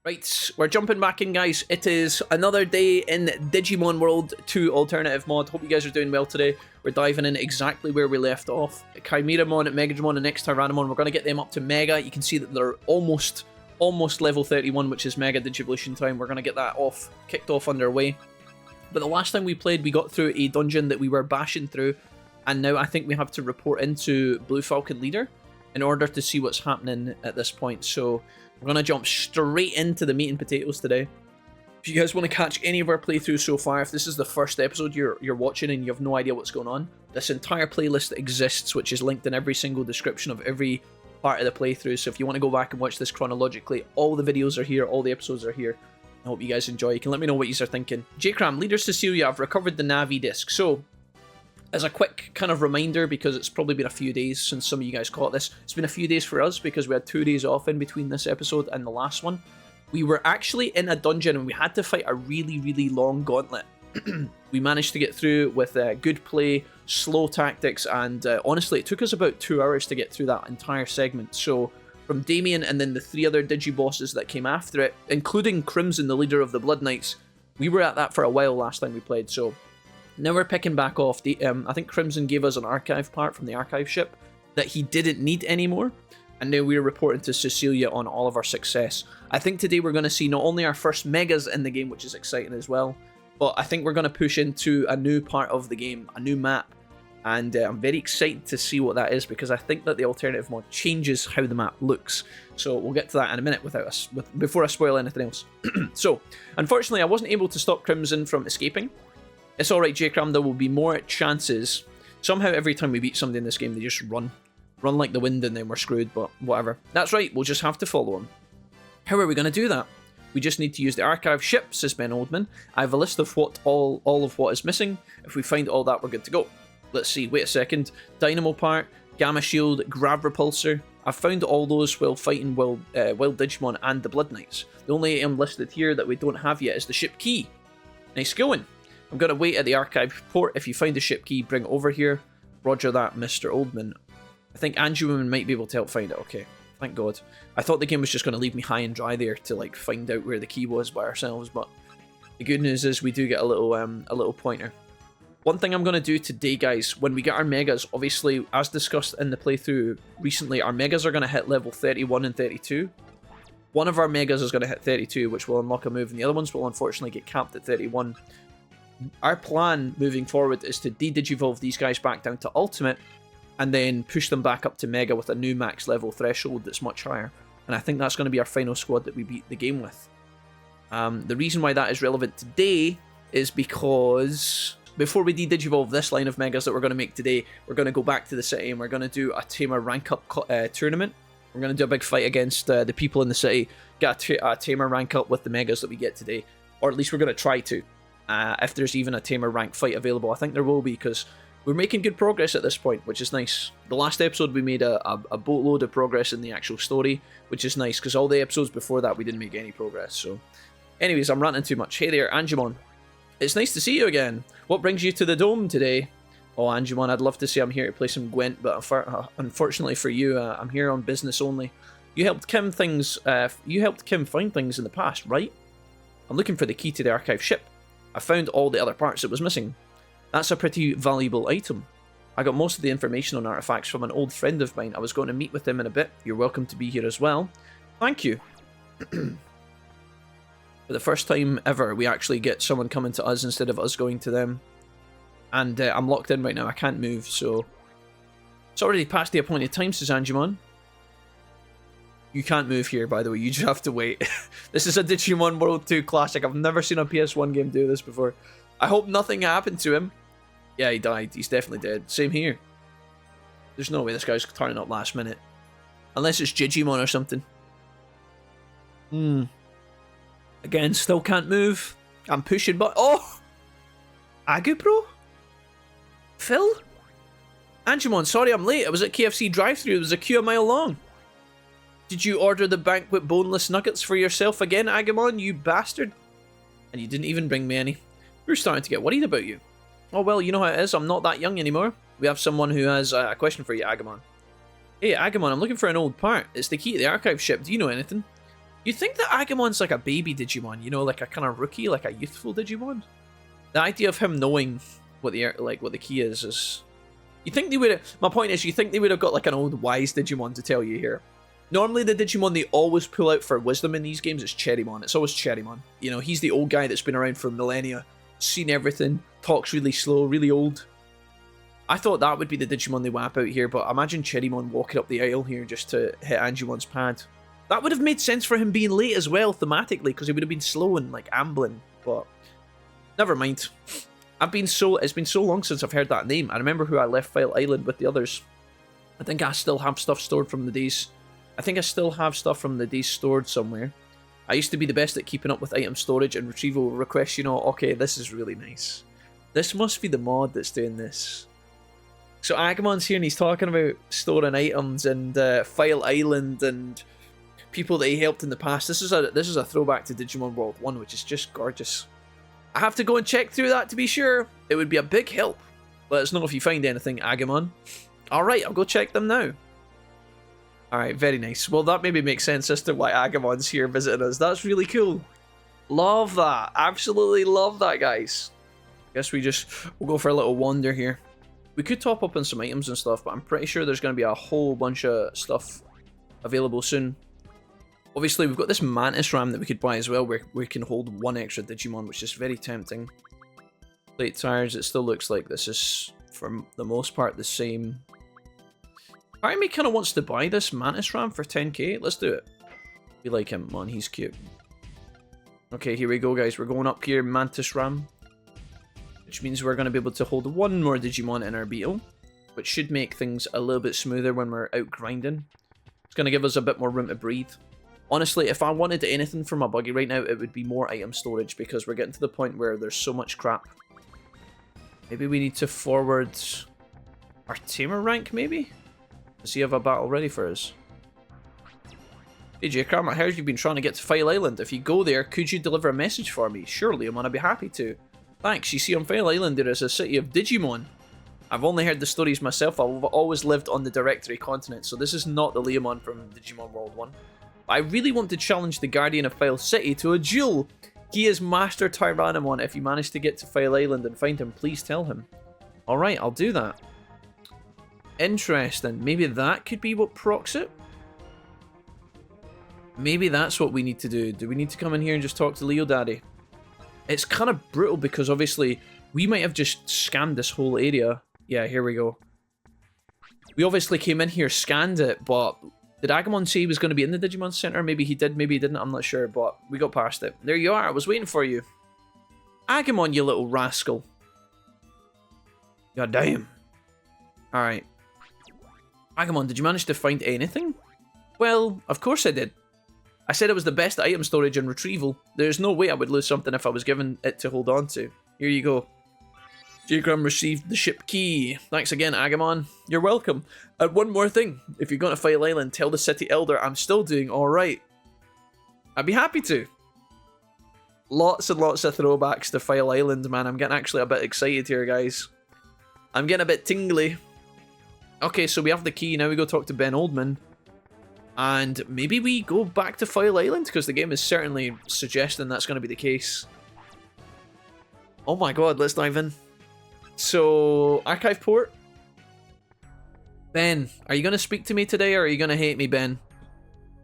Right, we're jumping back in, guys. It is another day in Digimon World 2 Alternative Mod. Hope you guys are doing well today. We're diving in exactly where we left off. Chimeramon, Megadramon, and next Tyrannomon, we're going to get them up to Mega. You can see that they're almost level 31, which is Mega Digivolution time. We're going to get that kicked off underway. But the last time we played, we got through a dungeon that we were bashing through, and now I think we have to report into Blue Falcon Leader in order to see what's happening at this point. So we're going to jump straight into the meat and potatoes today. If you guys want to catch any of our playthroughs so far, if this is the first episode you're watching and you have no idea what's going on, this entire playlist exists, which is linked in every single description of every part of the playthrough. So if you want to go back and watch this chronologically, all the videos are here, all the episodes are here. I hope you guys enjoy. You can let me know what you are thinking. J-Cram, Leader Cecilia, I've recovered the Navi disc. So, as a quick kind of reminder, because it's probably been a few days since some of you guys caught this, it's been a few days for us because we had 2 days off in between this episode and the last one. We were actually in a dungeon and we had to fight a really long gauntlet. We managed to get through with good play, slow tactics, and honestly, it took us about 2 hours to get through that entire segment. So, from Damien and then the 3 other Digi-bosses that came after it, including Crimson, the leader of the Blood Knights, we were at that for a while last time we played, so now we're picking back off. I think Crimson gave us an archive part from the archive ship that he didn't need anymore, and now we're reporting to Cecilia on all of our success. I think today we're going to see not only our first Megas in the game, which is exciting as well, but I think we're going to push into a new part of the game, a new map, and I'm very excited to see what that is because I think that the alternative mod changes how the map looks. So we'll get to that in a minute before I spoil anything else. So, unfortunately, I wasn't able to stop Crimson from escaping. It's alright, J-Cram, there will be more chances. Somehow every time we beat somebody in this game, they just run. Run like the wind and then we're screwed, but whatever. That's right, we'll just have to follow him. How are we going to do that? We just need to use the archive ship, says Ben Oldman. I have a list of all of what is missing. If we find all that, we're good to go. Let's see, wait a second. Dynamo part, Gamma Shield, Grav Repulsor. I've found all those while fighting Wild Digimon and the Blood Knights. The only item listed here that we don't have yet is the ship key. Nice going. I'm going to wait at the archive port. If you find the ship key, bring it over here. Roger that, Mr. Oldman. I think Anjuman might be able to help find it. Okay, thank God. I thought the game was just going to leave me high and dry there to like find out where the key was by ourselves, but the good news is we do get a little pointer. One thing I'm going to do today, guys, when we get our Megas, obviously, as discussed in the playthrough recently, our Megas are going to hit level 31 and 32. One of our Megas is going to hit 32, which will unlock a move, and the other ones will unfortunately get capped at 31. Our plan moving forward is to de-Digivolve these guys back down to Ultimate, and then push them back up to Mega with a new max level threshold that's much higher. And I think that's going to be our final squad that we beat the game with. The reason why that is relevant today is because before we de-Digivolve this line of Megas that we're going to make today, we're going to go back to the city and we're going to do a Tamer rank up tournament. We're going to do a big fight against the people in the city, get a Tamer rank up with the Megas that we get today. Or at least we're going to try to. If there's even a Tamer rank fight available. I think there will be because we're making good progress at this point, which is nice. The last episode we made a boatload of progress in the actual story, which is nice because all the episodes before that we didn't make any progress. So, anyways, I'm ranting too much. Hey there, Anjumon. It's nice to see you again. What brings you to the dome today? Oh, Anjumon, I'd love to say I'm here to play some Gwent, but unfortunately for you, I'm here on business only. You helped Kim find things in the past, right? I'm looking for the key to the archive ship. I found all the other parts it was missing. That's a pretty valuable item. I got most of the information on artifacts from an old friend of mine. I was going to meet with him in a bit. You're welcome to be here as well. Thank you. For the first time ever, we actually get someone coming to us instead of us going to them. And I'm locked in right now. I can't move, so it's already past the appointed time, says Anjumon. You can't move here, by the way. You just have to wait. This is a Digimon World 2 classic. I've never seen a PS1 game do this before. I hope nothing happened to him. Yeah, he died. He's definitely dead. Same here. There's no way this guy's turning up last minute. Unless it's Digimon or something. Again, still can't move. I'm pushing, but... Oh! Agupro? Phil? Anjumon, sorry I'm late. I was at KFC drive-thru. There was a queue a mile long. Did you order the banquet boneless nuggets for yourself again, Agumon, you bastard? And you didn't even bring me any. We're starting to get worried about you. Oh well, you know how it is. I'm not that young anymore. We have someone who has a question for you, Agumon. Hey, Agumon, I'm looking for an old part. It's the key to the archive ship. Do you know anything? You think that Agumon's like a baby Digimon, you know, like a kind of rookie, like a youthful Digimon? The idea of him knowing what the key is you think they would have, my point is, you think they would have got like an old wise Digimon to tell you here. Normally the Digimon they always pull out for wisdom in these games is Cherrymon. It's always Cherrymon. You know, he's the old guy that's been around for millennia, seen everything, talks really slow, really old. I thought that would be the Digimon they whap out here, but imagine Cherrymon walking up the aisle here just to hit Anjumon's pad. That would have made sense for him being late as well, thematically, because he would have been slow and like ambling, but never mind. It's been so long since I've heard that name. I remember who I left File Island with the others. I think I still have stuff stored from the days. I think I still have stuff from the days stored somewhere. I used to be the best at keeping up with item storage and retrieval requests, you know. Okay, this is really nice. This must be the mod that's doing this. So Agumon's here and he's talking about storing items and File Island and people that he helped in the past. This is a throwback to Digimon World 1, which is just gorgeous. I have to go and check through that to be sure. It would be a big help. Let us know if you find anything, Agumon. Alright, I'll go check them now. Alright, very nice. Well, that maybe makes sense as to why Agumon's here visiting us. That's really cool. Love that. Absolutely love that, guys. Guess we'll go for a little wander here. We could top up on some items and stuff, but I'm pretty sure there's going to be a whole bunch of stuff available soon. Obviously, we've got this Mantis RAM that we could buy as well, where we can hold one extra Digimon, which is very tempting. Plate tires, it still looks like this is, for the most part, the same. Part of me kind of wants to buy this Mantis RAM for 10k. Let's do it. We like him, man. He's cute. Okay, here we go, guys. We're going up here, Mantis RAM. Which means we're going to be able to hold one more Digimon in our Beetle, which should make things a little bit smoother when we're out grinding. It's going to give us a bit more room to breathe. Honestly, if I wanted anything from my buggy right now, it would be more item storage, because we're getting to the point where there's so much crap. Maybe we need to forward our tamer rank, maybe? Does he have a battle ready for us? Hey J-Cram, I heard you've been trying to get to File Island. If you go there, could you deliver a message for me? Surely, I'm gonna be happy to. Thanks, you see on File Island there is a city of Digimon. I've only heard the stories myself, I've always lived on the Directory continent, so this is not the Leomon from Digimon World 1. I really want to challenge the Guardian of File City to a duel. He is Master Tyrannomon. If you manage to get to File Island and find him, please tell him. Alright, I'll do that. Interesting. Maybe that could be what procs it? Maybe that's what we need to do. Do we need to come in here and just talk to Leo Daddy? It's kind of brutal because obviously we might have just scanned this whole area. Yeah, here we go. We obviously came in here, scanned it, but did Agumon say he was going to be in the Digimon Center? Maybe he did, maybe he didn't, I'm not sure, but we got past it. There you are, I was waiting for you. Agumon, you little rascal. God damn. Alright. Agumon, did you manage to find anything? Well, of course I did. I said it was the best item storage and retrieval. There's no way I would lose something if I was given it to hold on to. Here you go. J-Gram received the ship key. Thanks again, Agumon. You're welcome. And one more thing. If you're going to File Island, tell the city elder I'm still doing alright. I'd be happy to. Lots and lots of throwbacks to File Island, man. I'm getting actually a bit excited here, guys. I'm getting a bit tingly. Okay, so we have the key. Now we go talk to Ben Oldman. And maybe we go back to File Island, because the game is certainly suggesting that's going to be the case. Oh my god, let's dive in. So, archive port. Ben, are you going to speak to me today, or are you going to hate me, Ben?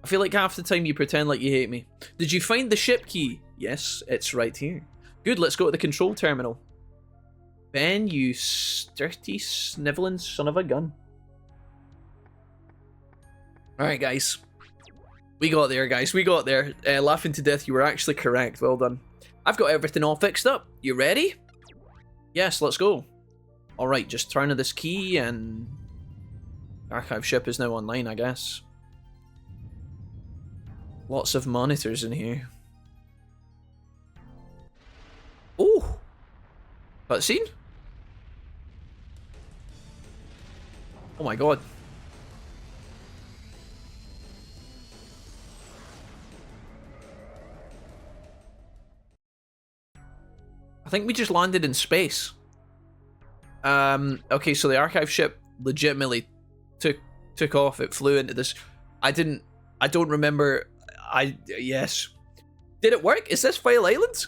I feel like half the time you pretend like you hate me. Did you find the ship key? Yes, it's right here. Good, let's go to the control terminal. Ben, you sturdy, sniveling son of a gun. Alright, guys. We got there, guys. We got there. Laughing to death, you were actually correct. Well done. I've got everything all fixed up. You ready? Yes, let's go. Alright, just turn of this key and... Archive ship is now online, I guess. Lots of monitors in here. Oh! Cutscene? Oh my god. I think we just landed in space. Okay, so the archive ship legitimately took off. It flew into this. I don't remember. Yes. Did it work? Is this File Island?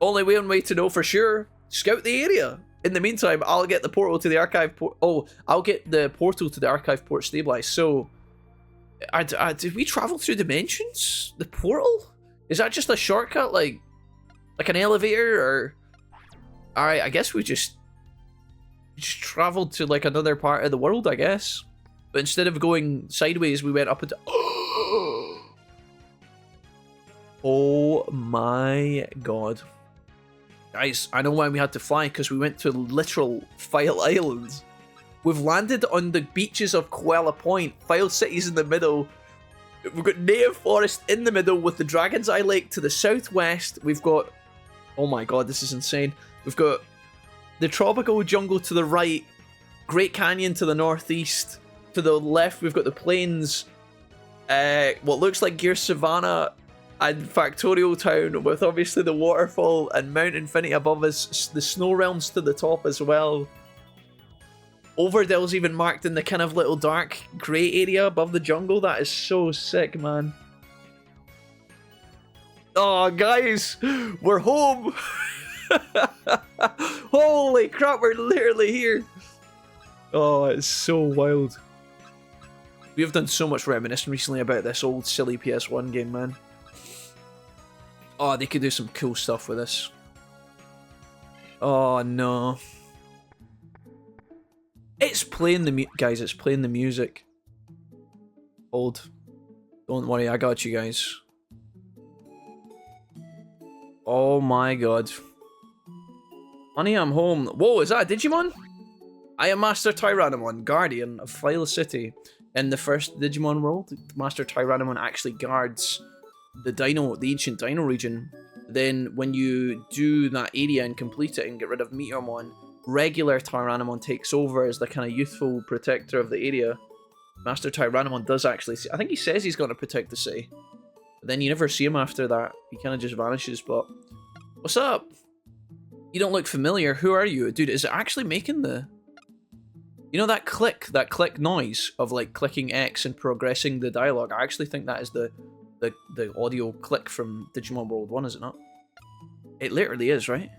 Only one way to know for sure. Scout the area. In the meantime, I'll get the portal to the archive port. Oh, I'll get the portal to the archive port stabilized. So, did we travel through dimensions? The portal? Is that just a shortcut, like an elevator, or? All right, I guess we just traveled to like another part of the world, I guess. But instead of going sideways, we went up into. Oh my god. Guys, I know why we had to fly, because we went to literal File Islands. We've landed on the beaches of Koala Point. File City's in the middle. We've got Native Forest in the middle with the Dragon's Eye Lake to the southwest. We've got... Oh my god, this is insane. We've got the tropical jungle to the right, Great Canyon to the northeast. To the left, we've got the plains, what looks like Gear Savannah, and Factorial Town, with obviously the waterfall and Mount Infinity above us, the snow realms to the top as well. Overdale's even marked in the kind of little dark grey area above the jungle. That is so sick, man. Oh, guys, we're home. Holy crap, we're literally here. Oh, it's so wild. We have done so much reminiscing recently about this old silly PS1 game, man. Oh, they could do some cool stuff with this. Oh, no. It's playing the guys, it's playing the music. Hold. Don't worry, I got you guys. Oh my god. Honey, I'm home. Whoa, is that a Digimon? I am Master Tyrannomon, Guardian of File City. In the first Digimon World, Master Tyrannomon actually guards the ancient Dino region. Then when you do that area and complete it and get rid of Meteormon, regular Tyrannomon takes over as the kind of youthful protector of the area. Master Tyrannomon does actually... I think he says he's going to protect the city. But then you never see him after that. He kind of just vanishes, but... What's up? You don't look familiar. Who are you? Dude, is it actually making the... You know that click noise of like clicking X and progressing the dialogue? I actually think that is the audio click from Digimon World 1, is it not? It literally is, right?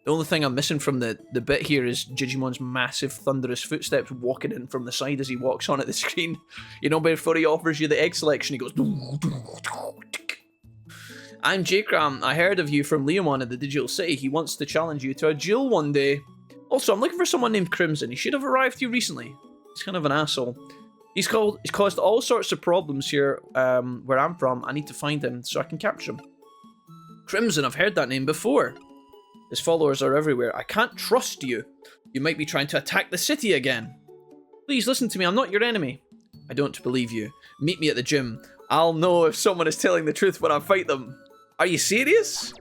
The only thing I'm missing from the bit here is Digimon's massive thunderous footsteps walking in from the side as he walks on at the screen. You know, before he offers you the egg selection, he goes... I'm J-Cram. I heard of you from Leomon in the Digital City. He wants to challenge you to a duel one day. Also, I'm looking for someone named Crimson. He should have arrived here recently. He's kind of an asshole. He's caused all sorts of problems here where I'm from. I need to find him so I can capture him. Crimson, I've heard that name before. His followers are everywhere. I can't trust you. You might be trying to attack the city again. Please listen to me. I'm not your enemy. I don't believe you. Meet me at the gym. I'll know if someone is telling the truth when I fight them. Are you serious?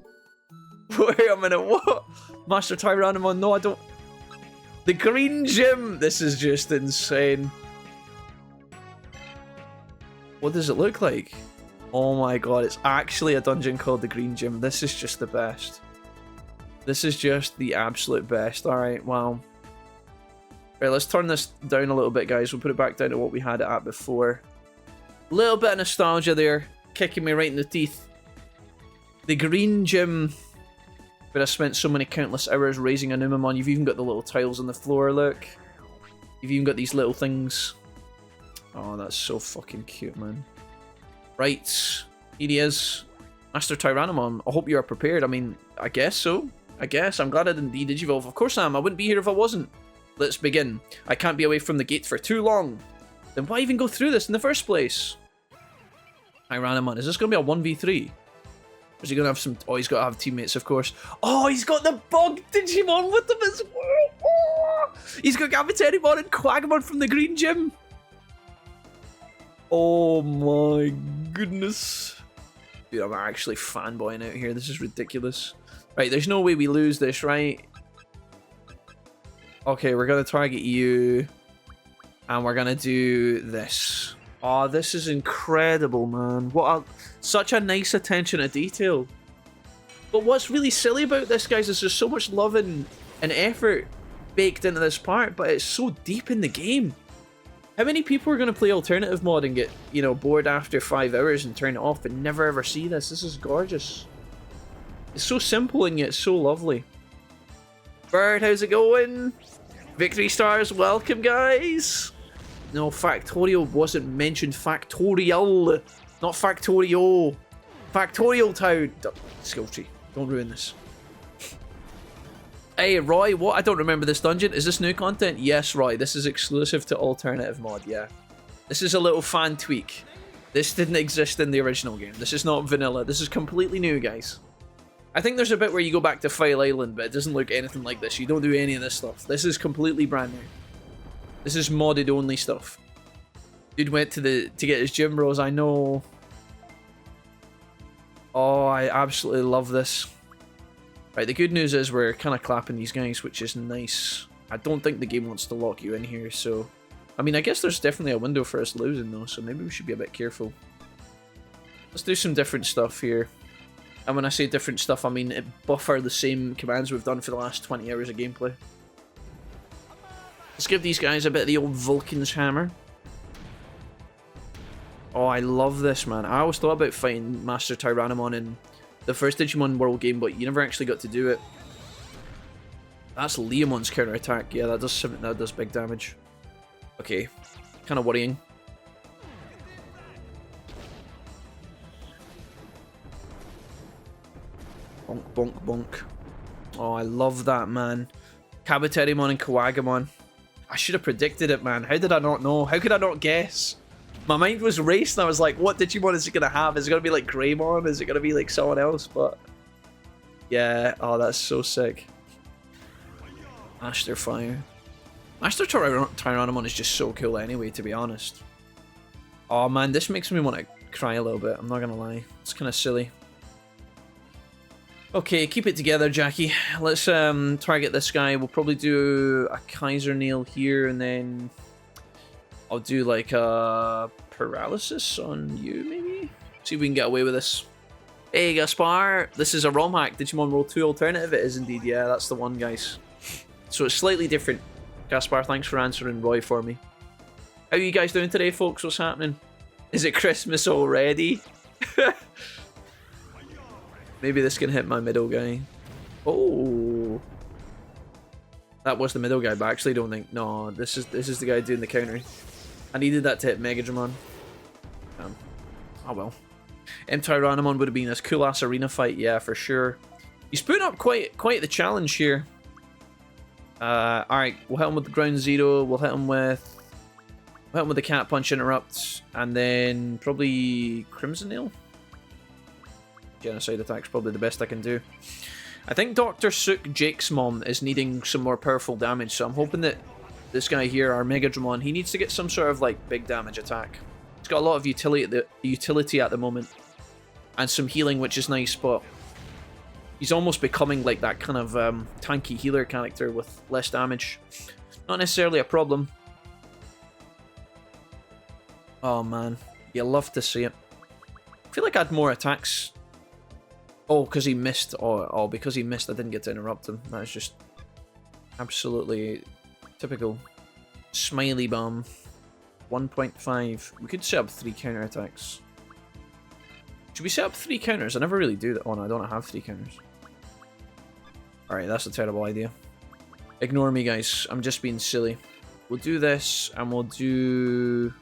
Wait a minute, what? Master Tyrannomon, no, I don't... The green gym! This is just insane. What does it look like? Oh my god, it's actually a dungeon called the Green Gym. This is just the best. This is just the absolute best. Alright, wow. Right, let's turn this down a little bit, guys. We'll put it back down to what we had it at before. A little bit of nostalgia there, kicking me right in the teeth. The Green Gym, where I spent so many countless hours raising a Numemon. You've even got the little tiles on the floor, look. You've even got these little things. Oh, that's so fucking cute, man. Right, here he is. Master Tyrannomon, I hope you are prepared. I mean, I guess so. I guess. I'm glad I didn't Digivolve. Of course I am. I wouldn't be here if I wasn't. Let's begin. I can't be away from the gate for too long. Then why even go through this in the first place? Tyrannomon, is this going to be a 1v3? Is he going to have some... Oh, he's got to have teammates, of course. Oh, he's got the bug Digimon with him as well. Oh, he's got Gameterimon and Quagamon from the Green Gym. Oh my goodness. Dude, I'm actually fanboying out here. This is ridiculous. Right, there's no way we lose this, right? Okay, we're going to target you. And we're going to do this. Oh, this is incredible, man. Such a nice attention to detail. But what's really silly about this, guys, is there's so much love and effort baked into this part, but it's so deep in the game. How many people are going to play alternative mod and get, you know, bored after 5 hours and turn it off and never ever see this? This is gorgeous. It's so simple and yet so lovely. Bird, how's it going? Victory stars, welcome guys. No, Factorial wasn't mentioned. Factorial, not Factorio. Factorial Town. Skill tree. Don't ruin this. Hey, Roy, what? I don't remember this dungeon. Is this new content? Yes, Roy. This is exclusive to alternative mod, yeah. This is a little fan tweak. This didn't exist in the original game. This is not vanilla. This is completely new, guys. I think there's a bit where you go back to File Island, but it doesn't look anything like this. You don't do any of this stuff. This is completely brand new. This is modded only stuff. Dude went to get his gym bros, I know. Oh, I absolutely love this. Right, the good news is we're kind of clapping these guys, which is nice. I don't think the game wants to lock you in here, so... I mean, I guess there's definitely a window for us losing, though, so maybe we should be a bit careful. Let's do some different stuff here. And when I say different stuff, I mean buffer the same commands we've done for the last 20 hours of gameplay. Let's give these guys a bit of the old Vulcan's hammer. Oh, I love this, man. I always thought about fighting Master Tyrannomon in the first Digimon World game, but you never actually got to do it. That's Leomon's counter-attack. Yeah, that does big damage. Okay, kind of worrying. Bonk, bonk, bonk. Oh, I love that, man. Kabuterimon and Kawagamon. I should have predicted it, man. How did I not know? How could I not guess? My mind was racing. I was like, what Digimon is it going to have? Is it going to be like Greymon? Is it going to be like someone else? But yeah, oh, that's so sick. Master Fire. Master Tyrannomon is just so cool anyway, to be honest. Oh man, this makes me want to cry a little bit. I'm not going to lie. It's kind of silly. Okay, keep it together, Jackie. Let's target this guy. We'll probably do a Kaiser Nail here, and then I'll do like a paralysis on you, maybe? See if we can get away with this. Hey, Gaspar. This is a ROM hack. Digimon World 2 alternative. It is indeed. Yeah, that's the one, guys. So it's slightly different. Gaspar, thanks for answering Roy for me. How are you guys doing today, folks? What's happening? Is it Christmas already? Maybe this can hit my middle guy. Oh. That was the middle guy, but I actually don't think... No, this is the guy doing the counter. I needed that to hit Megadramon. Oh well. Tyrannomon would have been this cool-ass arena fight, yeah, for sure. He's putting up quite the challenge here. Alright, we'll hit him with the ground zero, we'll hit him with the cat punch interrupt, and then probably Crimson Nail. Genocide attack's probably the best I can do. I think Dr. Sook Jake's mom is needing some more powerful damage, so I'm hoping that this guy here, our Megadramon, he needs to get some sort of like big damage attack. He's got a lot of utility at the moment, and some healing, which is nice, but he's almost becoming like that kind of tanky healer character with less damage. Not necessarily a problem. Oh man, you love to see it. I feel like I had more attacks. Oh, because he missed. Oh, because he missed, I didn't get to interrupt him. That is just absolutely typical. Smiley Bomb. 1.5. We could set up 3 counterattacks. Should we set up 3 counters? I never really do that. Oh no, I don't have 3 counters. Alright, that's a terrible idea. Ignore me, guys. I'm just being silly. We'll do this, and we'll do...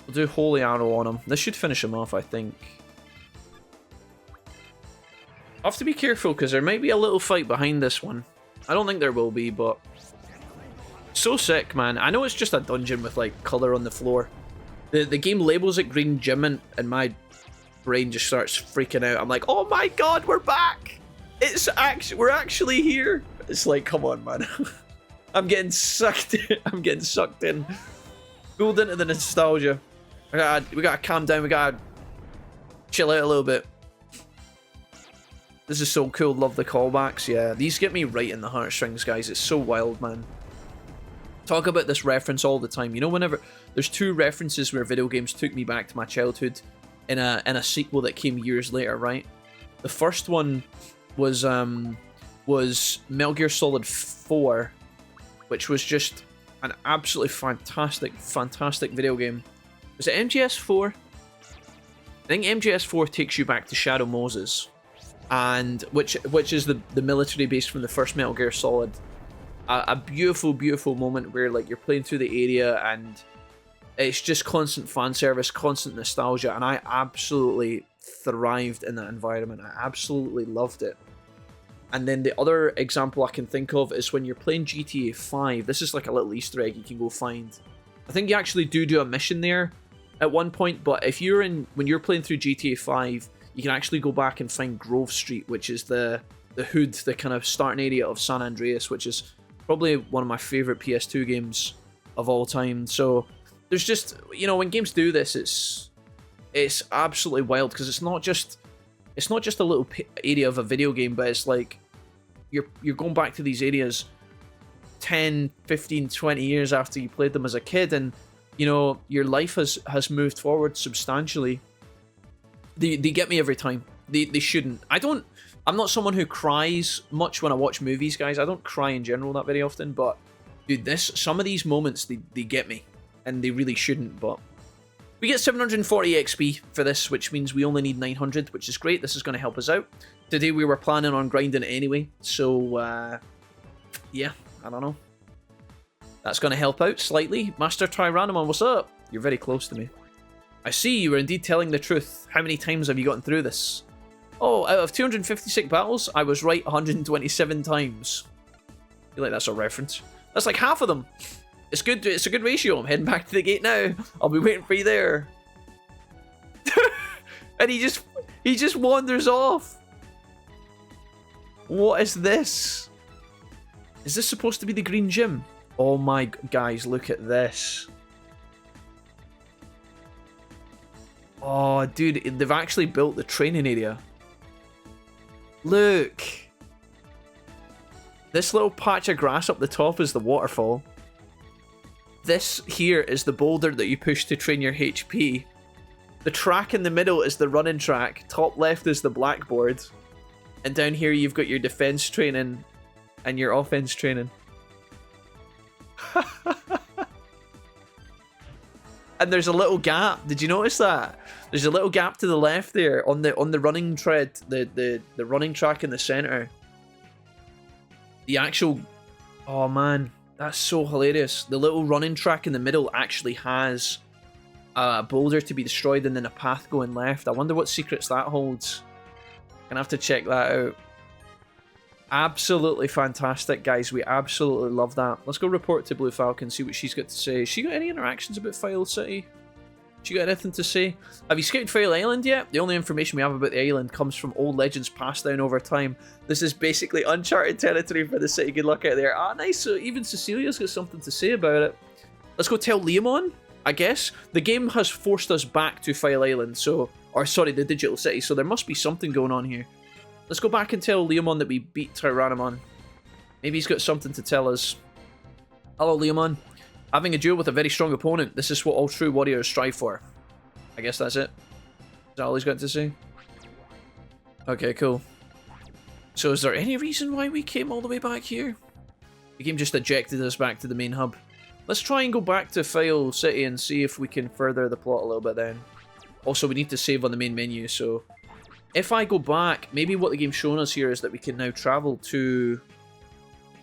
We'll do Holy Arrow on him. This should finish him off, I think. I'll have to be careful, because there might be a little fight behind this one. I don't think there will be, but... So sick, man. I know it's just a dungeon with, like, colour on the floor. The game labels it Green Gym, and my brain just starts freaking out. I'm like, oh my god, we're back! We're actually here! It's like, come on, man. I'm getting sucked in. I'm getting sucked in. Pulled into the nostalgia. We gotta calm down. We gotta chill out a little bit. This is so cool. Love the callbacks. Yeah, these get me right in the heartstrings, guys. It's so wild, man. Talk about this reference all the time. You know, whenever there's 2 references where video games took me back to my childhood in a sequel that came years later, right? The first one was was Metal Gear Solid 4, which was just an absolutely fantastic, fantastic video game. Was it MGS4? I think MGS4 takes you back to Shadow Moses, and which is the military base from the first Metal Gear Solid. A beautiful, beautiful moment where like you're playing through the area and it's just constant fan service, constant nostalgia, and I absolutely thrived in that environment. I absolutely loved it. And then the other example I can think of is when you're playing GTA 5. This is like a little Easter egg you can go find. I think you actually do a mission there at one point, but if you're when you're playing through GTA 5, you can actually go back and find Grove Street, which is the hood, the kind of starting area of San Andreas, which is probably one of my favorite PS2 games of all time. So there's just, you know, when games do this, it's absolutely wild, because it's not just a little area of a video game, but it's like you're going back to these areas 10, 15, 20 years after you played them as a kid, and you know your life has moved forward substantially. They get me every time. They shouldn't. I'm not someone who cries much when I watch movies, guys. I don't cry in general that very often, but dude, some of these moments, they get me, and they really shouldn't. But we get 740 XP for this, which means we only need 900, which is great. This is going to help us out. Today we were planning on grinding it anyway, so yeah, I don't know. That's going to help out slightly. Master Tyrannomon, what's up? You're very close to me. I see you were indeed telling the truth. How many times have you gotten through this? Oh, out of 256 battles, I was right 127 times. I feel like that's a reference. That's like half of them. It's good. It's a good ratio. I'm heading back to the gate now. I'll be waiting for you there. And he just wanders off. What is this? Is this supposed to be the green gym? Oh my, guys, look at this. Oh, dude, they've actually built the training area. Look. This little patch of grass up the top is the waterfall. This here is the boulder that you push to train your HP. The track in the middle is the running track. Top left is the blackboard. And down here you've got your defense training and your offense training. And there's a little gap. Did you notice that? There's a little gap to the left there on the running tread, the running track in the center. The actual, oh man, that's so hilarious. The little running track in the middle actually has a boulder to be destroyed and then a path going left. I wonder what secrets that holds. Gonna have to check that out. Absolutely fantastic, guys. We absolutely love that. Let's go report to Blue Falcon, see what she's got to say. Has she got any interactions about File City? She got anything to say? Have you scouted File Island yet? The only information we have about the island comes from old legends passed down over time. This is basically uncharted territory for the city. Good luck out there. Ah, nice. So even Cecilia's got something to say about it. Let's go tell Leomon, I guess. The game has forced us back to File Island, so... Or, sorry, the digital city, so there must be something going on here. Let's go back and tell Leomon that we beat Tyrannomon. Maybe he's got something to tell us. Hello, Leomon. Having a duel with a very strong opponent. This is what all true warriors strive for. I guess that's it. Is that all he's got to say? Okay, cool. So is there any reason why we came all the way back here? The game just ejected us back to the main hub. Let's try and go back to File City and see if we can further the plot a little bit then. Also, we need to save on the main menu, so... If I go back, maybe what the game's showing us here is that we can now travel to...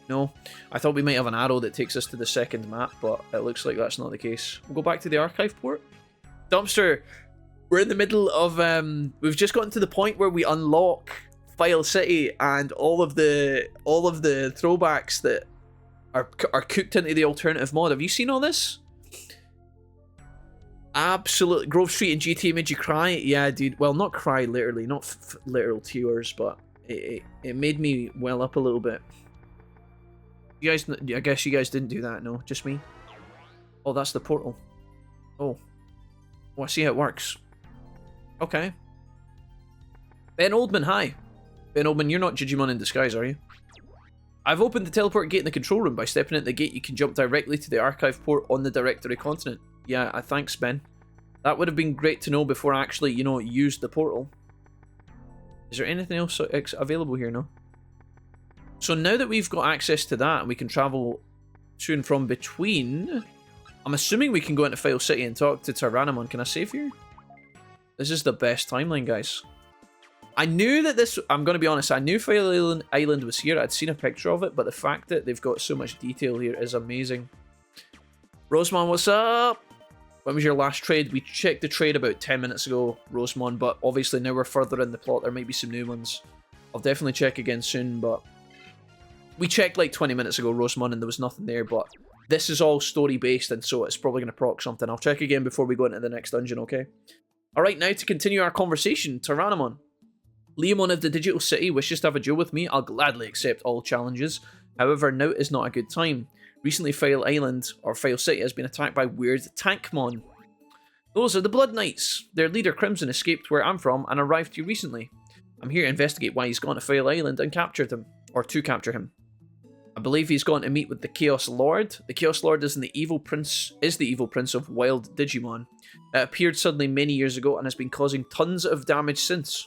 No, I thought we might have an arrow that takes us to the second map, but it looks like that's not the case. We'll go back to the archive port. Dumpster, we're in the middle of... we've just gotten to the point where we unlock File City and all of the throwbacks that are cooked into the alternative mod. Have you seen all this? Absolutely. Grove Street and GTA made you cry? Yeah, dude. Well, not cry literally, not literal tears, but it made me well up a little bit. You guys, I guess you guys didn't do that, no? Just me? Oh, that's the portal. Oh. Oh, I see how it works. Okay. Ben Oldman, hi. Ben Oldman, you're not Digimon in disguise, are you? I've opened the teleport gate in the control room. By stepping at the gate, you can jump directly to the archive port on the directory continent. Yeah, thanks, Ben. That would have been great to know before I actually, you know, used the portal. Is there anything else available here, no? So now that we've got access to that and we can travel to and from between, I'm assuming we can go into File City and talk to Tyrannomon. Can I save here? This is the best timeline, guys. I knew that this, I'm going to be honest, I knew File Island was here. I'd seen a picture of it, but the fact that they've got so much detail here is amazing. Rosemon, what's up? When was your last trade? We checked the trade about 10 minutes ago, Rosemon, but obviously now we're further in the plot. There might be some new ones. I'll definitely check again soon, but we checked like 20 minutes ago, Rosemon, and there was nothing there, but this is all story-based, and so it's probably going to proc something. I'll check again before we go into the next dungeon, okay? Alright, now to continue our conversation, Tyrannomon. Leomon of the Digital City wishes to have a duel with me. I'll gladly accept all challenges. However, now is not a good time. Recently, File Island, or File City, has been attacked by weird Tankmon. Those are the Blood Knights. Their leader, Crimson, escaped where I'm from and arrived here recently. I'm here to investigate why he's gone to File Island and captured him, or to capture him. I believe he's gone to meet with the Chaos Lord. The Chaos Lord is the evil prince of wild Digimon. It appeared suddenly many years ago and has been causing tons of damage since.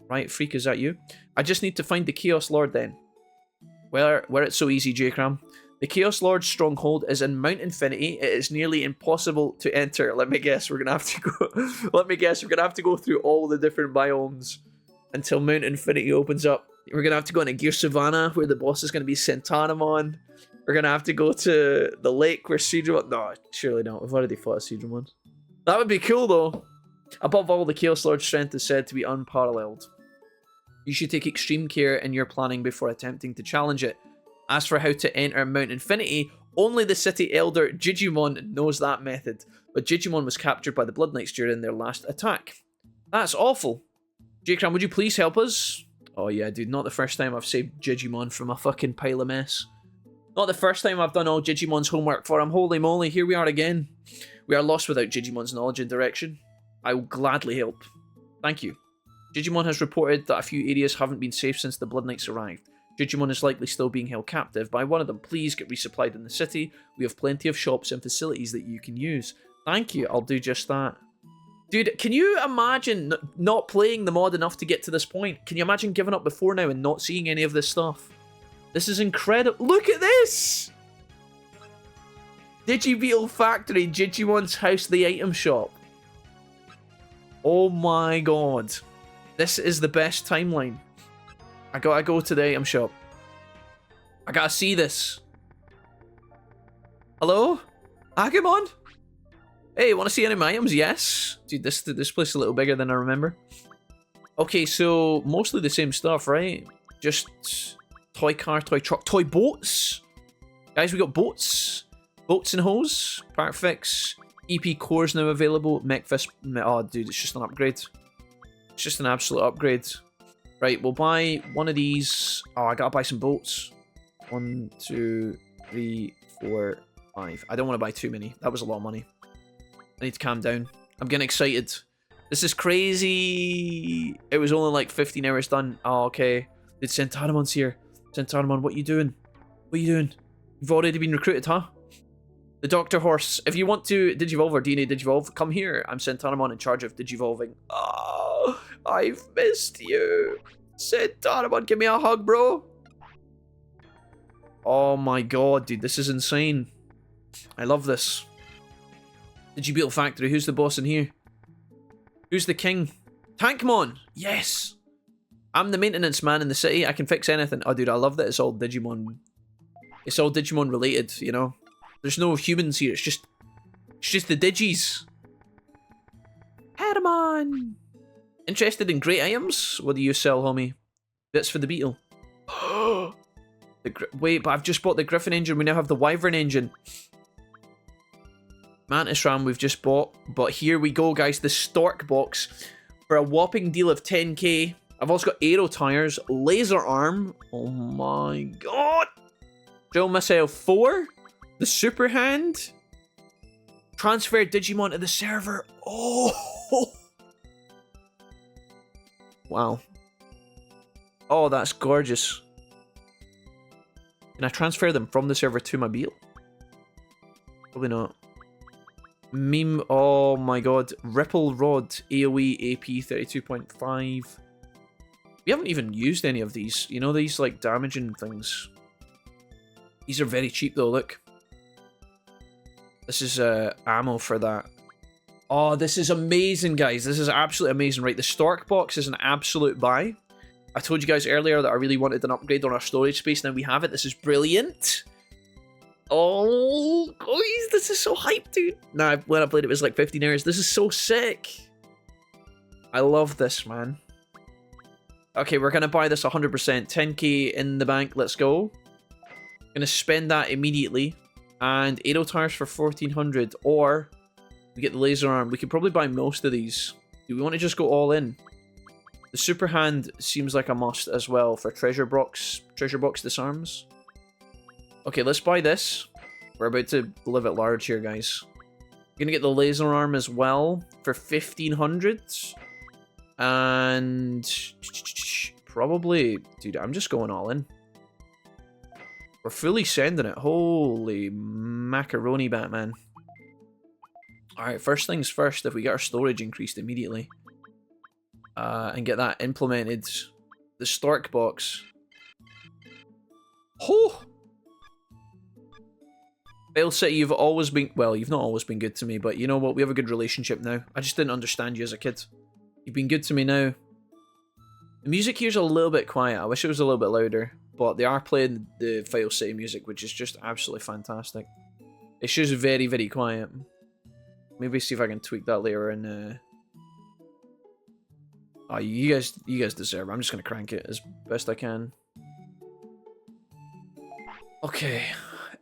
Right, Freak, is that you? I just need to find the Chaos Lord then. Where it's so easy, J-Cram. The Chaos Lord's stronghold is in Mount Infinity. It is nearly impossible to enter. Let me guess, we're gonna have to go. Let me guess, we're gonna have to go through all the different biomes until Mount Infinity opens up. We're gonna have to go into Gear Savannah, where the boss is gonna be Centaurimon. We're gonna have to go to the lake where Seedramon. No, surely not. We've already fought a Seedramon. That would be cool though. Above all, the Chaos Lord's strength is said to be unparalleled. You should take extreme care in your planning before attempting to challenge it. As for how to enter Mount Infinity, only the City Elder Digimon knows that method, but Digimon was captured by the Blood Knights during their last attack. That's awful. J-Cram, would you please help us? Oh yeah, dude, not the first time I've saved Digimon from a fucking pile of mess. Not the first time I've done all Digimon's homework for him. Holy moly, here we are again. We are lost without Digimon's knowledge and direction. I will gladly help. Thank you. Digimon has reported that a few areas haven't been safe since the Blood Knights arrived. Digimon is likely still being held captive by one of them. Please get resupplied in the city. We have plenty of shops and facilities that you can use. Thank you, I'll do just that. Dude, can you imagine not playing the mod enough to get to this point? Can you imagine giving up before now and not seeing any of this stuff? This is incredible. Look at this! Digibeetle Factory, Digimon's house, the item shop. Oh my god. This is the best timeline. I gotta go to the item shop. I gotta see this. Hello? Agumon? Hey, wanna see any of my items? Yes. Dude, this place is a little bigger than I remember. Okay, so mostly the same stuff, right? Just toy car, toy truck, toy boats. Guys, we got boats. Boats and hose. Part fix. EP cores now available. Mechfist. Oh, dude, it's just an upgrade. It's just an absolute upgrade. Right, we'll buy one of these. Oh, I gotta buy some boats. 1, 2, 3, 4, 5. I don't want to buy too many. That was a lot of money. I need to calm down. I'm getting excited. This is crazy. It was only like 15 hours done. Oh, okay. Did Centauromon's here. Centaurimon, what are you doing? What are you doing? You've already been recruited, huh? The Doctor Horse. If you want to Digivolve or DNA Digivolve, come here. I'm Centaurimon in charge of Digivolving. Oh, I've missed you. Centaurimon, give me a hug, bro. Oh my god, dude. This is insane. I love this. Digibeetle Factory. Who's the boss in here? Who's the king? Tankmon! Yes! I'm the maintenance man in the city. I can fix anything. Oh, dude, I love that it's all Digimon. It's all Digimon related, you know? There's no humans here. It's just the Digis. Herman! Interested in great items? What do you sell, homie? Bits for the beetle. Wait, but I've just bought the Griffin engine. We now have the Wyvern engine. Mantis Ram we've just bought. But here we go, guys. The Stork box for a whopping deal of 10k. I've also got Aero Tires, Laser Arm. Oh my god. Drill Missile 4. The Super Hand. Transfer Digimon to the server. Oh. Wow. Oh, that's gorgeous. Can I transfer them from the server to my beetle? Probably not. Meme, oh my god. Ripple Rod, AoE, AP 32.5. We haven't even used any of these. You know, these, like, damaging things. These are very cheap, though, look. This is ammo for that. Oh, this is amazing, guys. This is absolutely amazing. Right, the Stork box is an absolute buy. I told you guys earlier that I really wanted an upgrade on our storage space. Now we have it. This is brilliant. Oh, guys, this is so hyped, dude. Nah, when I played it was like 15 hours. This is so sick. I love this, man. Okay, we're going to buy this 100%. 10k in the bank. Let's go. Going to spend that immediately. And arrow tires for 1400. Or we get the laser arm. We could probably buy most of these. Do we want to just go all in? The super hand seems like a must as well for treasure box disarms. Okay, let's buy this. We're about to live at large here, guys. We're gonna get the laser arm as well for 1500. And probably, dude, I'm just going all in. We're fully sending it. Holy macaroni, Batman. Alright, first things first, if we get our storage increased immediately. And get that implemented. The Stork box. Oh! Bale City, you've always been... Well, you've not always been good to me, but you know what? We have a good relationship now. I just didn't understand you as a kid. You've been good to me now. The music here's a little bit quiet. I wish it was a little bit louder. But they are playing the Bale City music, which is just absolutely fantastic. It's just very, very quiet. Maybe see if I can tweak that later in... Oh, you guys deserve it. I'm just going to crank it as best I can. Okay.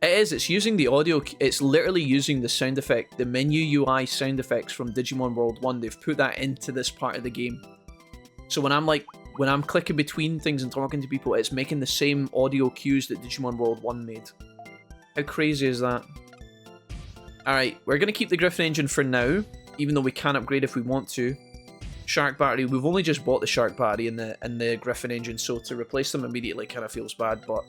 It's using the audio. It's literally using the sound effect, the menu UI sound effects from Digimon World 1. They've put that into this part of the game. So when I'm clicking between things and talking to people, it's making the same audio cues that Digimon World 1 made. How crazy is that? Alright, we're going to keep the Griffin engine for now, even though we can upgrade if we want to. Shark battery, we've only just bought the shark battery and the Griffin engine, so to replace them immediately kind of feels bad, but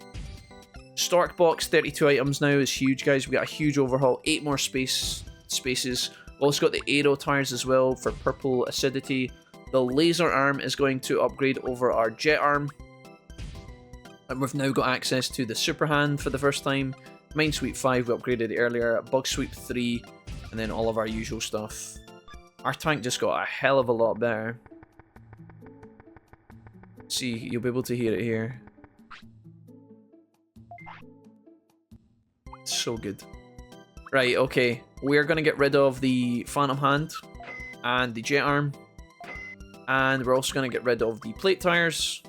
Stork box, 32 items now is huge, guys. We got a huge overhaul, 8 more spaces. We've also got the arrow tires as well for purple acidity. The laser arm is going to upgrade over our jet arm, and we've now got access to the super hand for the first time. Mind Sweep 5 we upgraded earlier, Bug Sweep 3, and then all of our usual stuff. Our tank just got a hell of a lot better. See, you'll be able to hear it here. It's so good. Right, okay. We're going to get rid of the Phantom Hand and the Jet Arm. And we're also going to get rid of the plate tires.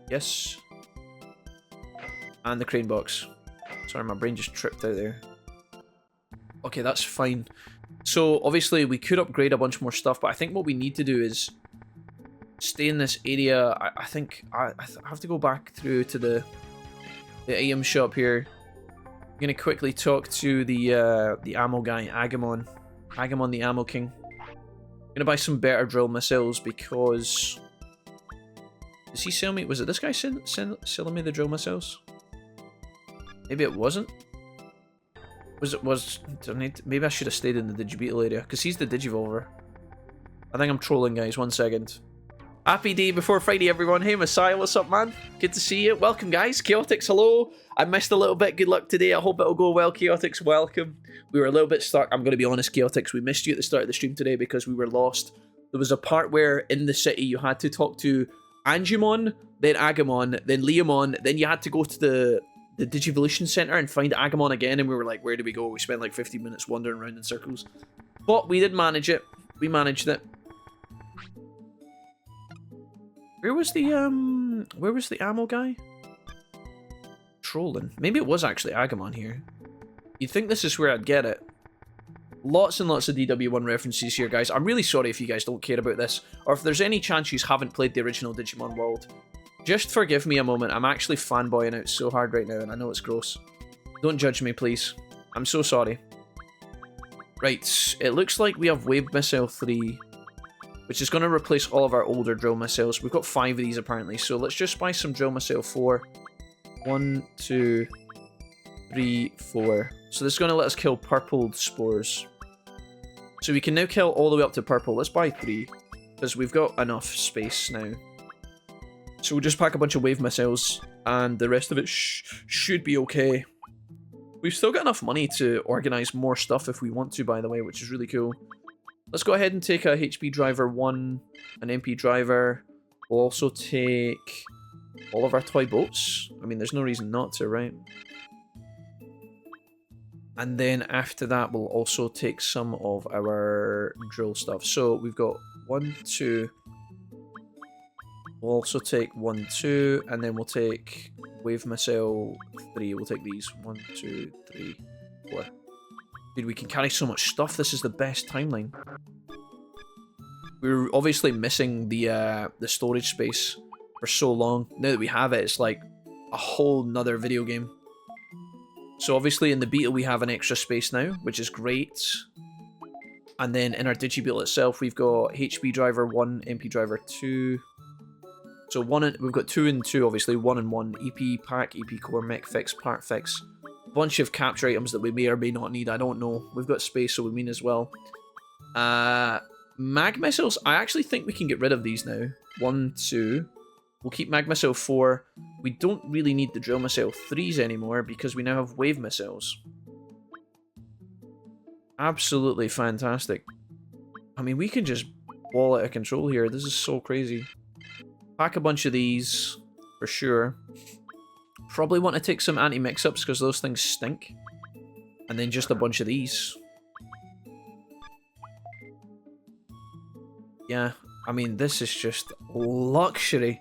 Yes. And the crane box. Sorry, my brain just tripped out there. Okay, that's fine. So, obviously, we could upgrade a bunch more stuff, but I think what we need to do is stay in this area. I think I have to go back through to the item shop here. I'm going to quickly talk to the ammo guy, Agamon. Agamon, the Ammo King. I'm going to buy some better drill missiles because... Does he sell me... Was it this guy selling me the drill missiles? Maybe it wasn't. Maybe I should have stayed in the Digibeetle area, because he's the Digivolver. I think I'm trolling, guys. 1 second. Happy day before Friday, everyone. Hey, Messiah, what's up, man? Good to see you. Welcome, guys. Chaotix, hello. I missed a little bit. Good luck today. I hope it'll go well, Chaotix. Welcome. We were a little bit stuck. I'm going to be honest, Chaotix. We missed you at the start of the stream today because we were lost. There was a part where, in the city, you had to talk to Angemon, then Agamon, then Leomon, then you had to go to the Digivolution Center and find Agamon again, and we were like, where do we go? We spent like 15 minutes wandering around in circles. But we did manage it. We managed it. Where was the ammo guy? Trolling. Maybe it was actually Agamon here. You'd think this is where I'd get it. Lots and lots of DW1 references here, guys. I'm really sorry if you guys don't care about this, or if there's any chance you haven't played the original Digimon World. Just forgive me a moment. I'm actually fanboying out so hard right now, and I know it's gross. Don't judge me, please. I'm so sorry. Right, it looks like we have Wave Missile 3, which is going to replace all of our older drill missiles. We've got 5 of these, apparently, so let's just buy some drill missile 4. 1, 2, 3, 4. So this is going to let us kill purple spores. So we can now kill all the way up to purple. Let's buy 3, because we've got enough space now. So we'll just pack a bunch of wave missiles, and the rest of it should be okay. We've still got enough money to organize more stuff if we want to, by the way, which is really cool. Let's go ahead and take a HP driver 1, an MP driver. We'll also take all of our toy boats. I mean, there's no reason not to, right? And then after that, we'll also take some of our drill stuff. So we've got 1, 2. We'll also take 1, 2, and then we'll take wave missile 3. We'll take these 1, 2, 3, 4. Dude, we can carry so much stuff. This is the best timeline. We were obviously missing the storage space for so long. Now that we have it, it's like a whole nother video game. So obviously in the beta we have an extra space now, which is great. And then in our Digibeetle itself, we've got HP driver 1, MP driver 2. So we've got 2 and 2, obviously, 1 and 1. EP pack, EP core, mech fix, part fix. Bunch of capture items that we may or may not need, I don't know. We've got space, so we mean as well. Mag missiles, I actually think we can get rid of these now. 1, 2. We'll keep mag missile 4. We don't really need the drill missile 3s anymore because we now have wave missiles. Absolutely fantastic. I mean, we can just ball out of control here. This is so crazy. Pack a bunch of these for sure. Probably want to take some anti-mix-ups because those things stink. And then just a bunch of these. Yeah, I mean, this is just luxury.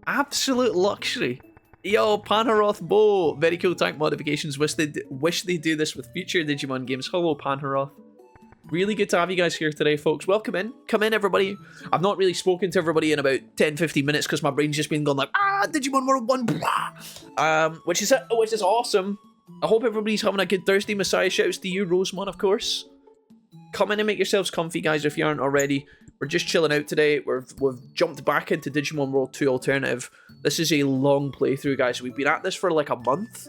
Absolute luxury. Yo, Panharoth Bow. Very cool tank modifications. Wish they do this with future Digimon games. Hello, Panharoth. Really good to have you guys here today, folks. Welcome in. Come in, everybody. I've not really spoken to everybody in about 10-15 minutes because my brain's just been going like, Digimon World 1, blah. Which is awesome. I hope everybody's having a good Thursday. Messiah shouts to you, Rosemon, of course. Come in and make yourselves comfy, guys, if you aren't already. We're just chilling out today. We've jumped back into Digimon World 2 Alternative. This is a long playthrough, guys. We've been at this for like a month.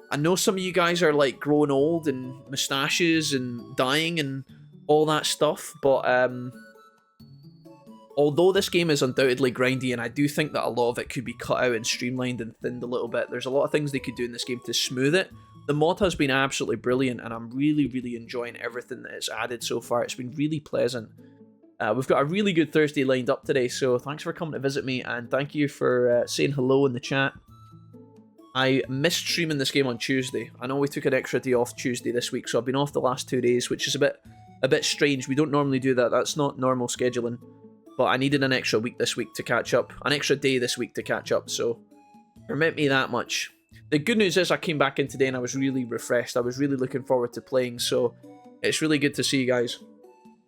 I know some of you guys are like growing old and mustaches and dying and all that stuff, but although this game is undoubtedly grindy, and I do think that a lot of it could be cut out and streamlined and thinned a little bit, there's a lot of things they could do in this game to smooth it. The mod has been absolutely brilliant, and I'm really, really enjoying everything that it's added so far. It's been really pleasant. We've got a really good Thursday lined up today, so thanks for coming to visit me, and thank you for saying hello in the chat. I missed streaming this game on Tuesday. I know we took an extra day off Tuesday this week, so I've been off the last 2 days, which is a bit strange. We don't normally do that. That's not normal scheduling. But I needed an extra week this week to catch up. An extra day this week to catch up, so permit me that much. The good news is I came back in today and I was really refreshed. I was really looking forward to playing, so it's really good to see you guys.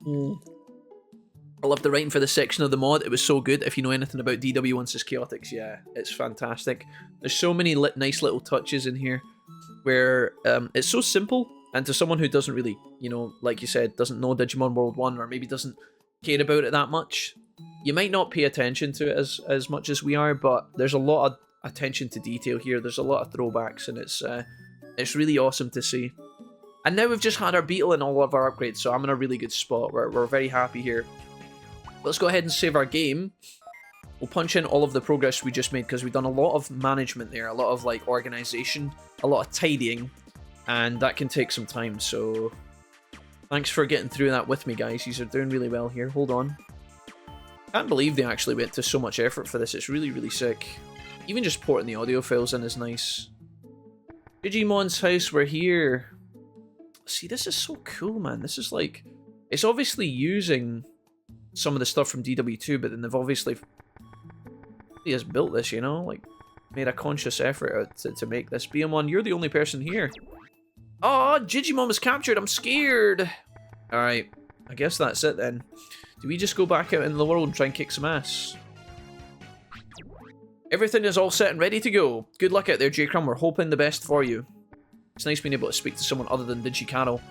I love the writing for the section of the mod. It was so good. If you know anything about DW1's Chaotix, yeah, it's fantastic. There's so many nice little touches in here where it's so simple, and to someone who doesn't really, you know, like you said, doesn't know Digimon World 1 or maybe doesn't care about it that much, you might not pay attention to it as much as we are, but there's a lot of attention to detail here. There's a lot of throwbacks, and it's really awesome to see. And now we've just had our Beetle and all of our upgrades, so I'm in a really good spot. We're very happy here. Let's go ahead and save our game. We'll punch in all of the progress we just made because we've done a lot of management there, a lot of like organization, a lot of tidying, and that can take some time. So thanks for getting through that with me, guys. You are doing really well here. Hold on. Can't believe they actually went to so much effort for this. It's really, really sick. Even just porting the audio files in is nice. Digimon's house, we're here. See, this is so cool, man. This is like, it's obviously using some of the stuff from DW2, but then they've obviously has built this, you know, like made a conscious effort to make this. BM1, you're the only person here. Oh, Digimon was captured. I'm scared. All right, I guess that's it then. Do we just go back out into the world and try and kick some ass? Everything is all set and ready to go. Good luck out there, J-Crumb. We're hoping the best for you. It's nice being able to speak to someone other than Digicaro.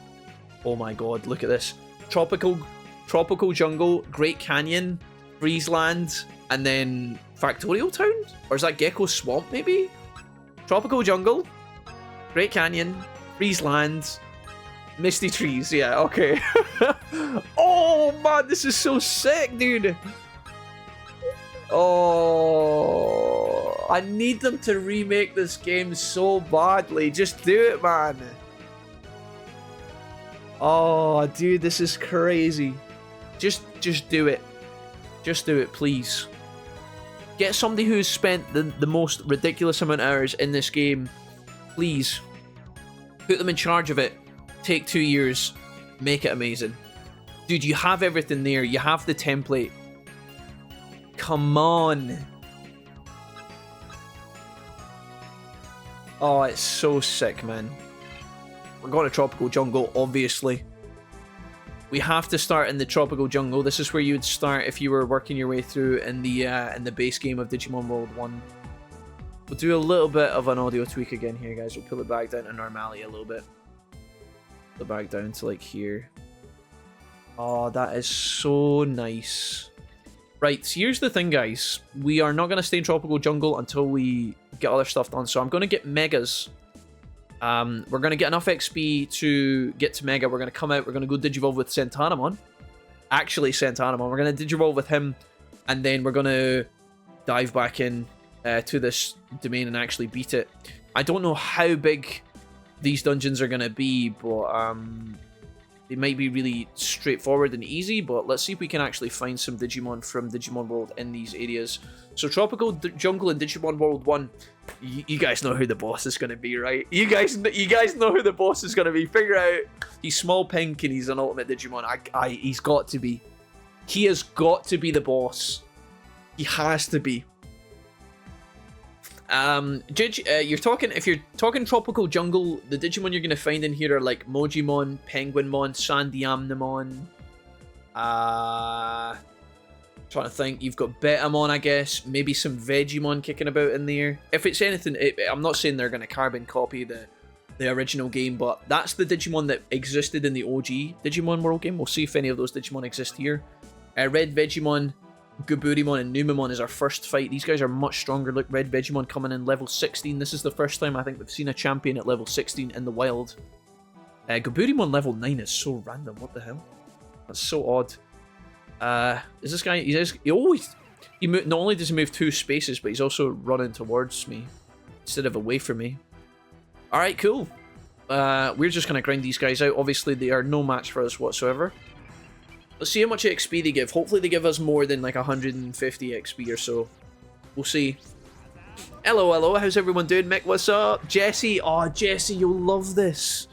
Oh my god, look at this. Tropical Jungle, Great Canyon, Breezeland, and then Factorial Town? Or is that Gecko Swamp, maybe? Tropical Jungle, Great Canyon, Breezeland, Misty Trees. Yeah, okay. Oh, man, this is so sick, dude. Oh, I need them to remake this game so badly. Just do it, man. Oh, dude, this is crazy. Just do it. Just do it, please. Get somebody who's spent the most ridiculous amount of hours in this game. Please. Put them in charge of it. Take 2 years. Make it amazing. Dude, you have everything there. You have the template. Come on. Oh, it's so sick, man. We're going to Tropical Jungle, obviously. We have to start in the Tropical Jungle. This is where you would start if you were working your way through in the base game of Digimon World 1. We'll do a little bit of an audio tweak again here, guys. We'll pull it back down to normality a little bit. Pull it back down to like here. Oh, that is so nice. Right, so here's the thing, guys. We are not going to stay in Tropical Jungle until we get other stuff done. So I'm going to get Megas. We're going to get enough XP to get to Mega. We're going to come out. We're going to go Digivolve with Sentanamon. Actually, Sentanamon. We're going to Digivolve with him. And then we're going to dive back in to this domain and actually beat it. I don't know how big these dungeons are going to be, but they might be really straightforward and easy, but let's see if we can actually find some Digimon from Digimon World in these areas. So Tropical Jungle and Digimon World 1, you guys know who the boss is going to be, right? You guys know who the boss is going to be. Figure out. He's small pink and he's an ultimate Digimon. He's got to be. He has got to be the boss. He has to be. If you're talking Tropical Jungle, the Digimon you're gonna find in here are like Mojimon, Penguinmon, Sandiamnemon. Trying to think, you've got Betamon, I guess, maybe some Vegemon kicking about in there. If it's anything, I'm not saying they're gonna carbon copy the original game, but that's the Digimon that existed in the OG Digimon World game. We'll see if any of those Digimon exist here. Red Vegemon, Gaburimon and Numemon is our first fight. These guys are much stronger. Look, Red Vegemon coming in level 16. This is the first time I think we've seen a champion at level 16 in the wild. Gaburimon level 9 is so random. What the hell? That's so odd. Is this guy... not only does he move 2 spaces, but he's also running towards me instead of away from me. Alright, cool. We're just going to grind these guys out. Obviously, they are no match for us whatsoever. Let's see how much XP they give. Hopefully they give us more than like 150 XP or so. We'll see. Hello. How's everyone doing? Mick, what's up? Jesse. Oh, Jesse, you'll love this.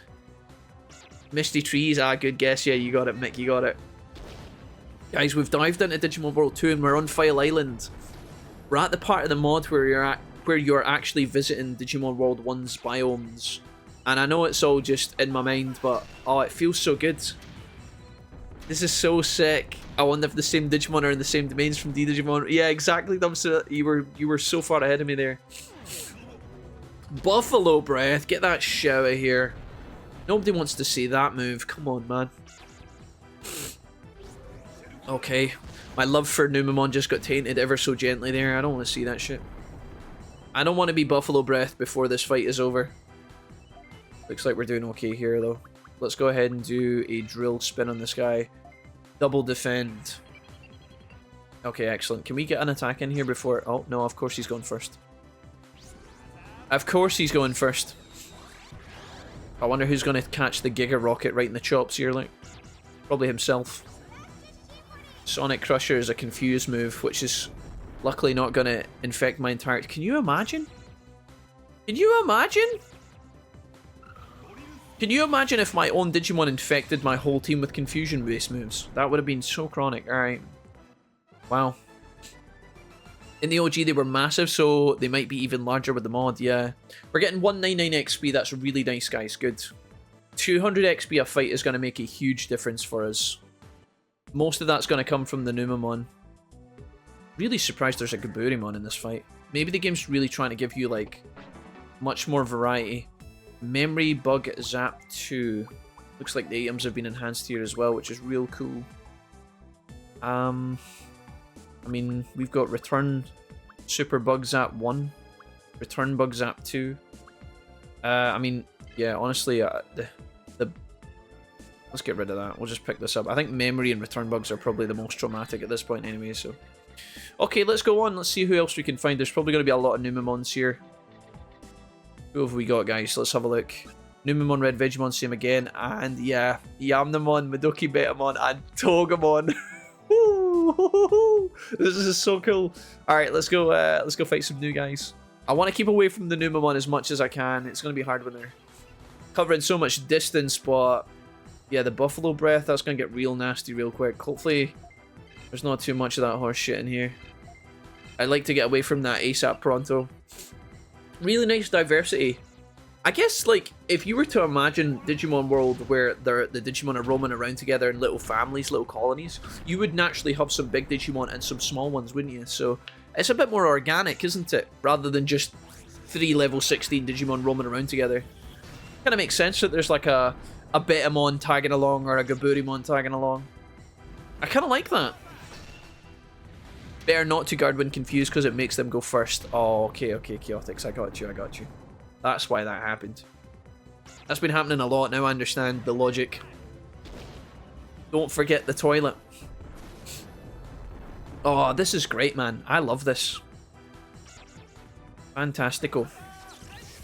Misty Trees. Good guess. Yeah, you got it, Mick. You got it. Guys, we've dived into Digimon World 2 and we're on File Island. We're at the part of the mod where you're actually visiting Digimon World 1's biomes. And I know it's all just in my mind, but oh, it feels so good. This is so sick. I wonder if the same Digimon are in the same domains from Digimon. Yeah, exactly. You were so far ahead of me there. Buffalo Breath. Get that shit out of here. Nobody wants to see that move. Come on, man. Okay. My love for Numemon just got tainted ever so gently there. I don't want to see that shit. I don't want to be Buffalo Breath before this fight is over. Looks like we're doing okay here, though. Let's go ahead and do a drill spin on this guy. Double defend. Okay, excellent. Can we get an attack in here before... Oh, no, of course he's going first. Of course he's going first. I wonder who's going to catch the Giga Rocket right in the chops here, like. Probably himself. Sonic Crusher is a confused move, which is luckily not going to infect my entire... Can you imagine? Can you imagine? Can you imagine if my own Digimon infected my whole team with confusion-based moves? That would have been so chronic. Alright. Wow. In the OG, they were massive, so they might be even larger with the mod, yeah. We're getting 199 XP. That's really nice, guys. Good. 200 XP a fight is going to make a huge difference for us. Most of that's going to come from the Numemon. Really surprised there's a Gaburimon in this fight. Maybe the game's really trying to give you, like, much more variety. Memory Bug Zap 2. Looks like the items have been enhanced here as well, which is real cool. I mean, we've got Return Super Bug Zap 1. Return Bug Zap 2. I mean, yeah, honestly, let's get rid of that. We'll just pick this up. I think Memory and Return Bugs are probably the most traumatic at this point anyway, so... Okay, let's go on. Let's see who else we can find. There's probably going to be a lot of Numemons here. Who have we got, guys? Let's have a look. Numemon, Red Vegemon, same again. And yeah, Yamnamon, Madoki Betamon, and Togemon. This is so cool. Alright, let's go fight some new guys. I want to keep away from the Numemon as much as I can. It's going to be hard when they're covering so much distance, but yeah, the Buffalo Breath, that's going to get real nasty real quick. Hopefully, there's not too much of that horse shit in here. I'd like to get away from that ASAP pronto. Really nice diversity. I guess, like, if you were to imagine Digimon World where the Digimon are roaming around together in little families, little colonies, you would naturally have some big Digimon and some small ones, wouldn't you? So, it's a bit more organic, isn't it? Rather than just 3 level 16 Digimon roaming around together. Kind of makes sense that there's like a Betamon tagging along or a Gaburimon tagging along. I kind of like that. Better not to guard when confused because it makes them go first. Oh, okay, Chaotix, I got you. That's why that happened. That's been happening a lot, now I understand the logic. Don't forget the toilet. Oh, this is great, man. I love this. Fantastico.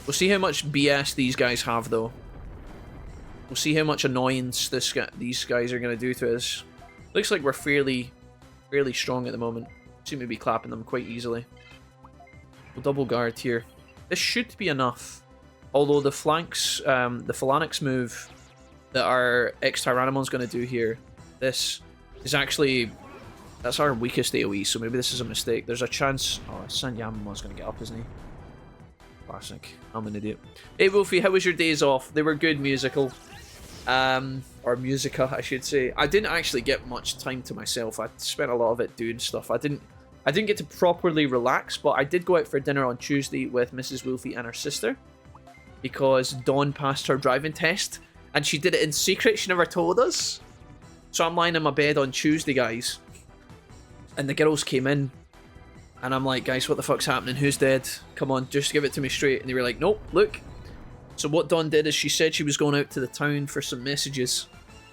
We'll see how much BS these guys have, though. We'll see how much annoyance these guys are going to do to us. Looks like we're fairly strong at the moment. Seem to be clapping them quite easily. We'll double guard here. This should be enough. Although the flanks, the Phalanx move that our X-Tyrannomon's going to do here, this is actually, that's our weakest AoE, so maybe this is a mistake. There's a chance, oh, Sanyamamon's going to get up, isn't he? Classic. I'm an idiot. Hey Wolfie, how was your days off? They were good, musical. Or musica, I should say. I didn't actually get much time to myself. I spent a lot of it doing stuff. I didn't get to properly relax, but I did go out for dinner on Tuesday with Mrs. Wolfie and her sister because Dawn passed her driving test and she did it in secret. She never told us. So I'm lying in my bed on Tuesday, guys, and the girls came in and I'm like, guys, what the fuck's happening? Who's dead? Come on, just give it to me straight. And they were like, nope, look. So what Dawn did is she said she was going out to the town for some messages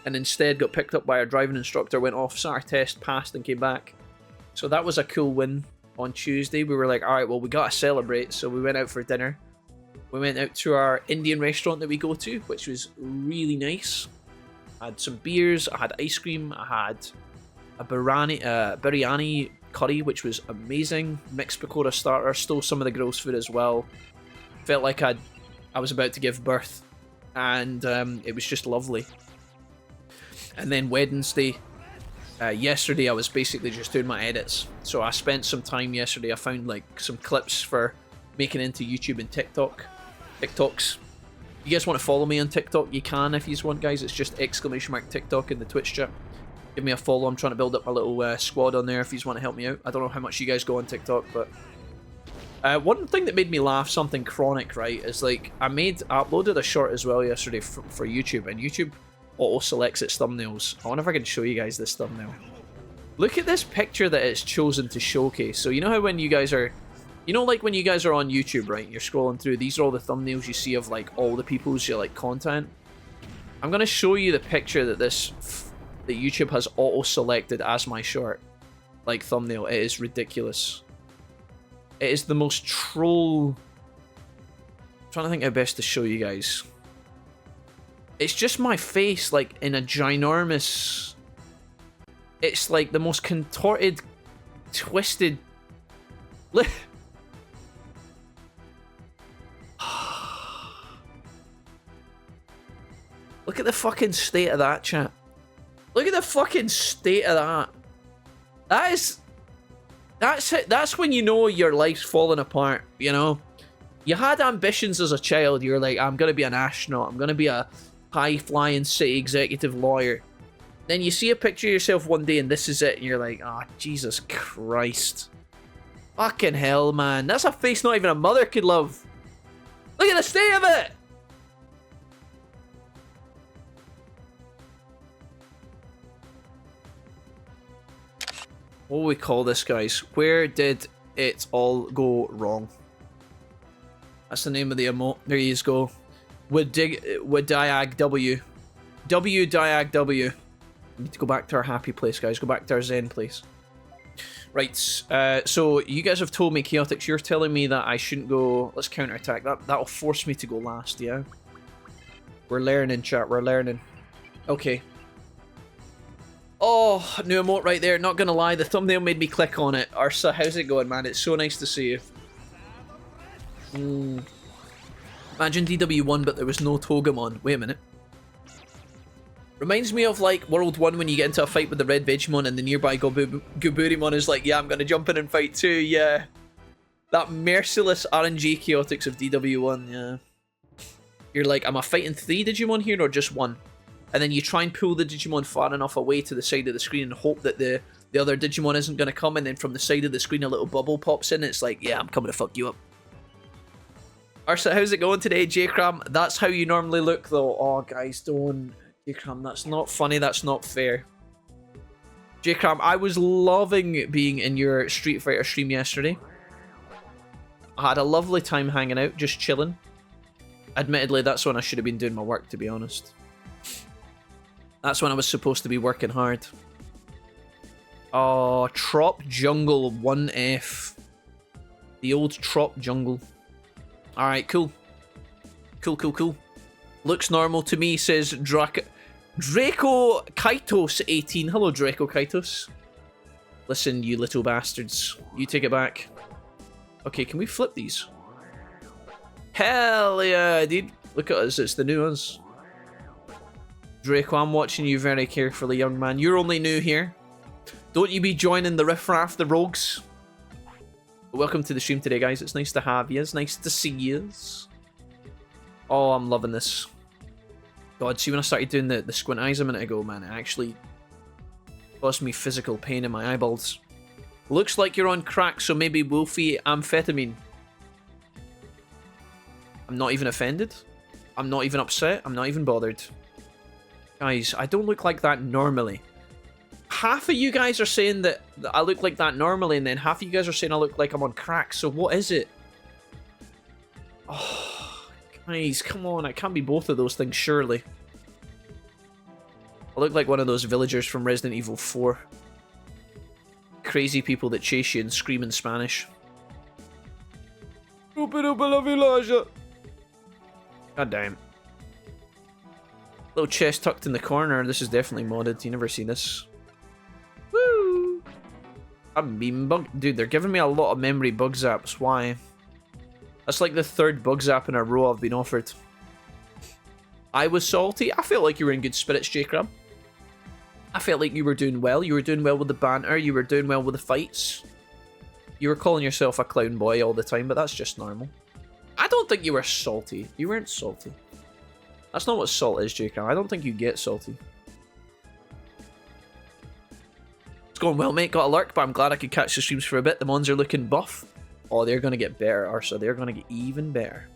and instead got picked up by her driving instructor, went off, sat her test, passed and came back. So that was a cool win on Tuesday. We were like, alright, well, we gotta celebrate. So we went out for dinner. We went out to our Indian restaurant that we go to, which was really nice. I had some beers, I had ice cream, I had a biryani curry, which was amazing. Mixed pakora starter, stole some of the girls' food as well. Felt like I was about to give birth. And it was just lovely. And then Wednesday... yesterday I was basically just doing my edits, so I spent some time yesterday. I found like some clips for making into YouTube and TikToks. You guys want to follow me on TikTok, you can if you want, guys. It's just !TikTok in the Twitch chat. Give me a follow. I'm trying to build up my little squad on there if you want to help me out. I don't know how much you guys go on TikTok, but one thing that made me laugh, something chronic, right, is like I uploaded a short as well yesterday for YouTube, and YouTube auto selects its thumbnails. I wonder if I can show you guys this thumbnail. Look at this picture that it's chosen to showcase. So you know how when you guys are, you know, like when you guys are on YouTube, right? You're scrolling through. These are all the thumbnails you see of like all the people's like content. I'm gonna show you the picture that that YouTube has auto selected as my short like thumbnail. It is ridiculous. It is the most troll. I'm trying to think how best to show you guys. It's just my face, like, in a ginormous... It's, like, the most contorted, twisted... Look at the fucking state of that, chat. Look at the fucking state of that. That's it. That's when you know your life's falling apart, you know? You had ambitions as a child. You're like, I'm going to be an astronaut. I'm going to be a high-flying city executive lawyer. Then you see a picture of yourself one day and this is it. And you're like, oh, Jesus Christ. Fucking hell, man. That's a face not even a mother could love. Look at the state of it. What do we call this, guys? Where did it all go wrong? That's the name of the emote. There you go. With diag W. W diag W. We need to go back to our happy place, guys. Go back to our Zen place. Right, so you guys have told me, Chaotix, you're telling me that I shouldn't go... Let's counterattack. That'll force me to go last, yeah? We're learning, chat, we're learning. Okay. Oh, new emote right there. Not gonna lie, the thumbnail made me click on it. Arsa, how's it going, man? It's so nice to see you. Imagine DW1, but there was no Togemon. Wait a minute. Reminds me of, like, World 1 when you get into a fight with the red Vegemon and the nearby Goburimon is like, yeah, I'm gonna jump in and fight too, yeah. That merciless RNG Chaotix of DW1, yeah. You're like, am I fighting 3 Digimon here or just 1? And then you try and pull the Digimon far enough away to the side of the screen and hope that the other Digimon isn't going to come, and then from the side of the screen a little bubble pops in. It's like, yeah, I'm coming to fuck you up. Arsa, how's it going today, J-Cram? That's how you normally look, though. Oh, guys, don't. J-Cram, that's not funny. That's not fair. J-Cram, I was loving being in your Street Fighter stream yesterday. I had a lovely time hanging out, just chilling. Admittedly, that's when I should have been doing my work, to be honest. That's when I was supposed to be working hard. Oh, Trop Jungle 1F. The old Trop Jungle. Alright, cool. Cool. Looks normal to me, says Draco Kaitos 18. Hello, Draco Kaitos. Listen, you little bastards. You take it back. Okay, can we flip these? Hell yeah, dude. Look at us, it's the new us. Draco, I'm watching you very carefully, young man. You're only new here. Don't you be joining the riffraff, the rogues. Welcome to the stream today, guys. It's nice to have you. It's nice to see you. Oh, I'm loving this. God, see when I started doing the squint eyes a minute ago, man, it actually caused me physical pain in my eyeballs. Looks like you're on crack, so maybe Wolfie amphetamine. I'm not even offended. I'm not even upset. I'm not even bothered. Guys, I don't look like that normally. Half of you guys are saying that I look like that normally, and then half of you guys are saying I look like I'm on crack, so what is it? Oh, guys, come on, it can't be both of those things, surely. I look like one of those villagers from Resident Evil 4. Crazy people that chase you and scream in Spanish. Open up la village. God damn. Little chest tucked in the corner. This is definitely modded. You never see this. Woo! I'm being bugged. Dude, they're giving me a lot of memory bug zaps. Why? That's like the 3rd bug zap in a row I've been offered. I was salty. I felt like you were in good spirits, J-Crab. I felt like you were doing well. You were doing well with the banter. You were doing well with the fights. You were calling yourself a clown boy all the time, but that's just normal. I don't think you were salty. You weren't salty. That's not what salt is, J-Cam. I don't think you get salty. It's going well, mate. Got a lurk, but I'm glad I could catch the streams for a bit. The mons are looking buff. Oh, they're going to get better, Arsa. They're going to get even better.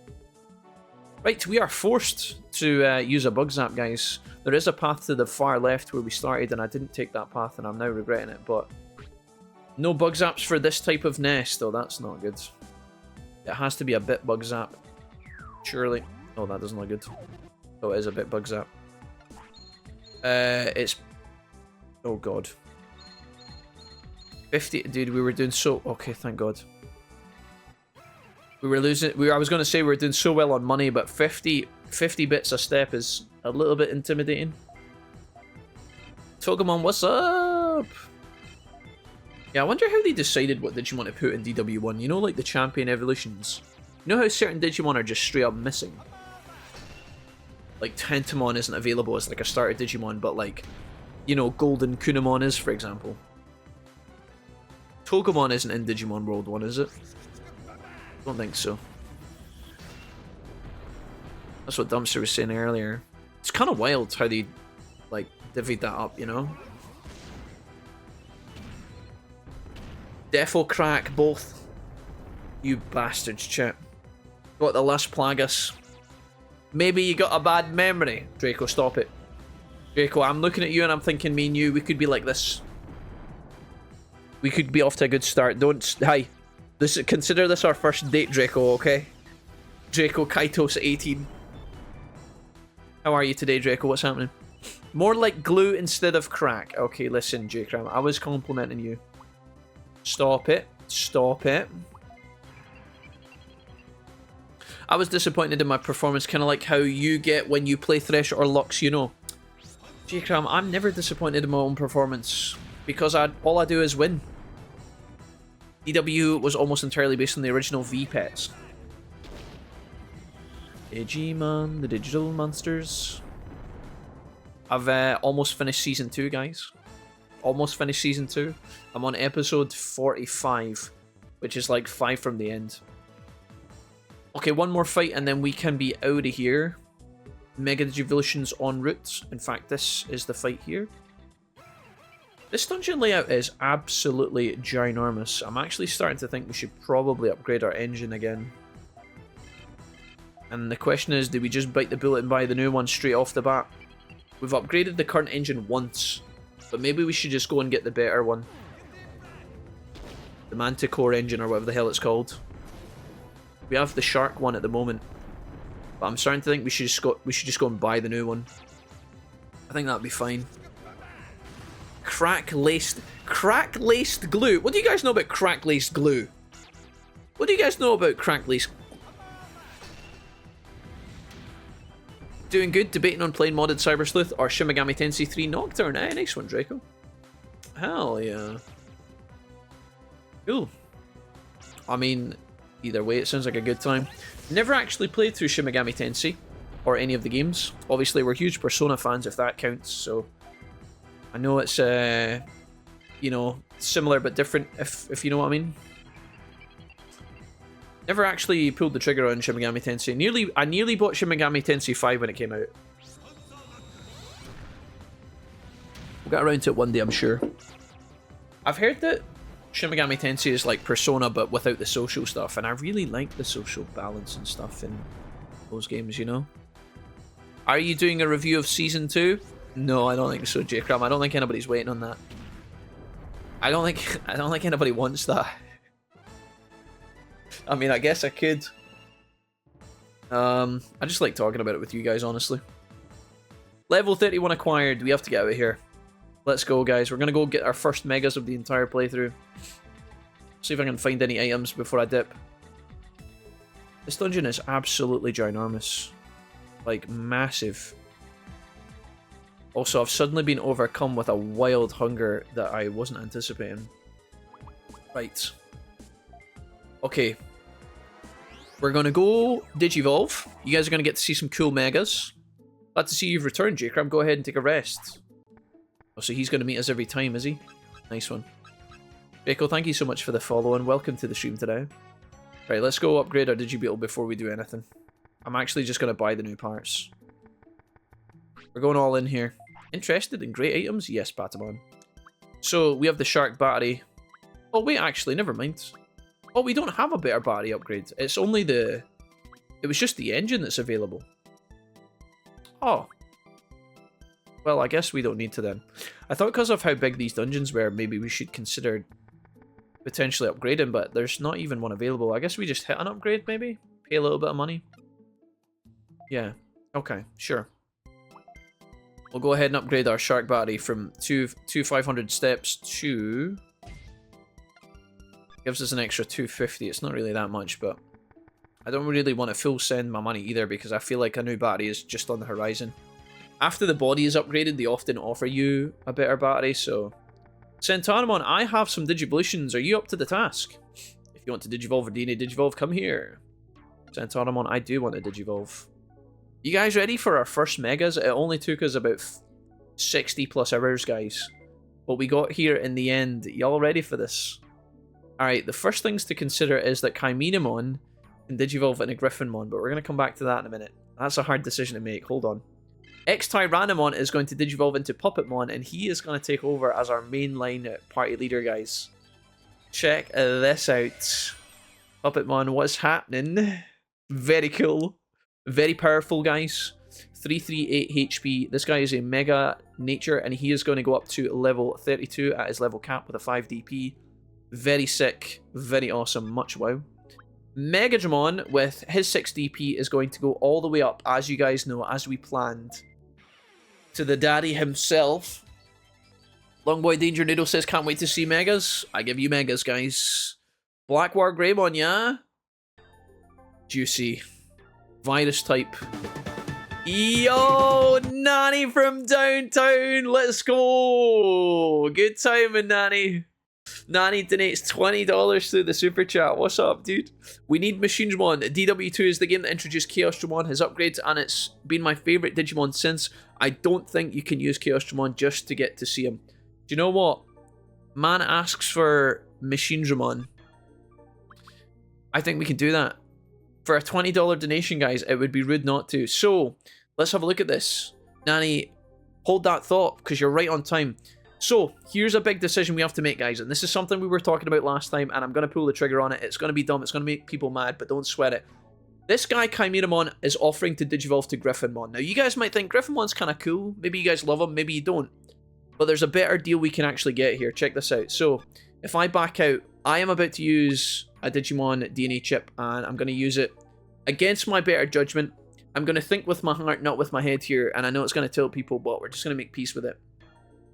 Right, we are forced to use a bug zap, guys. There is a path to the far left where we started, and I didn't take that path, and I'm now regretting it, but... No bug zaps for this type of nest, though. That's not good. It has to be a bit bug zap. Surely. Oh, that doesn't look good. Oh, it is a bit bug zap. It's... Oh, God. 50... Dude, we were doing so... Okay, thank God. We were losing... I was going to say we were doing so well on money, but 50 bits a step is a little bit intimidating. Togemon, what's up? Yeah, I wonder how they decided what Digimon to put in DW1. You know, like the champion evolutions. You know how certain Digimon are just straight up missing? Like Tentamon isn't available as like a starter Digimon, but like, you know, Golden Kunamon is, for example. Togemon isn't in Digimon World 1, is it? Don't think so. That's what Dumpster was saying earlier. It's kind of wild how they, like, divvied that up, you know? Defo crack, both. You bastards, chat. Got the last Plagas. Maybe you got a bad memory. Draco, stop it. Draco, I'm looking at you and I'm thinking me and you, we could be like this. We could be off to a good start. Don't... Hi. Consider this our first date, Draco, okay? Draco Kaitos 18. How are you today, Draco? What's happening? More like glue instead of crack. Okay, listen, J-Cram. I was complimenting you. Stop it. Stop it. I was disappointed in my performance, kind of like how you get when you play Thresh or Lux, you know. J-Cram, I'm never disappointed in my own performance because all I do is win. DW was almost entirely based on the original V-Pets. Digimon, the digital monsters. I've almost finished Season 2, guys. Almost finished Season 2. I'm on episode 45, which is like 5 from the end. Okay, one more fight and then we can be out of here. Mega Digivolution's en route. In fact, this is the fight here. This dungeon layout is absolutely ginormous. I'm actually starting to think we should probably upgrade our engine again. And the question is, do we just bite the bullet and buy the new one straight off the bat? We've upgraded the current engine once, but maybe we should just go and get the better one. The Manticore engine or whatever the hell it's called. We have the Shark one at the moment, but I'm starting to think we should just go and buy the new one. I think that'd be fine. Crack-laced glue. What do you guys know about crack-laced glue? What do you guys know about crack-laced? Doing good, debating on playing modded Cyber Sleuth or Shin Megami Tensei 3 Nocturne. Nice one, Draco. Hell yeah. Cool. I mean, either way, it sounds like a good time. Never actually played through Shin Megami Tensei or any of the games. Obviously, we're huge Persona fans, if that counts, so I know it's, you know, similar but different, if you know what I mean. Never actually pulled the trigger on Shin Megami Tensei. I nearly bought Shin Megami Tensei 5 when it came out. We'll get around to it one day, I'm sure. I've heard that Shin Megami Tensei is like Persona, but without the social stuff, and I really like the social balance and stuff in those games, you know? Are you doing a review of Season 2? No, I don't think so, J-Cram. I don't think anybody's waiting on that. I don't think anybody wants that. I mean, I guess I could. I just like talking about it with you guys, honestly. Level 31 acquired. We have to get out of here. Let's go, guys. We're going to go get our first megas of the entire playthrough. See if I can find any items before I dip. This dungeon is absolutely ginormous. Like, massive. Also, I've suddenly been overcome with a wild hunger that I wasn't anticipating. Right. Okay. We're going to go Digivolve. You guys are going to get to see some cool megas. Glad to see you've returned, J-Cram. Go ahead and take a rest. Oh, so he's going to meet us every time, is he? Nice one. Beko, thank you so much for the follow and welcome to the stream today. Right, let's go upgrade our Digibeetle before we do anything. I'm actually just going to buy the new parts. We're going all in here. Interested in great items? Yes, Patamon. So, we have the Shark battery. Oh, wait, actually, never mind. Oh, we don't have a better battery upgrade. It's only the... It was just the engine that's available. Oh. Well, I guess we don't need to then. I thought because of how big these dungeons were, maybe we should consider potentially upgrading, but there's not even one available. I guess we just hit an upgrade, maybe? Pay a little bit of money? Yeah. Okay, sure. We'll go ahead and upgrade our Shark battery from two 500 steps to... Gives us an extra 250. It's not really that much, but I don't really want to full send my money either because I feel like a new battery is just on the horizon. After the body is upgraded, they often offer you a better battery, so... Centauromon, I have some Digivolutions. Are you up to the task? If you want to Digivolve or DNA Digivolve, come here. Centauromon, I do want to Digivolve. You guys ready for our first megas? It only took us about 60 plus hours, guys. But we got here in the end. Y'all ready for this? Alright, the first things to consider is that Chiminamon can Digivolve into Griffinmon, but we're going to come back to that in a minute. That's a hard decision to make. Hold on. X-Tyrannomon is going to Digivolve into Puppetmon, and he is going to take over as our mainline party leader, guys. Check this out. Puppetmon, what's happening? Very cool. Very powerful, guys. 338 HP. This guy is a Mega Nature, and he is going to go up to level 32 at his level cap with a 5 DP. Very sick. Very awesome. Much wow. Megadramon, with his 6 DP, is going to go all the way up, as you guys know, as we planned, to the daddy himself. Longboy Danger Noodle says, can't wait to see Megas. I give you Megas, guys. Black War Greymon, yeah? Juicy. Virus type. Yo, Nanny from downtown. Let's go. Good timing, Nanny. Nanny donates $20 through the super chat. What's up, dude? We need Machinedramon. DW2 is the game that introduced Chaosdramon, his upgrades, and it's been my favorite Digimon since. I don't think you can use Chaosdramon just to get to see him. Do you know what? Man asks for Machinedramon. I think we can do that. For a $20 donation, guys, it would be rude not to. So, let's have a look at this. Nanny, hold that thought, because you're right on time. So, here's a big decision we have to make, guys, and this is something we were talking about last time, and I'm going to pull the trigger on it. It's going to be dumb, it's going to make people mad, but don't sweat it. This guy, Chimeramon, is offering to Digivolve to Griffinmon. Now, you guys might think Griffinmon's kind of cool. Maybe you guys love him, maybe you don't. But there's a better deal we can actually get here. Check this out. So, if I back out, I am about to use a Digimon DNA chip, and I'm going to use it against my better judgment. I'm going to think with my heart, not with my head here, and I know it's going to tilt people, but we're just going to make peace with it.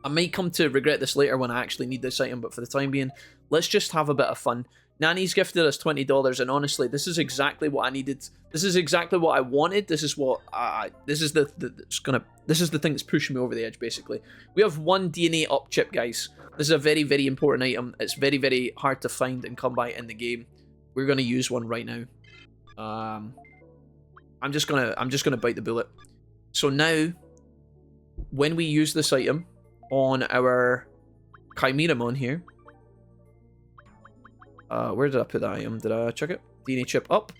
I might come to regret this later when I actually need this item, but for the time being, let's just have a bit of fun. Nanny's gifted us $20, and honestly, this is exactly what I needed. This is exactly what I wanted. This is what this is the thing that's pushing me over the edge, basically. We have one DNA up chip, guys. This is a very, very important item. It's very, very hard to find and come by in the game. We're gonna use one right now. I'm just gonna bite the bullet. So now, when we use this item on our Chimeramon here, where did I put that item? Did I chuck it? DNA chip up.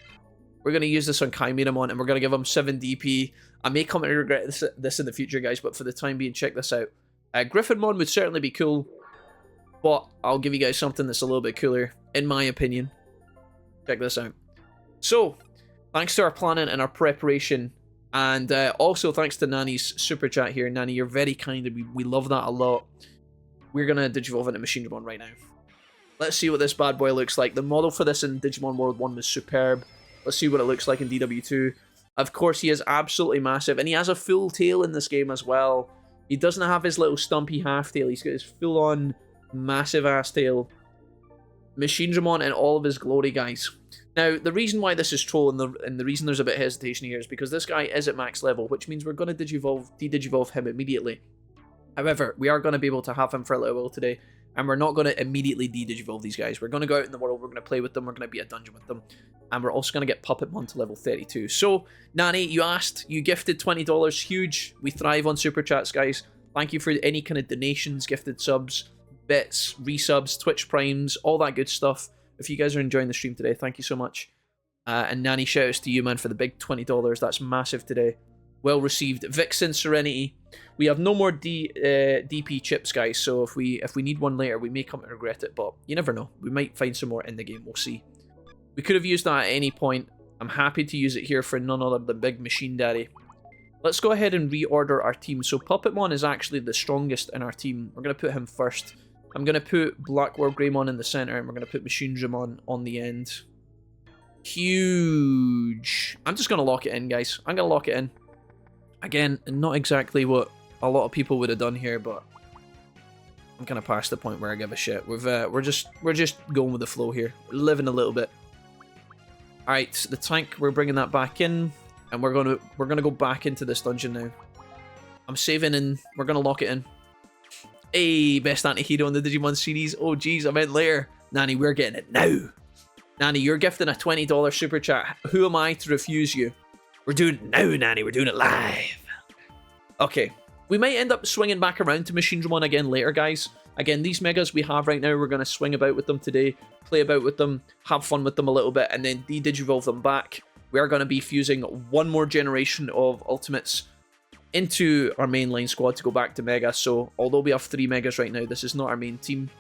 We're gonna use this on Chimeramon, and we're gonna give him 7 DP. I may come and regret this in the future, guys, but for the time being, check this out. Griffinmon would certainly be cool, but I'll give you guys something that's a little bit cooler, in my opinion. Check this out. So, thanks to our planning and our preparation, and also thanks to Nanny's super chat here. Nanny, you're very kind, and we love that a lot. We're gonna Digivolve into Machinedramon right now. Let's see what this bad boy looks like. The model for this in Digimon World 1 was superb. Let's see what it looks like in DW2. Of course, he is absolutely massive, and he has a full tail in this game as well. He doesn't have his little stumpy half tail. He's got his full-on massive ass tail. Machinedramon in all of his glory, guys. Now, the reason why this is troll, and the reason there's a bit of hesitation here, is because this guy is at max level, which means we're going to de-Digivolve him immediately. However, we are going to be able to have him for a little while today, and we're not going to immediately de-Digivolve these guys. We're going to go out in the world, we're going to play with them, we're going to be a dungeon with them, and we're also going to get Puppetmon to level 32. So, Nanny, you asked, you gifted $20, huge. We thrive on super chats, guys. Thank you for any kind of donations, gifted subs, bits, resubs, Twitch primes, all that good stuff. If you guys are enjoying the stream today, thank you so much. And Nanny, shoutouts to you, man, for the big $20. That's massive today. Well received. Vixen, Serenity. We have no more DP chips, guys, so if we need one later, we may come to regret it, but you never know. We might find some more in the game, we'll see. We could have used that at any point. I'm happy to use it here for none other than Big Machine Daddy. Let's go ahead and reorder our team. So Puppetmon is actually the strongest in our team. We're going to put him first. I'm going to put Black War Greymon in the center, and we're going to put Machinedramon on the end. Huge. I'm just going to lock it in, guys. I'm going to lock it in. Again, not exactly what a lot of people would have done here, but I'm kind of past the point where I give a shit. We're just going with the flow here. We're living a little bit. All right, the tank, we're bringing that back in, and we're gonna go back into this dungeon now. I'm saving, and we're gonna lock it in. Hey, best anti-hero in the Digimon series. Oh, geez, I meant later. Nanny, we're getting it now. Nanny, you're gifting a $20 super chat. Who am I to refuse you? We're doing it now, Nanny. We're doing it live. Okay. We might end up swinging back around to Machinedramon again later, guys. Again, these megas we have right now, we're going to swing about with them today, play about with them, have fun with them a little bit, and then de-Digivolve them back. We are going to be fusing one more generation of ultimates into our mainline squad to go back to Mega. So, although we have 3 Megas right now, this is not our main team.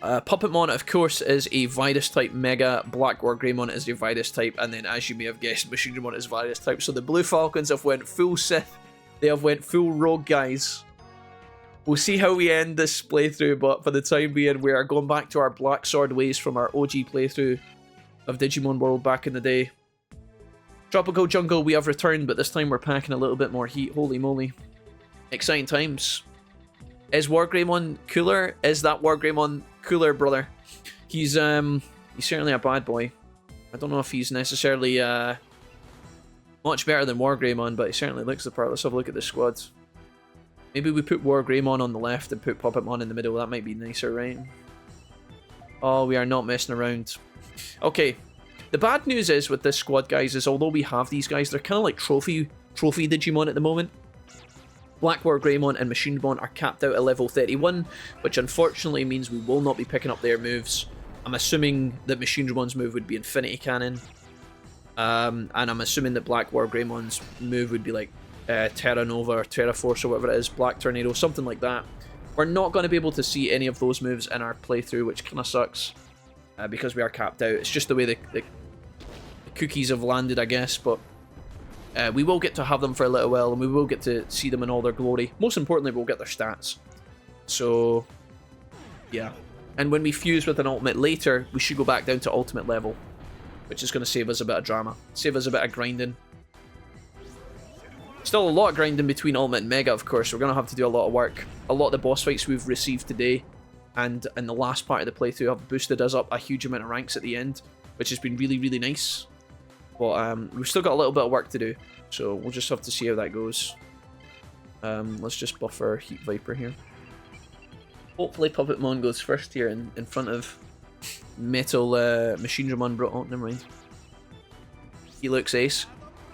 Puppetmon, of course, is a Virus-type Mega. Black War Greymon is a Virus-type. And then, as you may have guessed, Machinedramon is Virus-type. So, the Blue Falcons have went full Sith. They have went full Rogue, guys. We'll see how we end this playthrough, but for the time being, we are going back to our Black Sword ways from our OG playthrough of Digimon World back in the day. Tropical Jungle, we have returned, but this time we're packing a little bit more heat. Holy moly. Exciting times. Is Wargreymon cooler? Is that Wargreymon cooler, brother? He's certainly a bad boy. I don't know if he's necessarily much better than Wargreymon, but he certainly looks the part. Let's have a look at the squad. Maybe we put Wargreymon on the left and put Puppetmon in the middle. That might be nicer, right? Oh, we are not messing around. Okay. The bad news is with this squad, guys, is although we have these guys, they're kind of like trophy Digimon at the moment. Black Wargreymon and Machinedmon are capped out at level 31, which unfortunately means we will not be picking up their moves. I'm assuming that Machinedemon's move would be Infinity Cannon. And I'm assuming that Black Wargreymons move would be like Terra Nova or Terra Force or whatever it is, Black Tornado, something like that. We're not going to be able to see any of those moves in our playthrough, which kind of sucks because we are capped out. It's just the way the cookies have landed, I guess, but we will get to have them for a little while and we will get to see them in all their glory. Most importantly, we'll get their stats. So, yeah. And when we fuse with an ultimate later, we should go back down to ultimate level, which is going to save us a bit of drama, save us a bit of grinding. Still a lot of grinding between ultimate and mega, of course. We're going to have to do a lot of work. A lot of the boss fights we've received today and in the last part of the playthrough have boosted us up a huge amount of ranks at the end, which has been really, really nice. But we've still got a little bit of work to do, so we'll just have to see how that goes. Let's just buffer Heat Viper here. Hopefully Puppetmon goes first here in front of Metal Machinedmon, bro. Oh, never mind. He looks ace.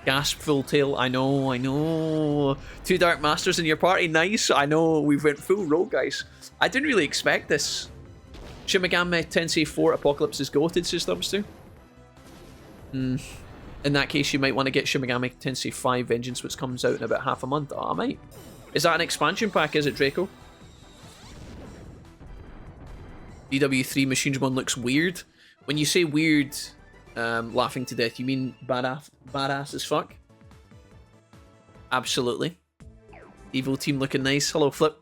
Gasp, full tail. I know, I know. 2 Dark Masters in your party. Nice. I know, we went full rogue, guys. I didn't really expect this. Shin Megami Tensei 4 Apocalypse is goated, says Thumbs2. In that case, you might want to get Shin Megami Tensei 5 Vengeance, which comes out in about half a month. Oh, I might. Is that an expansion pack, is it, Draco? BW3 Machinedmon looks weird. When you say weird, laughing to death, you mean badass as fuck? Absolutely. Evil team looking nice. Hello, Flip.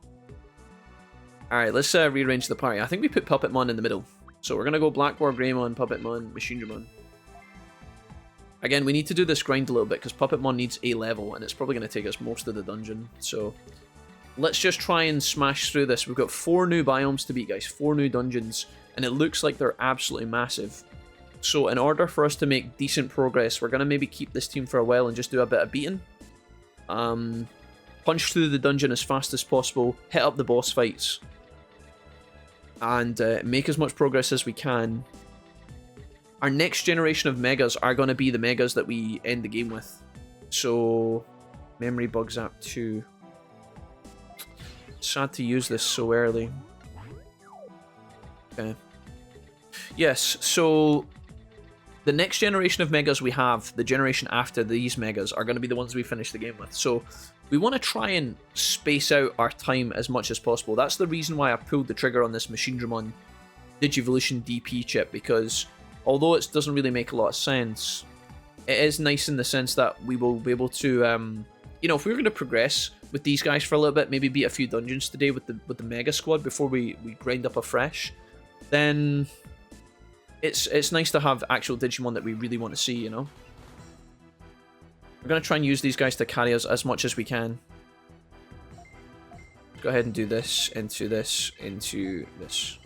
Alright, let's rearrange the party. I think we put Puppetmon in the middle. So we're going to go Black Wargreymon, Puppetmon, Machinedmon. Again, we need to do this grind a little bit because Puppetmon needs a level and it's probably going to take us most of the dungeon. So let's just try and smash through this. We've got 4 new biomes to beat, guys. 4 new dungeons. And it looks like they're absolutely massive. So in order for us to make decent progress, we're going to maybe keep this team for a while and just do a bit of beating. Punch through the dungeon as fast as possible. Hit up the boss fights. And make as much progress as we can. Our next generation of megas are going to be the megas that we end the game with. So, Memory Bug Zap 2. Sad to use this so early. Okay. Yes, so the next generation of megas we have, the generation after these megas, are going to be the ones we finish the game with. So, we want to try and space out our time as much as possible. That's the reason why I pulled the trigger on this Machinedmon Digivolution DP chip, because although it doesn't really make a lot of sense, it is nice in the sense that we will be able to, you know, if we were going to progress with these guys for a little bit, maybe beat a few dungeons today with the Mega Squad before we grind up afresh, then it's nice to have actual Digimon that we really want to see, you know? We're going to try and use these guys to carry us as much as we can. Go ahead and do this, into this, into this.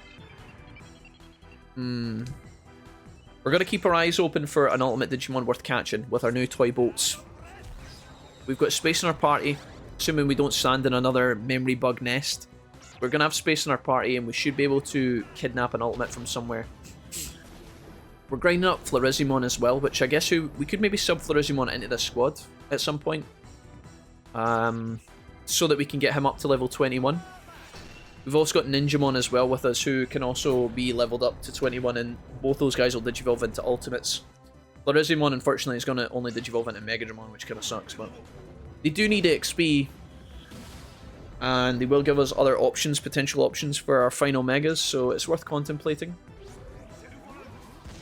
We're going to keep our eyes open for an ultimate Digimon worth catching with our new toy boats. We've got space in our party, assuming we don't stand in another memory bug nest. We're going to have space in our party and we should be able to kidnap an ultimate from somewhere. We're grinding up Florizimon as well, which I guess we could maybe sub Florizimon into this squad at some point. So that we can get him up to level 21. We've also got Ninjamon as well with us, who can also be leveled up to 21, and both those guys will Digivolve into Ultimates. Florizimon, unfortunately, is going to only Digivolve into Megadramon, which kind of sucks, but they do need XP, and they will give us other options, potential options for our final Megas, so it's worth contemplating.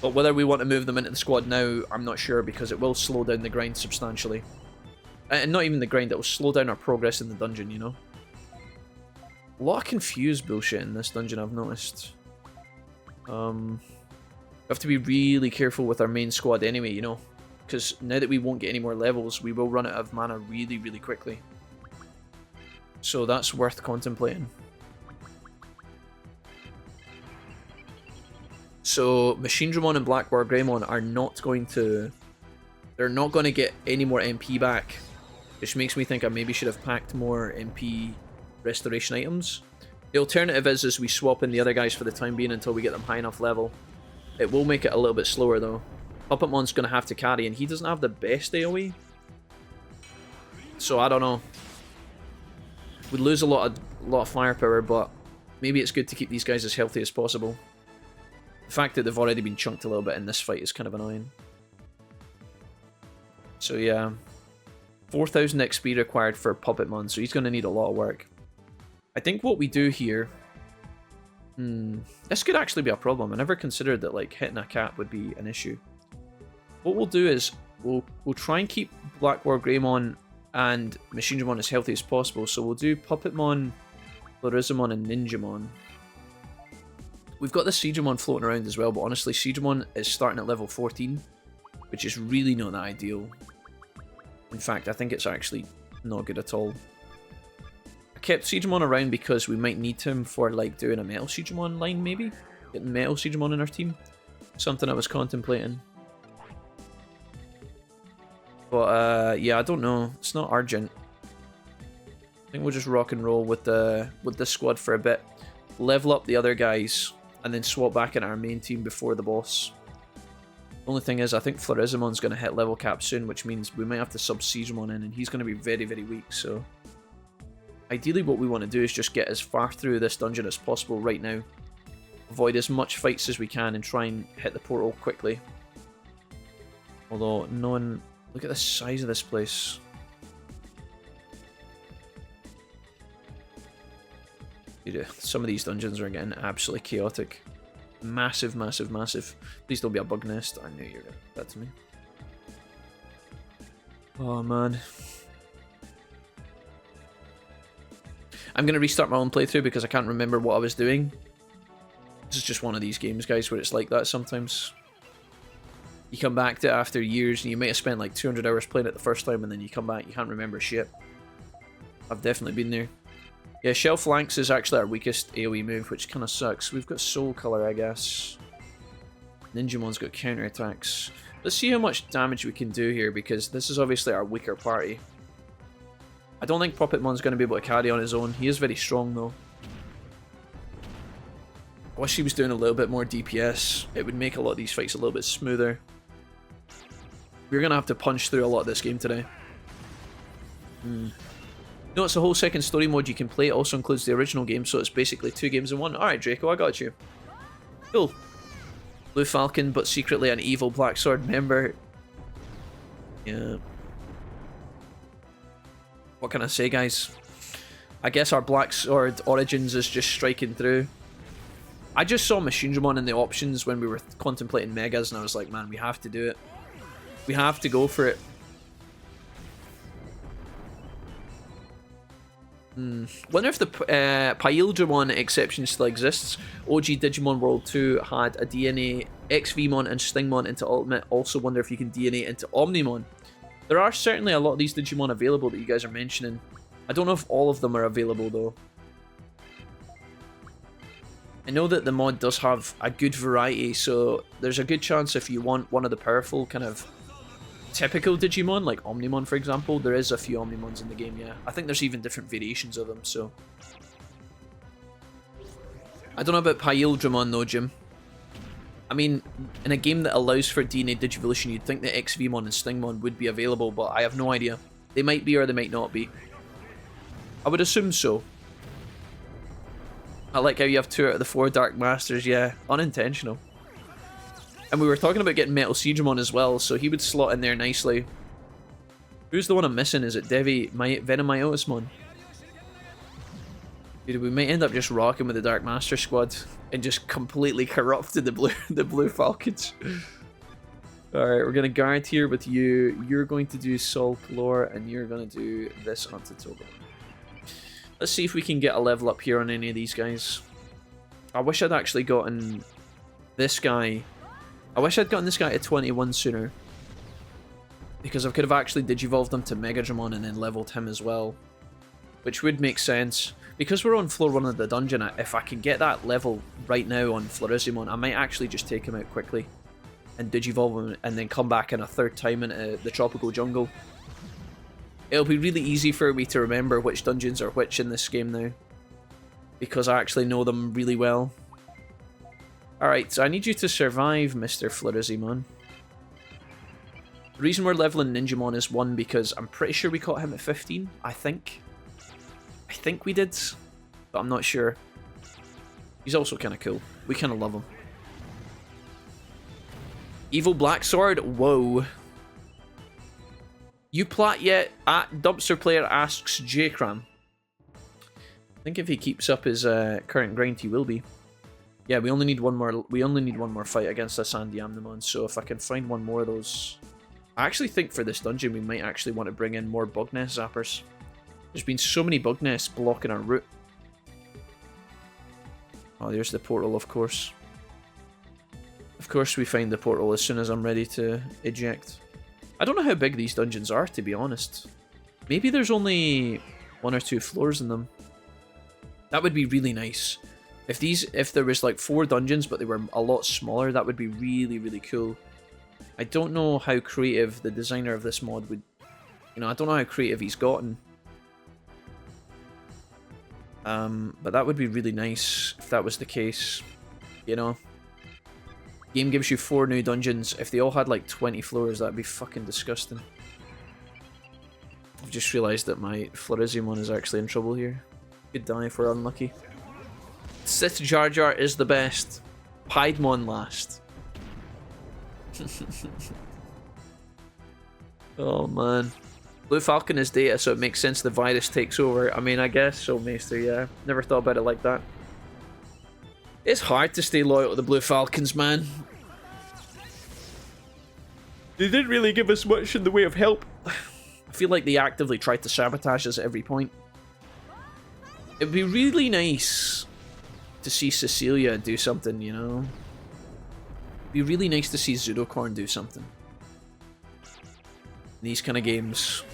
But whether we want to move them into the squad now, I'm not sure, because it will slow down the grind substantially. And not even the grind, it will slow down our progress in the dungeon, you know? A lot of confused bullshit in this dungeon, I've noticed. We have to be really careful with our main squad anyway, you know? Because now that we won't get any more levels, we will run out of mana really, really quickly. So that's worth contemplating. So Machine Dramon and Black War Greymon are not going to... They're not going to get any more MP back. Which makes me think I maybe should have packed more MP restoration items. The alternative is we swap in the other guys for the time being until we get them high enough level. It will make it a little bit slower though. Puppetmon's going to have to carry, and he doesn't have the best AoE. So I don't know. We'd lose a lot of firepower, but maybe it's good to keep these guys as healthy as possible. The fact that they've already been chunked a little bit in this fight is kind of annoying. So yeah. 4,000 XP required for Puppetmon, so he's going to need a lot of work. I think what we do here... this could actually be a problem. I never considered that like hitting a cap would be an issue. What we'll do is we'll try and keep Black War Greymon and Machine Dramon as healthy as possible. So we'll do Puppetmon, Florizamon, and Ninjamon. We've got the Seedramon floating around as well, but honestly, Seedramon is starting at level 14, which is really not that ideal. In fact, I think it's actually not good at all. I kept Seedramon around because we might need him for like doing a Metal Seedramon line, maybe? Getting Metal Seedramon in our team. Something I was contemplating. But yeah, I don't know. It's not urgent. I think we'll just rock and roll with this squad for a bit. Level up the other guys, and then swap back into our main team before the boss. Only thing is, I think Florizamon's going to hit level cap soon, which means we might have to sub Seedramon in, and he's going to be very, very weak, so... Ideally, what we want to do is just get as far through this dungeon as possible right now. Avoid as much fights as we can and try and hit the portal quickly. Although, no one... Look at the size of this place. Dude, some of these dungeons are getting absolutely chaotic. Massive, massive, massive. Please don't be a bug nest. I knew you were going to do that to me. Oh, man. I'm going to restart my own playthrough because I can't remember what I was doing. This is just one of these games, guys, where it's like that sometimes. You come back to it after years and you might have spent like 200 hours playing it the first time, and then you come back, you can't remember shit. I've definitely been there. Yeah, Shell Flanks is actually our weakest AoE move, which kind of sucks. We've got Soul Color, I guess. Ninjamon's got counter attacks. Let's see how much damage we can do here, because this is obviously our weaker party. I don't think Puppetmon's going to be able to carry on his own. He is very strong, though. I wish he was doing a little bit more DPS. It would make a lot of these fights a little bit smoother. We're going to have to punch through a lot of this game today. No, it's a whole second story mode you can play. It also includes the original game, so it's basically 2 games in 1. Alright, Draco, I got you. Cool. Blue Falcon, but secretly an evil Black Sword member. Yeah. What can I say, guys? I guess our Black Sword Origins is just striking through. I just saw Machine Dramon in the options when we were contemplating Megas, and I was like, man, we have to do it. We have to go for it. Wonder if the Paildramon exception still exists. OG Digimon World 2 had a DNA XVmon and Stingmon into Ultimate. Also wonder if you can DNA into Omnimon. There are certainly a lot of these Digimon available that you guys are mentioning. I don't know if all of them are available though. I know that the mod does have a good variety, so there's a good chance if you want one of the powerful kind of typical Digimon, like Omnimon for example, there is a few Omnimons in the game, yeah. I think there's even different variations of them, so... I don't know about Paildramon though, Jim. I mean, in a game that allows for DNA Digivolution, you'd think that XVmon and Stingmon would be available, but I have no idea. They might be or they might not be. I would assume so. I like how you have 2 out of the 4 Dark Masters, yeah. Unintentional. And we were talking about getting Metal Seedramon as well, so he would slot in there nicely. Who's the one I'm missing? Is it Venomyotismon? Dude, we might end up just rocking with the Dark Master squad and just completely corrupted the Blue Falcons. Alright, we're going to guard here with you. You're going to do Soul Lore, and you're going to do this onto Togo. Let's see if we can get a level up here on any of these guys. I wish I'd actually gotten this guy. I wish I'd gotten this guy to 21 sooner. Because I could have actually Digivolved him to Megadramon and then leveled him as well. Which would make sense. Because we're on floor 1 of the dungeon, if I can get that level right now on Florizimon, I might actually just take him out quickly and Digivolve him and then come back in a third time into the tropical jungle. It'll be really easy for me to remember which dungeons are which in this game now, because I actually know them really well. Alright, so I need you to survive, Mr. Florizimon. The reason we're leveling Ninjamon is 1, because I'm pretty sure we caught him at 15, I think. I think we did, but I'm not sure. He's also kind of cool. We kind of love him. Evil Black Sword? Whoa. You plat yet? At Dumpster Player asks J-Cram. I think if he keeps up his current grind, he will be. Yeah, we only need one more. We only need one more fight against a Sandy Amnemon. So if I can find one more of those, I actually think for this dungeon we might actually want to bring in more bug nest zappers. There's been so many bug nests blocking our route. Oh, there's the portal, of course. Of course we find the portal as soon as I'm ready to eject. I don't know how big these dungeons are, to be honest. Maybe there's only 1 or 2 floors in them. That would be really nice. If there was like 4 dungeons, but they were a lot smaller, that would be really, really cool. I don't know how creative the designer of this mod would... You know, I don't know how creative he's gotten. But that would be really nice if that was the case. You know? Game gives you 4 new dungeons. If they all had like 20 floors, that'd be fucking disgusting. I've just realised that my Florizimon is actually in trouble here. Could die if we're unlucky. Sith Jar Jar is the best. Piedmon last. Oh man. Blue Falcon is data, so it makes sense the virus takes over. I mean, I guess so, Maester, yeah. Never thought about it like that. It's hard to stay loyal to the Blue Falcons, man. They didn't really give us much in the way of help. I feel like they actively tried to sabotage us at every point. It'd be really nice to see Cecilia do something, you know? It'd be really nice to see Zudokorn do something. These kind of games.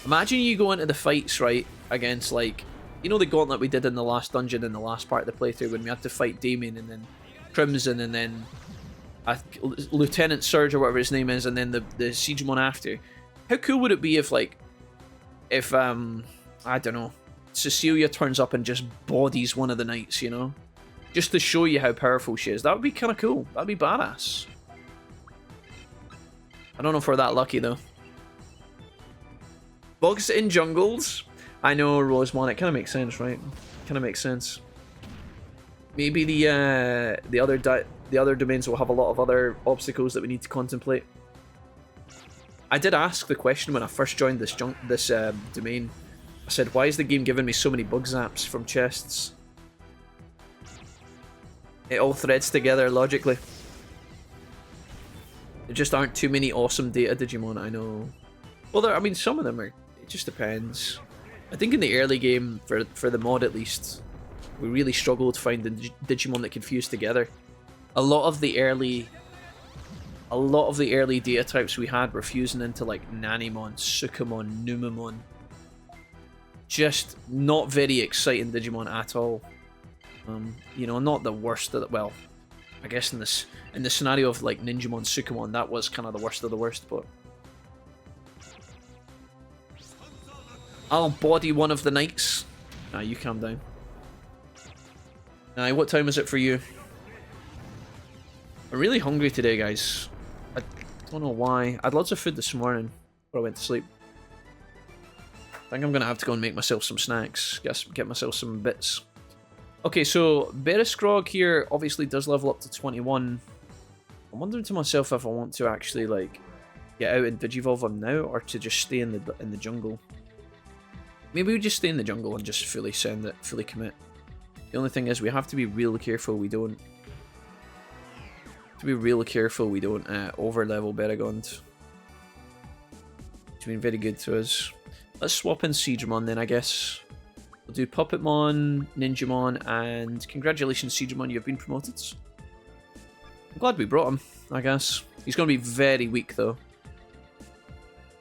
Imagine you go into the fights, right, against, like, you know the gauntlet we did in the last dungeon in the last part of the playthrough when we had to fight Damien and then Crimson and then Lieutenant Surge or whatever his name is and then the Siegemon after. How cool would it be if, like, if, I don't know, Cecilia turns up and just bodies one of the knights, you know? Just to show you how powerful she is. That would be kind of cool. That'd be badass. I don't know if we're that lucky, though. Bugs in jungles? I know, Rosemont. It kind of makes sense, right? Kind of makes sense. Maybe the other domains will have a lot of other obstacles that we need to contemplate. I did ask the question when I first joined this domain. I said, why is the game giving me so many bug zaps from chests? It all threads together logically. There just aren't too many awesome data Digimon, I know. Well, I mean, some of them are... It just depends. I think in the early game, for the mod at least, we really struggled finding Digimon that can fuse together. A lot of the early data types we had were fusing into like Nanimon, Sukamon, Numamon. Just not very exciting Digimon at all. You know, not the worst of the, well, I guess in the scenario of like Ninjamon, Sukamon, that was kind of the worst of the worst, but I'll body one of the knights. Nah, you calm down. Nah, what time is it for you? I'm really hungry today, guys. I don't know why. I had lots of food this morning before I went to sleep. I think I'm going to have to go and make myself some snacks. Get myself some bits. Okay, so Bereskrog here obviously does level up to 21. I'm wondering to myself if I want to actually, like, get out and Digivolve him now, or to just stay in the jungle. Maybe we just stay in the jungle and just fully send it, fully commit. The only thing is we have to be real careful we don't... over-level Beragond. It's been very good to us. Let's swap in Siegemon then, I guess. We'll do Puppetmon, Ninjamon, and congratulations, Siegemon, you've been promoted. I'm glad we brought him, I guess. He's going to be very weak, though.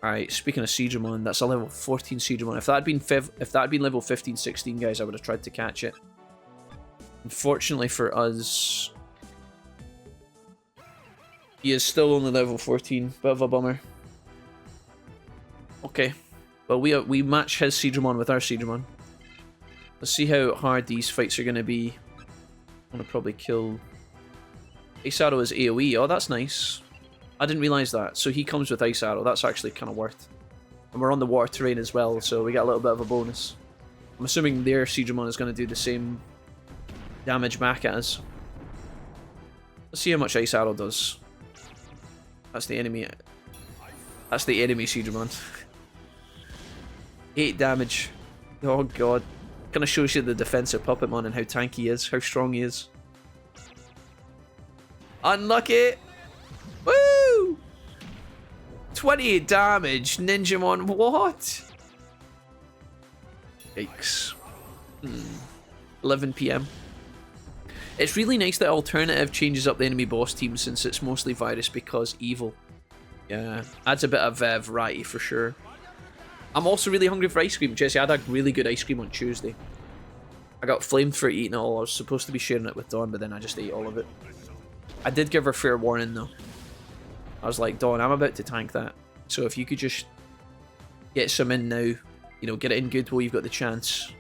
Alright, speaking of Digimon, that's a level 14 Digimon. If that had been level 15, 16, guys, I would have tried to catch it. Unfortunately for us, he is still only level 14. Bit of a bummer. Okay. Well, we match his Digimon with our Digimon. Let's see how hard these fights are going to be. I'm going to probably kill... Ice Arrow is AoE. Oh, that's nice. I didn't realise that. So he comes with Ice Arrow. That's actually kind of worth. And we're on the water terrain as well, so we get a little bit of a bonus. I'm assuming their Digimon is going to do the same damage back at us. Let's see how much Ice Arrow does. That's the enemy. That's the enemy Digimon. 8 damage. Oh god. Kind of shows you the defensive Puppetmon and how tanky he is, how strong he is. Unlucky! Woo! 28 damage, Ninjamon, what? Yikes. 11 PM. It's really nice that Alternative changes up the enemy boss team since it's mostly virus because evil. Yeah, adds a bit of variety for sure. I'm also really hungry for ice cream. Jesse, I had a really good ice cream on Tuesday. I got flamed for eating it all. I was supposed to be sharing it with Dawn, but then I just ate all of it. I did give her fair warning though. I was like, Dawn, I'm about to tank that. So if you could just get some in now, you know, get it in good while you've got the chance.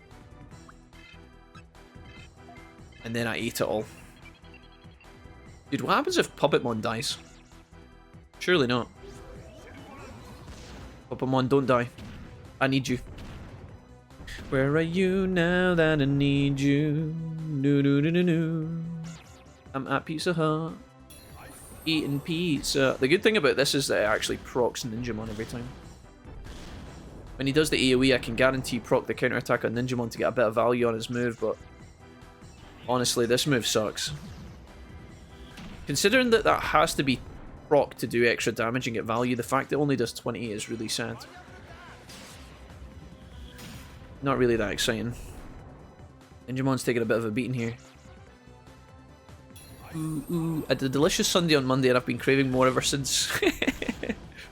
And then I ate it all. Dude, what happens if Puppetmon dies? Surely not. Puppetmon, don't die. I need you. Where are you now that I need you? No, no, no, no, no. I'm at Pizza Hut. Eating pizza. The good thing about this is that it actually procs Ninjamon every time. When he does the AoE, I can guarantee proc the counterattack on Ninjamon to get a bit of value on his move, but honestly, this move sucks. Considering that that has to be proc to do extra damage and get value, the fact it only does 28 is really sad. Not really that exciting. Ninjamon's taking a bit of a beating here. Ooh, ooh. I had a delicious sundae on Monday and I've been craving more ever since.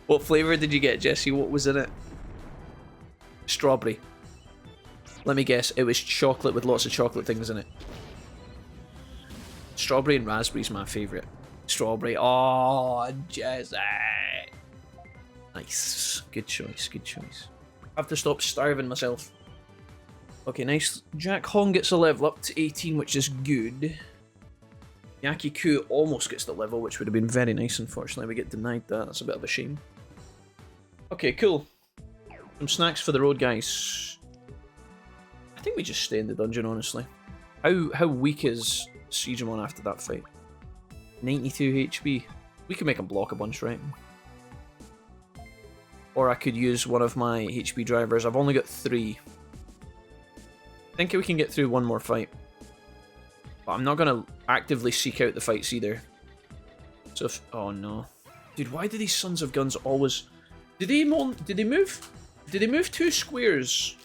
What flavour did you get, Jesse? What was in it? Strawberry. Let me guess, it was chocolate with lots of chocolate things in it. Strawberry and raspberry is my favourite. Strawberry. Oh, Jesse. Nice. Good choice, good choice. I have to stop starving myself. Okay, nice. Jack Hong gets a level up to 18, which is good. Yakiku almost gets the level, which would have been very nice. Unfortunately, we get denied that. That's a bit of a shame. Okay, cool. Some snacks for the road, guys. I think we just stay in the dungeon, honestly. How weak is Digimon after that fight? 92 HP. We can make him block a bunch, right? Or I could use one of my HP drivers. I've only got 3. I think we can get through one more fight. But I'm not going to actively seek out the fights either. So if... Oh no. Dude, why do these Sons of Guns always... Did they move 2 squares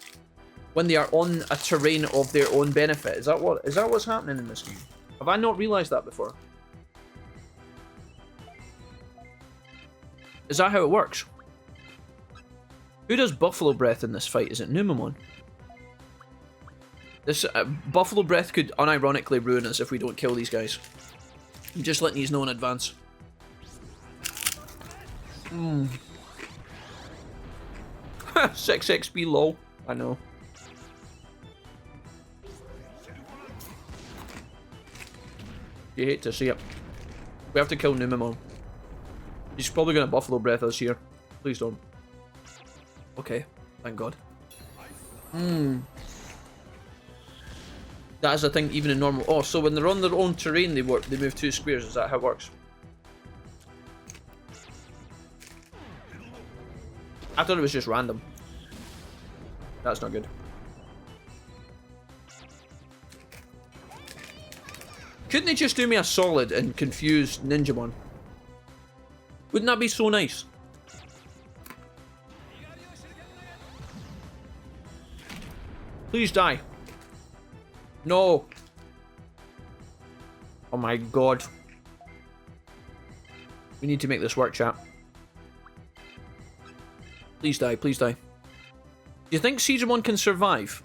when they are on a terrain of their own benefit? Is that what's happening in this game? Have I not realised that before? Is that how it works? Who does Buffalo Breath in this fight? Is it Numamon? This Buffalo Breath could unironically ruin us if we don't kill these guys. I'm just letting you know in advance. 6 XP low. I know. You hate to see it. We have to kill Numamon. He's probably going to Buffalo Breath us here. Please don't. Okay, thank God. That is a thing even in normal... Oh, so when they're on their own terrain, they move 2 squares. Is that how it works? I thought it was just random. That's not good. Couldn't they just do me a solid and confuse Ninjamon? Wouldn't that be so nice? Please die. No. Oh my god. We need to make this work, chat. Please die, please die. Do you think Digimon can survive?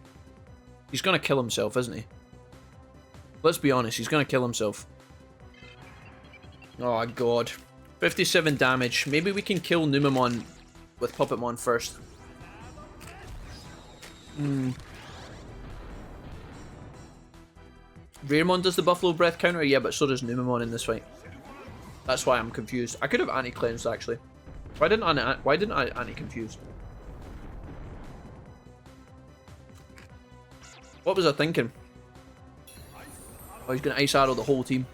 He's gonna kill himself, isn't he? Let's be honest, he's gonna kill himself. Oh god. 57 damage. Maybe we can kill Numamon with Puppetmon first. Raymon does the Buffalo Breath counter? Yeah, but so does Numamon in this fight. That's why I'm confused. I could have anti-cleansed, actually. Why didn't I anti-confused? What was I thinking? Oh, he's gonna Ice Arrow the whole team.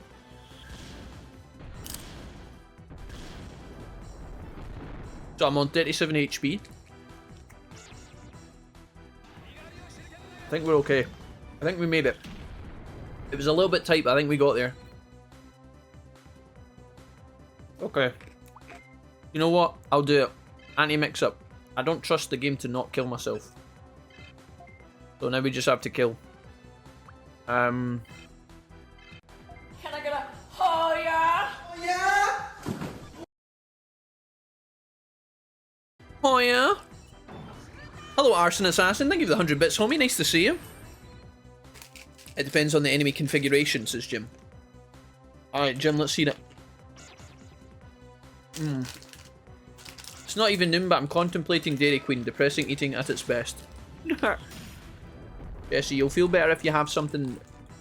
So I'm on 37 HP. I think we're okay. I think we made it. It was a little bit tight, but I think we got there. Okay. You know what? I'll do it. Anti-mix-up. I don't trust the game to not kill myself. So now we just have to kill. Can I get a... Oh yeah! Oh yeah! Oh yeah! Hello Arson Assassin, thank you for the 100 bits, homie. Nice to see you. It depends on the enemy configuration, says Jim. Alright, Jim, let's see it. It's not even noon, but I'm contemplating Dairy Queen. Depressing eating at its best. Jesse, you'll feel better if you have something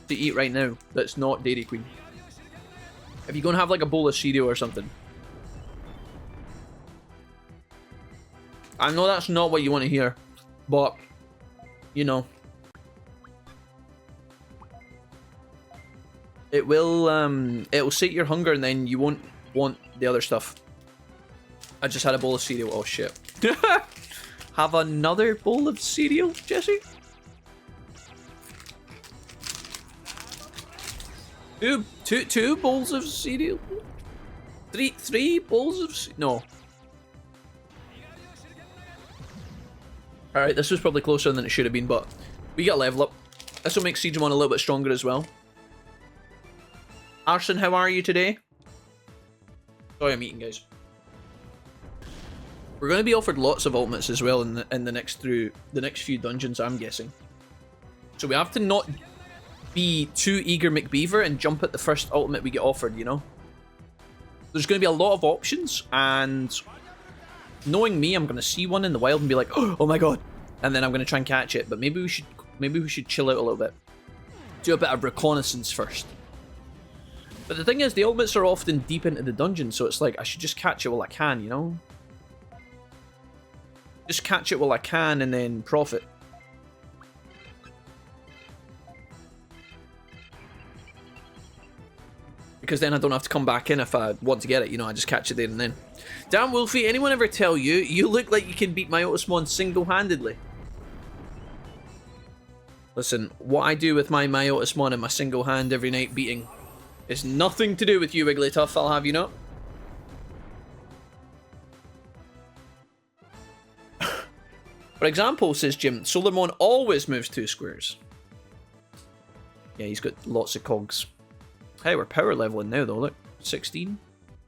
to eat right now that's not Dairy Queen. If you're going to have like a bowl of cereal or something. I know that's not what you want to hear, but, you know. It'll sate your hunger and then you won't want the other stuff. I just had a bowl of cereal. Oh shit. Have another bowl of cereal, Jesse? Two bowls of cereal? Three bowls of no. Alright, this was probably closer than it should have been, but we got a level up. This will make Digimon a little bit stronger as well. Arson, how are you today? Sorry, I'm eating, guys. We're going to be offered lots of ultimates as well in the next few dungeons, I'm guessing. So we have to not be too eager McBeaver and jump at the first ultimate we get offered, you know? There's going to be a lot of options, and knowing me, I'm going to see one in the wild and be like, oh my god, and then I'm going to try and catch it. But maybe we should chill out a little bit. Do a bit of reconnaissance first. But the thing is, the ultimates are often deep into the dungeon, so it's like, I should just catch it while I can, you know? Just catch it while I can and then profit. Because then I don't have to come back in if I want to get it, you know, I just catch it there and then. Damn, Wolfie, anyone ever tell you, you look like you can beat my Otismon single-handedly? Listen, what I do with my Otismon in my single hand every night beating is nothing to do with you, Wigglytuff, I'll have you know. For example, says Jim, Solarmon always moves 2 squares. Yeah, he's got lots of cogs. Hey, we're power leveling now though, look. 16.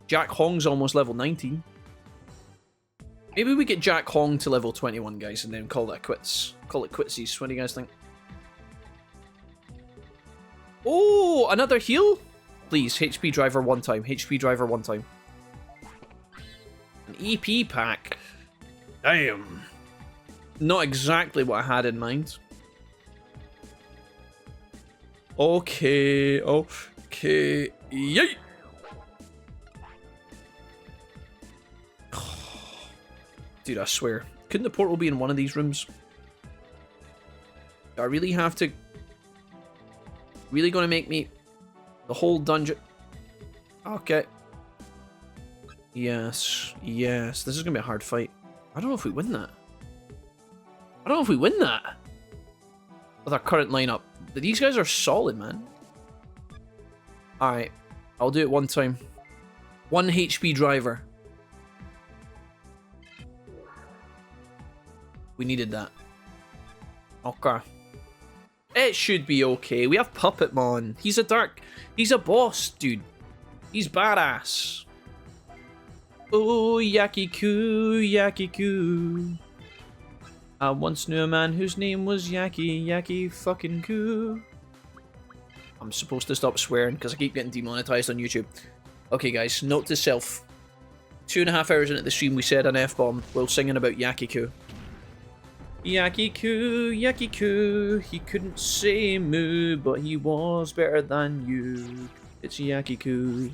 Jack Hong's almost level 19. Maybe we get Jack Hong to level 21, guys, and then call that quits. Call it quitsies. What do you guys think? Oh, another heal? Please, HP driver one time. HP driver one time. An EP pack. Damn. Not exactly what I had in mind. Okay. Okay. Yay! Dude, I swear. Couldn't the portal be in one of these rooms? Do I really have to... Really gonna make me... The whole dungeon... Okay. Yes. Yes. This is gonna be a hard fight. I don't know if we win that. I don't know if we win that. With our current lineup. These guys are solid, man. Alright. I'll do it one time. 1 HP driver. We needed that. Okay. It should be okay. We have Puppetmon. He's a boss, dude. He's badass. Oh, Yakiku, Yakiku. I once knew a man whose name was Yaki fucking Ku. I'm supposed to stop swearing because I keep getting demonetized on YouTube. Okay, guys, note to self. 2.5 hours into the stream, we said an F-bomb while singing about Yakiku. Yakiku, Yakiku, he couldn't say moo, but he was better than you. It's Yakiku.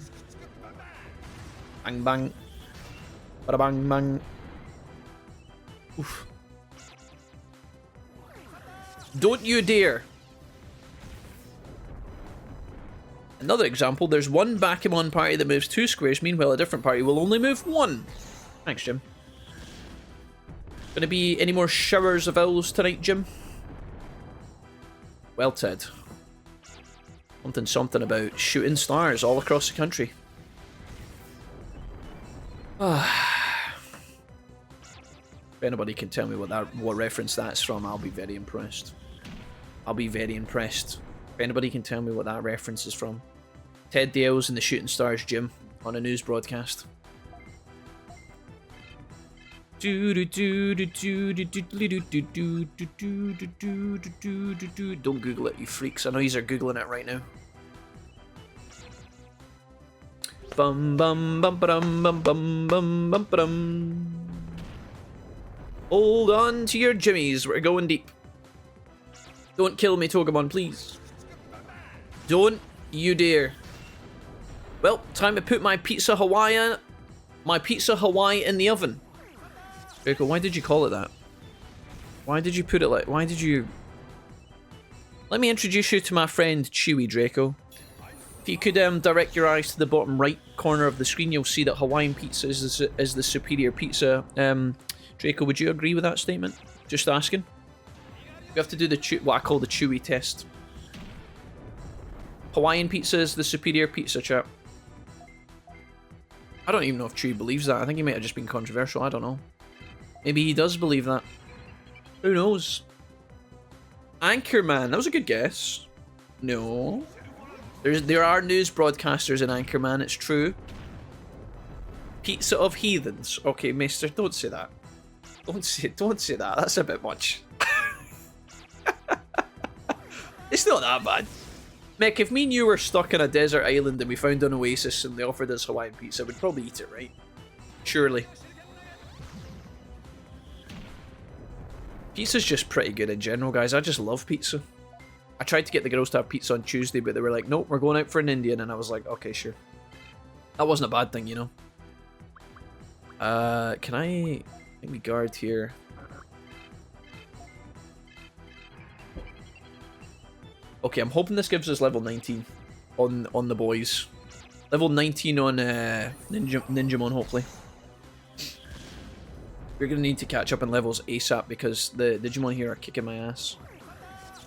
Bang bang. Bada bang bang. Oof. Don't you dare. Another example, there's one Bakuman party that moves 2 squares, meanwhile a different party will only move 1. Thanks, Jim. Gonna be any more showers of owls tonight, Jim? Well, Ted. Something about shooting stars all across the country. If anybody can tell me what reference that's from, I'll be very impressed. I'll be very impressed. If anybody can tell me what that reference is from. Ted Dales and the Shooting Stars Gym on a news broadcast. Don't Google it, you freaks. I know yous are Googling it right now. Bum bum bum bum bum bum bum bum bum. Hold on to your jimmies, we're going deep. Don't kill me, Togemon, please. Don't you dare. Well, time to put my pizza Hawaii in the oven. Draco, why did you call it that? Why did you put it like... Why did you... Let me introduce you to my friend Chewy, Draco. If you could direct your eyes to the bottom right corner of the screen, you'll see that Hawaiian pizza is the superior pizza. Draco, would you agree with that statement? Just asking. We have to do what I call the Chewy test. Hawaiian pizza is the superior pizza, chap. I don't even know if Chewy believes that. I think he might have just been controversial. I don't know. Maybe he does believe that. Who knows? Anchorman. That was a good guess. No. There are news broadcasters in Anchorman. It's true. Pizza of heathens. Okay, mister, don't say that. Don't say that. That's a bit much. It's not that bad. Mick, if me and you were stuck in a desert island and we found an oasis and they offered us Hawaiian pizza, we'd probably eat it, right? Surely. Pizza's just pretty good in general, guys. I just love pizza. I tried to get the girls to have pizza on Tuesday, but they were like, nope, we're going out for an Indian. And I was like, okay, sure. That wasn't a bad thing, you know. Can I... Let me guard here. Okay, I'm hoping this gives us level 19 on the boys. Level 19 on Ninjamon, hopefully. We're going to need to catch up in levels ASAP because the Digimon here are kicking my ass.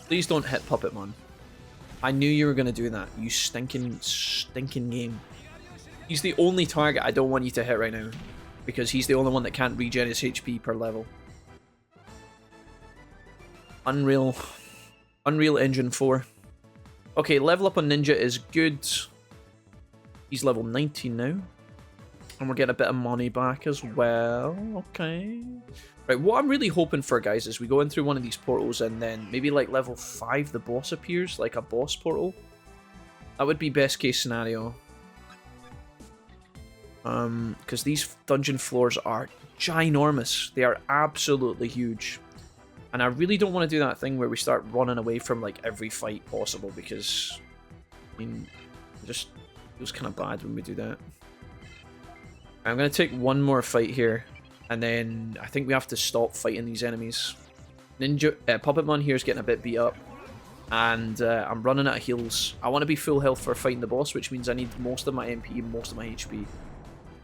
Please don't hit Puppetmon. I knew you were going to do that, you stinking game. He's the only target I don't want you to hit right now. Because he's the only one that can't regen his HP per level. Unreal Engine 4. Okay, level up on Ninja is good. He's level 19 now. And we're getting a bit of money back as well. Okay. Right, what I'm really hoping for, guys, is we go in through one of these portals and then maybe like level 5 the boss appears, like a boss portal. That would be best case scenario. Because these dungeon floors are ginormous. They are absolutely huge. And I really don't want to do that thing where we start running away from like every fight possible because, I mean, it just feels kind of bad when we do that. I'm going to take one more fight here, and then I think we have to stop fighting these enemies. Puppetmon here is getting a bit beat up, and I'm running out of heals. I want to be full health for fighting the boss, which means I need most of my MP and most of my HP.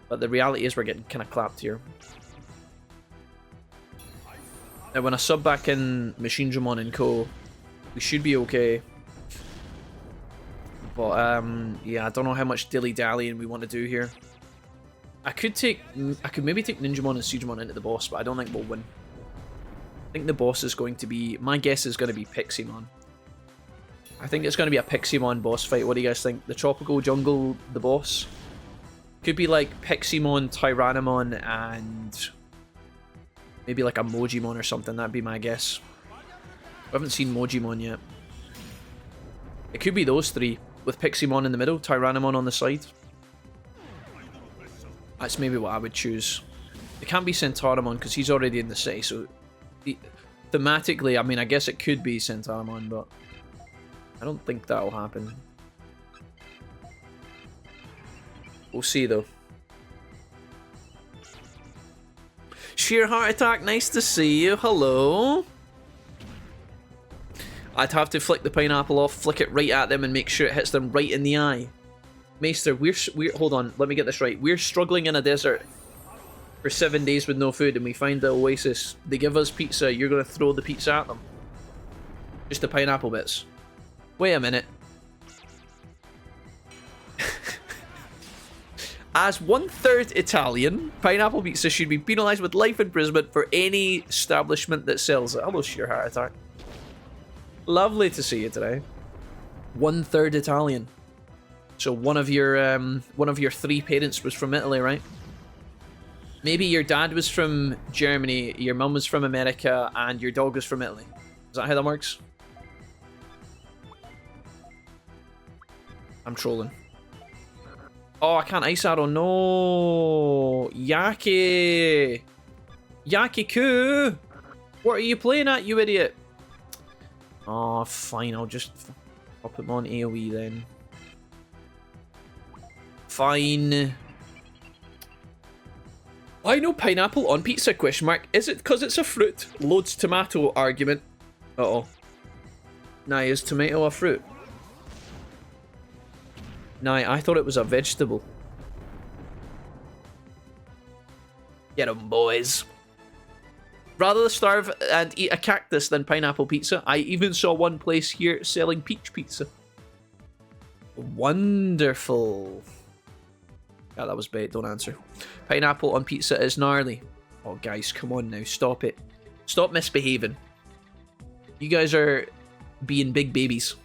But the reality is we're getting kind of clapped here. Now, when I sub back in Machinedramon and Co, we should be okay. But, yeah, I don't know how much dilly-dallying we want to do here. I could maybe take Ninjamon and Sujamon into the boss, but I don't think we'll win. I think the boss is going to be... My guess is going to be Piximon. I think it's going to be a Piximon boss fight. What do you guys think? The Tropical Jungle, the boss? Could be like Piximon, Tyrannomon, and maybe like a Mojimon or something. That'd be my guess. I haven't seen Mojimon yet. It could be those three, with Piximon in the middle, Tyrannomon on the side. That's maybe what I would choose. It can't be Centauramon because he's already in the city, so thematically, I mean, I guess it could be Centauramon, but I don't think that'll happen. We'll see, though. Sheer Heart Attack, nice to see you. Hello. I'd have to flick the pineapple off, flick it right at them, and make sure it hits them right in the eye. Maester, we're hold on, let me get this right. We're struggling in a desert for 7 days with no food, and we find the oasis. They give us pizza. You're gonna throw the pizza at them? Just the pineapple bits. Wait a minute. As 1/3 Italian, pineapple pizza should be penalised with life imprisonment for any establishment that sells it. Hello, Sheer Heart Attack. Lovely to see you today. 1/3 Italian. So one of your three parents was from Italy, right? Maybe your dad was from Germany, your mum was from America, and your dog was from Italy. Is that how that works? I'm trolling. Oh, I can't Ice Arrow. No. Yaki. Yaki-ku. What are you playing at, you idiot? Oh, fine. I'll put him on AoE then. Fine. I know pineapple on pizza, question mark. Is it because it's a fruit? Loads tomato argument. Uh-oh. Nah, is tomato a fruit? Nah, I thought it was a vegetable. Get 'em, boys. Rather starve and eat a cactus than pineapple pizza. I even saw one place here selling peach pizza. Wonderful. Yeah, that was bait. Don't answer. Pineapple on pizza is gnarly. Oh, guys, come on now. Stop it. Stop misbehaving. You guys are being big babies.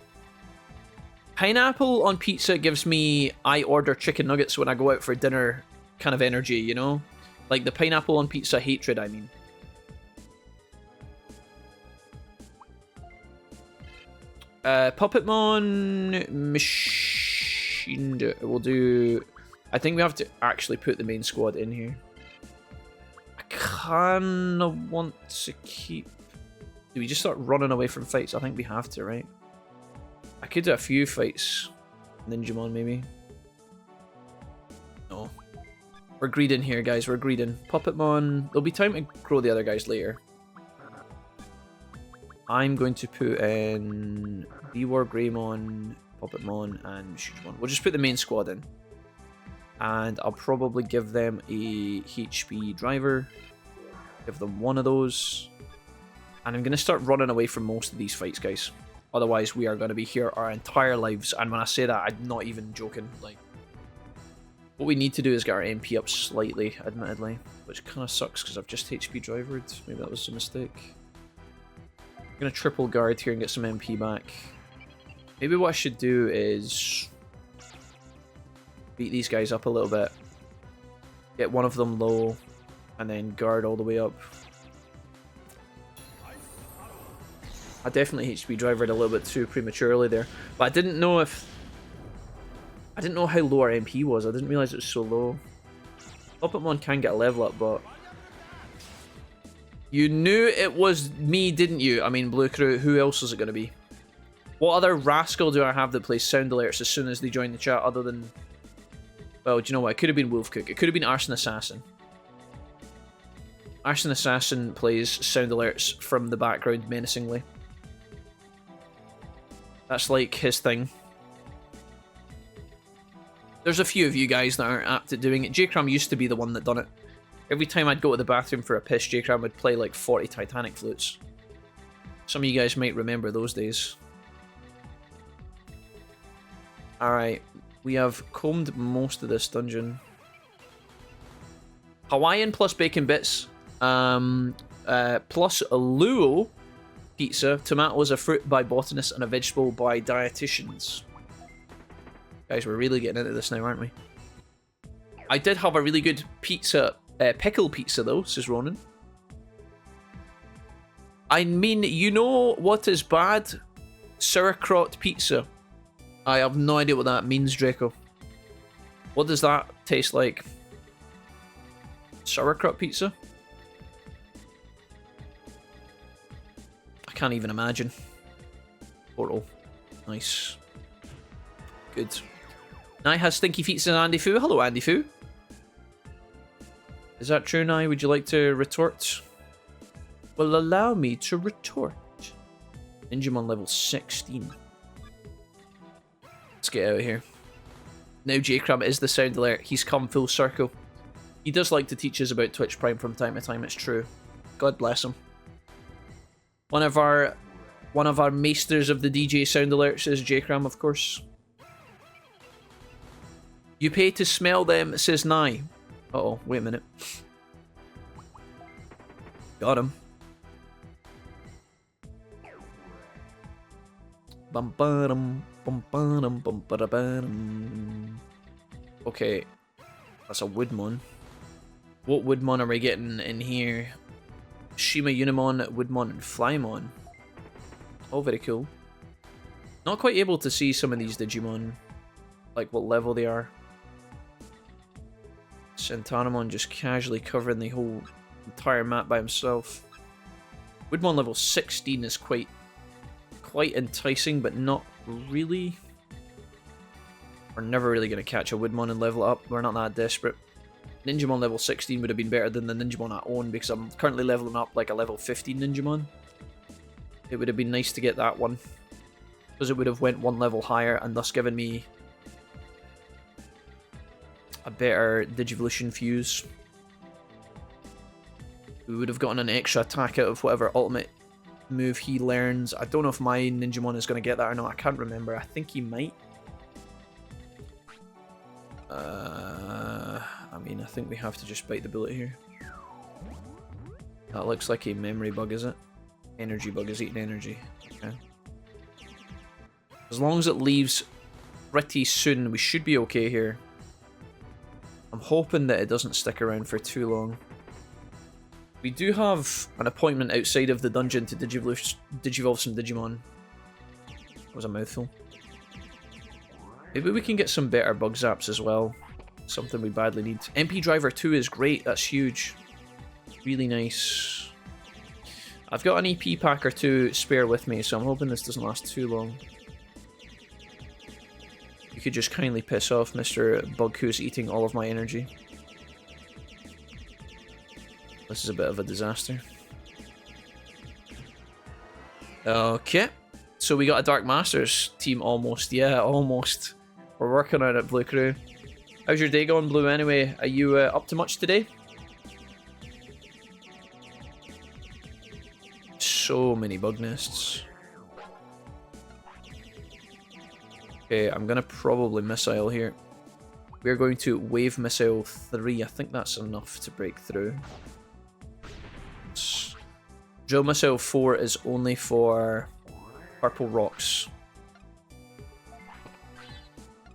Pineapple on pizza gives me I order chicken nuggets when I go out for dinner kind of energy, you know? Like the pineapple on pizza hatred, I mean. Puppetmon machine. We'll do. I think we have to actually put the main squad in here. I kind of want to keep. Do we just start running away from fights? I think we have to, right? I could do a few fights. Ninjamon, maybe. No. We're greeding here, guys. We're greeding. Puppetmon. There'll be time to grow the other guys later. I'm going to put in B-War, Greymon, Puppetmon, and Shujamon. We'll just put the main squad in. And I'll probably give them a HP driver. Give them one of those. And I'm going to start running away from most of these fights, guys. Otherwise, we are going to be here our entire lives. And when I say that, I'm not even joking. Like, what we need to do is get our MP up slightly, admittedly. Which kind of sucks because I've just HP drivered. Maybe that was a mistake. I'm going to triple guard here and get some MP back. Maybe what I should do is beat these guys up a little bit. Get one of them low. And then guard all the way up. I definitely HP drivered a little bit too prematurely there. But I didn't know if... I didn't know how low our MP was. I didn't realise it was so low. Puppetmon can get a level up, but... You knew it was me, didn't you? I mean, Blue Crew, who else is it going to be? What other rascal do I have that plays sound alerts as soon as they join the chat other than... Well, do you know what? It could have been Wolfcook. It could have been Arson Assassin. Arson Assassin plays sound alerts from the background menacingly. That's like his thing. There's a few of you guys that aren't apt at doing it. J-Cram used to be the one that done it. Every time I'd go to the bathroom for a piss, J-Cram would play like 40 Titanic flutes. Some of you guys might remember those days. Alright, we have combed most of this dungeon. Hawaiian plus bacon bits. Plus a luo pizza. Tomato is a fruit by botanists and a vegetable by dietitians. Guys, we're really getting into this now, aren't we? I did have a really good pizza, pickle pizza though, says Ronan. I mean, you know what is bad? Sauerkraut pizza. I have no idea what that means, Draco. What does that taste like? Sauerkraut pizza? I can't even imagine. Portal. Nice. Good. Nye has stinky feet, says Andy Foo. Hello, Andy Foo. Is that true, Nye? Would you like to retort? Well, allow me to retort. Digimon level 16. Let's get out of here. Now J-Cram is the sound alert. He's come full circle. He does like to teach us about Twitch Prime from time to time, it's true. God bless him. One of our maesters of the DJ sound alerts is J-Cram, of course. You pay to smell them, says Nye. Uh-oh, wait a minute. Got him. Okay, that's a Woodmon. What Woodmon are we getting in here? Shima Unimon, Woodmon, and Flymon. All very cool. Not quite able to see some of these Digimon, like what level they are. Centanamon just casually covering the whole entire map by himself. Woodmon level 16 is quite enticing, but not really. We're never really going to catch a Woodmon and level it up. We're not that desperate. Ninjamon level 16 would have been better than the Ninjamon I own, because I'm currently leveling up like a level 15 Ninjamon. It would have been nice to get that one, because it would have went one level higher and thus given me a better Digivolution fuse. We would have gotten an extra attack out of whatever ultimate move he learns. I don't know if my Ninjamon is going to get that or not. I can't remember. I think he might. I mean, I think we have to just bite the bullet here. That looks like a memory bug, is it? Energy bug is eating energy. Okay. As long as it leaves pretty soon, we should be okay here. I'm hoping that it doesn't stick around for too long. We do have an appointment outside of the dungeon to Digivolve some Digimon. That was a mouthful. Maybe we can get some better bug zaps as well. Something we badly need. MP Driver 2 is great. That's huge. Really nice. I've got an EP pack or two spare with me, so I'm hoping this doesn't last too long. You could just kindly piss off Mr. Bug who's eating all of my energy. This is a bit of a disaster. Okay. So we got a Dark Masters team almost. Yeah, almost. We're working on it, Blue Crew. How's your day going, Blue, anyway? Are you up to much today? So many bug nests. Okay, I'm gonna probably missile here. We're going to Wave Missile 3. I think that's enough to break through. Drill Missile 4 is only for purple rocks.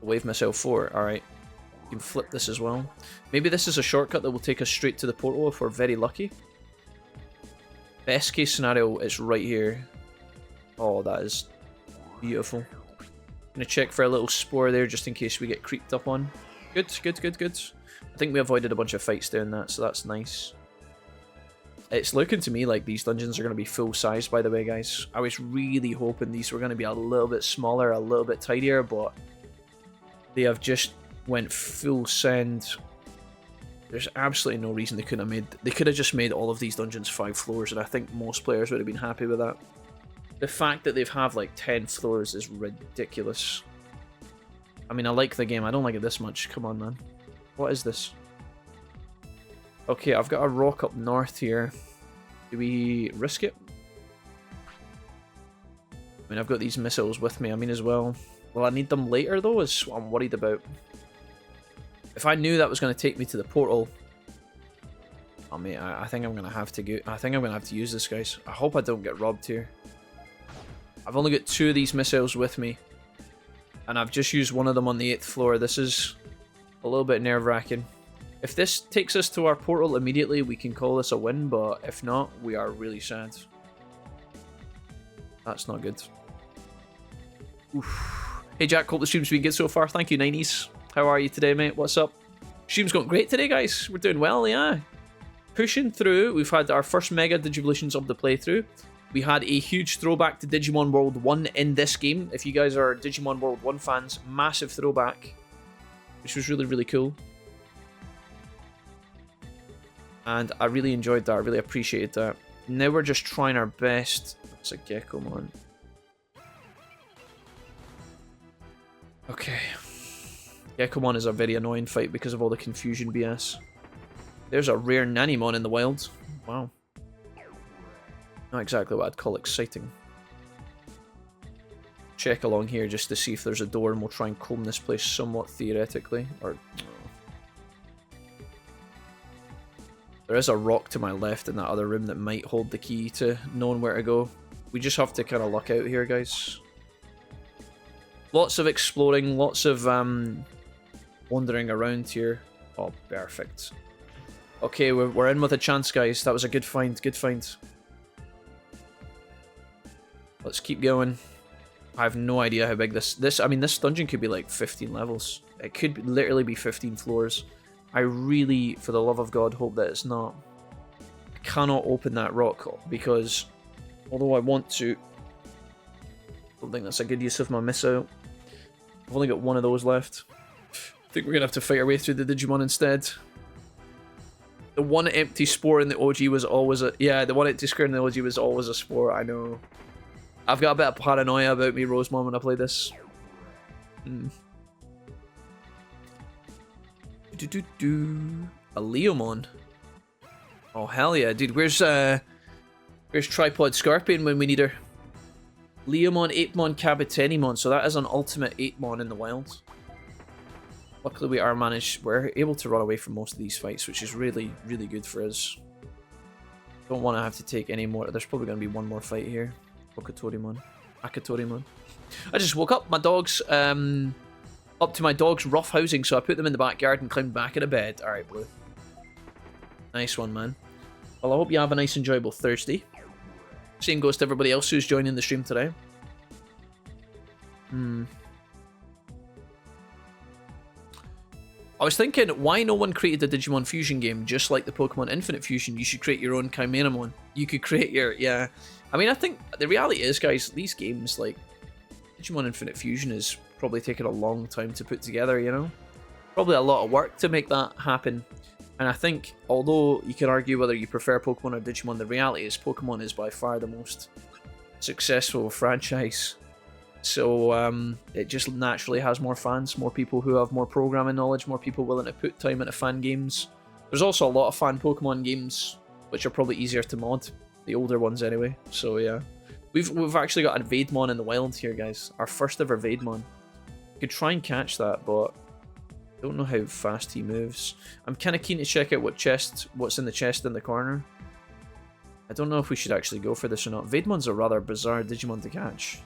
Wave Missile 4, alright. You can flip this as well. Maybe this is a shortcut that will take us straight to the portal if we're very lucky. Best case scenario, it's right here. Oh, that is beautiful. Gonna check for a little spore there just in case we get creeped up on. Good, good, good, good. I think we avoided a bunch of fights doing that, so that's nice. It's looking to me like these dungeons are going to be full size, by the way, guys. I was really hoping these were going to be a little bit smaller, a little bit tidier, but they have just went full send. There's absolutely no reason they couldn't have made... They could have just made all of these dungeons 5 floors, and I think most players would have been happy with that. The fact that they've have like 10 floors is ridiculous. I mean, I like the game. I don't like it this much. Come on, man. What is this? Okay, I've got a rock up north here. Do we risk it? I mean, I've got these missiles with me. I mean, as well. Will I need them later, though? Is what I'm worried about. If I knew that was going to take me to the portal... I mean, I think I'm going to have to go... I think I'm going to have to use this, guys. I hope I don't get robbed here. I've only got 2 of these missiles with me. And I've just used one of them on the 8th floor. This is a little bit nerve-wracking. If this takes us to our portal immediately, we can call this a win, but if not, we are really sad. That's not good. Oof. Hey Jack, hope the stream's been good so far. Thank you, 90s. How are you today, mate? What's up? Stream's going great today, guys. We're doing well, yeah. Pushing through. We've had our first mega Digivolutions of the playthrough. We had a huge throwback to Digimon World 1 in this game. If you guys are Digimon World 1 fans, massive throwback, which was really, really cool. And I really enjoyed that. I really appreciated that. Now we're just trying our best. It's a Gekomon. Okay. Gekomon is a very annoying fight because of all the confusion BS. There's a rare Nanimon in the wild. Wow. Not exactly what I'd call exciting. Check along here just to see if there's a door, and we'll try and comb this place somewhat theoretically. Or there is a rock to my left in that other room that might hold the key to knowing where to go. We just have to kind of luck out here, guys. Lots of exploring, lots of wandering around here. Oh, perfect. Okay, we're in with a chance, guys. That was a good find, good find. Let's keep going. I have no idea how big I mean, this dungeon could be like 15 levels. It could literally be 15 floors. I really, for the love of God, hope that it's not. I cannot open that rock because, although I want to, I don't think that's a good use of my miss out. I've only got one of those left. I think we're going to have to fight our way through the Digimon instead. The one empty spore in the OG was always a... Yeah, the one empty square in the OG was always a spore, I know. I've got a bit of paranoia about me, Rosemon, when I play this. A Leomon. Oh, hell yeah, dude. Where's Tripod Scorpion when we need her? Leomon, 8mon, Kabutenimon. So that is an ultimate 8mon in the wild. Luckily we're able to run away from most of these fights, which is really, really good for us. Don't want to have to take any more. There's probably going to be one more fight here. Okatorimon. Akatorimon. I just woke up. My dog's up to my dog's rough housing, so I put them in the backyard and climbed back into bed. Alright, Blue. Nice one, man. Well, I hope you have a nice, enjoyable Thursday. Same goes to everybody else who's joining the stream today. I was thinking, why no one created a Digimon Fusion game just like the Pokemon Infinite Fusion? You should create your own Chimeramon. You could create your... Yeah. I mean, I think the reality is, guys, these games, like, Digimon Infinite Fusion is probably taking a long time to put together, you know? Probably a lot of work to make that happen. And I think, although you can argue whether you prefer Pokemon or Digimon, the reality is Pokemon is by far the most successful franchise. So it just naturally has more fans, more people who have more programming knowledge, more people willing to put time into fan games. There's also a lot of fan Pokemon games, which are probably easier to mod. The older ones anyway. So yeah. We've actually got a Vademon in the wild here, guys. Our first ever Vademon. Could try and catch that, but I don't know how fast he moves. I'm kind of keen to check out what's in the chest in the corner. I don't know if we should actually go for this or not. Vademon's a rather bizarre Digimon to catch.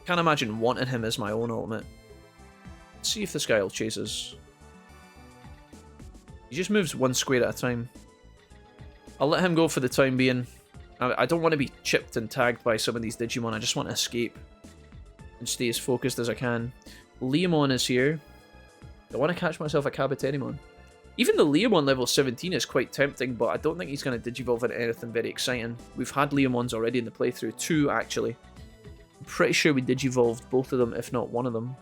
Can't imagine wanting him as my own ultimate. Let's see if this guy will chase us. He just moves one square at a time. I'll let him go for the time being. I don't want to be chipped and tagged by some of these Digimon. I just want to escape and stay as focused as I can. Leomon is here. I want to catch myself a Kabutenimon. Even the Leomon level 17 is quite tempting, but I don't think he's going to Digivolve into anything very exciting. We've had Leomons already in the playthrough. 2, actually. I'm pretty sure we Digivolved both of them, if not one of them.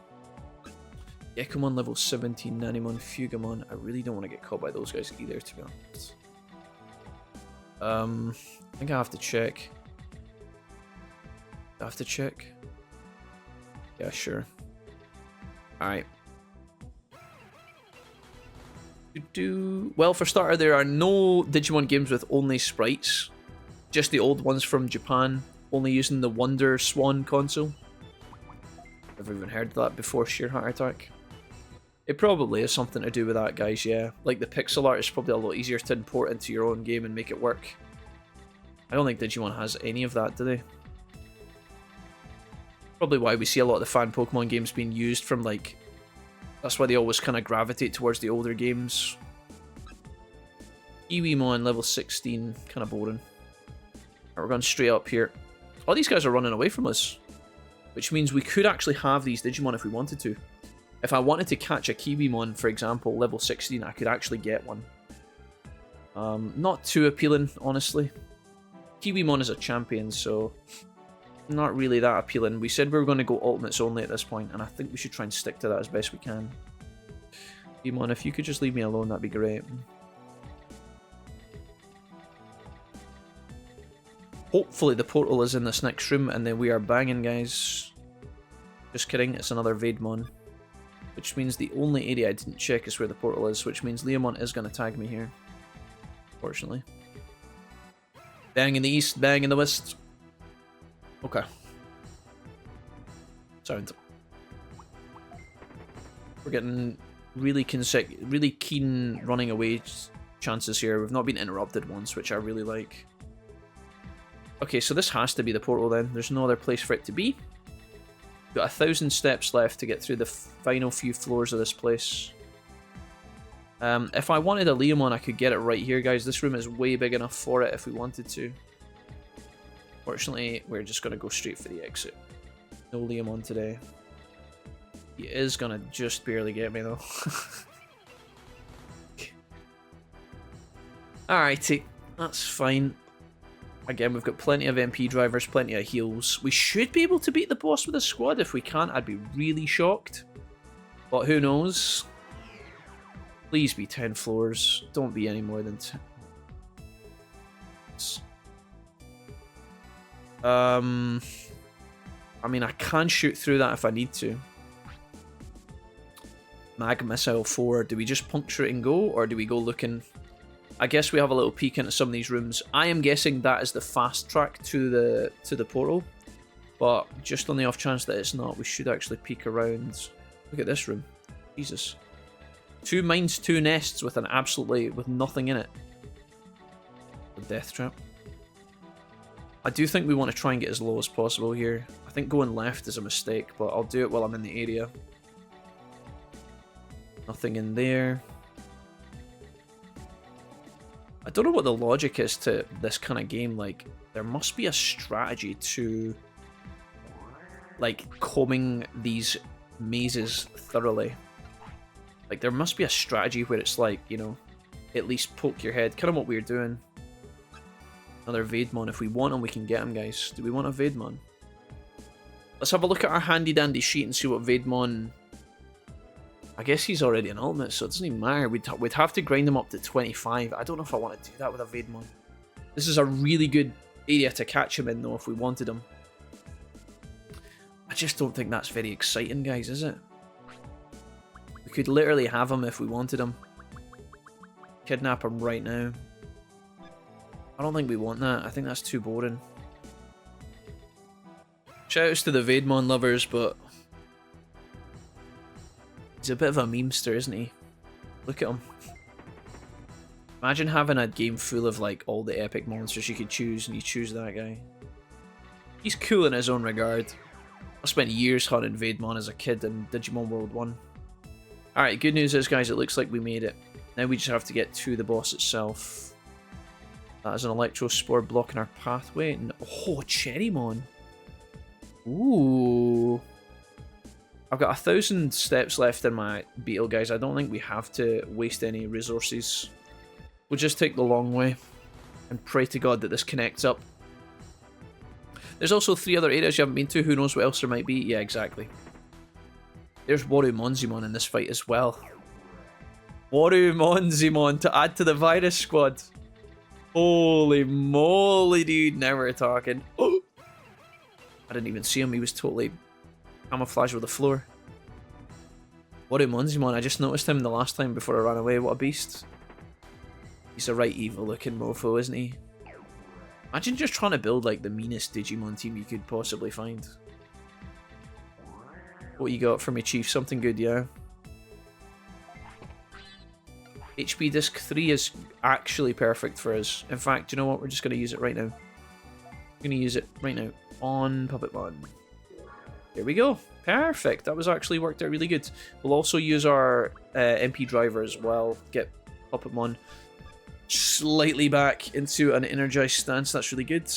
Gekomon level 17, Nanimon, Fugamon. I really don't want to get caught by those guys either, to be honest. I think I have to check. I have to check. Yeah, sure. Alright. Well, for starter, there are no Digimon games with only sprites. Just the old ones from Japan, only using the Wonder Swan console. Never even heard of that before, sheer heart attack. It probably has something to do with that, guys, yeah. Like, the pixel art is probably a lot easier to import into your own game and make it work. I don't think Digimon has any of that, do they? Probably why we see a lot of the fan Pokemon games being used from, like, That's why they always kind of gravitate towards the older games. Kiwimon level 16, kind of boring. Right, we're going straight up here. All these guys are running away from us, which means we could actually have these Digimon if we wanted to. If I wanted to catch a Kiwimon, for example, level 16, I could actually get one. Not too appealing, honestly. Kiwimon is a champion, so not really that appealing. We said we were going to go ultimates only at this point, and I think we should try and stick to that as best we can. Kiwimon, if you could just leave me alone, that'd be great. Hopefully the portal is in this next room, and then we are banging, guys. Just kidding, it's another Vademon. Which means the only area I didn't check is where the portal is, which means Leomon is going to tag me here. Fortunately. Bang in the east, bang in the west. Okay. Sound. We're getting really keen running away chances here. We've not been interrupted once, which I really like. Okay, so this has to be the portal then. There's no other place for it to be. Got 1,000 steps left to get through the final few floors of this place. If I wanted a Leomon, I could get it right here, guys. This room is way big enough for it if we wanted to. Fortunately, we're just going to go straight for the exit. No Leomon today. He is going to just barely get me, though. Alrighty, that's fine. Again, we've got plenty of MP drivers, plenty of heals. We should be able to beat the boss with a squad. If we can't, I'd be really shocked. But who knows? Please be 10 floors. Don't be any more than 10. I mean, I can shoot through that if I need to. Mag Missile 4. Do we just puncture it and go? Or do we go looking... I guess we have a little peek into some of these rooms. I am guessing that is the fast track to the portal. But just on the off chance that it's not, we should actually peek around. Look at this room. Jesus. 2 mines, 2 nests with nothing in it. The death trap. I do think we want to try and get as low as possible here. I think going left is a mistake, but I'll do it while I'm in the area. Nothing in there. I don't know what the logic is to this kind of game. Like, there must be a strategy to, like, combing these mazes thoroughly. Like, there must be a strategy where it's like, you know, at least poke your head. Kind of what we're doing. Another Vademon. If we want him, we can get him, guys. Do we want a Vademon? Let's have a look at our handy-dandy sheet and see what Vademon... I guess he's already an ultimate, so it doesn't even matter. We'd have to grind him up to 25. I don't know if I want to do that with a Vademon. This is a really good area to catch him in, though, if we wanted him. I just don't think that's very exciting, guys, is it? We could literally have him if we wanted him. Kidnap him right now. I don't think we want that. I think that's too boring. Shoutouts to the Vademon lovers, but... he's a bit of a memester, isn't he? Look at him. Imagine having a game full of, like, all the epic monsters you could choose, and you choose that guy. He's cool in his own regard. I spent years hunting Vademon as a kid in Digimon World 1. Alright, good news is, guys, it looks like we made it. Now we just have to get to the boss itself. That is an Electrospore blocking our pathway. Oh, Cherrymon. Ooh. I've got 1,000 steps left in my beetle, guys. I don't think we have to waste any resources. We'll just take the long way and pray to God that this connects up. There's also 3 other areas you haven't been to. Who knows what else there might be? Yeah, exactly. There's Warumonzimon in this fight as well. Warumonzimon to add to the virus squad. Holy moly, dude. Now we're talking. Oh! I didn't even see him. He was totally... camouflage with the floor. Warumonzimon, I just noticed him the last time before I ran away. What a beast. He's a right evil looking mofo, isn't he? Imagine just trying to build like the meanest Digimon team you could possibly find. What you got for me, Chief? Something good, yeah? HP disc 3 is actually perfect for us. In fact, you know what? We're just going to use it right now. We're going to use it right now on Puppetmon. There we go. Perfect. That was actually worked out really good. We'll also use our MP driver as well. Get Puppetmon slightly back into an energized stance. That's really good.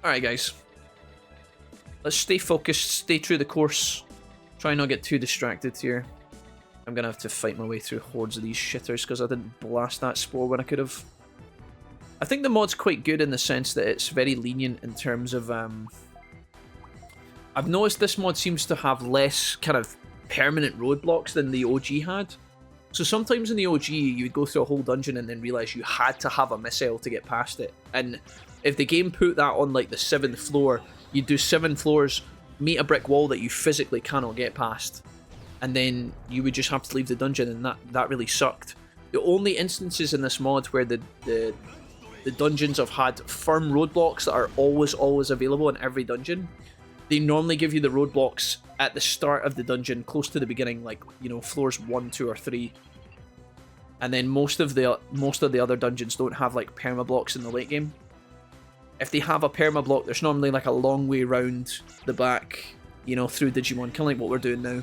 Alright, guys. Let's stay focused, stay true to the course. Try not get too distracted here. I'm going to have to fight my way through hordes of these shitters because I didn't blast that spore when I could have. I think the mod's quite good in the sense that it's very lenient in terms of... I've noticed this mod seems to have less kind of permanent roadblocks than the OG had. So sometimes in the OG, you would go through a whole dungeon and then realise you had to have a missile to get past it. And if the game put that on like the 7th floor, you'd do 7 floors, meet a brick wall that you physically cannot get past. And then you would just have to leave the dungeon, and that really sucked. The only instances in this mod where the dungeons have had firm roadblocks that are always available in every dungeon, they normally give you the roadblocks at the start of the dungeon, close to the beginning, like, you know, floors 1, 2, or 3. And then most of the other dungeons don't have like perma blocks in the late game. If they have a perma block, there's normally like a long way round the back, you know, through Digimon, kind of like what we're doing now.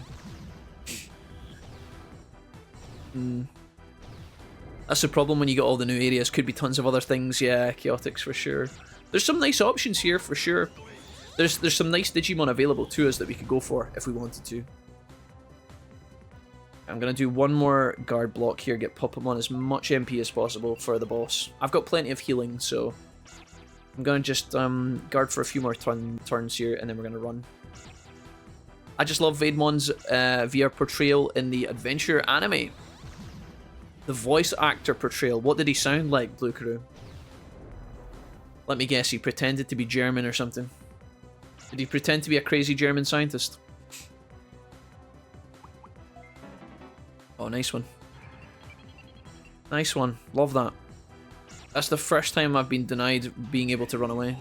That's the problem when you get all the new areas. Could be tons of other things. Yeah, chaotics for sure. There's some nice options here for sure. There's some nice Digimon available to us that we could go for if we wanted to. I'm going to do one more guard block here, get Puppetmon as much MP as possible for the boss. I've got plenty of healing, so I'm going to just guard for a few more turns here, and then we're going to run. I just love Vademon's VR portrayal in the adventure anime. The voice actor portrayal. What did he sound like, Blue Crew? Let me guess, he pretended to be German or something. Did he pretend to be a crazy German scientist? Oh, nice one. Nice one. Love that. That's the first time I've been denied being able to run away.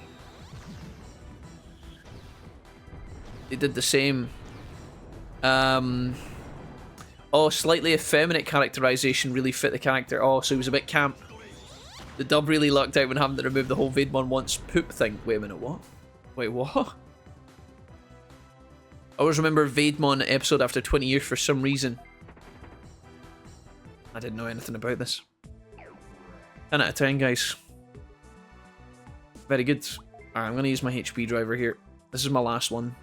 They did the same. Oh, slightly effeminate characterization really fit the character. Oh, so he was a bit camp. The dub really lucked out when having to remove the whole Vademon wants poop thing. Wait a minute, what? Wait, what? I always remember Vademon episode after 20 years for some reason. I didn't know anything about this. 10 out of 10, guys. Very good. Alright, I'm going to use my HP driver here. This is my last one.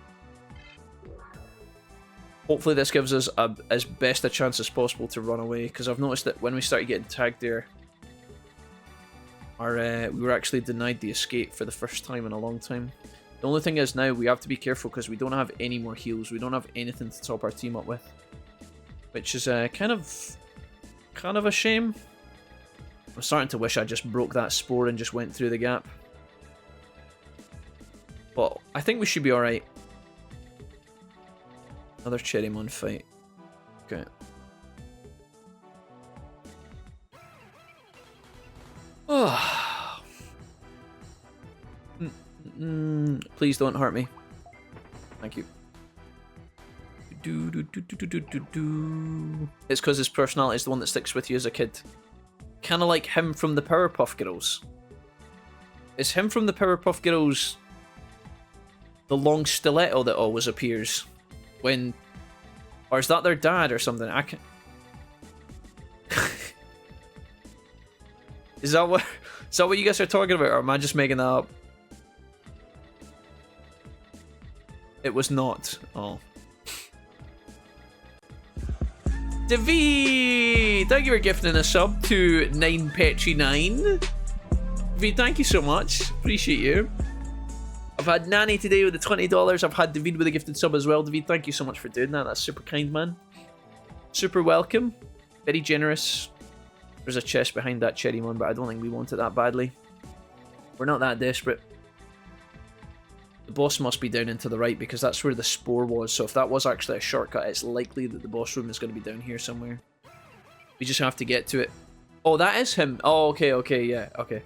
Hopefully this gives us as best a chance as possible to run away, because I've noticed that when we started getting tagged there, we were actually denied the escape for the first time in a long time. The only thing is now we have to be careful because we don't have any more heals. We don't have anything to top our team up with, which is kind of a shame. I'm starting to wish I just broke that spore and just went through the gap. But I think we should be alright. Another Cherrymon fight. Okay. Oh. Please don't hurt me. Thank you. It's because his personality is the one that sticks with you as a kid. Kind of like him from the Powerpuff Girls. Is him from the Powerpuff Girls the long stiletto that always appears when... Or is that their dad or something? I can't... Is that what you guys are talking about, or am I just making that up? It was not. Oh. David! Thank you for gifting a sub to 9petchy9. David, thank you so much. Appreciate you. I've had Nanny today with the $20. I've had David with a gifted sub as well. David, thank you so much for doing that. That's super kind, man. Super welcome. Very generous. There's a chest behind that Cherrymon, but I don't think we want it that badly. We're not that desperate. The boss must be down and to the right because that's where the spore was. So if that was actually a shortcut, it's likely that the boss room is going to be down here somewhere. We just have to get to it. Oh, that is him. Oh, okay, yeah, okay.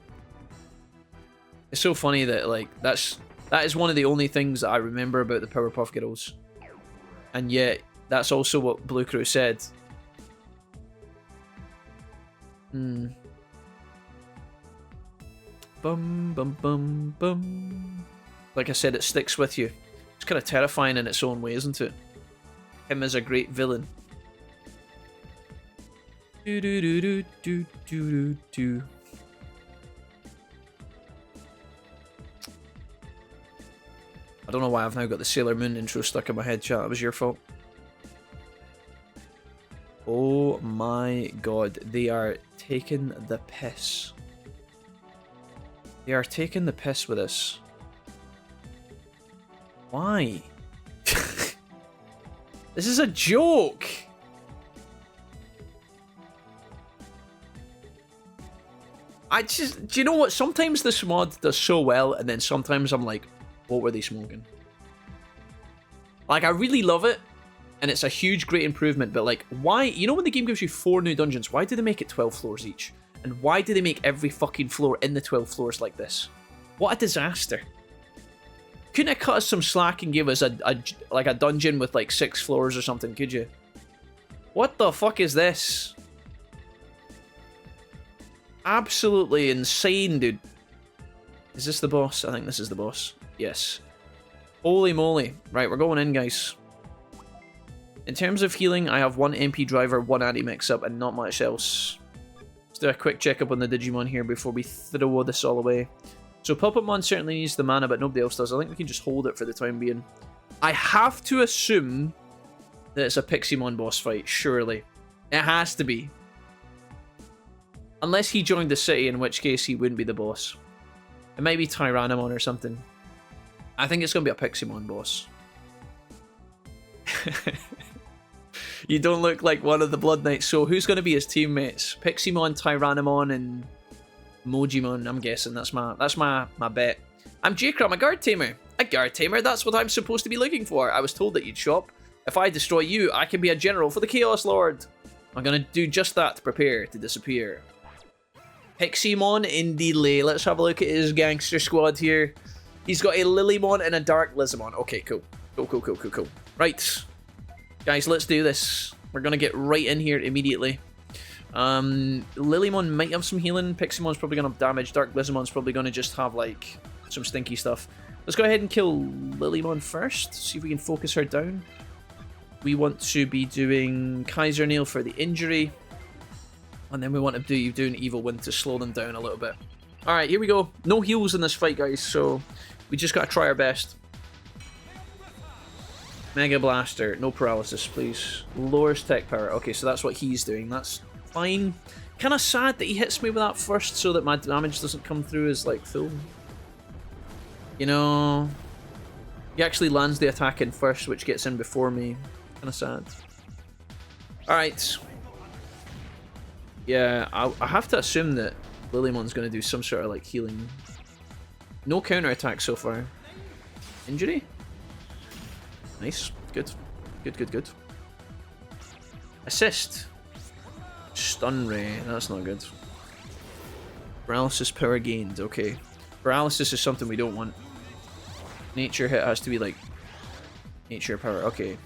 It's so funny that, like, that is one of the only things that I remember about the Powerpuff Girls. And yet, that's also what Blue Crew said. Bum, bum, bum, bum. Like I said, it sticks with you. It's kind of terrifying in its own way, isn't it? Him as a great villain. Do do do do do do do. I don't know why I've now got the Sailor Moon intro stuck in my head, chat. It was your fault. Oh my god, they are taking the piss. They are taking the piss with us. Why? This is a joke! Do you know what? Sometimes this mod does so well, and then sometimes I'm like, what were they smoking? Like, I really love it, and it's a huge, great improvement, but like, why? You know when the game gives you 4 new dungeons, why do they make it 12 floors each? And why do they make every fucking floor in the 12 floors like this? What a disaster. Couldn't have cut us some slack and give us like a dungeon with like 6 floors or something, could you? What the fuck is this? Absolutely insane, dude. Is this the boss? I think this is the boss. Yes. Holy moly. Right, we're going in, guys. In terms of healing, I have 1 MP driver, 1 anti-mix-up, and not much else. Let's do a quick checkup on the Digimon here before we throw this all away. So Puppetmon certainly needs the mana, but nobody else does. I think we can just hold it for the time being. I have to assume that it's a Piximon boss fight, surely. It has to be. Unless he joined the city, in which case he wouldn't be the boss. It might be Tyrannomon or something. I think it's going to be a Piximon boss. You don't look like one of the Blood Knights, so who's going to be his teammates? Piximon, Tyrannomon, and Mojimon, I'm guessing. That's my bet. I'm J-Cra, I'm a guard tamer. A guard tamer, that's what I'm supposed to be looking for. I was told that you'd shop. If I destroy you, I can be a general for the Chaos Lord. I'm going to do just that to prepare to disappear. Piximon in delay. Let's have a look at his gangster squad here. He's got a Lilymon and a Dark Lizamon. Okay, cool. Cool. Right. Guys, let's do this. We're going to get right in here immediately. Lilymon might have some healing. Piximon's probably going to have damage. Dark Lizamon's probably going to just have, like, some stinky stuff. Let's go ahead and kill Lilymon first. See if we can focus her down. We want to be doing Kaiser Nail for the injury. And then we want to be doing Evil Wind to slow them down a little bit. Alright, here we go. No heals in this fight, guys, so we just got to try our best. Mega Blaster. No paralysis, please. Lowers tech power. Okay, so that's what he's doing. That's fine. Kind of sad that he hits me with that first so that my damage doesn't come through as, like, full. You know, he actually lands the attack in first, which gets in before me. Kind of sad. Alright. Yeah, I have to assume that Lilymon's going to do some sort of, like, healing. No counter attack so far. Injury? Nice. Good. Good. Assist. Stun Ray. That's not good. Paralysis power gained. Okay. Paralysis is something we don't want. Nature hit has to be, like, nature power. Okay.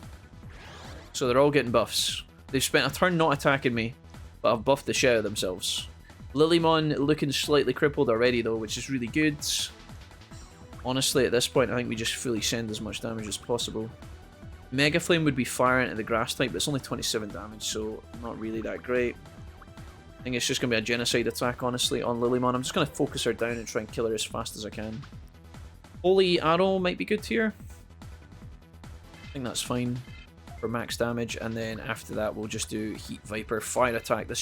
So they're all getting buffs. They've spent a turn not attacking me, but have buffed the shit out of themselves. Lilymon looking slightly crippled already, though, which is really good. Honestly, at this point, I think we just fully send as much damage as possible. Mega Flame would be fire into the grass type, but it's only 27 damage, so not really that great. I think it's just going to be a genocide attack, honestly, on Lilymon. I'm just going to focus her down and try and kill her as fast as I can. Holy Arrow might be good here. I think that's fine for max damage, and then after that we'll just do Heat Viper, fire attack. This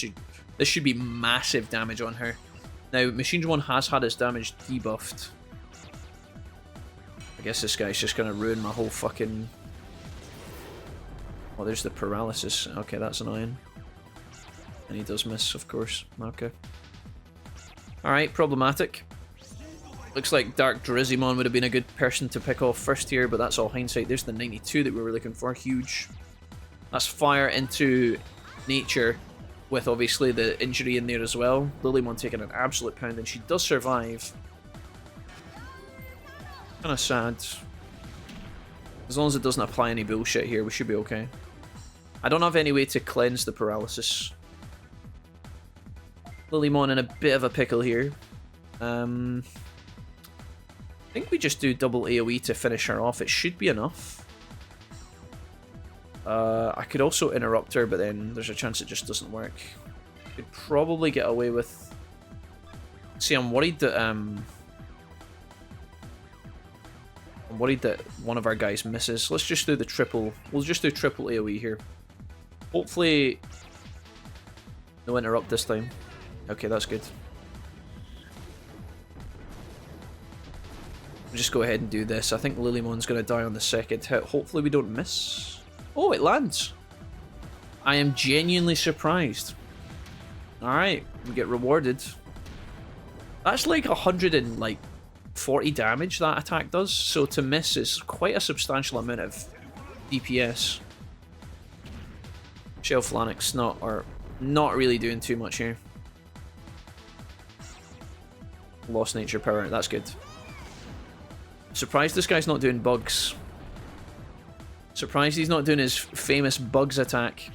should be massive damage on her. Now, Machinedramon has had his damage debuffed. I guess this guy's just gonna ruin my whole fucking... Oh, there's the paralysis. Okay, that's annoying. And he does miss, of course. Okay. Alright, problematic. Looks like Dark Digivolve would have been a good person to pick off first here, but that's all hindsight. There's the 92 that we were looking for. Huge. That's fire into nature, with obviously the injury in there as well. Lilymon taking an absolute pound, and she does survive. Kind of sad. As long as it doesn't apply any bullshit here, we should be okay. I don't have any way to cleanse the paralysis. Lilymon in a bit of a pickle here. I think we just do double AoE to finish her off. It should be enough. I could also interrupt her, but then there's a chance it just doesn't work. Could probably get away with... See, I'm worried that one of our guys misses. Let's just do the triple. We'll just do triple AoE here. Hopefully, no interrupt this time. Okay, that's good. We'll just go ahead and do this. I think Lilymon's going to die on the second hit. Hopefully we don't miss. Oh, it lands. I am genuinely surprised. Alright, we get rewarded. That's like 140 damage that attack does, so to miss is quite a substantial amount of DPS. Shell Phalanx not really doing too much here. Lost nature power, that's good. Surprised this guy's not doing bugs. Surprised he's not doing his famous bugs attack.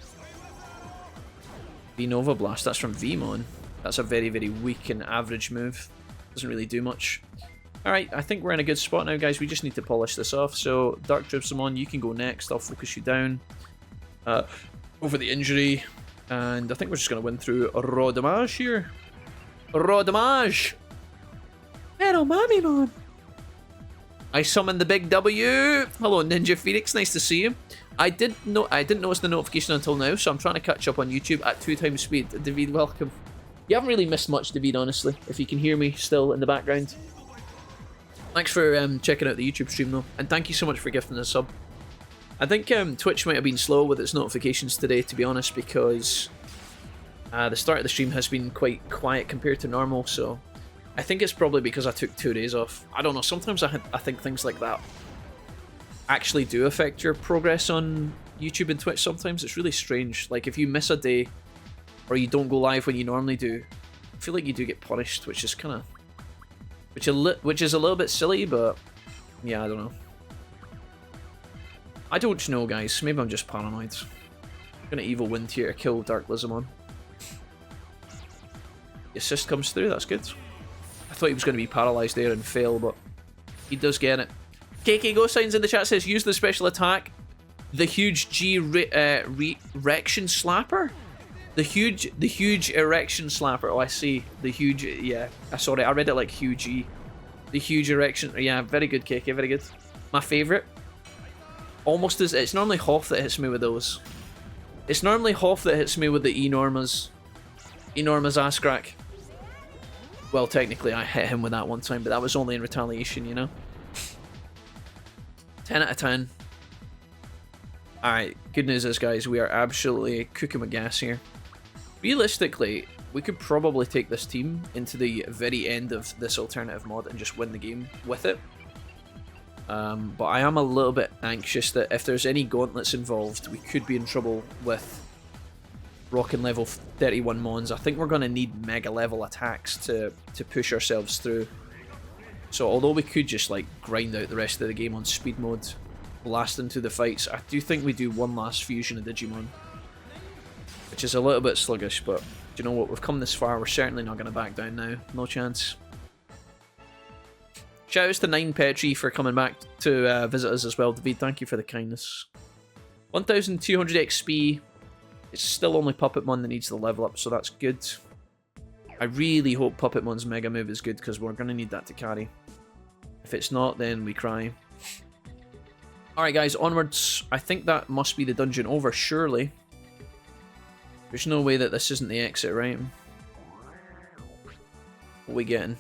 V-Nova Blast, that's from Vmon. That's a very, very weak and average move. Doesn't really do much. Alright, I think we're in a good spot now, guys. We just need to polish this off. So, Dark Tripsimon, you can go next. I'll focus you down. Over the injury. And I think we're just going to win through Raw Damage here. Raw Damage! Hello, Mamimon! I summoned the big W. Hello, Ninja Phoenix. Nice to see you. I didn't notice the notification until now, so I'm trying to catch up on YouTube at 2 times speed. David, welcome. You haven't really missed much, David, honestly, if you can hear me still in the background. Thanks for checking out the YouTube stream, though, and thank you so much for gifting a sub. I think Twitch might have been slow with its notifications today, to be honest, because the start of the stream has been quite quiet compared to normal, so I think it's probably because I took 2 days off. I don't know, sometimes I think things like that actually do affect your progress on YouTube and Twitch sometimes. It's really strange. Like, if you miss a day, or you don't go live when you normally do, I feel like you do get punished, which is kind of... Which is a little bit silly, but... Yeah, I don't know. I don't know, guys. Maybe I'm just paranoid. I'm gonna Evil Wind here to kill Dark Lizamon. The assist comes through, that's good. I thought he was going to be paralysed there and fail, but he does get it. KK Go Signs in the chat says, use the special attack. The huge erection slapper? The huge erection slapper. Oh, I see. The huge, yeah. Sorry, I read it like huge E. The huge erection. Yeah, very good, KK, very good. My favourite. Almost as, it's normally Hoff that hits me with those. It's normally Hoff that hits me with the Enormous ass crack. Well, technically I hit him with that one time, but that was only in retaliation, you know? 10 out of 10. Alright, good news is, guys, we are absolutely cooking with gas here. Realistically, we could probably take this team into the very end of this alternative mod and just win the game with it. But I am a little bit anxious that if there's any gauntlets involved, we could be in trouble with rocking level 31 mons. I think we're going to need mega level attacks to push ourselves through. So although we could just like grind out the rest of the game on speed mode, blast into the fights, I do think we do one last fusion of Digimon, which is a little bit sluggish, but do you know what, we've come this far, we're certainly not going to back down now, no chance. Shoutouts to 9 Petri for coming back to visit us as well. David, thank you for the kindness. 1200 XP. It's still only Puppetmon that needs the level up, so that's good. I really hope Puppetmon's Mega Move is good, because we're going to need that to carry. If it's not, then we cry. Alright guys, onwards. I think that must be the dungeon over, surely. There's no way that this isn't the exit, right? What are we getting?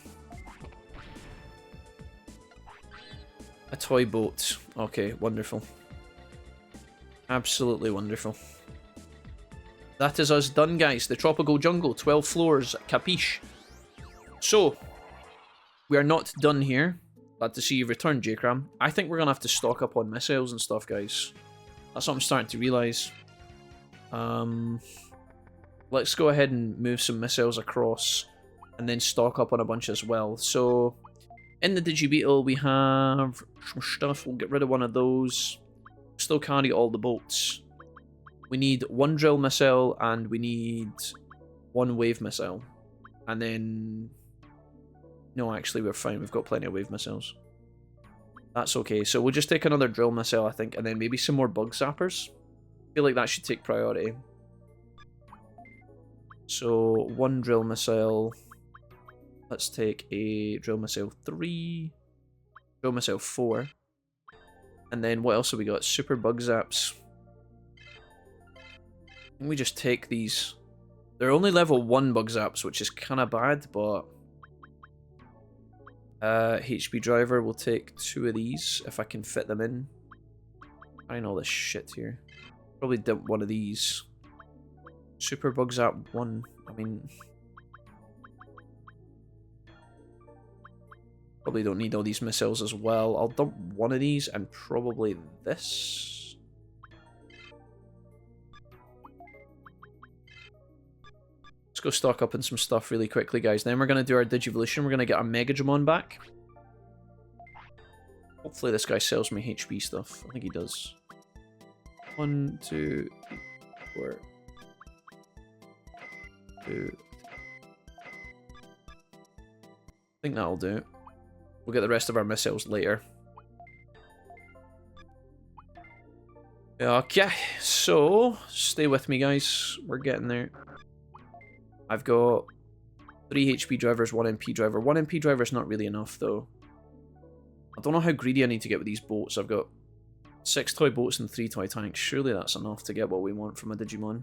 A toy boat. Okay, wonderful. Absolutely wonderful. That is us done, guys. The Tropical Jungle, 12 floors, capiche. So, we are not done here. Glad to see you return, J-Cram. I think we're going to have to stock up on missiles and stuff, guys. That's what I'm starting to realise. Let's go ahead and move some missiles across and then stock up on a bunch as well. So, in the Digibeetle, we have some stuff. We'll get rid of one of those. Still carry all the bolts. We need 1 drill missile and we need 1 wave missile. And then... No, actually, we're fine. We've got plenty of wave missiles. That's okay. So we'll just take another drill missile, I think, and then maybe some more bug zappers. I feel like that should take priority. So 1 drill missile. Let's take a drill missile 3, drill missile 4, and then what else have we got? Super bug zaps. Can we just take these? They're only level 1 bug zaps, which is kind of bad, but HP driver will take 2 of these if I can fit them in. I know this shit here. Probably dump 1 of these. Super bug zap 1. I mean, probably don't need all these missiles as well. I'll dump 1 of these and probably this. Let's go stock up on some stuff really quickly, guys. Then we're going to do our Digivolution. We're going to get our Megadramon back. Hopefully this guy sells me HP stuff. I think he does. 1, 2, 3, 4. 2. I think that'll do. We'll get the rest of our missiles later. Okay, so stay with me, guys. We're getting there. I've got 3 HP drivers, 1 MP driver. 1 MP driver is not really enough, though. I don't know how greedy I need to get with these boats. I've got 6 toy boats and 3 toy tanks. Surely that's enough to get what we want from a Digimon.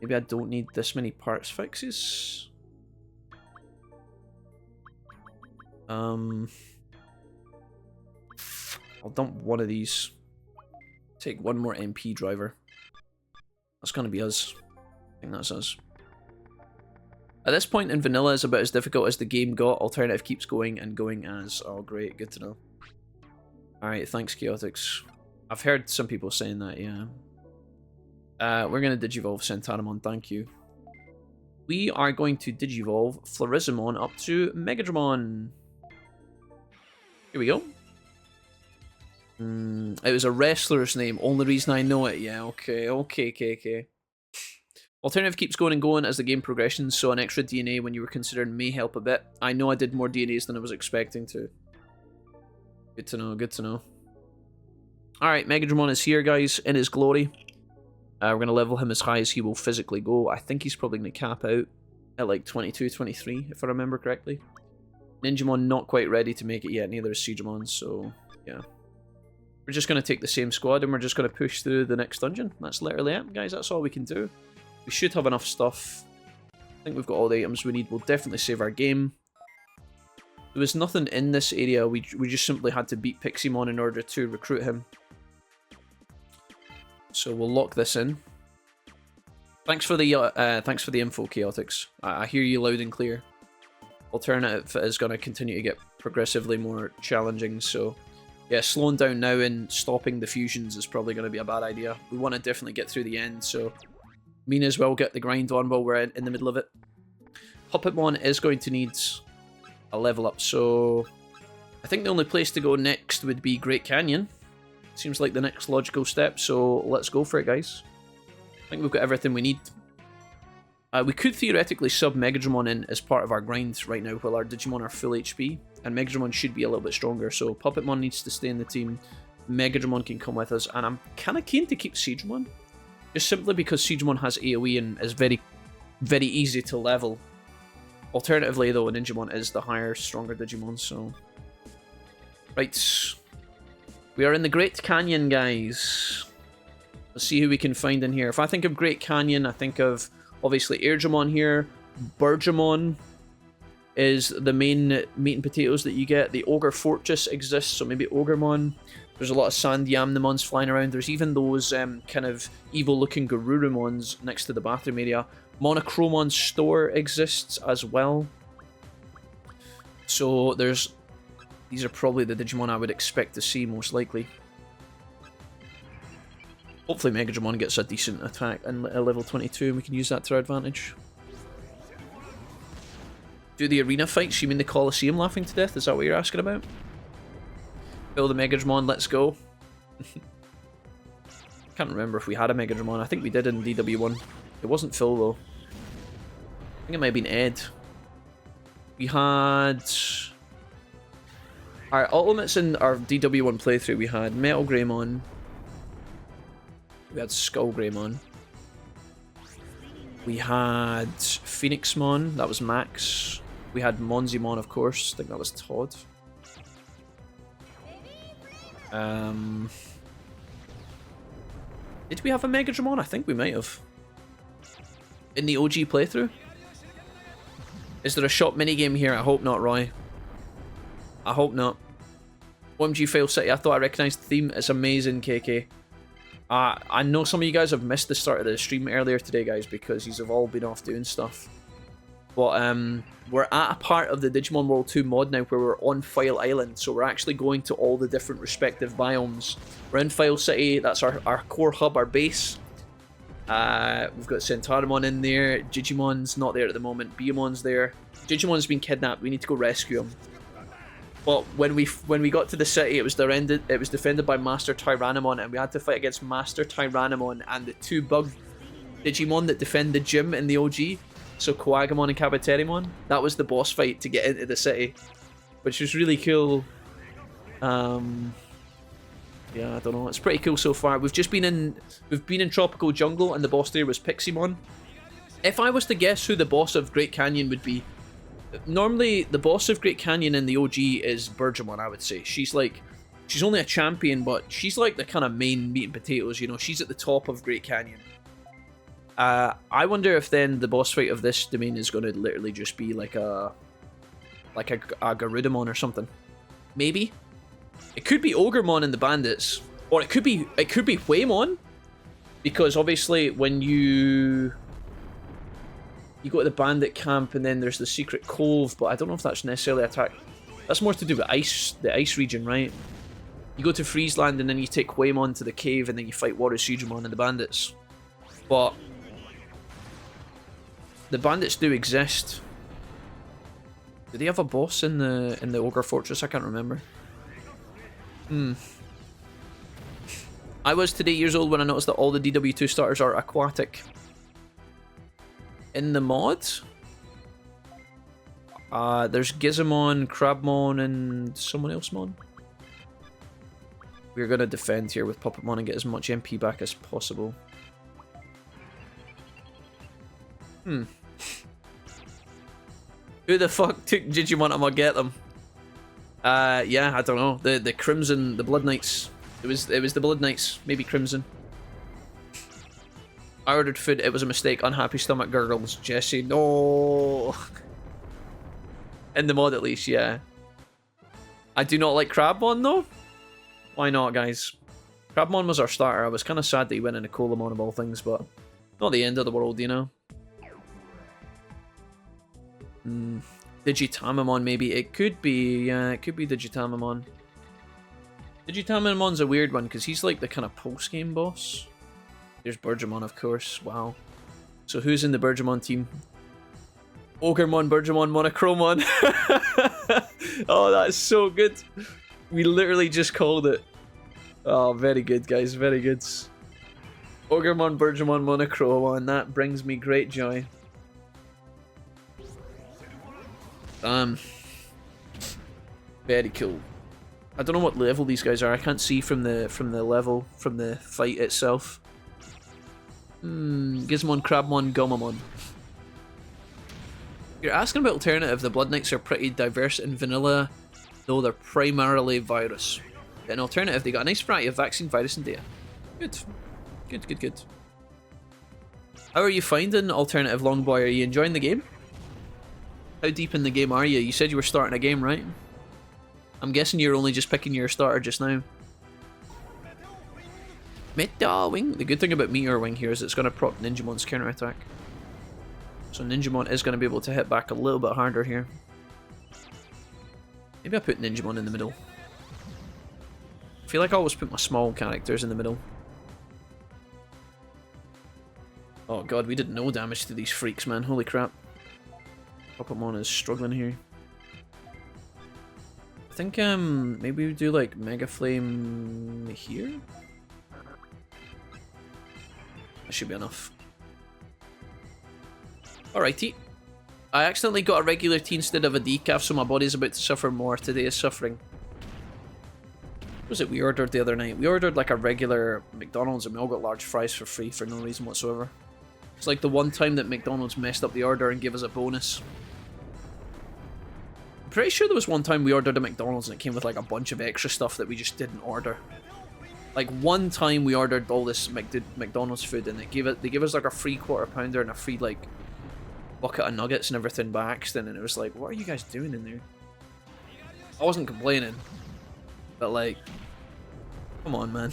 Maybe I don't need this many parts fixes. I'll dump 1 of these. Take 1 more MP driver. That's gonna be us. I think that's us. At this point in vanilla is about as difficult as the game got. Alternative keeps going and going as. Oh great, good to know. Alright, thanks Chaotix. I've heard some people saying that, yeah. We're going to Digivolve Centaramon, thank you. We are going to Digivolve Florizamon up to Megadramon. Here we go. It was a wrestler's name, only reason I know it. Yeah, okay. Alternative keeps going and going as the game progresses, so an extra DNA when you were considering may help a bit. I know I did more DNAs than I was expecting to. Good to know, good to know. Alright, Megadramon is here, guys, in his glory. We're going to level him as high as he will physically go. I think he's probably going to cap out at like 22, 23, if I remember correctly. Ninjamon not quite ready to make it yet, neither is Siegramon, so yeah. We're just going to take the same squad and we're just going to push through the next dungeon. That's literally it, guys. That's all we can do. We should have enough stuff. I think we've got all the items we need. We'll definitely save our game. There was nothing in this area. We just simply had to beat Piximon in order to recruit him. So we'll lock this in. Thanks for the info, Chaotix. I hear you loud and clear. Alternative is going to continue to get progressively more challenging, so yeah, slowing down now and stopping the fusions is probably going to be a bad idea. We want to definitely get through the end, so may as well get the grind on while we're in the middle of it. Puppetmon is going to need a level up, so I think the only place to go next would be Great Canyon. Seems like the next logical step, so let's go for it, guys. I think we've got everything we need. We could theoretically sub Megadramon in as part of our grind right now while our Digimon are full HP, and Megadramon should be a little bit stronger, so Puppetmon needs to stay in the team. Megadramon can come with us, and I'm kind of keen to keep Siegramon, just simply because Siegramon has AoE and is very, very easy to level. Alternatively, though, Ninjamon is the higher, stronger Digimon, so... Right. We are in the Great Canyon, guys. Let's see who we can find in here. If I think of Great Canyon, I think of, obviously, Airdramon here. Birdramon is the main meat and potatoes that you get. The Ogre Fortress exists, so maybe Ogremon. There's a lot of Sand Yamnamons flying around. There's even those kind of evil-looking Garurumons next to the bathroom area. Monochromon Store exists as well. So there's... These are probably the Digimon I would expect to see, most likely. Hopefully Megadramon gets a decent attack and a level 22 and we can use that to our advantage. Do the arena fights? You mean the Colliseum laughing to death? Is that what you're asking about? Build a Megadramon, let's go. Can't remember if we had a Megadramon. I think we did in DW1. It wasn't full though. I think it might have been Ed. We had... Our ultimates in our DW1 playthrough, we had Metal Greymon, we had Skull Greymon, we had Phoenixmon, that was Max, we had Monzimon, of course, I think that was Todd. Did we have a Megadramon? I think we might have. In the OG playthrough? Is there a shop minigame here? I hope not, Roy. I hope not. OMG Fail City, I thought I recognised the theme. It's amazing, KK. I know some of you guys have missed the start of the stream earlier today, guys, because you've all been off doing stuff. But we're at a part of the Digimon World 2 mod now where we're on File Island, so we're actually going to all the different respective biomes. We're in File City, that's our core hub, our base. We've got Centaurimon in there, Digimon's not there at the moment, Biomon's there. Digimon's been kidnapped, we need to go rescue him. But when we got to the city, it was defended by Master Tyrannomon, and we had to fight against Master Tyrannomon and the two bug Digimon that defend the gym in the OG. So Coagamon and Kabuterimon. That was the boss fight to get into the city, which was really cool. Yeah, I don't know. It's pretty cool so far. We've been in Tropical Jungle, and the boss there was Piximon. If I was to guess who the boss of Great Canyon would be, normally the boss of Great Canyon in the OG is Birdramon, I would say. She's only a champion, but she's like the kind of main meat and potatoes, you know. She's at the top of Great Canyon. I wonder if then the boss fight of this domain is going to literally just be like a Garudamon or something. Maybe. It could be Ogremon in the Bandits, or it could be Huemon, because obviously when you go to the Bandit camp and then there's the secret cove, but I don't know if that's necessarily attack. That's more to do with the ice region, right? You go to Friesland and then you take Huemon to the cave and then you fight Warusujimon and the Bandits. But the Bandits do exist. Do they have a boss in the Ogre Fortress? I can't remember. I was today years old when I noticed that all the DW2 starters are aquatic. In the mod, there's Gizamon, Crabmon, and someone else mon. We're gonna defend here with Puppetmon and get as much MP back as possible. Who the fuck took Digimon? I'm gonna get them. Yeah, I don't know. The Crimson, the Blood Knights. It was the Blood Knights, maybe Crimson. I ordered food, it was a mistake. Unhappy stomach gurgles. Jesse, no. In the mod at least, yeah. I do not like Crabmon though. Why not, guys? Crabmon was our starter. I was kind of sad that he went into Colamon of all things, but not the end of the world, you know. Digitamamon, maybe. It could be, yeah, it could be Digitamamon. Digitamamon's a weird one, because he's like the kind of post-game boss. There's Birdramon, of course. Wow. So who's in the Birdramon team? Ogremon, Birdramon, Monochromon. Oh, that's so good. We literally just called it. Oh, very good, guys. Very good. Ogremon, Birdramon, Monochromon. That brings me great joy. Very cool. I don't know what level these guys are. I can't see from the level, from the fight itself. Gizmon, Crabmon, Gomamon. You're asking about alternative. The Blood Knights are pretty diverse in vanilla, though they're primarily virus. In alternative, they got a nice variety of vaccine, virus, and data. Good. Good, good, good. How are you finding alternative, Longboy? Are you enjoying the game? How deep in the game are you? You said you were starting a game, right? I'm guessing you're only just picking your starter just now. Meteor Wing. The good thing about Meteor Wing here is it's going to proc Ninjamon's counterattack. So Ninjamon is going to be able to hit back a little bit harder here. Maybe I put Ninjamon in the middle. I feel like I always put my small characters in the middle. Oh god, we did no damage to these freaks, man. Holy crap. Puppetmon is struggling here. I think maybe we do like Mega Flame here? That should be enough. Alrighty. I accidentally got a regular T instead of a decaf, so my body's about to suffer more. Today is suffering. What was it we ordered the other night? We ordered like a regular McDonald's and we all got large fries for free for no reason whatsoever. It's like the one time that McDonald's messed up the order and gave us a bonus. I'm pretty sure there was one time we ordered a McDonald's and it came with like a bunch of extra stuff that we just didn't order. Like one time we ordered all this McDonald's food and they gave us like a free quarter pounder and a free like bucket of nuggets and everything by accident, and it was like, what are you guys doing in there? I wasn't complaining, but like, come on, man.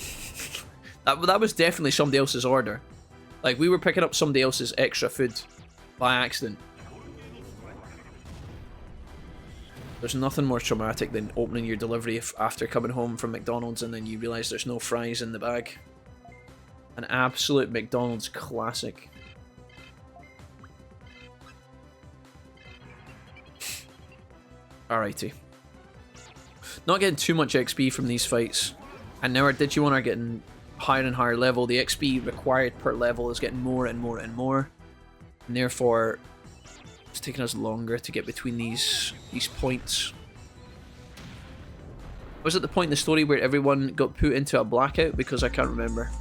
that was definitely somebody else's order. Like, we were picking up somebody else's extra food by accident. There's nothing more traumatic than opening your delivery after coming home from McDonald's and then you realise there's no fries in the bag. An absolute McDonald's classic. Alrighty. Not getting too much XP from these fights. And now our Digimon are getting higher and higher level. The XP required per level is getting more and more and more. And therefore, it's taking us longer to get between these points. Was it the point in the story where everyone got put into a blackout? Because I can't remember.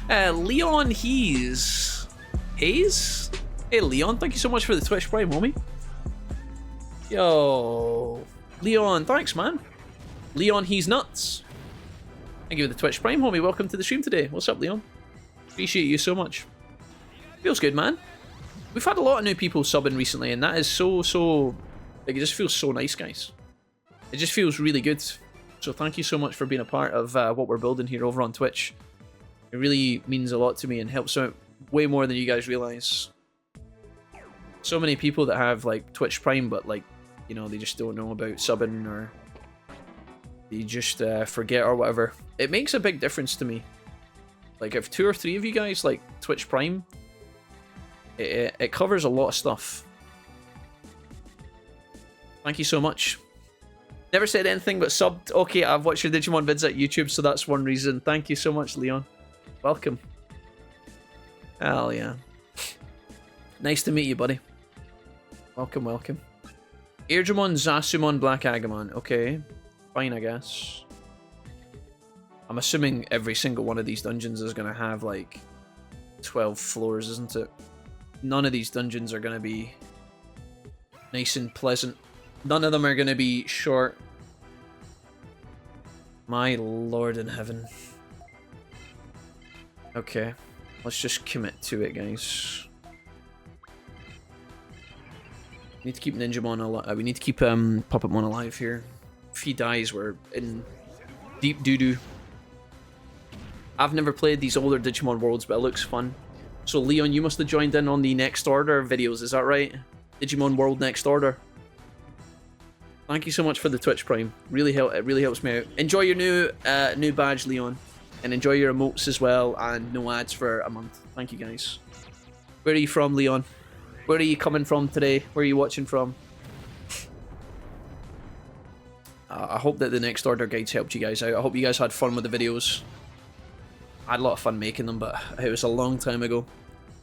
Leon Hayes? Hey Leon, thank you so much for the Twitch Prime, homie. Yo, Leon, thanks, man. Leon, he's nuts. Thank you for the Twitch Prime, homie. Welcome to the stream today. What's up, Leon? Appreciate you so much. Feels good, man. We've had a lot of new people subbing recently, and that is so, like, it just feels so nice, guys. It just feels really good. So thank you so much for being a part of what we're building here over on Twitch. It really means a lot to me and helps out way more than you guys realize. So many people that have, like, Twitch Prime, but, like, you know, they just don't know about subbing, or they just forget or whatever. It makes a big difference to me. Like, if 2 or 3 of you guys like Twitch Prime, it covers a lot of stuff. Thank you so much. Never said anything but subbed. Okay, I've watched your Digimon vids at YouTube, so that's one reason. Thank you so much, Leon. Welcome. Hell yeah. Nice to meet you, buddy. Welcome, welcome. Airdramon, Zasumon, Black Agamon. Okay. Fine, I guess. I'm assuming every single one of these dungeons is going to have, like, 12 floors, isn't it? None of these dungeons are going to be nice and pleasant. None of them are going to be short. My lord in heaven. Okay. Let's just commit to it, guys. We need to keep Ninjamon alive. We need to keep Puppetmon alive here. If he dies, we're in deep doo-doo. I've never played these older Digimon Worlds, but it looks fun. So Leon, you must have joined in on the Next Order videos, is that right? Digimon World Next Order. Thank you so much for the Twitch Prime. It really helps me out. Enjoy your new badge, Leon. And enjoy your emotes as well, and no ads for a month. Thank you, guys. Where are you from, Leon? Where are you coming from today? Where are you watching from? I hope that the Next Order guides helped you guys out. I hope you guys had fun with the videos. I had a lot of fun making them, but it was a long time ago.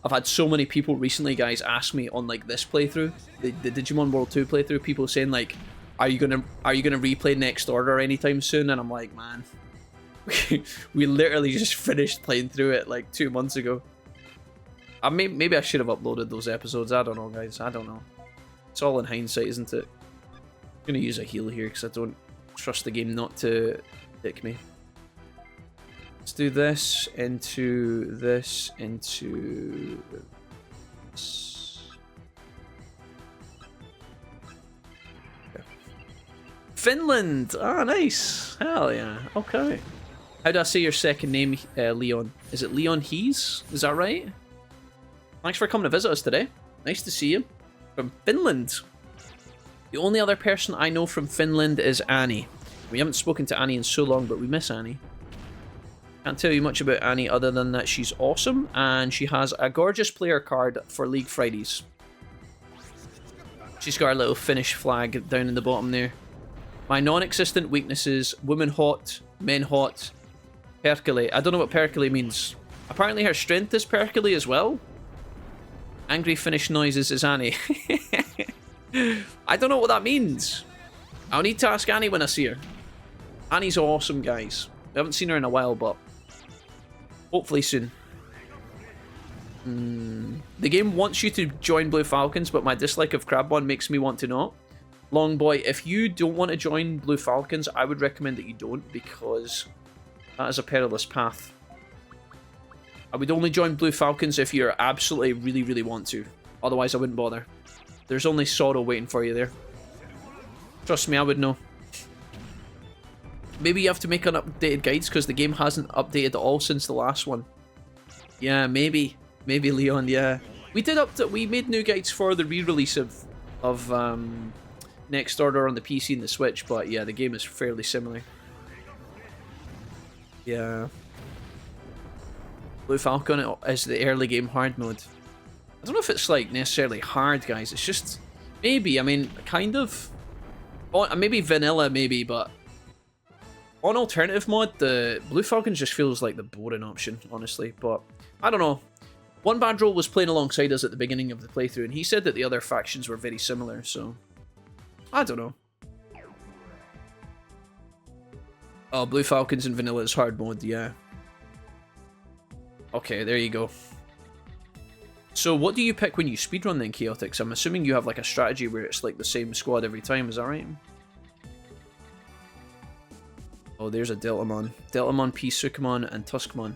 I've had so many people recently, guys, ask me on like this playthrough, the Digimon World 2 playthrough, people saying like, are you gonna replay Next Order anytime soon? And I'm like, man, we literally just finished playing through it like 2 months ago. Maybe I should have uploaded those episodes. I don't know, guys. I don't know. It's all in hindsight, isn't it? I'm gonna use a heal here because I don't trust the game not to dick me. Let's do this into this into this. Okay. Finland! Ah, nice! Hell yeah. Okay. How do I say your second name, Leon? Is it Leon Hees? Is that right? Thanks for coming to visit us today. Nice to see you. From Finland. The only other person I know from Finland is Annie. We haven't spoken to Annie in so long, but we miss Annie. Can't tell you much about Annie other than that she's awesome, and she has a gorgeous player card for League Fridays. She's got a little Finnish flag down in the bottom there. My non-existent weaknesses: women hot, men hot, percolate. I don't know what percolate means. Apparently her strength is percolate as well. Angry Finnish noises is Annie. I don't know what that means. I'll need to ask Annie when I see her. Annie's awesome, guys. We haven't seen her in a while, but hopefully soon. The game wants you to join Blue Falcons, but my dislike of Crabmon makes me want to not. Long boy, if you don't want to join Blue Falcons, I would recommend that you don't, because that is a perilous path. I would only join Blue Falcons if you absolutely really, really want to. Otherwise, I wouldn't bother. There's only sorrow waiting for you there. Trust me, I would know. Maybe you have to make an updated guides because the game hasn't updated at all since the last one. Yeah, maybe. Maybe, Leon, yeah. We made new guides for the re-release of Next Order on the PC and the Switch, but yeah, the game is fairly similar. Yeah. Blue Falcon is the early game hard mode. I don't know if it's like necessarily hard, guys. It's just maybe. I mean, kind of. Maybe vanilla, maybe, but on alternative mod, the Blue Falcon just feels like the boring option, honestly. But I don't know. One Bad Roll was playing alongside us at the beginning of the playthrough, and he said that the other factions were very similar. So I don't know. Oh, Blue Falcons and vanilla is hard mode, yeah. Okay, there you go. So what do you pick when you speedrun then, Chaotix? I'm assuming you have like a strategy where it's like the same squad every time, is that right? Oh, there's a Deltamon. Deltamon, P-Sukamon, and Tuskmon.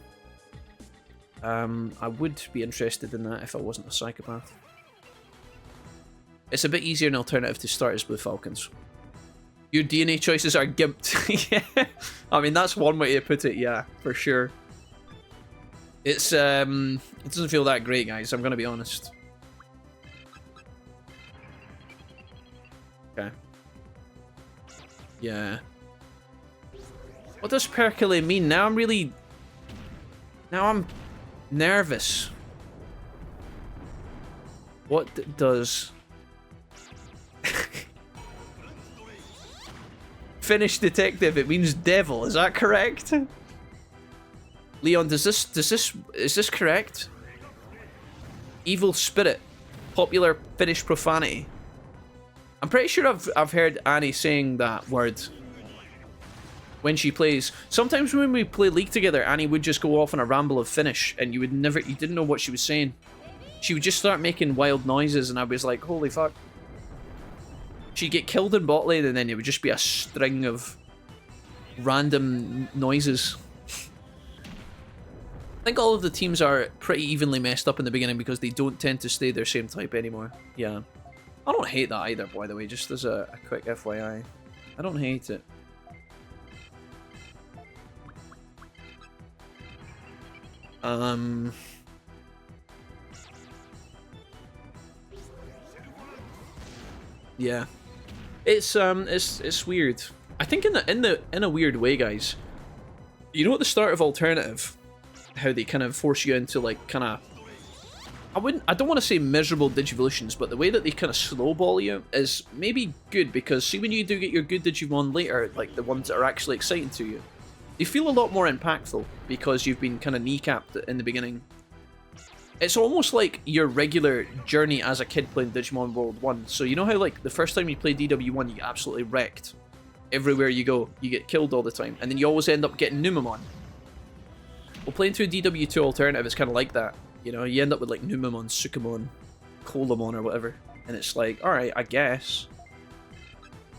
I would be interested in that if I wasn't a psychopath. It's a bit easier an alternative to start as Blue Falcons. Your DNA choices are gimped. Yeah. I mean, that's one way to put it, yeah, for sure. It's, it doesn't feel that great, guys, I'm gonna be honest. Okay. Yeah. What does percolate mean? Now I'm nervous. What does... Finnish detective, it means devil, is that correct? Leon, is this correct? Evil spirit, popular Finnish profanity. I'm pretty sure I've heard Annie saying that word when she plays. Sometimes when we play League together, Annie would just go off on a ramble of Finnish, and you didn't know what she was saying. She would just start making wild noises, and I was like, holy fuck. She'd get killed in bot lane, and then it would just be a string of random noises. I think all of the teams are pretty evenly messed up in the beginning because they don't tend to stay their same type anymore. Yeah. I don't hate that either, by the way, just as a quick FYI. I don't hate it. Yeah. It's weird. I think in a weird way, guys. You know at the start of Alternative, how they kind of force you into like kind of, I don't want to say miserable Digivolutions, but the way that they kind of slowball you is maybe good, because see when you do get your good Digimon later, like the ones that are actually exciting to you, they feel a lot more impactful because you've been kind of kneecapped in the beginning. It's almost like your regular journey as a kid playing Digimon World 1. So you know how like the first time you play DW1 you get absolutely wrecked. Everywhere you go, you get killed all the time. And then you always end up getting Numamon. Well, playing through DW2 Alternative is kind of like that. You know, you end up with like Numamon, Sukamon, Colamon or whatever. And it's like, alright, I guess.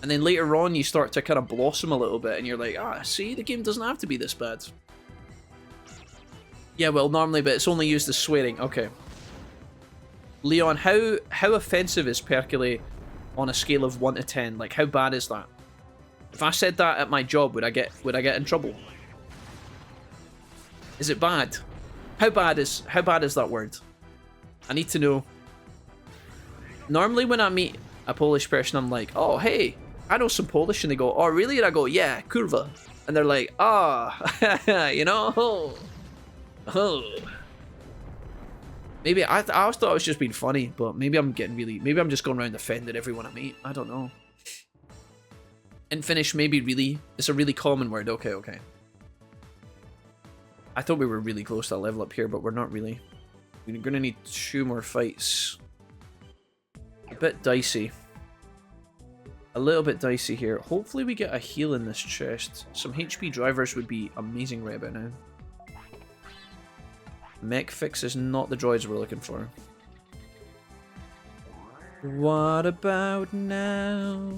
And then later on you start to kind of blossom a little bit and you're like, ah, see, the game doesn't have to be this bad. Yeah, well, normally, but it's only used as swearing. Okay. Leon, how offensive is percolate on a scale of 1 to 10? Like, how bad is that? If I said that at my job, would I get in trouble? Is it bad? How bad is that word? I need to know. Normally, when I meet a Polish person, I'm like, oh, hey, I know some Polish, and they go, oh, really? And I go, yeah, kurwa. And they're like, ah, you know, oh. Maybe I always thought I was just being funny, but maybe I'm just going around offending everyone I meet. I don't know. In Finnish, maybe it's a really common word. Okay. I thought we were really close to that level up here, but we're not really. We're gonna need 2 more fights. A bit dicey. a little bit dicey here. Hopefully we get a heal in this chest. Some HP drivers would be amazing right about now. Mech fix is not the droids we're looking for. What about now?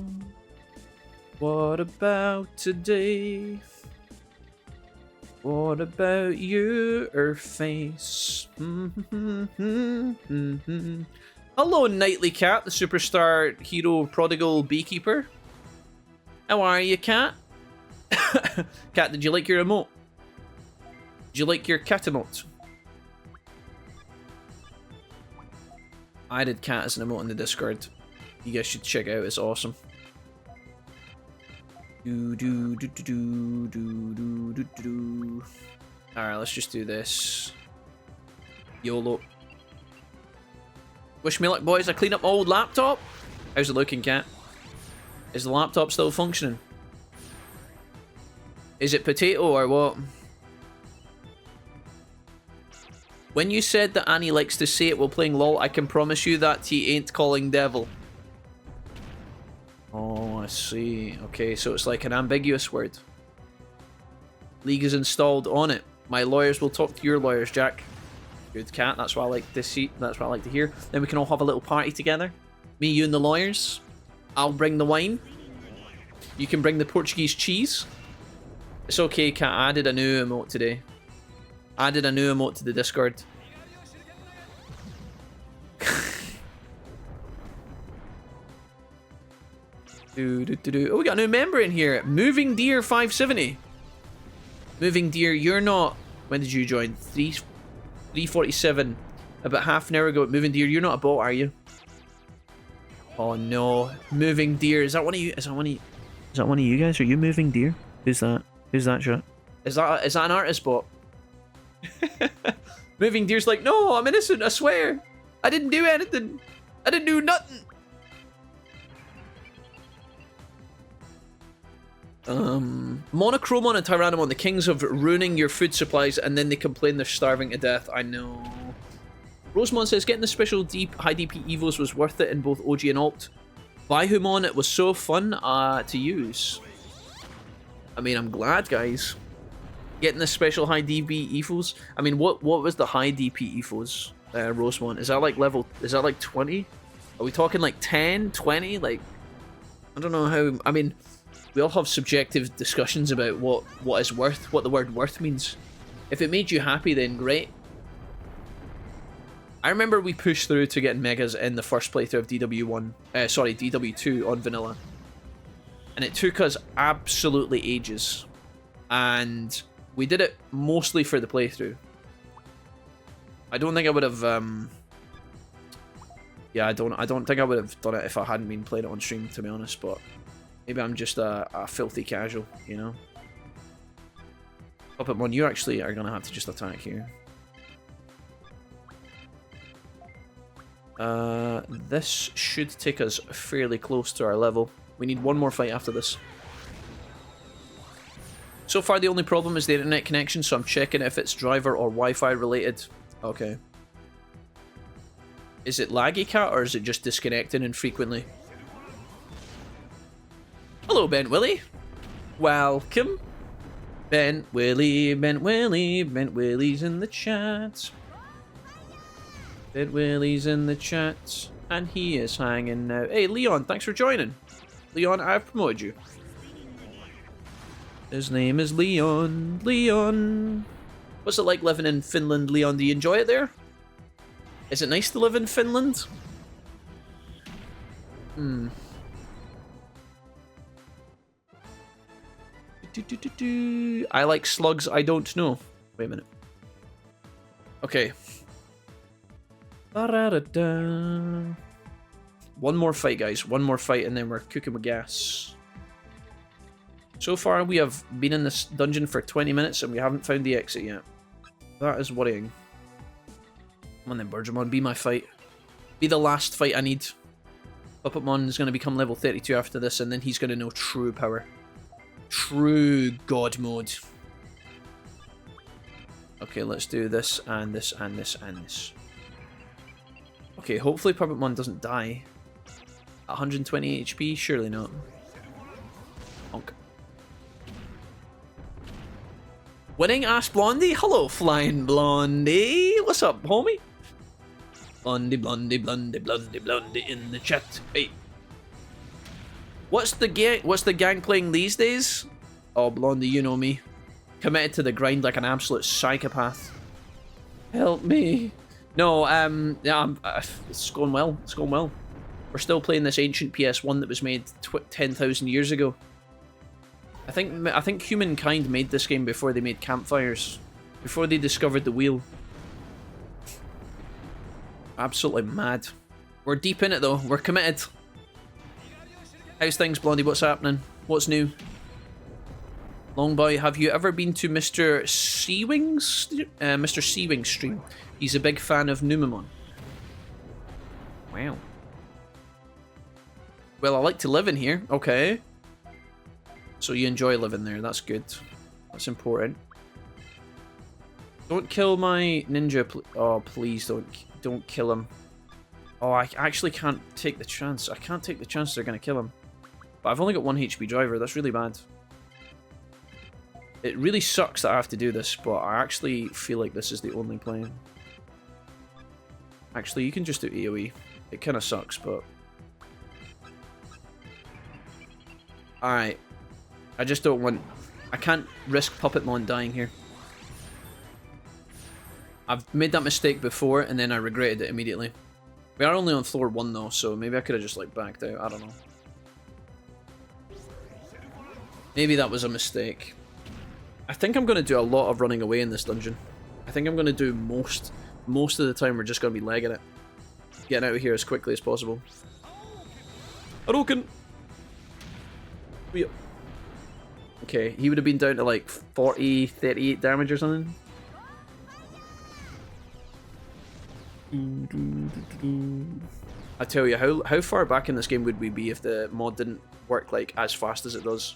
What about today? What about your face? Hello, Knightly Cat, the superstar hero prodigal beekeeper. How are you, Cat? Cat, did you like your emote? Did you like your cat emote? I did Cat as an emote in the Discord. You guys should check it out, it's awesome. Alright, let's just do this. YOLO. Wish me luck, boys. I clean up my old laptop. How's it looking, Cat? Is the laptop still functioning? Is it potato or what? When you said that Annie likes to say it while playing LOL, I can promise you that he ain't calling devil. Oh, I see. Okay, so it's like an ambiguous word. League is installed on it. My lawyers will talk to your lawyers, Jack. Good, Cat. That's what I like to see. That's what I like to hear. Then we can all have a little party together. Me, you, and the lawyers. I'll bring the wine. You can bring the Portuguese cheese. It's okay, Cat. I added a new emote today. I added a new emote to the Discord. Oh, we got a new member in here. Moving Deer 570. Moving Deer, you're not... When did you join? 3:47. About half an hour ago. Moving Deer, you're not a bot, are you? Oh no. Moving Deer. Is that one of you? Is that one of you guys? Are you Moving Deer? Who's that? Who's that shit? Is that an artist bot? Moving Deer's like, no, I'm innocent, I swear. I didn't do anything. I didn't do nothing. Monochromon and Tyrannomon, the kings of ruining your food supplies, and then they complain they're starving to death. I know. Rosemon says, getting the special high DP Evos was worth it in both OG and Alt. Vaihumon, it was so fun to use. I mean, I'm glad, guys. Getting the special high DP Evos. I mean, what was the high DP Evos, Rosemon? Is that like level, is that like 20? Are we talking like 10, 20? Like, I don't know how, I mean... We all have subjective discussions about what is worth, what the word worth means. If it made you happy, then great. I remember we pushed through to get megas in the first playthrough of DW2 on vanilla. And it took us absolutely ages. And we did it mostly for the playthrough. I don't think I would have yeah, I don't think I would have done it if I hadn't been playing it on stream, to be honest, but maybe I'm just a filthy casual, you know? Puppetmon, you actually are going to have to just attack here. This should take us fairly close to our level. We need one more fight after this. So far, the only problem is the internet connection, so I'm checking if it's driver or Wi-Fi related. Okay. Is it laggy, Cat, or is it just disconnecting infrequently? Hello, Bent Willie. Welcome. Bent Willie, Bent Willie, Bent Willie's in the chat. Bent Willie's in the chat, and he is hanging now. Hey, Leon, thanks for joining. Leon, I've promoted you. His name is Leon. Leon. What's it like living in Finland, Leon? Do you enjoy it there? Is it nice to live in Finland? I like slugs, I don't know. Wait a minute. Okay. One more fight, guys. One more fight, and then we're cooking with gas. So far, we have been in this dungeon for 20 minutes, and we haven't found the exit yet. That is worrying. Come on then, Birdramon, be my fight. Be the last fight I need. Puppetmon is going to become level 32 after this, and then he's going to know true power. True God mode. Okay, let's do this, and this, and this, and this. Okay, hopefully Puppetmon doesn't die. 120 HP? Surely not. Honk. Winning? Asked Blondie. Hello, Flying Blondie. What's up, homie? Blondie, Blondie, Blondie, Blondie, Blondie in the chat. Hey. What's the gang playing these days? Oh, Blondie, you know me. Committed to the grind like an absolute psychopath. Help me. No, yeah, it's going well. It's going well. We're still playing this ancient PS1 that was made 10,000 years ago. I think humankind made this game before they made campfires, before they discovered the wheel. Absolutely mad. We're deep in it though. We're committed. How's things, Blondie? What's happening? What's new? Longboy, have you ever been to Mr. Seawing's stream? He's a big fan of Numemon. Wow. Well, I like to live in here. Okay. So you enjoy living there. That's good. That's important. Don't kill my ninja. Oh, please don't kill him. Oh, I actually can't take the chance. I can't take the chance they're going to kill him. But I've only got 1 HP driver. That's really bad. It really sucks that I have to do this, but I actually feel like this is the only plan. Actually, you can just do AoE. It kind of sucks, but... Alright. I just don't want... I can't risk Puppetmon dying here. I've made that mistake before, and then I regretted it immediately. We are only on floor 1 though, so maybe I could have just like backed out. I don't know. Maybe that was a mistake. I think I'm going to do a lot of running away in this dungeon. I think I'm going to do most of the time we're just going to be legging it. Getting out of here as quickly as possible. Hadouken! Okay, he would have been down to like 40, 38 damage or something. I tell you, how far back in this game would we be if the mod didn't work like as fast as it does?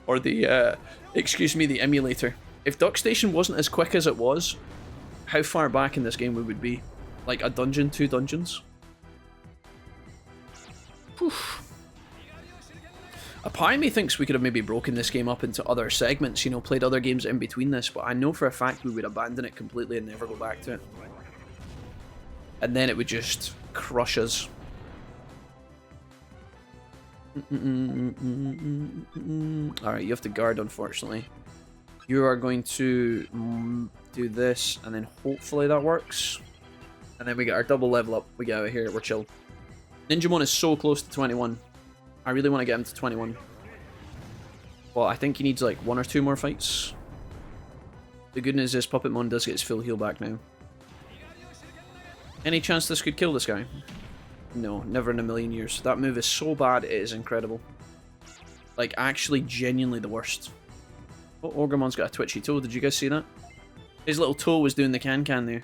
Or the, excuse me, the emulator. If DuckStation wasn't as quick as it was, how far back in this game we would be? Like a dungeon, 2 dungeons? Poof. A part of me thinks we could have maybe broken this game up into other segments, you know, played other games in between this, but I know for a fact we would abandon it completely and never go back to it. And then it would just crush us. Alright, you have to guard, unfortunately. You are going to do this, and then hopefully that works. And then we get our double level up. We get out of here, we're chill. Ninjamon is so close to 21. I really want to get him to 21. Well, I think he needs like 1 or 2 more fights. The good news is Puppetmon does get his full heal back now. Any chance this could kill this guy? No, never in a million years. That move is so bad, it is incredible. Like, actually, genuinely the worst. Oh, Ogrmon's got a twitchy toe. Did you guys see that? His little toe was doing the can-can there.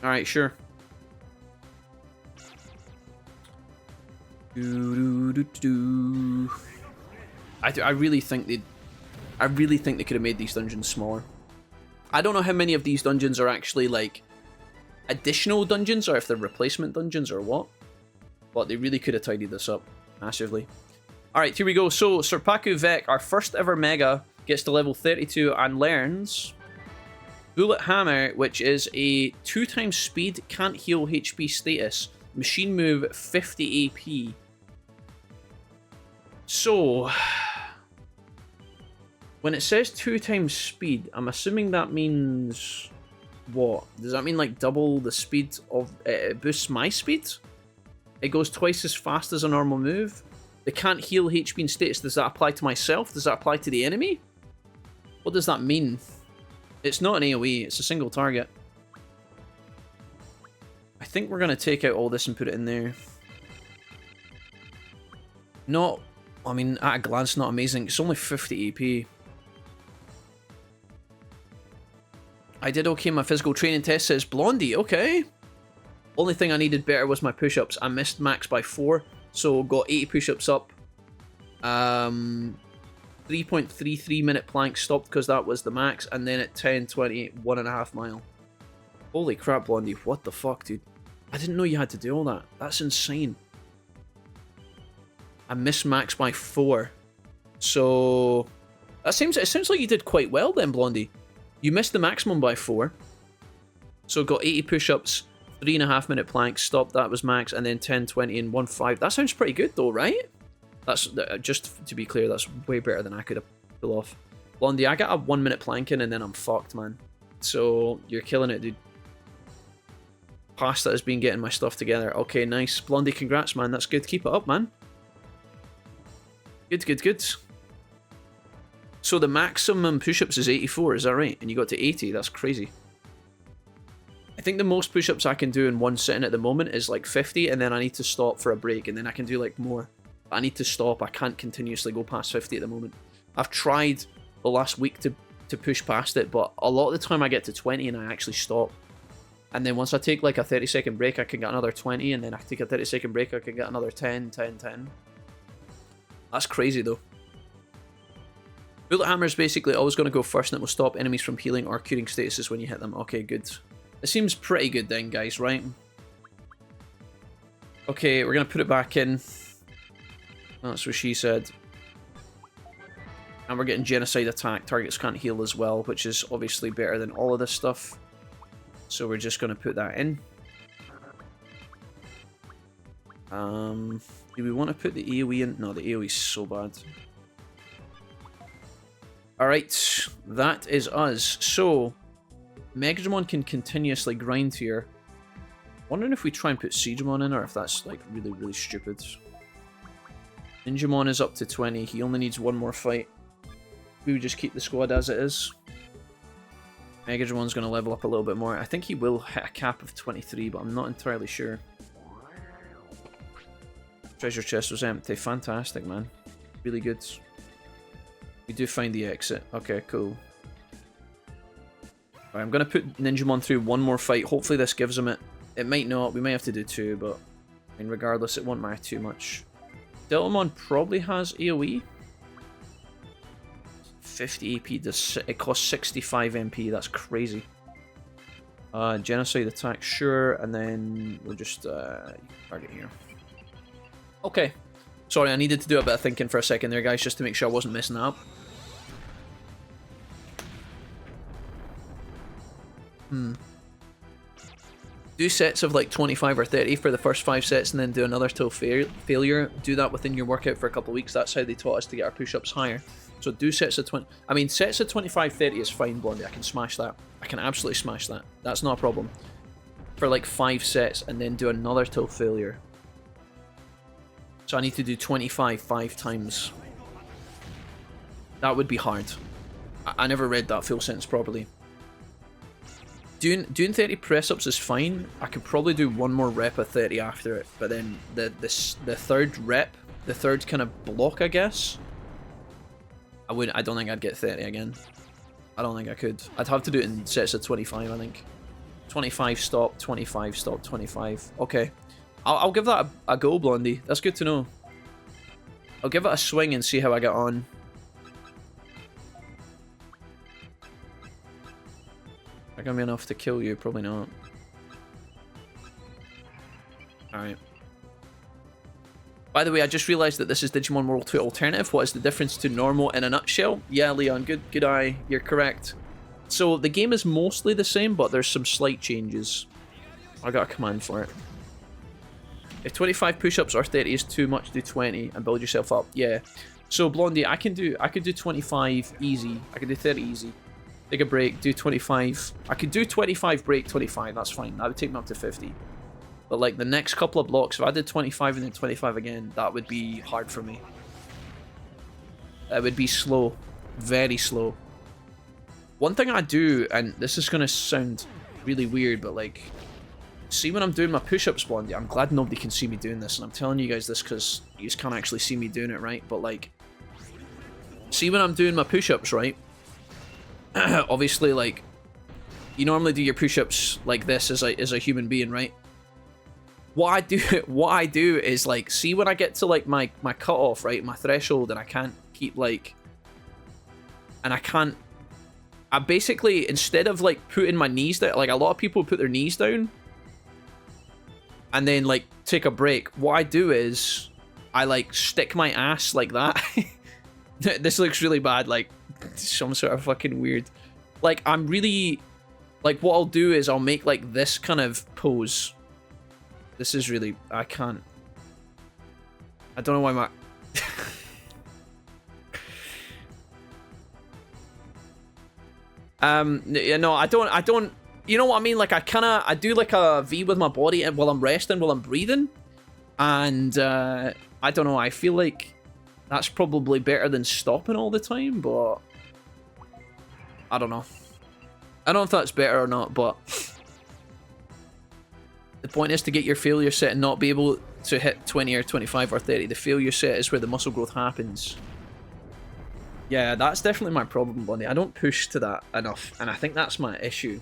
Alright, sure. I really think they could have made these dungeons smaller. I don't know how many of these dungeons are actually like additional dungeons or if they're replacement dungeons or what, but they really could have tidied this up massively. Alright, here we go. So Serpaku Vek, our first ever Mega, gets to level 32 and learns Bullet Hammer, which is a 2x speed, can't heal HP status, machine move, 50 AP. So when it says 2x speed, I'm assuming that means what? Does that mean like double the speed of it boosts my speed? It goes twice as fast as a normal move. They can't heal HP and status. Does that apply to myself? Does that apply to the enemy? What does that mean? It's not an AoE, it's a single target. I think we're going to take out all this and put it in there. Not, I mean, at a glance, not amazing. It's only 50 AP. I did okay my physical training test, says Blondie. Okay. Only thing I needed better was my push-ups. I missed max by 4, so got 80 push-ups up. 3.33 minute plank stopped because that was the max, and then at 10:20, 1.5 mile. Holy crap, Blondie. What the fuck, dude? I didn't know you had to do all that. That's insane. I missed max by 4. So it seems like you did quite well then, Blondie. You missed the maximum by 4. So got 80 push-ups, 3.5-minute planks, stopped, that was max, and then 10, 20, and 1.5. That sounds pretty good though, right? That's, just to be clear, that's way better than I could have pulled off. Blondie, I got a 1-minute plank in and then I'm fucked, man. So you're killing it, dude. Pasta has been getting my stuff together. Okay, nice. Blondie, congrats, man. That's good. Keep it up, man. Good, good, good. So the maximum push-ups is 84, is that right? And you got to 80. That's crazy. I think the most push-ups I can do in one sitting at the moment is like 50, and then I need to stop for a break, and then I can do like more. I need to stop. I can't continuously go past 50 at the moment. I've tried the last week to push past it, but a lot of the time I get to 20 and I actually stop. And then once I take like a 30-second break, I can get another 20, and then I take a 30-second break, I can get another 10, 10, 10. That's crazy though. Bullet Hammer is basically always going to go first, and it will stop enemies from healing or curing statuses when you hit them. Okay, good. It seems pretty good then, guys, right? Okay, we're going to put it back in. That's what she said. And we're getting Genocide Attack. Targets can't heal as well, which is obviously better than all of this stuff. So we're just going to put that in. Do we want to put the AoE in? No, the AoE is so bad. Alright, that is us. So, Megadramon can continuously grind here. Wondering if we try and put Siegemon in, or if that's like really, really stupid. Ninjamon is up to 20. He only needs one more fight. We would just keep the squad as it is. Megadramon's going to level up a little bit more. I think he will hit a cap of 23, but I'm not entirely sure. Treasure chest was empty. Fantastic, man. Really good. We do find the exit. Okay, cool. Right, I'm going to put Ninjamon through one more fight. Hopefully this gives him it. It might not. We may have to do 2, but I mean, regardless, it won't matter too much. Deltamon probably has AoE. 50 AP. It costs 65 MP. That's crazy. Genocide attack, sure. And then we'll just target here. Okay. Sorry, I needed to do a bit of thinking for a second there, guys, just to make sure I wasn't messing that up. Do sets of like 25 or 30 for the first 5 sets, and then do another till failure. Do that within your workout for a couple of weeks. That's how they taught us to get our push-ups higher. So do sets of 20... I mean, sets of 25, 30 is fine, Blondie. I can smash that. I can absolutely smash that. That's not a problem. For like 5 sets, and then do another till failure. So I need to do 25 5 times. That would be hard. I never read that full sentence properly. Doing 30 press-ups is fine. I could probably do one more rep of 30 after it, but then the third rep, the third kind of block, I guess, I don't think I'd get 30 again. I don't think I could. I'd have to do it in sets of 25, I think. 25 stop, 25 stop, 25. Okay. I'll give that a go, Blondie. That's good to know. I'll give it a swing and see how I get on. Are gonna be enough to kill you? Probably not. Alright. By the way, I just realised that this is Digimon World 2 Alternative. What is the difference to normal in a nutshell? Yeah, Leon, good eye. You're correct. So the game is mostly the same, but there's some slight changes. I got a command for it. If 25 push-ups or 30 is too much, do 20 and build yourself up. Yeah. So Blondie, I could do 25 easy. I could do 30 easy. Take a break, do 25. I could do 25, break 25, that's fine. That would take me up to 50. But like the next couple of blocks, if I did 25 and then 25 again, that would be hard for me. It would be slow. Very slow. One thing I do, and this is going to sound really weird, but like, see when I'm doing my push-ups, Blondie, I'm glad nobody can see me doing this, and I'm telling you guys this because you just can't actually see me doing it, right? But like, see when I'm doing my push-ups, right? Obviously, like, you normally do your push-ups like this as a human being, right? What I do is like, see when I get to like my cutoff, right, my threshold, and I can't keep like, and I basically, instead of like putting my knees down, like a lot of people put their knees down, and then like take a break, what I do is I like stick my ass like that. This looks really bad, like some sort of fucking weird. Like I'm really, like what I'll do is I'll make like this kind of pose. This is really, I can't. I don't know why my... Yeah, no, I don't, you know what I mean? Like I do like a V with my body and while I'm resting, while I'm breathing. And I don't know, I feel like that's probably better than stopping all the time, but I don't know. I don't know if that's better or not, but the point is to get your failure set and not be able to hit 20 or 25 or 30. The failure set is where the muscle growth happens. Yeah, that's definitely my problem, Bunny. I don't push to that enough, and I think that's my issue.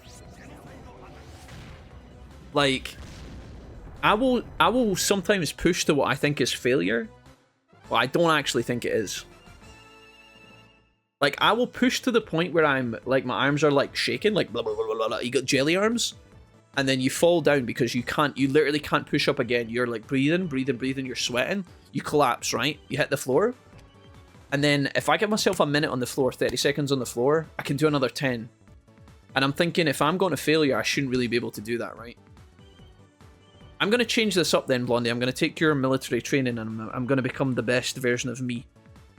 Like, I will sometimes push to what I think is failure, but I don't actually think it is. Like, I will push to the point where I'm, like, my arms are, like, shaking, like, blah, blah, blah, blah, blah. You got jelly arms, and then you fall down because you literally can't push up again. You're, like, breathing, you're sweating. You collapse, right? You hit the floor. And then if I give myself a minute on the floor, 30 seconds on the floor, I can do another 10. And I'm thinking, if I'm going to failure, I shouldn't really be able to do that, right? I'm going to change this up then, Blondie. I'm going to take your military training and I'm going to become the best version of me.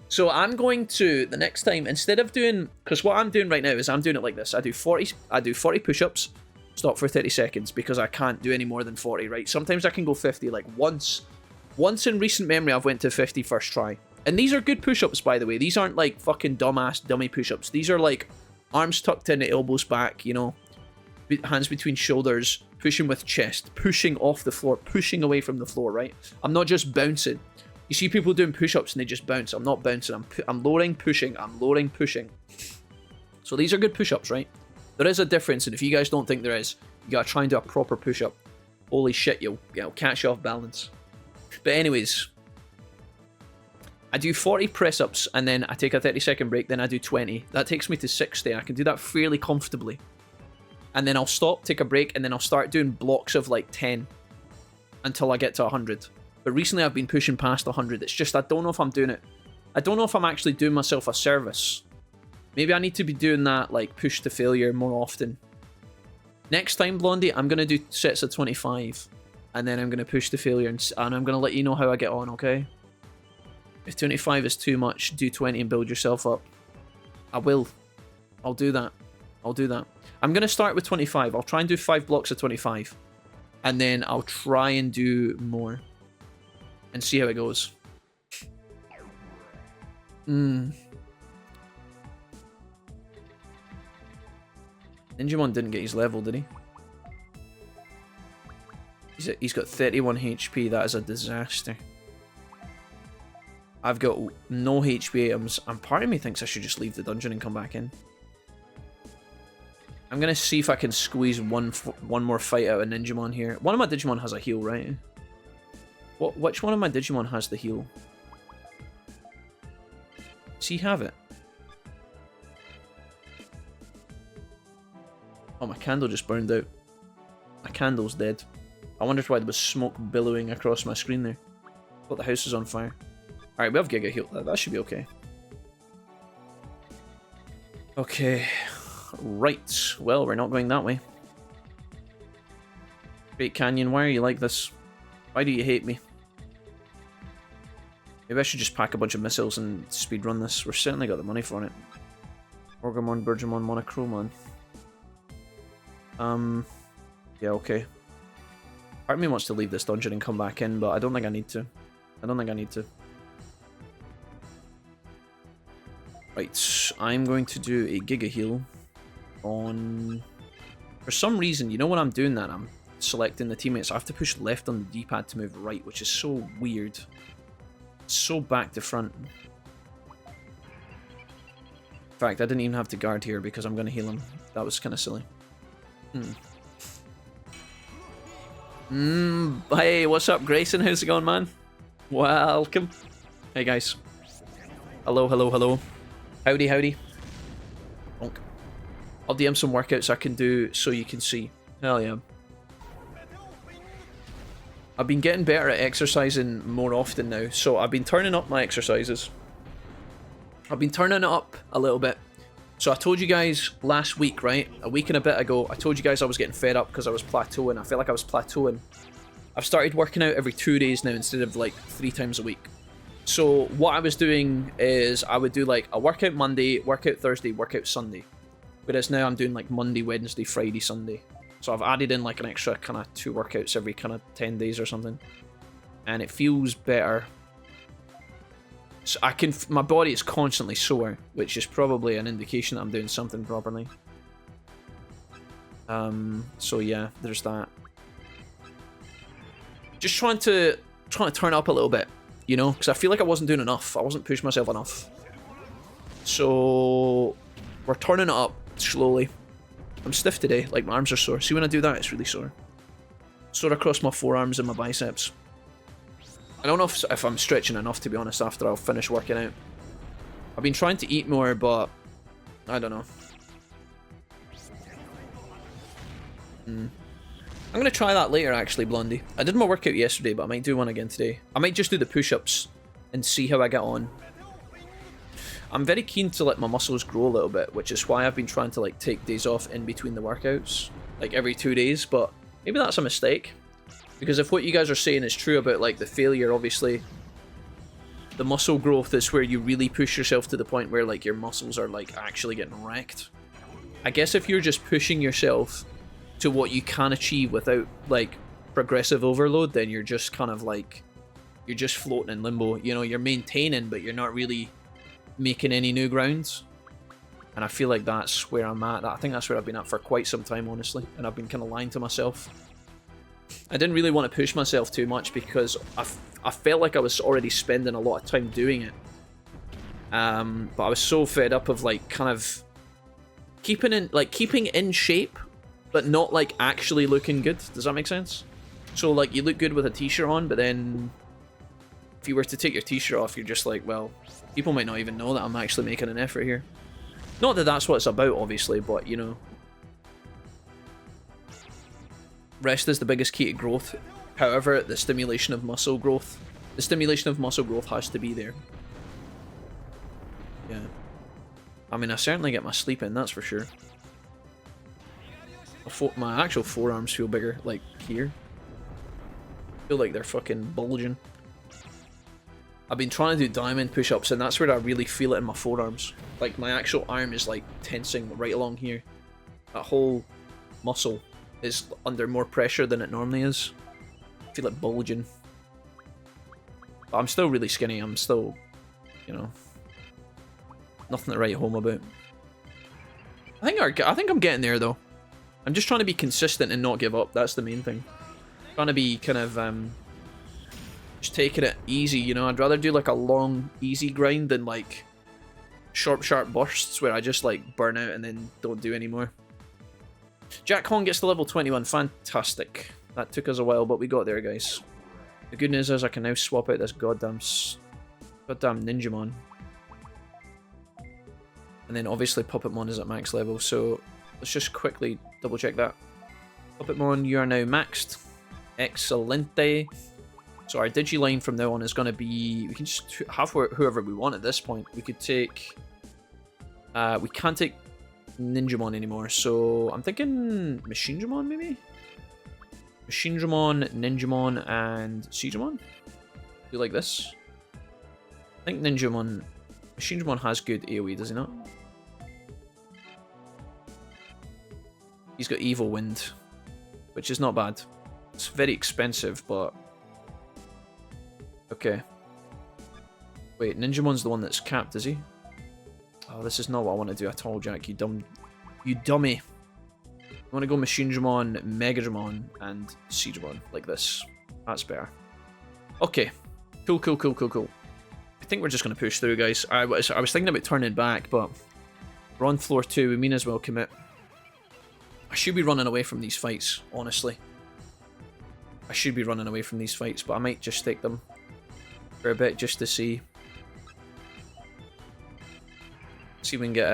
So I'm going to, the next time, instead of doing, because what I'm doing right now is I'm doing it like this. I do 40 push-ups, stop for 30 seconds because I can't do any more than 40, right? Sometimes I can go 50, like once in recent memory I've went to 50 first try. And these are good push-ups, by the way. These aren't like fucking dumbass dummy push-ups. These are like arms tucked in, elbows back, you know, hands between shoulders, pushing with chest, pushing off the floor, pushing away from the floor, right? I'm not just bouncing. You see people doing push-ups and they just bounce. I'm not bouncing. I'm lowering, pushing. I'm lowering, pushing. So these are good push-ups, right? There is a difference, and if you guys don't think there is, you gotta try and do a proper push-up. Holy shit, you'll catch you off balance. But anyways, I do 40 press-ups, and then I take a 30-second break, then I do 20. That takes me to 60. I can do that fairly comfortably. And then I'll stop, take a break, and then I'll start doing blocks of like 10 until I get to 100. But recently I've been pushing past 100. It's just I don't know if I'm doing it. I don't know if I'm actually doing myself a service. Maybe I need to be doing that, like, push to failure more often. Next time, Blondie, I'm going to do sets of 25. And then I'm going to push to failure, and I'm going to let you know how I get on, okay? If 25 is too much, do 20 and build yourself up. I will. I'll do that. I'll do that. I'm going to start with 25. I'll try and do 5 blocks of 25. And then I'll try and do more. And see how it goes. Digimon didn't get his level, did he? He's got 31 HP. That is a disaster. I've got no HP items, and part of me thinks I should just leave the dungeon and come back in. I'm gonna see if I can squeeze one more fight out of Digimon here. One of my Digimon has a heal, right? Which one of my Digimon has the heal? Does he have it? Oh, my candle just burned out. My candle's dead. I wondered why there was smoke billowing across my screen there. I thought the house is on fire. Alright, we have Giga Heal. That should be okay. Okay. Right. Well, we're not going that way. Great Canyon, why are you like this? Why do you hate me? Maybe I should just pack a bunch of missiles and speedrun this. We're certainly got the money for it. Orgamon, Burgemon, Monochromon. Yeah, okay. Part of me wants to leave this dungeon and come back in, but I don't think I need to. I don't think I need to. Right, I'm going to do a Giga Heal on... For some reason, you know when I'm doing that, I'm selecting the teammates. I have to push left on the D-pad to move right, which is so weird. So back to front. In fact, I didn't even have to guard here because I'm going to heal him. That was kind of silly. Hey, what's up, Grayson? How's it going, man? Welcome. Hey, guys. Hello, hello, hello. Howdy, howdy. Bonk. I'll DM some workouts I can do so you can see. Hell yeah. I've been getting better at exercising more often now, so I've been turning up my exercises. I've been turning it up a little bit. So I told you guys last week, right? A week and a bit ago, I told you guys I was getting fed up because I was plateauing. I felt like I was plateauing. I've started working out every 2 days now instead of like 3 times a week. So what I was doing is I would do like a workout Monday, workout Thursday, workout Sunday. Whereas now I'm doing like Monday, Wednesday, Friday, Sunday. So I've added in like an extra kind of 2 workouts every kind of 10 days or something. And it feels better. So my body is constantly sore, which is probably an indication that I'm doing something properly. So yeah, there's that. Just trying to turn up a little bit, you know, because I feel like I wasn't doing enough. I wasn't pushing myself enough. So we're turning it up slowly. I'm stiff today, like my arms are sore. See when I do that, it's really sore. Sore across my forearms and my biceps. I don't know if I'm stretching enough, to be honest, after I'll finish working out. I've been trying to eat more, but I don't know. I'm going to try that later, actually, Blondie. I did my workout yesterday, but I might do one again today. I might just do the push-ups and see how I get on. I'm very keen to let my muscles grow a little bit, which is why I've been trying to like take days off in between the workouts, like every 2 days, but maybe that's a mistake. Because if what you guys are saying is true about like the failure, obviously, the muscle growth is where you really push yourself to the point where like your muscles are like actually getting wrecked. I guess if you're just pushing yourself to what you can achieve without like progressive overload, then you're just kind of like, you're just floating in limbo. You know, you're maintaining, but you're not really making any new grounds. And I feel like that's where I'm at. I think that's where I've been at for quite some time, honestly. And I've been kind of lying to myself. I didn't really want to push myself too much because I felt like I was already spending a lot of time doing it. But I was so fed up of like kind of keeping in shape, but not like actually looking good. Does that make sense? So like you look good with a t-shirt on, but then if you were to take your t-shirt off, you're just like, well, people might not even know that I'm actually making an effort here. Not that that's what it's about, obviously, but you know. Rest is the biggest key to growth. However, the stimulation of muscle growth has to be there. Yeah. I mean, I certainly get my sleep in, that's for sure. My actual forearms feel bigger, like here. I feel like they're fucking bulging. I've been trying to do diamond push-ups, and that's where I really feel it in my forearms. Like, my actual arm is, like, tensing right along here. That whole muscle is under more pressure than it normally is. I feel it bulging. But I'm still really skinny. I'm still, you know, nothing to write home about. I think I'm getting there, though. I'm just trying to be consistent and not give up. That's the main thing. Trying to be kind of, just taking it easy, you know. I'd rather do like a long, easy grind than like sharp bursts where I just like burn out and then don't do anymore. Jack Hong gets to level 21. Fantastic. That took us a while, but we got there, guys. The good news is I can now swap out this goddamn Ninjamon. And then obviously Puppetmon is at max level, so let's just quickly double check that. Puppetmon, you are now maxed. Excelente. So our Digiline from now on is going to be... We can just have whoever we want at this point. We could take... we can't take Ninjamon anymore, so I'm thinking Machinedramon, maybe? Machinedramon, Ninjamon, and Siegramon? Do like this? I think Machinedramon has good AoE, does he not? He's got Evil Wind, which is not bad. It's very expensive, but... Okay. Wait, Ninjamon's the one that's capped, is he? Oh, this is not what I want to do at all, Jack. You dummy. I want to go Machinedramon, Megadramon, and Siegramon, like this. That's better. Okay. Cool. I think we're just going to push through, guys. I was thinking about turning back, but we're on floor 2. We may as well commit. I should be running away from these fights, honestly. I should be running away from these fights, but I might just take them for a bit just to see. See if we can get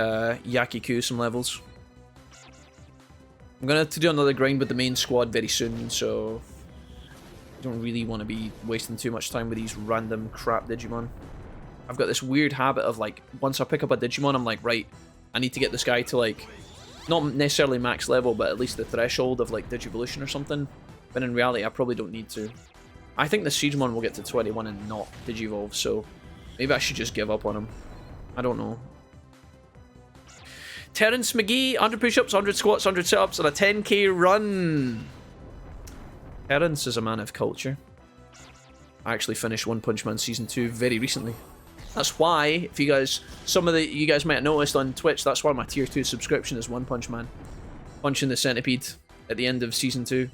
Yakiku some levels. I'm going to have to do another grind with the main squad very soon, so Don't really want to be wasting too much time with these random crap Digimon. I've got this weird habit of, like, once I pick up a Digimon, I'm like, right, I need to get this guy to, like, not necessarily max level, but at least the threshold of, like, Digivolution or something. But in reality, I probably don't need to. I think the Siegemon will get to 21 and not Digivolve, so maybe I should just give up on him. I don't know. Terrence McGee, 100 push-ups, 100 squats, 100 sit-ups, and a 10k run. Terrence is a man of culture. I actually finished One Punch Man Season 2 very recently. That's why, if you guys, you guys might have noticed on Twitch, that's why my tier 2 subscription is One Punch Man. Punching the Centipede at the end of Season 2.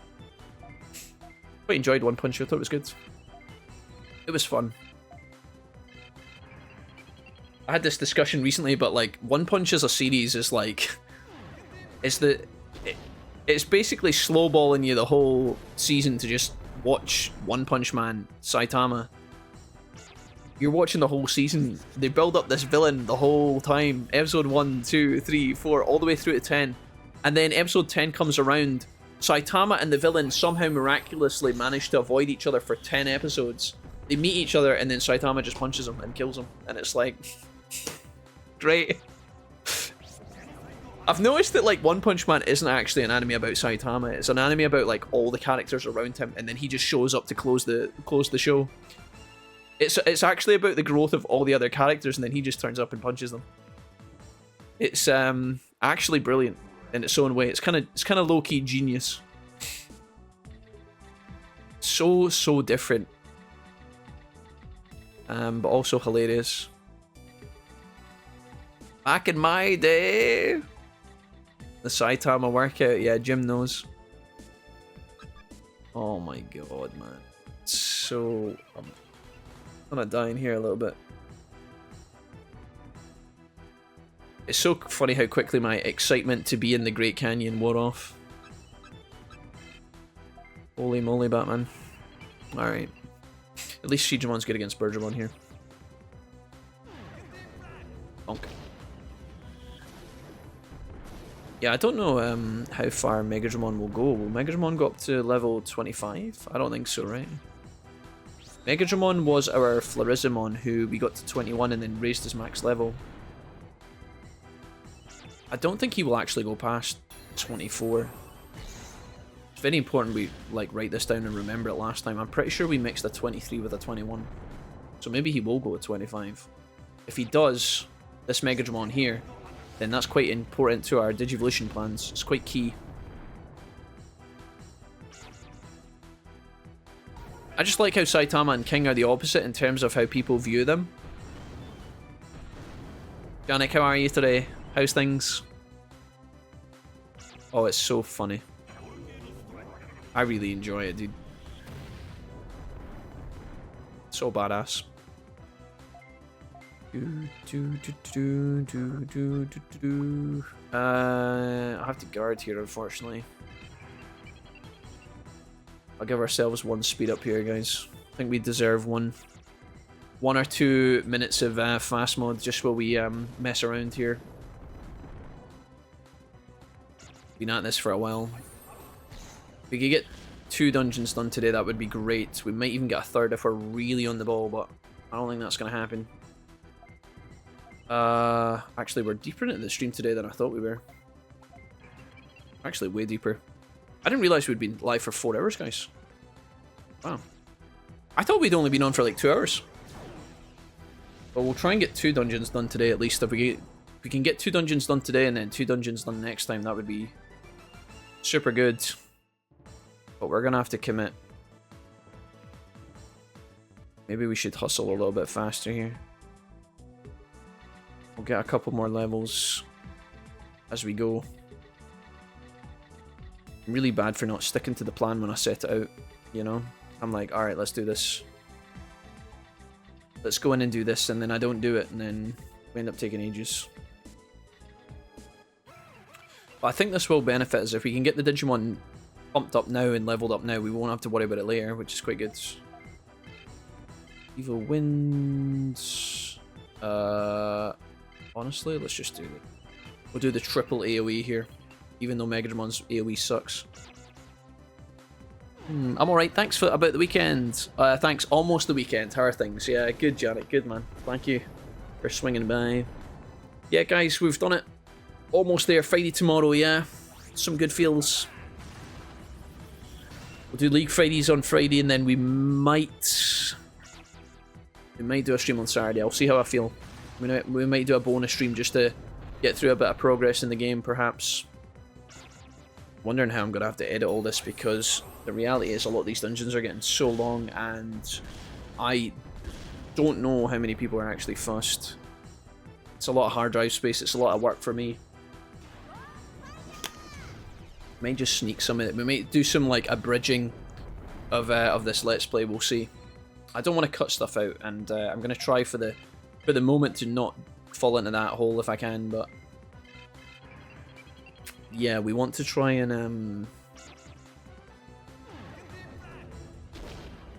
Quite enjoyed One Punch, I thought it was good. It was fun. I had this discussion recently, but like, One Punch as a series is like, it's basically slowballing you the whole season to just watch One Punch Man, Saitama. You're watching the whole season. They build up this villain the whole time. Episode 1, 2, 3, 4, all the way through to 10. And then episode 10 comes around. Saitama and the villain somehow miraculously manage to avoid each other for 10 episodes. They meet each other and then Saitama just punches him and kills him. And it's like, great. I've noticed that, like, One Punch Man isn't actually an anime about Saitama. It's an anime about, like, all the characters around him, and then he just shows up to close the show. It's actually about the growth of all the other characters, and then he just turns up and punches them. It's actually brilliant in its own way. It's kind of low key genius. So different, but also hilarious. Back in my day. The Saitama workout, yeah, Jim knows. Oh my god, man. So, I'm gonna die in here a little bit. It's so funny how quickly my excitement to be in the Great Canyon wore off. Holy moly, Batman. Alright. At least Shigemon's good against Bergermon here. Bonk. Yeah, I don't know how far Megadramon will go. Will Megadramon go up to level 25? I don't think so, right? Megadramon was our Florizamon who we got to 21 and then raised his max level. I don't think he will actually go past 24. It's very important we like write this down and remember it last time. I'm pretty sure we mixed a 23 with a 21. So maybe he will go at 25. If he does, this Megadramon here, then that's quite important to our Digivolution plans. It's quite key. I just like how Saitama and King are the opposite in terms of how people view them. Janik, how are you today? How's things? Oh, it's so funny. I really enjoy it, dude. So badass. I have to guard here, unfortunately. I'll give ourselves one speed up here, guys. I think we deserve one or 2 minutes of fast mode just while we mess around here. Been at this for a while. If we could get 2 dungeons done today, that would be great. We might even get a 3rd if we're really on the ball, but I don't think that's going to happen. Actually, we're deeper into the stream today than I thought we were. Actually, way deeper. I didn't realize we'd been live for 4 hours, guys. Wow. I thought we'd only been on for like 2 hours. But we'll try and get 2 dungeons done today at least. If we can get 2 dungeons done today and then 2 dungeons done next time, that would be super good. But we're gonna have to commit. Maybe we should hustle a little bit faster here. We'll get a couple more levels as we go. I'm really bad for not sticking to the plan when I set it out, you know? I'm like, alright, let's do this. Let's go in and do this, and then I don't do it, and then we end up taking ages. But I think this will benefit us. If we can get the Digimon pumped up now and leveled up now, we won't have to worry about it later, which is quite good. Evil Winds... honestly, let's just do it. We'll do the triple AoE here, even though Megadramon's AoE sucks. I'm alright, thanks for about the weekend. Thanks, almost the weekend. How are things? Yeah, good, Janet, good, man. Thank you for swinging by. Yeah, guys, we've done it. Almost there. Friday tomorrow, yeah. Some good feels. We'll do League Fridays on Friday, and then we might do a stream on Saturday. I'll see how I feel. We might do a bonus stream just to get through a bit of progress in the game, perhaps. Wondering how I'm going to have to edit all this, because the reality is a lot of these dungeons are getting so long, and I don't know how many people are actually fussed. It's a lot of hard drive space. It's a lot of work for me. Might just sneak some of it. We might do some like abridging of this Let's Play. We'll see. I don't want to cut stuff out, and I'm going to try for the moment to not fall into that hole if I can. But yeah, we want to try and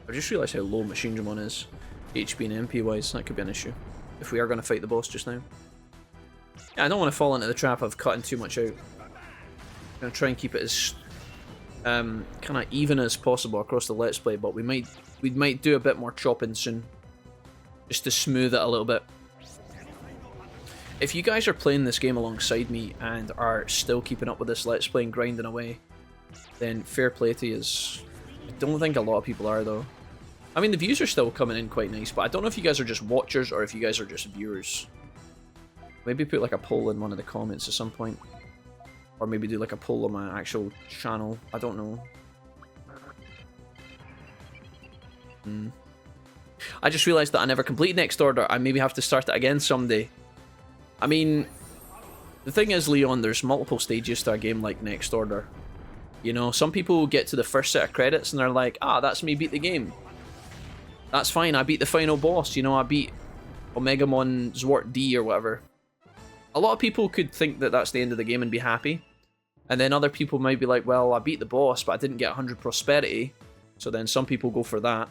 I just realised how low Machine Digimon is, HP and MP wise. That could be an issue if we are going to fight the boss just now. Yeah, I don't want to fall into the trap of cutting too much out. I'm going to try and keep it as kind of even as possible across the Let's Play, but we might do a bit more chopping soon, just to smooth it a little bit. If you guys are playing this game alongside me and are still keeping up with this Let's Play and grinding away, then fair play to you. I don't think a lot of people are, though. I mean, the views are still coming in quite nice, but I don't know if you guys are just watchers or if you guys are just viewers. Maybe put like a poll in one of the comments at some point. Or maybe do like a poll on my actual channel. I don't know. I just realised that I never completed Next Order. I maybe have to start it again someday. I mean, the thing is, Leon, there's multiple stages to a game like Next Order. You know, some people get to the first set of credits and they're like, ah, that's me beat the game. That's fine, I beat the final boss. You know, I beat Omegamon Zwart D or whatever. A lot of people could think that that's the end of the game and be happy. And then other people might be like, well, I beat the boss, but I didn't get 100 prosperity. So then some people go for that.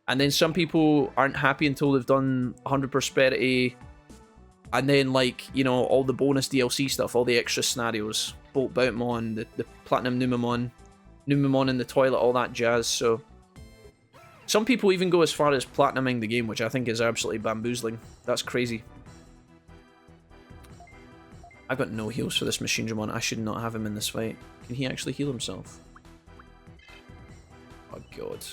And then some people aren't happy until they've done 100 prosperity. And then, like, you know, all the bonus DLC stuff, all the extra scenarios. Bolt Boutmon, the Platinum Numamon, Numamon in the toilet, all that jazz. So some people even go as far as platinuming the game, which I think is absolutely bamboozling. That's crazy. I've got no heals for this Machine Digimon. I should not have him in this fight. Can he actually heal himself? Oh god.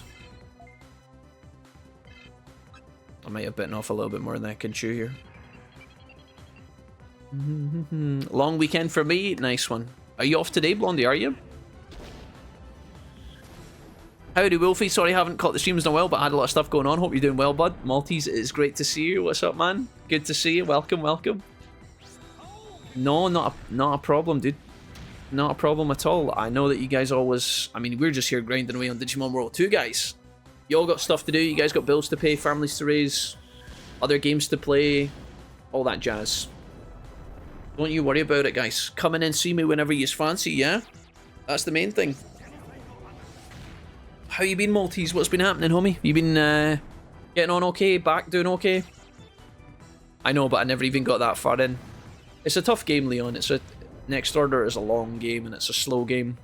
I might have bitten off a little bit more than I can chew here. Long weekend for me. Nice one. Are you off today, Blondie? Are you? Howdy, Wolfie. Sorry I haven't caught the streams in a while, but I had a lot of stuff going on. Hope you're doing well, bud. Maltese, it is great to see you. What's up, man? Good to see you. Welcome, welcome. No, not a problem, dude. Not a problem at all. I know that you guys always... I mean, we're just here grinding away on Digimon World 2, guys. You all got stuff to do. You guys got bills to pay, families to raise, other games to play, all that jazz. Don't you worry about it, guys. Come in and see me whenever you fancy, yeah? That's the main thing. How you been, Maltese? What's been happening, homie? You been getting on okay? Back doing okay? I know, but I never even got that far in. It's a tough game, Leon. Next Order is a long game and it's a slow game.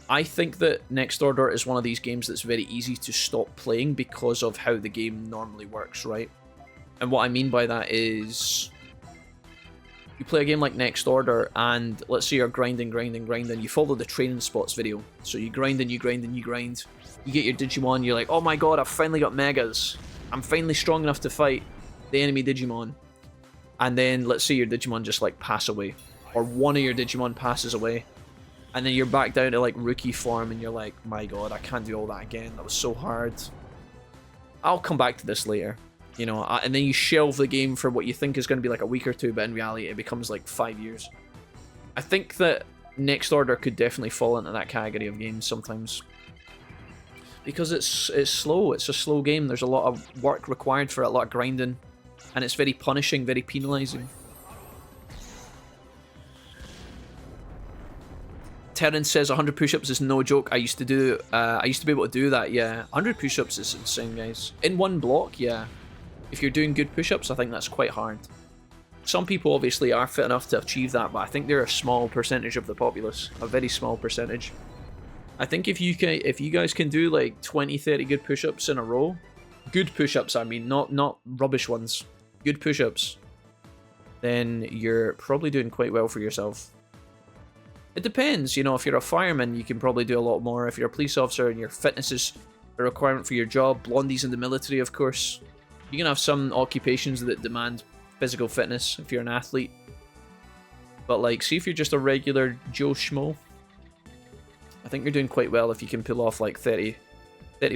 I think that Next Order is one of these games that's very easy to stop playing because of how the game normally works, right? And what I mean by that is... you play a game like Next Order and let's say you're grinding. You follow the training spots video. So you grind and you grind and you grind. You get your Digimon, you're like, oh my god, I've finally got Megas. I'm finally strong enough to fight the enemy Digimon. And then let's say your Digimon just like pass away. Or one of your Digimon passes away. And then you're back down to like rookie form and you're like, my god, I can't do all that again. That was so hard. I'll come back to this later. You know, and then you shelve the game for what you think is going to be like a week or two, but in reality it becomes like 5 years. I think that Next Order could definitely fall into that category of games sometimes. Because it's slow, it's a slow game, there's a lot of work required for it, a lot of grinding. And it's very punishing, very penalising. Terrence says 100 push-ups is no joke. I used to be able to do that, yeah. 100 push-ups is insane, guys. In one block, yeah. If you're doing good push-ups, I think that's quite hard. Some people obviously are fit enough to achieve that, but I think they're a small percentage of the populace. A very small percentage. I think if you guys can do like 20, 30 good push-ups in a row, good push-ups, I mean, not rubbish ones, good push-ups, then you're probably doing quite well for yourself. It depends, you know, if you're a fireman, you can probably do a lot more. If you're a police officer and your fitness is a requirement for your job, blondies in the military, of course. You can have some occupations that demand physical fitness if you're an athlete. But like, see if you're just a regular Joe Schmo, I think you're doing quite well if you can pull off like 30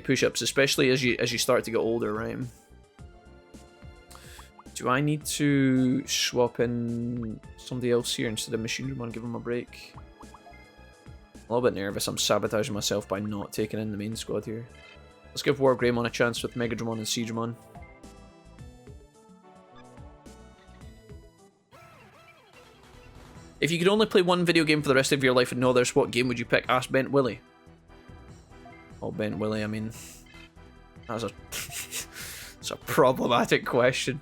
push-ups, especially as you start to get older, right? Do I need to swap in somebody else here instead of Machine Room and give him a break? A little bit nervous. I'm sabotaging myself by not taking in the main squad here. Let's give War Greymon a chance with Megadramon and Siegramon. If you could only play one video game for the rest of your life and no others, what game would you pick? Ask Bent Willie. Oh, Bent Willie, I mean, that's it's a problematic question.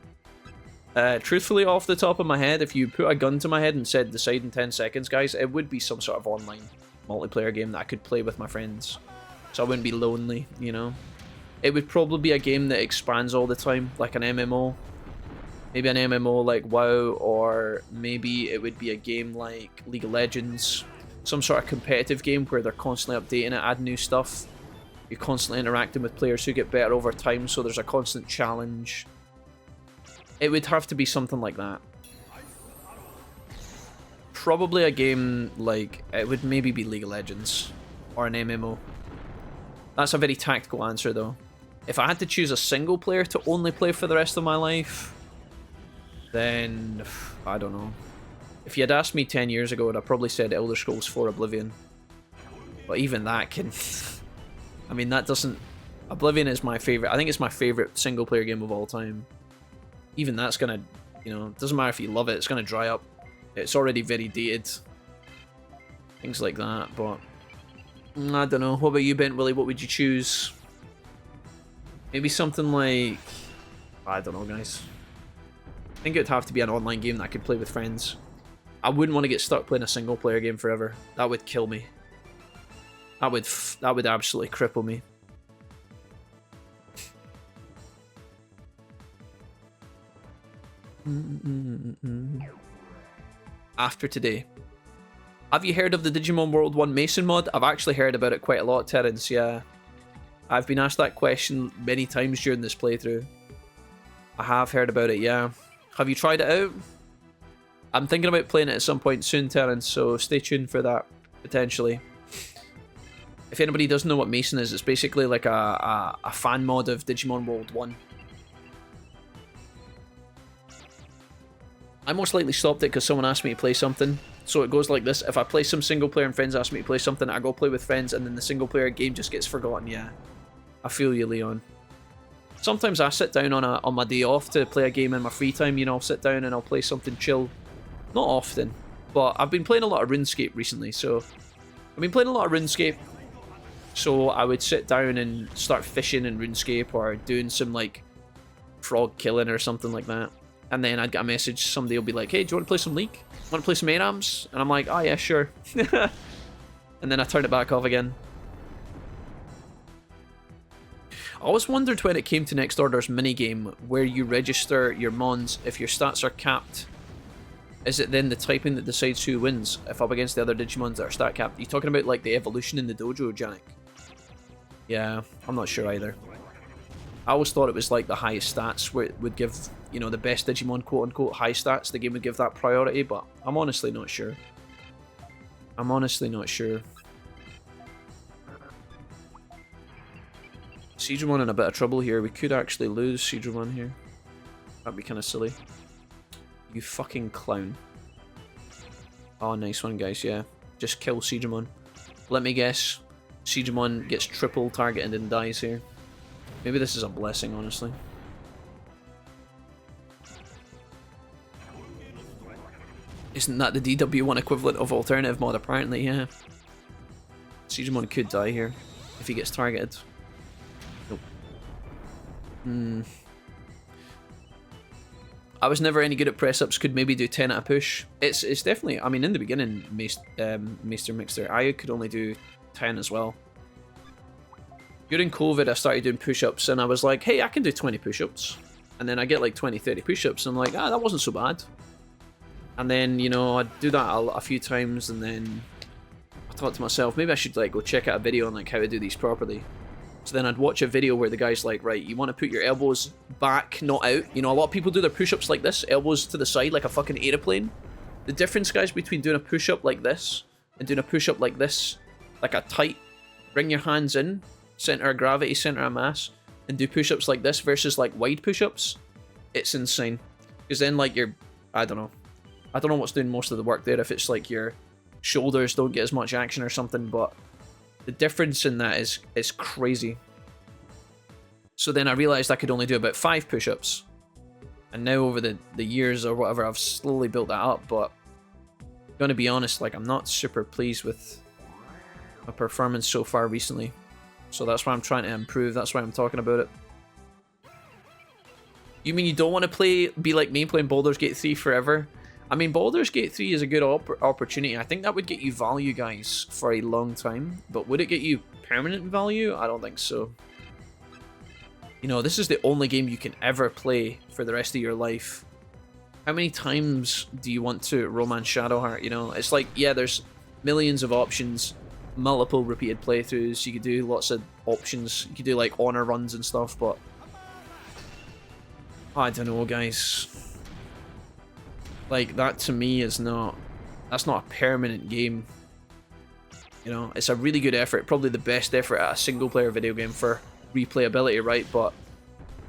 Truthfully, off the top of my head, if you put a gun to my head and said decide in 10 seconds, guys, it would be some sort of online multiplayer game that I could play with my friends. So I wouldn't be lonely, you know? It would probably be a game that expands all the time, like an MMO. Maybe an MMO like WoW, or maybe it would be a game like League of Legends. Some sort of competitive game where they're constantly updating it, adding new stuff. You're constantly interacting with players who get better over time, so there's a constant challenge. It would have to be something like that. Probably a game like, it would maybe be League of Legends or an MMO. That's a very tactical answer though. If I had to choose a single player to only play for the rest of my life, then I don't know. If you had asked me 10 years ago, I'd have probably said Elder Scrolls 4 Oblivion. But even that can... I mean, that doesn't... Oblivion is my favorite. I think it's my favorite single player game of all time. Even that's gonna, you know, it doesn't matter if you love it, it's gonna dry up. It's already very dated. Things like that, but I don't know. What about you, Bent Willie? What would you choose? Maybe something like, I don't know, guys. I think it would have to be an online game that I could play with friends. I wouldn't want to get stuck playing a single player game forever. That would kill me. That would absolutely cripple me. After today. Have you heard of the Digimon World 1 Mason mod? I've actually heard about it quite a lot, Terrence, yeah. I've been asked that question many times during this playthrough. I have heard about it, yeah. Have you tried it out? I'm thinking about playing it at some point soon, Terrence, so stay tuned for that, potentially. If anybody doesn't know what Mason is, it's basically like a fan mod of Digimon World 1. I most likely stopped it because someone asked me to play something. So it goes like this. If I play some single player and friends ask me to play something, I go play with friends and then the single player game just gets forgotten, yeah. I feel you, Leon. Sometimes I sit down on my day off to play a game in my free time, you know, I'll sit down and I'll play something chill. Not often, but I've been playing a lot of RuneScape recently, so... I've been playing a lot of RuneScape, so I would sit down and start fishing in RuneScape or doing some, like, frog killing or something like that. And then I'd get a message, somebody will be like, hey, do you want to play some League? Want to play some ARAMs? And I'm like, oh yeah, sure. And then I turn it back off again. I always wondered when it came to Next Order's minigame, where you register your mons, if your stats are capped, is it then the typing that decides who wins, if up against the other Digimons that are stat capped? Are you talking about like the evolution in the dojo, Janik? Yeah, I'm not sure either. I always thought it was like the highest stats where it would give, you know, the best Digimon quote-unquote high stats, the game would give that priority, but I'm honestly not sure. I'm honestly not sure. Siegramon in a bit of trouble here. We could actually lose Siegramon here. That'd be kind of silly. You fucking clown. Oh, nice one, guys, yeah. Just kill Siegramon. Let me guess. Siegramon gets triple targeted and dies here. Maybe this is a blessing, honestly. Isn't that the DW1 equivalent of alternative mod? Apparently, yeah. Digimon could die here if he gets targeted. Nope. I was never any good at press-ups, could maybe do 10 at a push. It's definitely, I mean, in the beginning, Maester Mixter, I could only do 10 as well. During COVID, I started doing push-ups, and I was like, hey, I can do 20 push-ups. And then I get like 20, 30 push-ups, and I'm like, ah, that wasn't so bad. And then, you know, I'd do that a few times, and then I thought to myself, maybe I should like go check out a video on like how to do these properly. So then I'd watch a video where the guy's like, right, you want to put your elbows back, not out. You know, a lot of people do their push-ups like this, elbows to the side like a fucking aeroplane. The difference, guys, between doing a push-up like this and doing a push-up like this, like a tight, bring your hands in, center of gravity, center of mass, and do push-ups like this versus like wide push-ups, it's insane. Because then like your, I don't know what's doing most of the work there, if it's like your shoulders don't get as much action or something, but the difference in that is crazy. So then I realized I could only do about 5 push-ups, and now over the years or whatever, I've slowly built that up. But I'm gonna be honest, like I'm not super pleased with my performance so far recently. So that's why I'm trying to improve. That's why I'm talking about it. You mean you don't want to be like me, playing Baldur's Gate 3 forever? I mean, Baldur's Gate 3 is a good opportunity. I think that would get you value, guys, for a long time. But would it get you permanent value? I don't think so. You know, this is the only game you can ever play for the rest of your life. How many times do you want to romance Shadowheart? You know, it's like, yeah, there's millions of options, multiple repeated playthroughs. You could do lots of options. You could do like honor runs and stuff, but I don't know, guys. Like, that to me is that's not a permanent game. You know, it's a really good effort, probably the best effort at a single player video game for replayability, right? But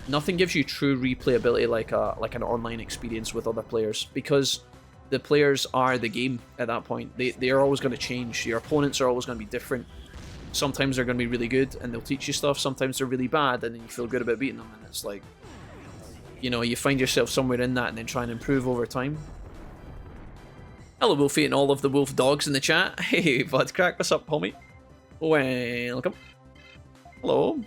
nothing gives you true replayability like an online experience with other players, because the players are the game at that point. They are always going to change. Your opponents are always going to be different. Sometimes they're going to be really good and they'll teach you stuff. Sometimes they're really bad and then you feel good about beating them, and it's like, you know, you find yourself somewhere in that and then try and improve over time. Hello, Wolfie, and all of the wolf dogs in the chat. Hey, Vodcrack, what's up, homie? Welcome. Hello.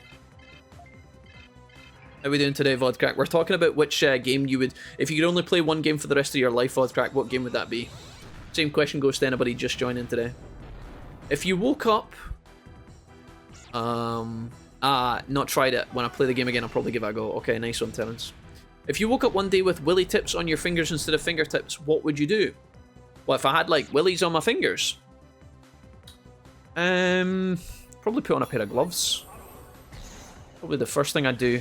How are we doing today, Vodcrack? We're talking about which game you would... If you could only play one game for the rest of your life, Vodcrack, what game would that be? Same question goes to anybody just joining today. If you woke up... not tried it. When I play the game again, I'll probably give it a go. Okay, nice one, Terrence. If you woke up one day with willy tips on your fingers instead of fingertips, what would you do? Well, if I had, like, willies on my fingers... probably put on a pair of gloves. Probably the first thing I'd do.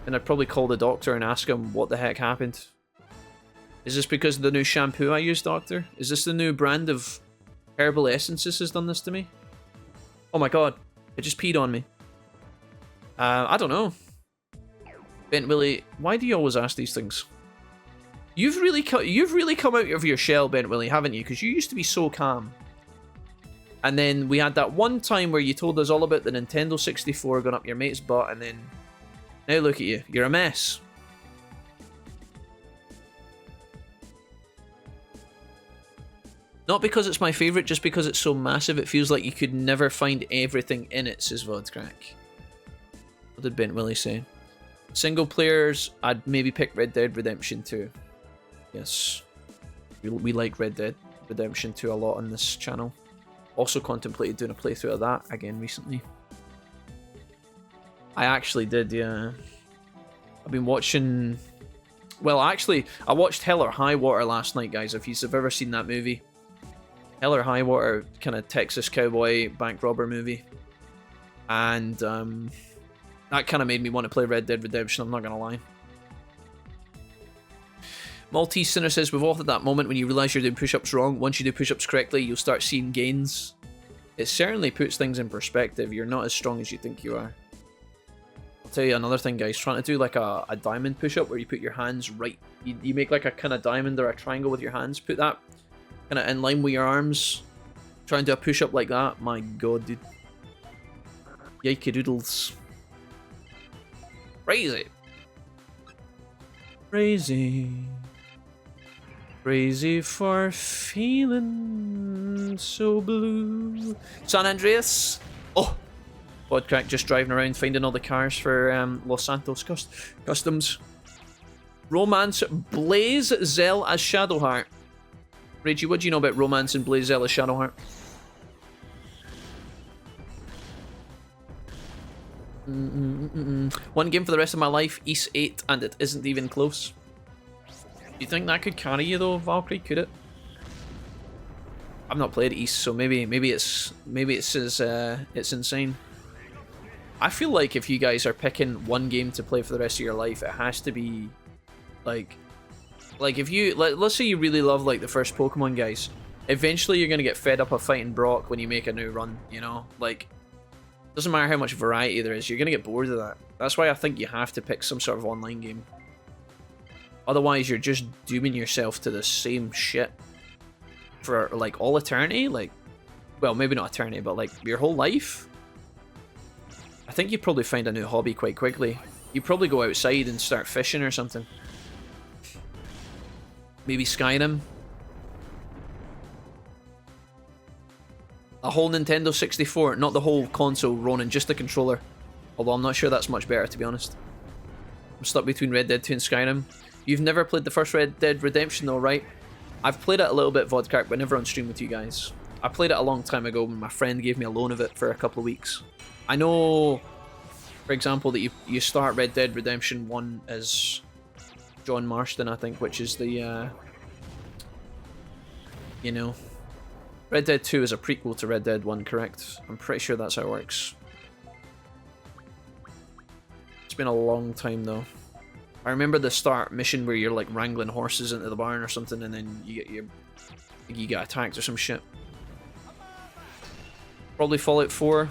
And I'd probably call the doctor and ask him what the heck happened. Is this because of the new shampoo I use, doctor? Is this the new brand of herbal essences has done this to me? Oh my god, it just peed on me. I don't know. Bent Willie, why do you always ask these things? You've really come out of your shell, Bent Willie, haven't you? Because you used to be so calm. And then we had that one time where you told us all about the Nintendo 64 going up your mate's butt, and then... Now look at you. You're a mess. Not because it's my favourite, just because it's so massive, it feels like you could never find everything in it, says Vodcrack. What did Bent Willie say? Single players, I'd maybe pick Red Dead Redemption 2. Yes. We like Red Dead Redemption 2 a lot on this channel. Also contemplated doing a playthrough of that again recently. I actually did, yeah. I've been watching... Well, actually, I watched Hell or High Water last night, guys, if you've ever seen that movie. Hell or High Water, kind of Texas cowboy bank robber movie. And that kind of made me want to play Red Dead Redemption, I'm not going to lie. Maltese Sinner says, we've all had that moment when you realise you're doing push-ups wrong. Once you do push-ups correctly, you'll start seeing gains. It certainly puts things in perspective. You're not as strong as you think you are. I'll tell you another thing, guys. Trying to do like a diamond push-up where you put your hands right... You make like a kind of diamond or a triangle with your hands. Put that kind of in line with your arms. Try and do a push-up like that. My god, dude. Yikey doodles. Crazy. Crazy. Crazy for feeling so blue. San Andreas. Oh. Vodcrack just driving around finding all the cars for Los Santos Customs. Romance Blaze Zell as Shadowheart. Reggie, what do you know about Romance and Blaze Zell as Shadowheart? One game for the rest of my life, East 8, and it isn't even close. Do you think that could carry you though, Valkyrie? Could it? I've not played East, so maybe it's insane. I feel like if you guys are picking one game to play for the rest of your life, it has to be like if you let's say you really love like the first Pokemon, guys. Eventually you're gonna get fed up of fighting Brock when you make a new run, you know? Like, doesn't matter how much variety there is, you're gonna get bored of that. That's why I think you have to pick some sort of online game. Otherwise you're just dooming yourself to the same shit for like all eternity. Like, well, maybe not eternity, but like your whole life. I think you'd probably find a new hobby quite quickly. You'd probably go outside and start fishing or something. Maybe Skyrim. A whole Nintendo 64, not the whole console, Ronan, just the controller. Although I'm not sure that's much better, to be honest. I'm stuck between Red Dead 2 and Skyrim. You've never played the first Red Dead Redemption though, right? I've played it a little bit, Vodcrack, but never on stream with you guys. I played it a long time ago when my friend gave me a loan of it for a couple of weeks. I know, for example, that you start Red Dead Redemption 1 as John Marston, I think, which is the, you know... Red Dead 2 is a prequel to Red Dead 1, correct? I'm pretty sure that's how it works. It's been a long time, though. I remember the start mission where you're, like, wrangling horses into the barn or something, and then you get attacked or some shit. Probably Fallout 4.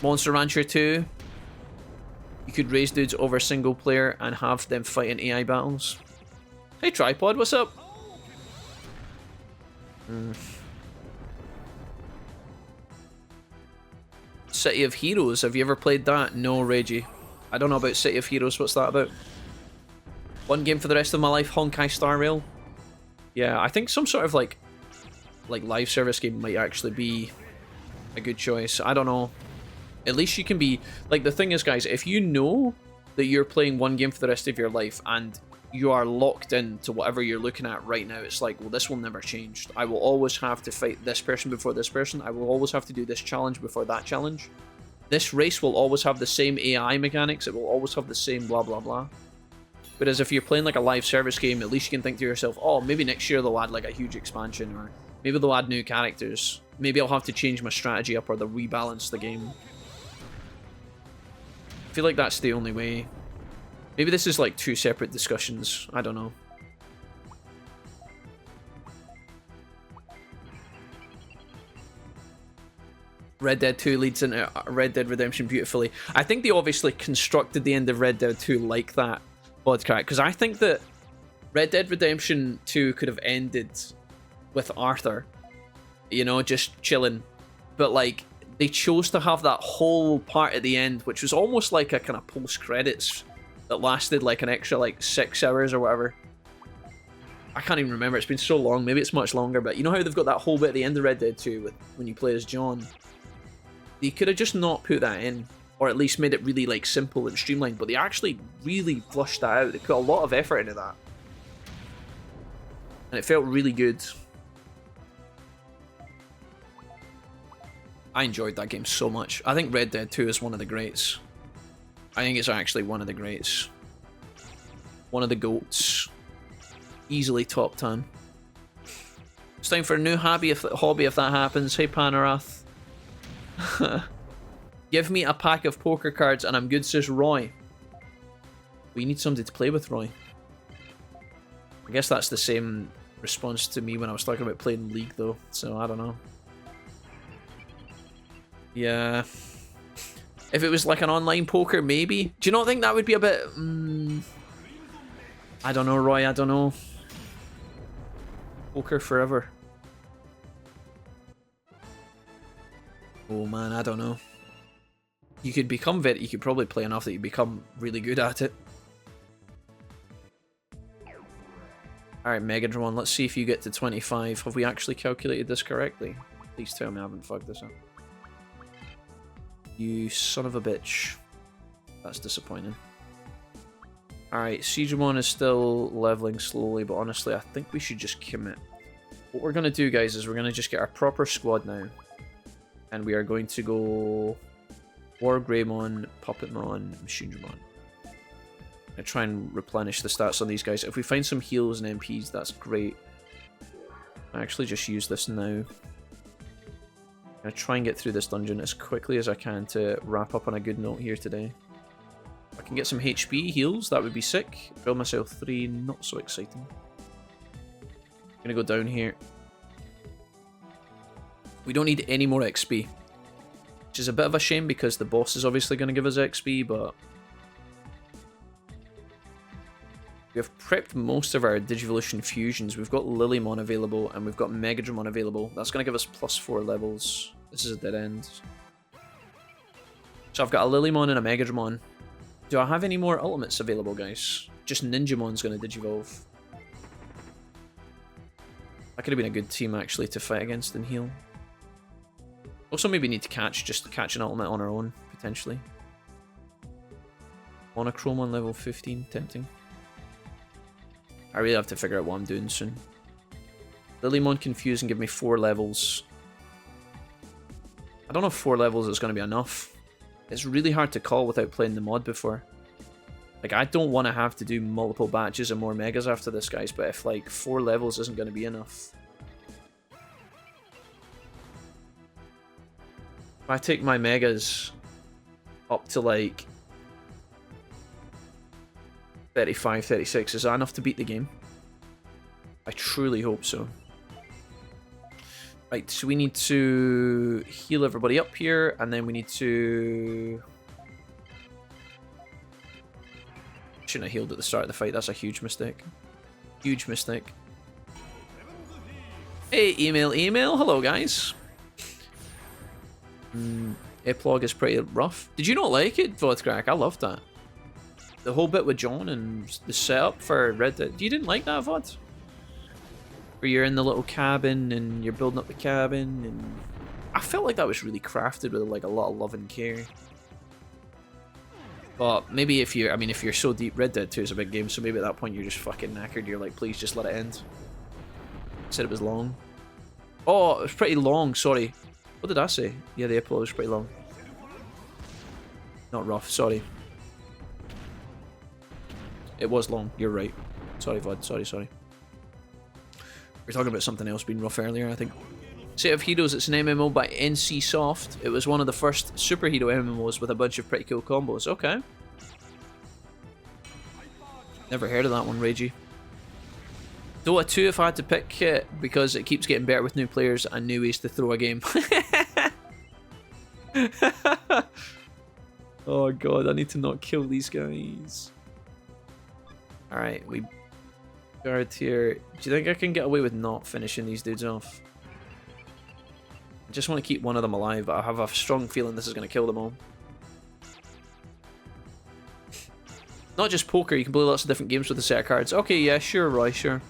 Monster Rancher 2. You could raise dudes over single player and have them fight in AI battles. Hey, Tripod, what's up? City of Heroes, have you ever played that? No, Reggie. I don't know about City of Heroes, what's that about? One game for the rest of my life, Honkai Star Rail. Yeah, I think some sort of like live service game might actually be a good choice. I don't know. At least you can be, like, the thing is, guys, if you know that you're playing one game for the rest of your life and you are locked into whatever you're looking at right now, it's like, well, this will never change. I will always have to fight this person before this person. I will always have to do this challenge before that challenge. This race will always have the same AI mechanics. It will always have the same blah, blah, blah. Whereas if you're playing like a live service game, at least you can think to yourself, oh, maybe next year they'll add like a huge expansion, or maybe they'll add new characters. Maybe I'll have to change my strategy up, or they'll rebalance the game. I feel like that's the only way. Maybe this is like two separate discussions. I don't know. Red Dead 2 leads into Red Dead Redemption beautifully. I think they obviously constructed the end of Red Dead 2 like that, Vodcrack, because I think that Red Dead Redemption 2 could have ended with Arthur, you know, just chilling. But like, they chose to have that whole part at the end, which was almost like a kind of post-credits that lasted like an extra like 6 hours or whatever. I can't even remember, it's been so long, maybe it's much longer, but you know how they've got that whole bit at the end of Red Dead 2 with, when you play as John? They could have just not put that in, or at least made it really like simple and streamlined, but they actually really flushed that out. They put a lot of effort into that. And it felt really good. I enjoyed that game so much. I think Red Dead 2 is one of the greats. I think it's actually one of the greats. One of the GOATs. Easily top 10. It's time for a new hobby if that happens. Hey Panarath. Give me a pack of poker cards and I'm good, says Roy. We need somebody to play with, Roy. I guess that's the same response to me when I was talking about playing League though, so I don't know. Yeah. If it was like an online poker, maybe. Do you not think that would be a bit... I don't know, Roy, I don't know. Poker forever. Oh man, I don't know. You could become you could probably play enough that you become really good at it. Alright, Megadron, let's see if you get to 25. Have we actually calculated this correctly? Please tell me I haven't fucked this up. You son of a bitch. That's disappointing. Alright, Digimon is still leveling slowly, but honestly, I think we should just commit. What we're going to do, guys, is we're going to just get our proper squad now. And we are going to go War Greymon, Puppetmon, Machinedramon. I try and replenish the stats on these guys. If we find some heals and MPs, that's great. I actually just use this now. I'm going to try and get through this dungeon as quickly as I can to wrap up on a good note here today. If I can get some HP heals, that would be sick. Build myself 3, not so exciting. I'm going to go down here. We don't need any more XP. Which is a bit of a shame because the boss is obviously going to give us XP, but... we have prepped most of our Digivolution fusions. We've got Lilymon available and we've got Megadramon available. That's going to give us +4 levels. This is a dead end. So I've got a Lilymon and a Megadramon. Do I have any more ultimates available, guys? Just Ninjamon's going to Digivolve. That could have been a good team, actually, to fight against and heal. Also, maybe need to catch an ultimate on our own, potentially. Monochrome on level 15, tempting. I really have to figure out what I'm doing soon. Lilymon Confuse and give me 4 levels. I don't know if 4 levels is going to be enough. It's really hard to call without playing the mod before. Like, I don't want to have to do multiple batches and more megas after this, guys, but if, like, 4 levels isn't going to be enough. If I take my megas up to, like, 35, 36, is that enough to beat the game? I truly hope so. Right, so we need to heal everybody up here, and then we need to... shouldn't have healed at the start of the fight, that's a huge mistake. Huge mistake. Hey, email, hello guys. Epilogue is pretty rough. Did you not like it, Vodcrack? I loved that. The whole bit with John and the setup for Red Dead. You didn't like that, Vod? Where you're in the little cabin and you're building up the cabin, and I felt like that was really crafted with like a lot of love and care. But maybe if you're, I mean, if you're so deep, Red Dead 2 is a big game, so maybe at that point you're just fucking knackered. You're like, please just let it end. I said it was long. Oh, it was pretty long, sorry. What did I say? Yeah, the epilogue was pretty long. Not rough, sorry. It was long, you're right. Sorry, Vod, sorry. We were talking about something else being rough earlier, I think. Set of Heroes, it's an MMO by NC Soft. It was one of the first superhero MMOs with a bunch of pretty cool combos. Okay. Never heard of that one, Reggie. Dota 2 if I had to pick it, because it keeps getting better with new players and new ways to throw a game. Oh god, I need to not kill these guys. Alright, we guard here. Do you think I can get away with not finishing these dudes off? I just want to keep one of them alive, but I have a strong feeling this is going to kill them all. Not just poker, you can play lots of different games with a set of cards. Okay, yeah, sure, Roy, sure.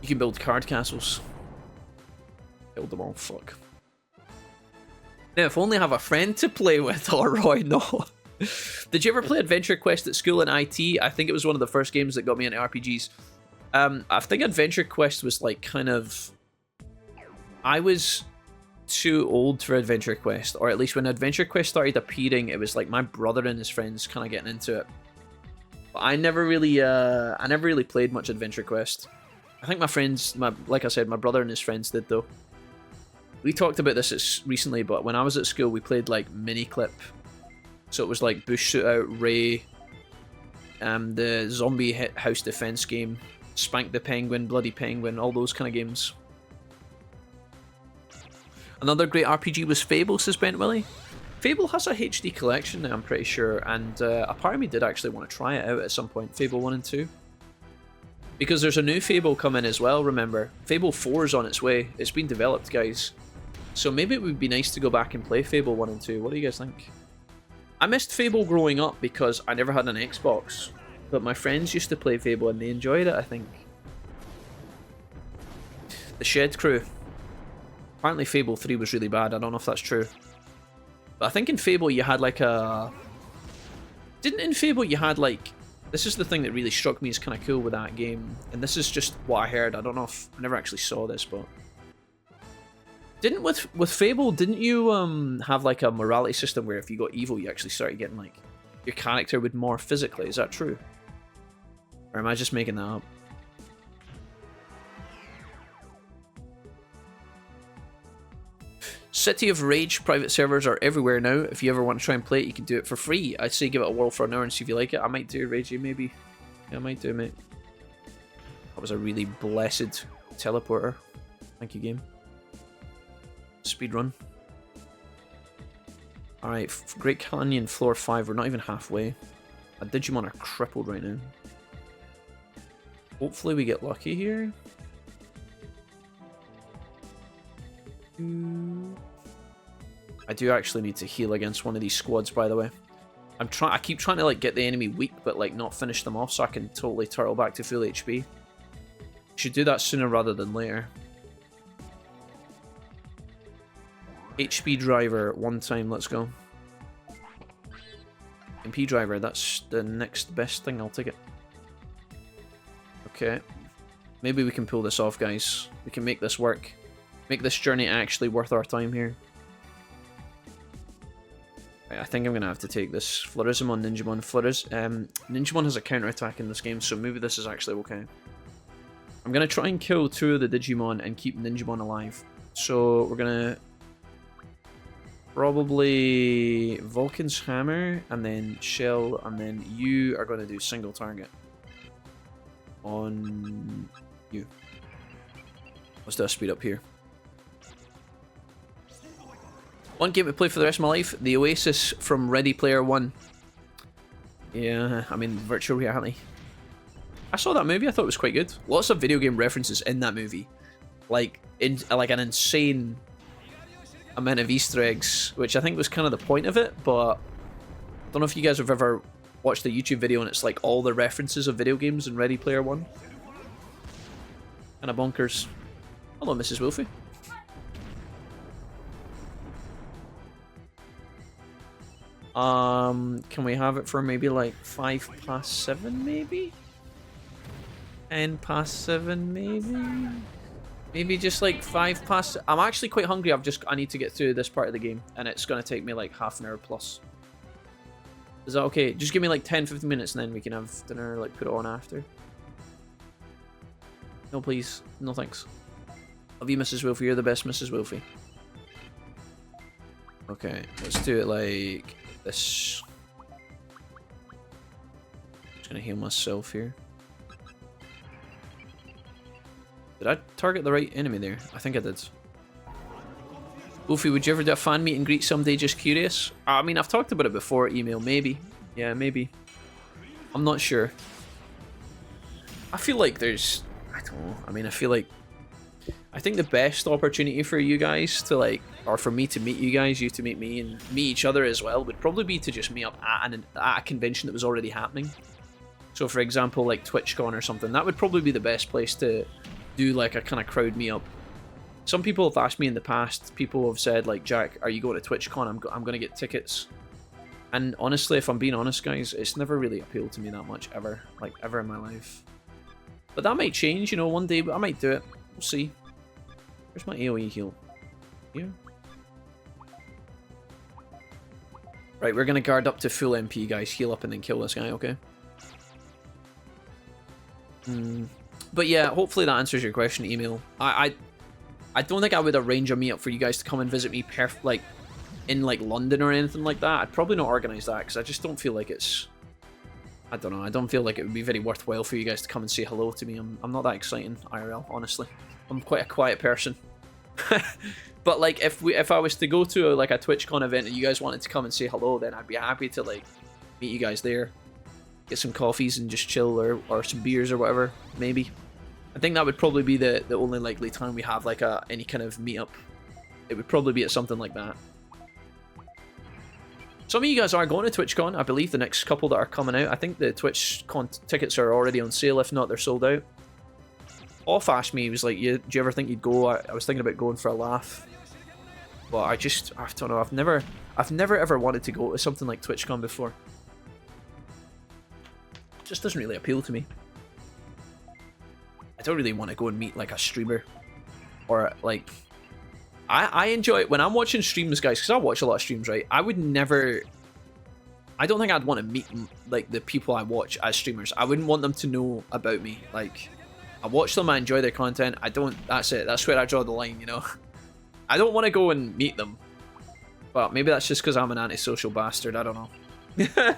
You can build card castles. Build them all, fuck. Now, if only I have a friend to play with. Oh, Roy, no. Did you ever play Adventure Quest at school in IT? I think it was one of the first games that got me into RPGs. I think Adventure Quest was like kind of... I was too old for Adventure Quest, or at least when Adventure Quest started appearing, it was like my brother and his friends kind of getting into it. But I never really played much Adventure Quest. I think my friends, like I said, my brother and his friends did though. We talked about this recently, but when I was at school, we played like Miniclip. So it was like Bush Suit Out, Ray, the Zombie House Defense game, Spank the Penguin, Bloody Penguin, all those kind of games. Another great RPG was Fable, says Bent Willie. Fable has a HD collection now, I'm pretty sure, and a part of me did actually want to try it out at some point, Fable 1 and 2. Because there's a new Fable coming as well, remember. Fable 4 is on its way. It's been developed, guys. So maybe it would be nice to go back and play Fable 1 and 2. What do you guys think? I missed Fable growing up because I never had an Xbox. But my friends used to play Fable and they enjoyed it, I think. The Shed Crew. Apparently Fable 3 was really bad. I don't know if that's true. But I think in Fable you had like a... Didn't in Fable you had like... This is the thing that really struck me as kind of cool with that game. And this is just what I heard. I don't know if... I never actually saw this, but... Didn't with Fable, didn't you have like a morality system where if you got evil, you actually started getting like your character would morph physically? Is that true? Or am I just making that up? City of Rage private servers are everywhere now. If you ever want to try and play it, you can do it for free. I'd say give it a whirl for an hour and see if you like it. I might do Ragey, maybe. Yeah, I might do, mate. That was a really blessed teleporter. Thank you, game. Speedrun. Alright, Great Canyon floor 5. We're not even halfway. Our Digimon are crippled right now. Hopefully we get lucky here. I do actually need to heal against one of these squads, by the way. I keep trying to like get the enemy weak, but like not finish them off so I can totally turtle back to full HP. Should do that sooner rather than later. HP driver, one time, let's go. MP driver, that's the next best thing, I'll take it. Okay. Maybe we can pull this off, guys. We can make this work. Make this journey actually worth our time here. Right, I think I'm going to have to take this Florism on Ninjamon. Ninjamon has a counter-attack in this game, so maybe this is actually okay. I'm going to try and kill 2 of the Digimon and keep Ninjamon alive. So we're going to probably Vulcan's Hammer, and then Shell, and then you are going to do single target on you. Let's do a speed up here. One game to play for the rest of my life, The Oasis from Ready Player One. Yeah, I mean, virtual reality. I saw that movie, I thought it was quite good. Lots of video game references in that movie. Like an insane amount of Easter eggs, which I think was kind of the point of it, but I don't know if you guys have ever watched a YouTube video and it's like all the references of video games in Ready Player One. Kind of bonkers. Hello, Mrs. Wolfie. Can we have it for maybe like 5 past 7 maybe? 10 past 7 maybe? Maybe just like 5 past... I'm actually quite hungry. I need to get through this part of the game and it's going to take me like half an hour plus. Is that okay? Just give me like 10-15 minutes and then we can have dinner, like put it on after. No please. No thanks. Love you, Mrs. Wolfie. You're the best, Mrs. Wolfie. Okay, let's do it like this. Just gonna heal myself here. Did I target the right enemy there? I think I did. Wolfie, would you ever do a fan meet and greet someday? Just curious. I mean, I've talked about it before. Email, maybe. Yeah, maybe. I'm not sure. I feel like there's... I don't know. I mean, I think the best opportunity for you guys to like, or for me to meet you guys, you to meet me, and meet each other as well, would probably be to just meet up at a convention that was already happening. So for example, like TwitchCon or something, that would probably be the best place to do like a kind of crowd meetup. Some people have asked me in the past, people have said like, Jack, are you going to TwitchCon? I'm going to get tickets. And honestly, if I'm being honest, guys, it's never really appealed to me that much ever, like ever in my life. But that might change, you know, one day, but I might do it. We'll see. Where's my AoE heal? Here? Right, we're going to guard up to full MP, guys. Heal up and then kill this guy, okay? But yeah, hopefully that answers your question, email. I don't think I would arrange a meetup for you guys to come and visit me like in like London or anything like that. I'd probably not organise that because I just don't feel like it's... I don't know, I don't feel like it would be very worthwhile for you guys to come and say hello to me. I'm not that exciting, IRL, honestly. I'm quite a quiet person. But like if I was to go to like a TwitchCon event and you guys wanted to come and say hello, then I'd be happy to like meet you guys there. Get some coffees and just chill, or some beers or whatever, maybe. I think that would probably be the only likely time we have like any kind of meetup. It would probably be at something like that. Some of you guys are going to TwitchCon, I believe, the next couple that are coming out. I think the TwitchCon tickets are already on sale. If not, they're sold out. Off asked me, he was like, do you ever think you'd go? I was thinking about going for a laugh. But I don't know, I've never ever wanted to go to something like TwitchCon before. It just doesn't really appeal to me. I don't really want to go and meet like a streamer. Or like I enjoy it when I'm watching streams, guys, because I watch a lot of streams, right? I would never... I don't think I'd want to meet, like, the people I watch as streamers. I wouldn't want them to know about me. Like, I watch them, I enjoy their content. I don't... That's it. That's where I draw the line, you know? I don't want to go and meet them. But maybe that's just because I'm an antisocial bastard. I don't know.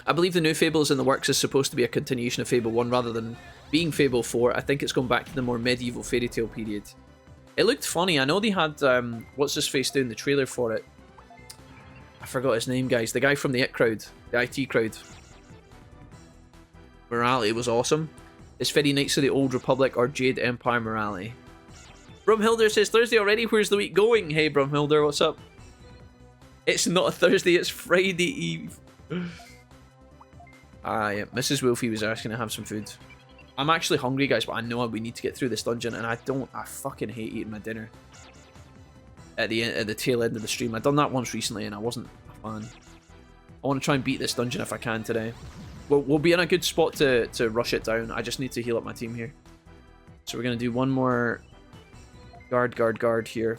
I believe the new Fable is in the works is supposed to be a continuation of Fable 1 rather than being Fable 4. I think it's gone back to the more medieval fairy tale period. It looked funny. I know they had, what's his face doing the trailer for it? I forgot his name, guys. The guy from the IT crowd. The IT crowd. Morality was awesome. It's very Knights of the Old Republic or Jade Empire morality. Brumhilder says, Thursday already? Where's the week going? Hey, Brumhilder, what's up? It's not a Thursday, it's Friday Eve. Yeah, Mrs. Wolfie was asking to have some food. I'm actually hungry, guys, but I know we need to get through this dungeon, and I fucking hate eating my dinner at the tail end of the stream. I've done that once recently, and I wasn't a fan. I want to try and beat this dungeon if I can today. We'll be in a good spot to rush it down. I just need to heal up my team here. So we're going to do one more guard here.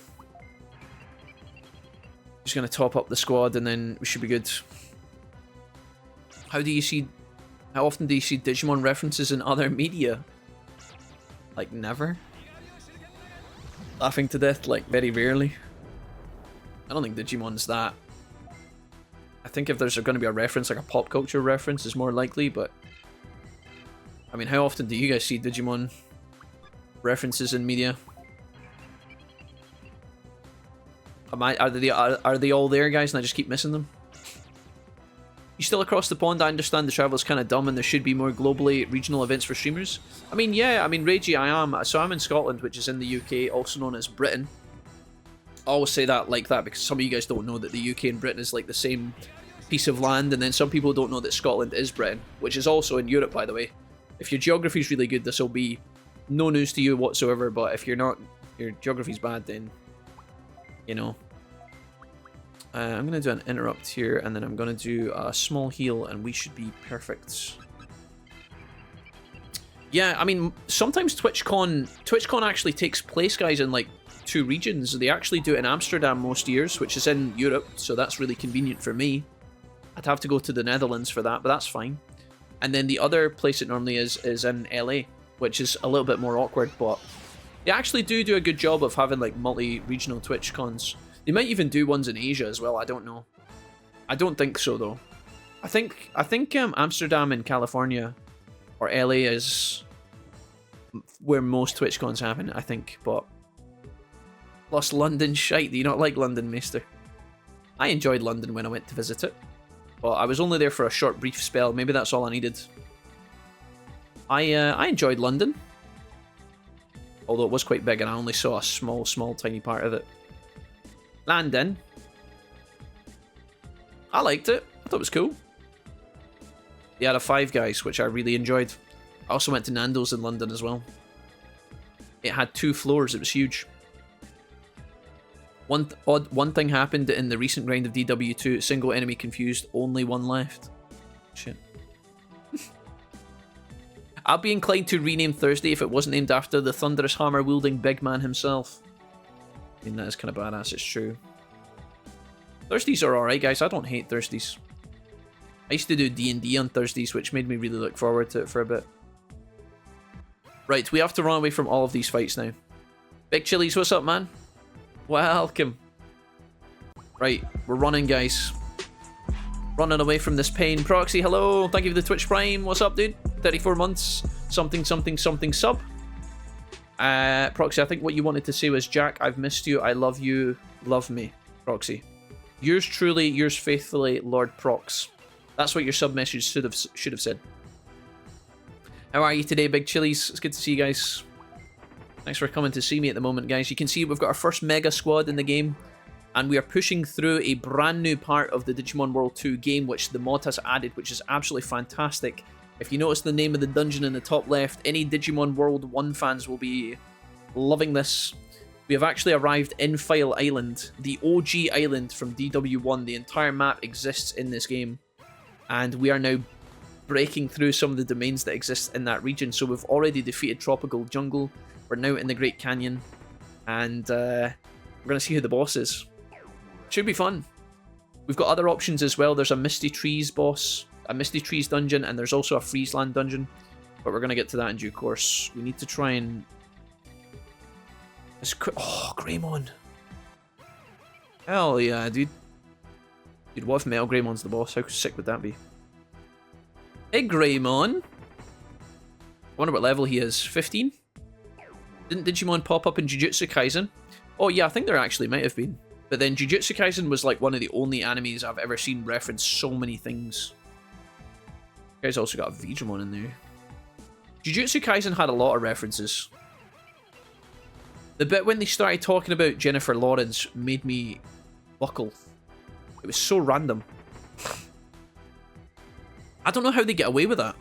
Just going to top up the squad, and then we should be good. How often do you see Digimon references in other media? Like, never? Laughing to death, like, very rarely. I don't think Digimon's that. I think if there's going to be a reference, like a pop culture reference, is more likely, but... I mean, how often do you guys see Digimon references in media? Are they all there, guys, and I just keep missing them? You still across the pond? I understand the travel is kind of dumb and there should be more globally regional events for streamers. I mean, yeah, I mean, Reggie, I am. So I'm in Scotland, which is in the UK, also known as Britain. I always say that like that because some of you guys don't know that the UK and Britain is like the same piece of land, and then some people don't know that Scotland is Britain, which is also in Europe, by the way. If your geography is really good, this will be no news to you whatsoever, but if you're not, your geography's bad, then, you know. I'm going to do an interrupt here, and then I'm going to do a small heal, and we should be perfect. Yeah, I mean, sometimes TwitchCon actually takes place, guys, in like 2 regions. They actually do it in Amsterdam most years, which is in Europe, so that's really convenient for me. I'd have to go to the Netherlands for that, but that's fine. And then the other place it normally is in LA, which is a little bit more awkward, but they actually do a good job of having like multi-regional TwitchCons. They might even do ones in Asia as well, I don't know. I don't think so, though. I think Amsterdam in California, or LA, is where most TwitchCons happen, I think, but... Plus London shite. Do you not like London, Maester? I enjoyed London when I went to visit it, but I was only there for a short, brief spell. Maybe that's all I needed. I enjoyed London, although it was quite big, and I only saw a small, tiny part of it. London. I liked it. I thought it was cool. They had a Five Guys, which I really enjoyed. I also went to Nando's in London as well. It had 2 floors. It was huge. One thing happened in the recent grind of DW2. Single enemy confused. Only one left. Shit. I'll be inclined to rename Thursday if it wasn't named after the thunderous hammer-wielding big man himself. I mean, that is kind of badass, it's true. Thursdays are alright, guys. I don't hate Thursdays. I used to do D&D on Thursdays, which made me really look forward to it for a bit. Right, we have to run away from all of these fights now. Big Chilies, what's up, man? Welcome. Right, we're running, guys. Running away from this pain. Proxy, hello. Thank you for the Twitch Prime. What's up, dude? 34 months. Something sub. Proxy, I think what you wanted to say was, Jack, I've missed you. I love you. Love me. Proxy. Yours truly, yours faithfully, Lord Prox. That's what your sub message should have said. How are you today, Big Chilies? It's good to see you guys. Thanks for coming to see me at the moment, guys. You can see we've got our first mega squad in the game, and we are pushing through a brand new part of the Digimon World 2 game, which the mod has added, which is absolutely fantastic. If you notice the name of the dungeon in the top left, any Digimon World 1 fans will be loving this. We have actually arrived in File Island, the OG island from DW1. The entire map exists in this game, and we are now breaking through some of the domains that exist in that region. So we've already defeated Tropical Jungle. We're now in the Great Canyon. And we're going to see who the boss is. Should be fun. We've got other options as well. There's a Misty Trees boss, a Misty Trees dungeon, and there's also a Freezeland dungeon. But we're going to get to that in due course. We need to try and... Oh, Greymon. Hell yeah, dude. Dude, what if Metal Greymon's the boss? How sick would that be? Hey, Greymon. I wonder what level he is. 15? Didn't Digimon pop up in Jujutsu Kaisen? Oh yeah, I think there actually might have been. But then Jujutsu Kaisen was like one of the only animes I've ever seen reference so many things. You guys also got a Veedramon in there. Jujutsu Kaisen had a lot of references. The bit when they started talking about Jennifer Lawrence made me buckle. It was so random. I don't know how they get away with that.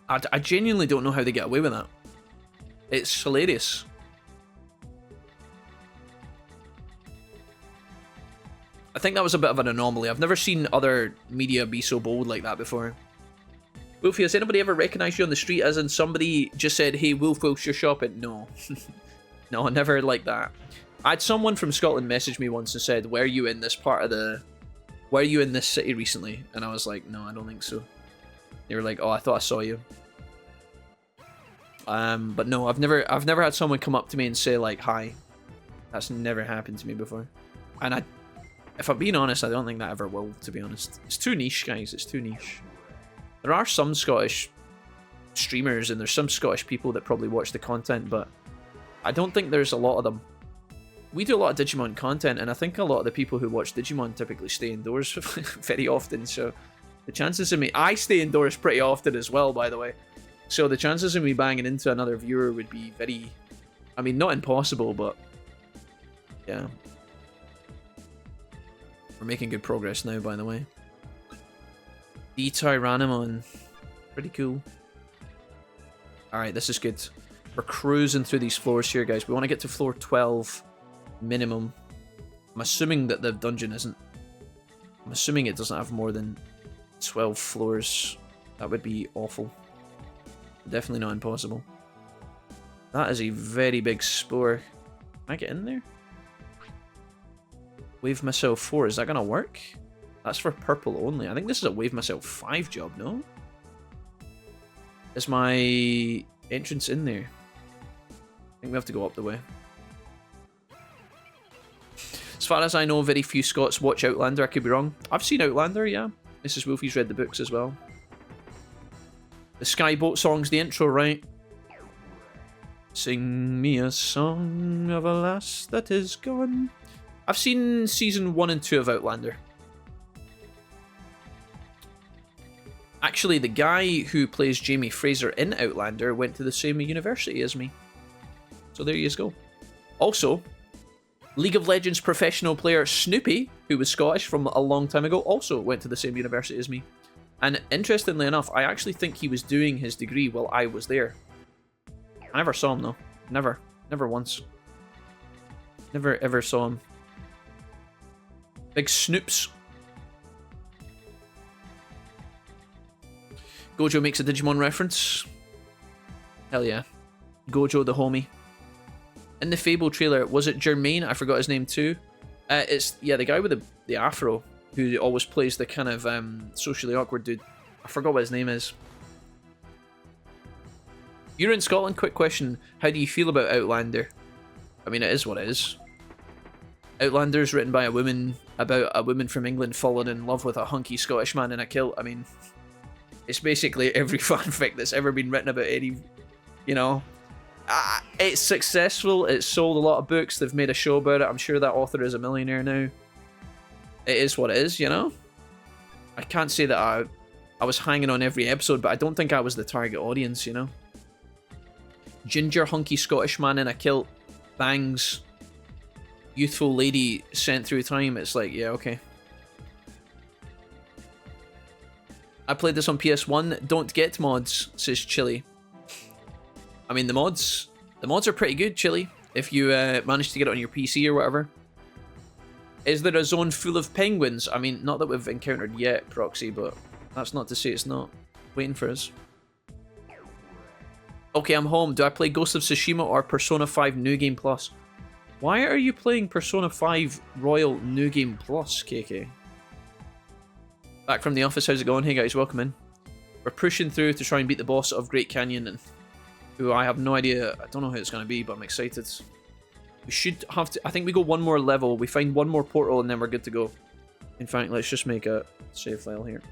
I genuinely don't know how they get away with that. It's hilarious. I think that was a bit of an anomaly. I've never seen other media be so bold like that before. Wolfie, has anybody ever recognized you on the street as in somebody just said, hey, Wolf, whilst you're shopping? No. No, never like that. I had someone from Scotland message me once and said, were you in this part of the... Were you in this city recently? And I was like, no, I don't think so. They were like, oh, I thought I saw you. But no, I've never had someone come up to me and say like, hi. That's never happened to me before. And if I'm being honest, I don't think that ever will, to be honest. It's too niche, guys. It's too niche. There are some Scottish streamers and there's some Scottish people that probably watch the content, but I don't think there's a lot of them. We do a lot of Digimon content, and I think a lot of the people who watch Digimon typically stay indoors very often, so the chances of me... I stay indoors pretty often as well, by the way. So the chances of me banging into another viewer would be very... I mean, not impossible, but... Yeah. We're making good progress now, by the way. D-Tyrannomon. Pretty cool. Alright, this is good. We're cruising through these floors here, guys. We want to get to floor 12 minimum. I'm assuming that the dungeon isn't... I'm assuming it doesn't have more than 12 floors. That would be awful. Definitely not impossible. That is a very big spore. Can I get in there? Wave Missile 4. Is that going to work? That's for purple only. I think this is a Wave Missile 5 job, no? Is my entrance in there? I think we have to go up the way. As far as I know, very few Scots watch Outlander. I could be wrong. I've seen Outlander, yeah. Mrs. Wolfie's read the books as well. The Skyboat song's the intro, right? Sing me a song of a lass that is gone. I've seen season 1 and 2 of Outlander. Actually, the guy who plays Jamie Fraser in Outlander went to the same university as me. So there you go. Also, League of Legends professional player Snoopy, who was Scottish from a long time ago, also went to the same university as me. And interestingly enough, I actually think he was doing his degree while I was there. I never saw him though. Never. Never once. Never ever saw him. Big Snoops. Gojo makes a Digimon reference. Hell yeah. Gojo the homie. In the Fable trailer, was it Jermaine? I forgot his name too. It's, yeah, the guy with the afro, who always plays the kind of socially awkward dude. I forgot what his name is. You're in Scotland, quick question. How do you feel about Outlander? I mean, it is what it is. Outlander is written by a woman, about a woman from England falling in love with a hunky Scottish man in a kilt. I mean, it's basically every fanfic that's ever been written about any, you know. It's successful. It's sold a lot of books. They've made a show about it. I'm sure that author is a millionaire now. It is what it is, you know. I can't say that I was hanging on every episode, but I don't think I was the target audience, you know. Ginger hunky Scottish man in a kilt, bangs, youthful lady sent through time. It's like, yeah, okay. I played this on PS1. Don't get mods, says Chili. I mean, the mods are pretty good, Chili, if you manage to get it on your PC or whatever. Is there a zone full of penguins? I mean, not that we've encountered yet, Proxy, but That's not to say it's not waiting for us. Okay, I'm home. Do I play Ghost of Tsushima or Persona 5 New Game Plus? Why are you playing Persona 5 Royal New Game Plus, KK? Back from the office, how's it going? Hey guys, welcome in. We're pushing through to try and beat the boss of Great Canyon, and who I have no idea, I don't know who it's going to be, but I'm excited. We should have to, I think we go one more level, we find one more portal, and then we're good to go. In fact, let's just make a save file here.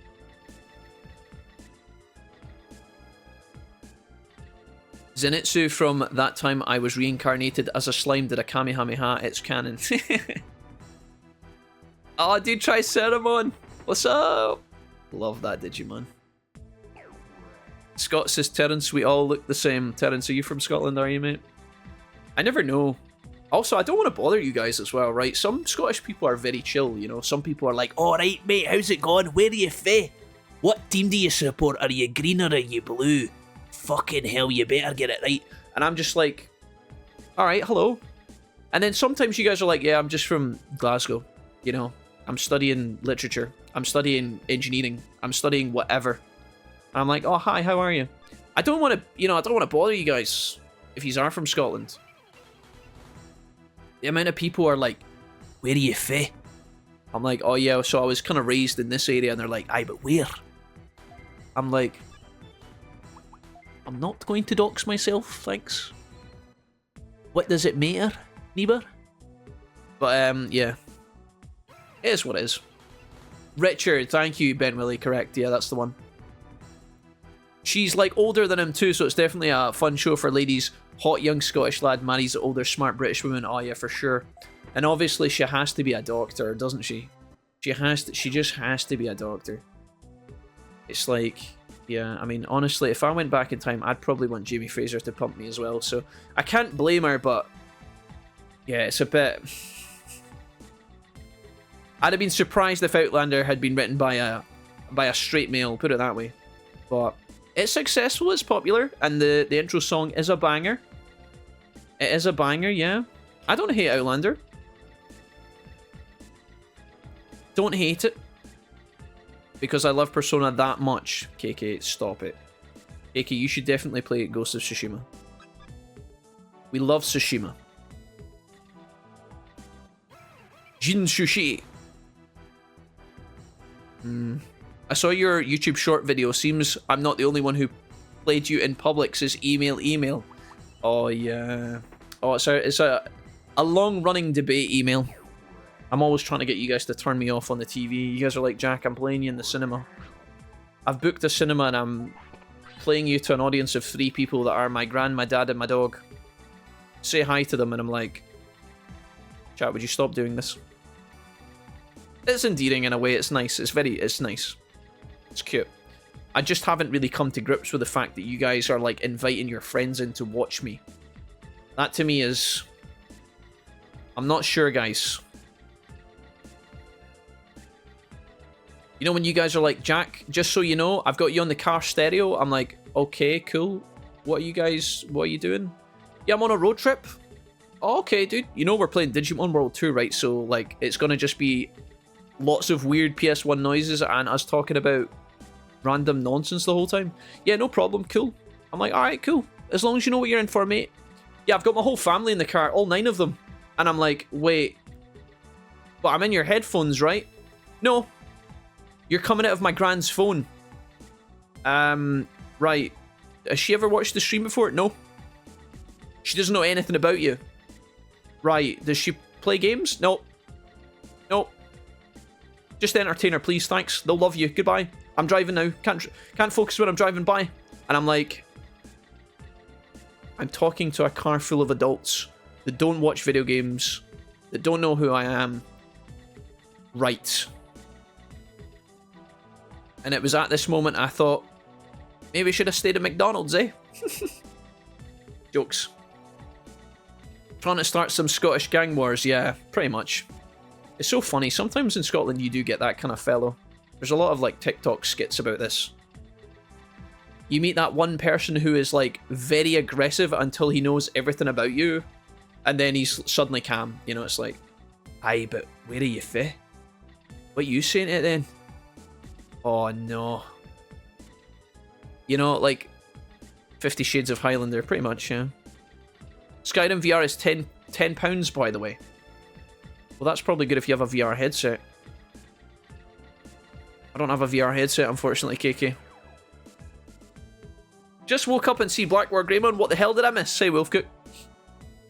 Zenitsu from That Time I Was Reincarnated as a Slime did a Kamehameha, it's canon. Oh, dude, Triceramon! What's up? Love that Digimon. Scott says, Terence, we all look the same. Terence, are you from Scotland, are you, mate? I never know. Also, I don't want to bother you guys as well, right? Some Scottish people are very chill, you know? Some people are like, alright, mate, how's it going? Where are you fae? What team do you support? Are you green or are you blue? Fucking hell, you better get it right. And I'm just like, alright, hello. And then sometimes you guys are like, yeah, I'm just from Glasgow, you know? I'm studying literature. I'm studying engineering. I'm studying whatever. And I'm like, oh, hi, how are you? I don't want to, you know, I don't want to bother you guys if you are from Scotland. The amount of people are like, where are you fae? I'm like, oh yeah, so I was kind of raised in this area, and they're like, aye, but where? I'm like, I'm not going to dox myself, thanks. What does it matter, neighbour? But, yeah. It is what it is. Richard, thank you, Ben Willie, correct. Yeah, that's the one. She's, like, older than him, too, so it's definitely a fun show for ladies. Hot young Scottish lad marries an older, smart British woman. Oh, yeah, for sure. And obviously, she has to be a doctor, doesn't she? She just has to be a doctor. It's like, yeah, I mean, honestly, if I went back in time, I'd probably want Jamie Fraser to pump me as well, so I can't blame her, but yeah, it's a bit... I'd have been surprised if Outlander had been written by a straight male, put it that way. But it's successful, it's popular, and the intro song is a banger. It is a banger, yeah. I don't hate Outlander. Don't hate it. Because I love Persona that much. KK, stop it. KK, you should definitely play Ghost of Tsushima. We love Tsushima. Jin Sushi. I saw your YouTube short video. Seems I'm not the only one who played you in public. Says email. Oh yeah. Oh, it's a long-running debate email. I'm always trying to get you guys to turn me off on the TV. You guys are like, Jack, I'm playing you in the cinema. I've booked a cinema and I'm playing you to an audience of 3 people that are my gran, my dad, and my dog. Say hi to them and I'm like, chat, would you stop doing this? It's endearing in a way, it's nice. It's nice. It's cute. I just haven't really come to grips with the fact that you guys are like inviting your friends in to watch me. That to me is... I'm not sure, guys. You know when you guys are like, Jack, just so you know, I've got you on the car stereo. I'm like, okay, cool. What are you doing? Yeah, I'm on a road trip. Oh, okay, dude. You know we're playing Digimon World 2, right? So, like, it's gonna just be lots of weird PS1 noises and us talking about random nonsense the whole time. Yeah, no problem, cool. I'm like, alright, cool. As long as you know what you're in for, mate. Yeah, I've got my whole family in the car, all 9 of them. And I'm like, wait. But I'm in your headphones, right? No. You're coming out of my grand's phone. Right. Has she ever watched the stream before? No. She doesn't know anything about you. Right. Does she play games? No. No. Just entertain her, please. Thanks. They'll love you. Goodbye. I'm driving now. Can't focus when I'm driving by. And I'm like... I'm talking to a car full of adults that don't watch video games, that don't know who I am. Right. And it was at this moment I thought, maybe I should have stayed at McDonald's, eh? Jokes. Trying to start some Scottish gang wars, yeah, pretty much. It's so funny, sometimes in Scotland you do get that kind of fellow. There's a lot of like TikTok skits about this. You meet that one person who is like very aggressive until he knows everything about you, and then he's suddenly calm. You know, it's like, aye, but where are you fae? What are you saying to it then? Oh, no. You know, like 50 Shades of Highlander, pretty much, yeah. Skyrim VR is £10, by the way. Well, that's probably good if you have a VR headset. I don't have a VR headset, unfortunately, KK. Just woke up and see Blackwater Greymon. What the hell did I miss? Say, Wolfcook.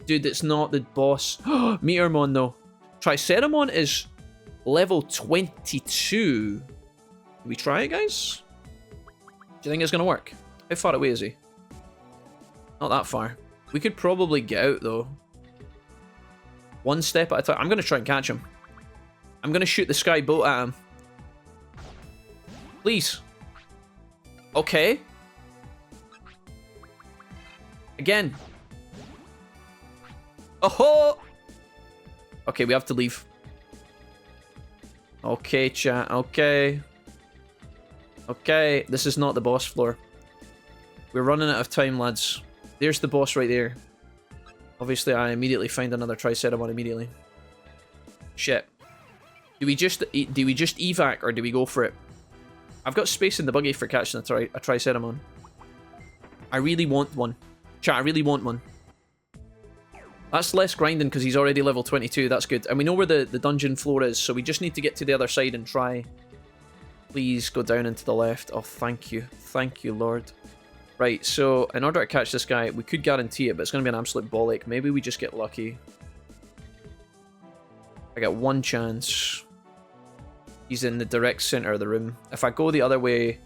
Dude, it's not the boss. Meteormon, though. Triceramon is level 22. Can we try it, guys? Do you think it's going to work? How far away is he? Not that far. We could probably get out, though. One step at a time. I'm going to try and catch him. I'm going to shoot the sky boat at him. Please. Okay. Again. Oh-ho! Okay, we have to leave. Okay, chat. Okay. Okay, this is not the boss floor. We're running out of time, lads. There's the boss right there. Obviously, I immediately find another Triceramon immediately. Shit. Do we just evac or do we go for it? I've got space in the buggy for catching a Triceramon. I really want one. Chat, I really want one. That's less grinding because he's already level 22. That's good. And we know where the dungeon floor is, so we just need to get to the other side and try. Please go down and to the left. Oh, thank you. Thank you, Lord. Right, so in order to catch this guy, we could guarantee it, but it's going to be an absolute bollock. Maybe we just get lucky. I got one chance. He's in the direct center of the room. If I go the other way, if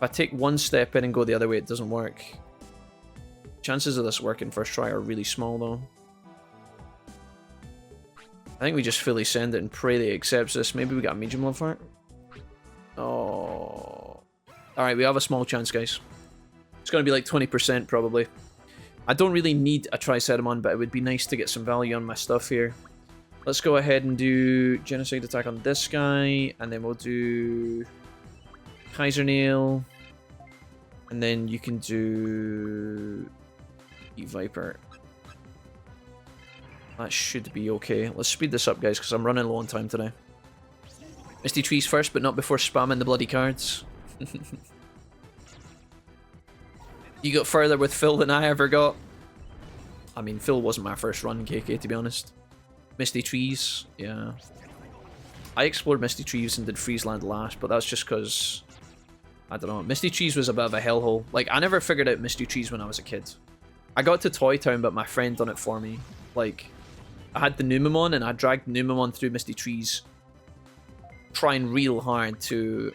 I take one step in and go the other way, it doesn't work. Chances of this working first try are really small, though. I think we just fully send it and pray that he accepts this. Maybe we got a medium love for it. Oh. Alright, we have a small chance, guys. It's going to be like 20% probably. I don't really need a Triceramon, but it would be nice to get some value on my stuff here. Let's go ahead and do Genocide Attack on this guy, and then we'll do Kaiser Nail, and then you can do Heat Viper. That should be okay. Let's speed this up, guys, because I'm running low on time today. Misty Trees first, but not before spamming the bloody cards. You got further with Phil than I ever got. I mean, Phil wasn't my first run, KK, to be honest. Misty Trees, yeah. I explored Misty Trees and did Freezeland last, but that's just because, I don't know. Misty Trees was a bit of a hellhole. Like, I never figured out Misty Trees when I was a kid. I got to Toy Town, but my friend done it for me. Like, I had the Numemon, and I dragged Numemon through Misty Trees, trying real hard to,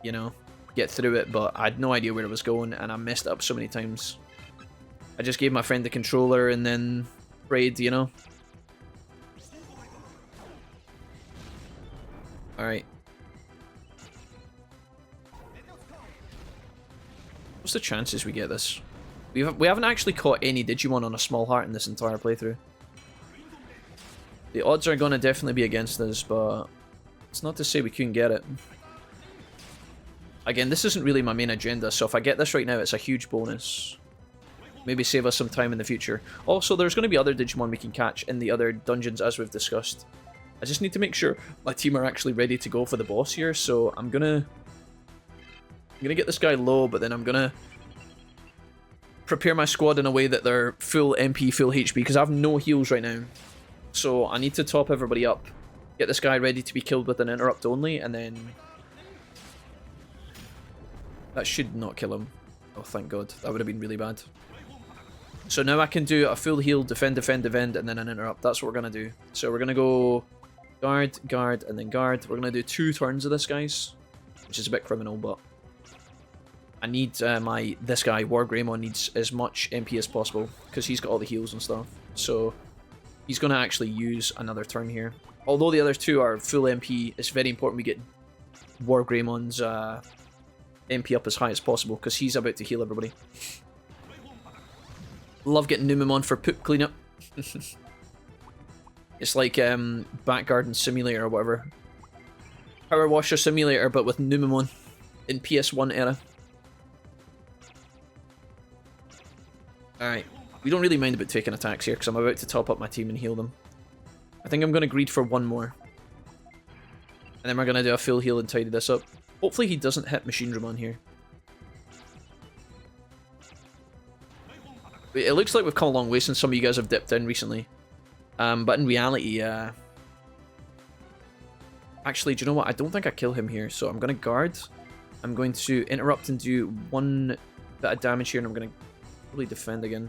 you know, get through it, but I had no idea where it was going, and I messed it up so many times. I just gave my friend the controller and then prayed, you know. Alright. What's the chances we get this? We haven't actually caught any Digimon on a small heart in this entire playthrough. The odds are going to definitely be against us, but it's not to say we couldn't get it. Again, this isn't really my main agenda, so if I get this right now, it's a huge bonus. Maybe save us some time in the future. Also, there's going to be other Digimon we can catch in the other dungeons, as we've discussed. I just need to make sure my team are actually ready to go for the boss here, so I'm gonna get this guy low, but then I'm gonna prepare my squad in a way that they're full MP, full HP, because I have no heals right now. So I need to top everybody up, get this guy ready to be killed with an interrupt only, and then that should not kill him. Oh, thank God. That would have been really bad. So now I can do a full heal, defend, defend, defend, and then an interrupt. That's what we're going to do. So we're going to go guard, guard, and then guard. We're going to do 2 turns of this, guys, which is a bit criminal, but I need this guy, War Greymon, needs as much MP as possible because he's got all the heals and stuff. So he's going to actually use another turn here. Although the other 2 are full MP, it's very important we get War Greymon's MP up as high as possible because he's about to heal everybody. Love getting Numemon for poop cleanup. It's like Back Garden Simulator or whatever. Power Washer Simulator, but with Numemon in PS1 era. Alright. We don't really mind about taking attacks here because I'm about to top up my team and heal them. I think I'm going to greed for 1 more. And then we're going to do a full heal and tidy this up. Hopefully he doesn't hit Machine Dramon here. It looks like we've come a long way since some of you guys have dipped in recently. But in reality, actually, do you know what? I don't think I kill him here, so I'm going to guard. I'm going to interrupt and do one bit of damage here, and I'm going to probably defend again.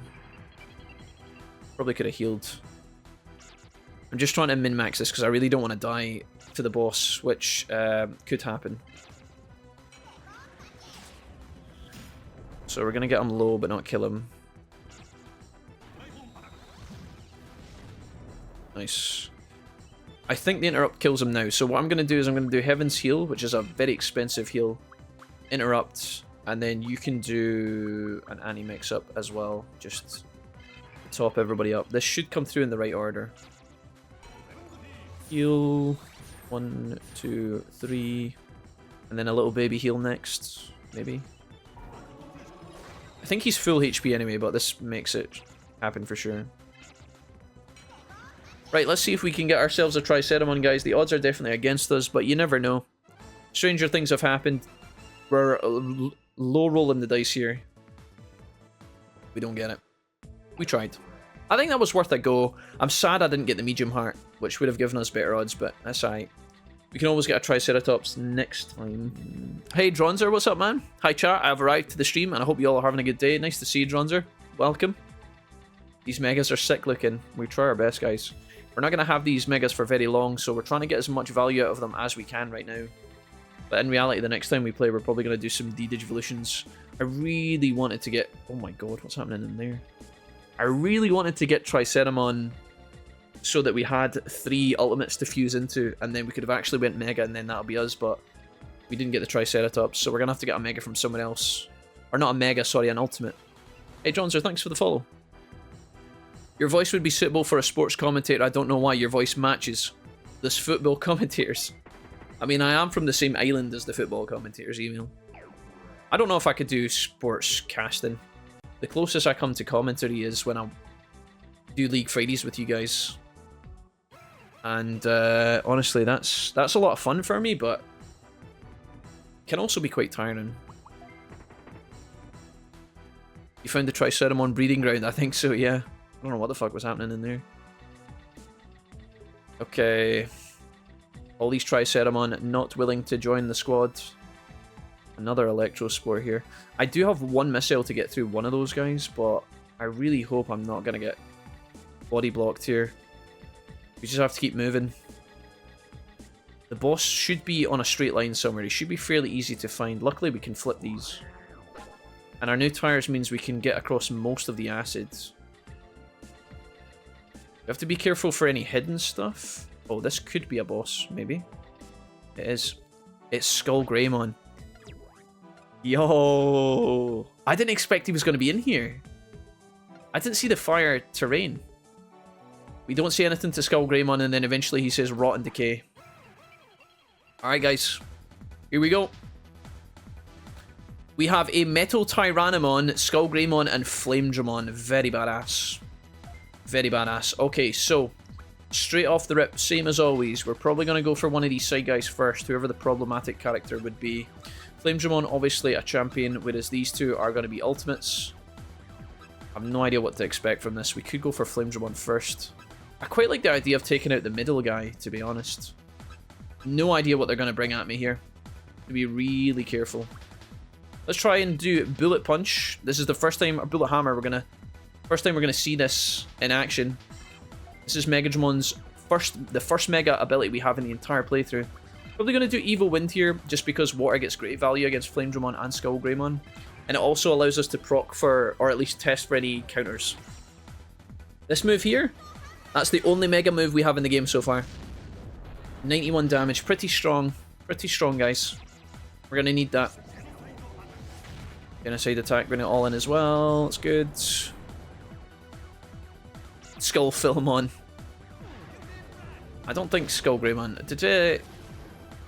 Probably could have healed. I'm just trying to min-max this because I really don't want to die to the boss, which could happen. So we're going to get him low, but not kill him. Nice. I think the interrupt kills him now. So what I'm going to do is I'm going to do Heaven's Heal, which is a very expensive heal. Interrupt, and then you can do an anti-mix up as well. Just top everybody up. This should come through in the right order. Heal. 1, 2, 3. And then a little baby heal next. Maybe. I think he's full HP anyway, but this makes it happen for sure. Right, let's see if we can get ourselves a Triceramon, guys. The odds are definitely against us, but you never know. Stranger things have happened. We're low rolling the dice here. We don't get it. We tried. I think that was worth a go. I'm sad I didn't get the medium heart, which would have given us better odds, but that's alright. We can always get a Triceratops next time. Hey, Dronzer, what's up, man? Hi, chat. I've arrived to the stream, and I hope you all are having a good day. Nice to see you, Dronzer. Welcome. These megas are sick looking. We try our best, guys. We're not going to have these megas for very long, so we're trying to get as much value out of them as we can right now. But in reality, the next time we play, we're probably going to do some D-Digivolutions. I really wanted to get... Oh my god, what's happening in there? I really wanted to get Triceramon so that we had 3 ultimates to fuse into, and then we could have actually went Mega, and then that'll be us, but we didn't get the Triceratops, so we're going to have to get a Mega from someone else. Or not a Mega, sorry, an Ultimate. Hey, Johnzer, thanks for the follow. Your voice would be suitable for a sports commentator. I don't know why your voice matches this football commentators. I mean, I am from the same island as the football commentators, Emil. I don't know if I could do sports casting. The closest I come to commentary is when I do League Fridays with you guys. And honestly, that's a lot of fun for me, but can also be quite tiring. You found the Triceramon breeding ground? I think so, yeah. I don't know what the fuck was happening in there. Okay. All these Triceramon not willing to join the squad. Another Electrospore here. I do have one missile to get through one of those guys, but I really hope I'm not going to get body blocked here. We just have to keep moving. The boss should be on a straight line somewhere. He should be fairly easy to find. Luckily, we can flip these. And our new tires means we can get across most of the acids. We have to be careful for any hidden stuff. Oh, this could be a boss, maybe. It is. It's Skull Greymon. Yo! I didn't expect he was going to be in here. I didn't see the fire terrain. We don't say anything to Skull Greymon, and then eventually he says Rot and Decay. Alright, guys. Here we go. We have a Metal Tyrannomon, Skull Greymon, and Flame Dramon. Very badass. Very badass. Okay, so straight off the rip, same as always, we're probably going to go for one of these side guys first, whoever the problematic character would be. Flame Dramon, obviously a champion, whereas these two are going to be ultimates. I have no idea what to expect from this. We could go for Flame Dramon first. I quite like the idea of taking out the middle guy, to be honest. No idea what they're going to bring at me here. To be really careful. Let's try and do Bullet Punch. This is the first time, or Bullet Hammer, first time we're gonna see this in action. This is Mega Dramon's the first Mega ability we have in the entire playthrough. Probably gonna do Evil Wind here, just because water gets great value against Flame Dramon and Skull Greymon, and it also allows us to proc for, or at least test for any counters. This move here, that's the only Mega move we have in the game so far. 91 damage, pretty strong, guys. We're gonna need that. Gonna side attack, bring it all in as well. That's good. Skull Philmon. I don't think Skull Greymon.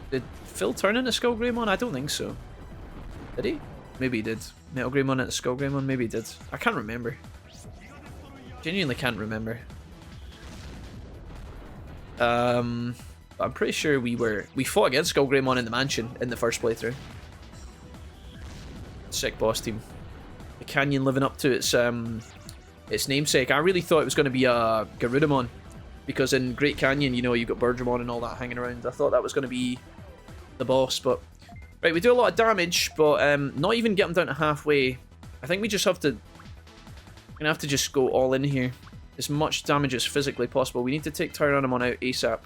Did Phil turn into Skull Greymon? I don't think so. Did he? Maybe he did. Metal Greymon into Skull Greymon? Maybe he did. I can't remember. Genuinely can't remember. But I'm pretty sure we fought against Skullgreymon in the mansion in the first playthrough. Sick boss team. The canyon living up to its namesake. I really thought it was going to be a Garudamon, because in Great Canyon, you know, you've got Birdramon and all that hanging around. I thought that was going to be the boss, but right, we do a lot of damage, but not even get them down to halfway. I think we just have to. We're gonna have to just go all in here. As much damage as physically possible. We need to take Tyrannomon out ASAP.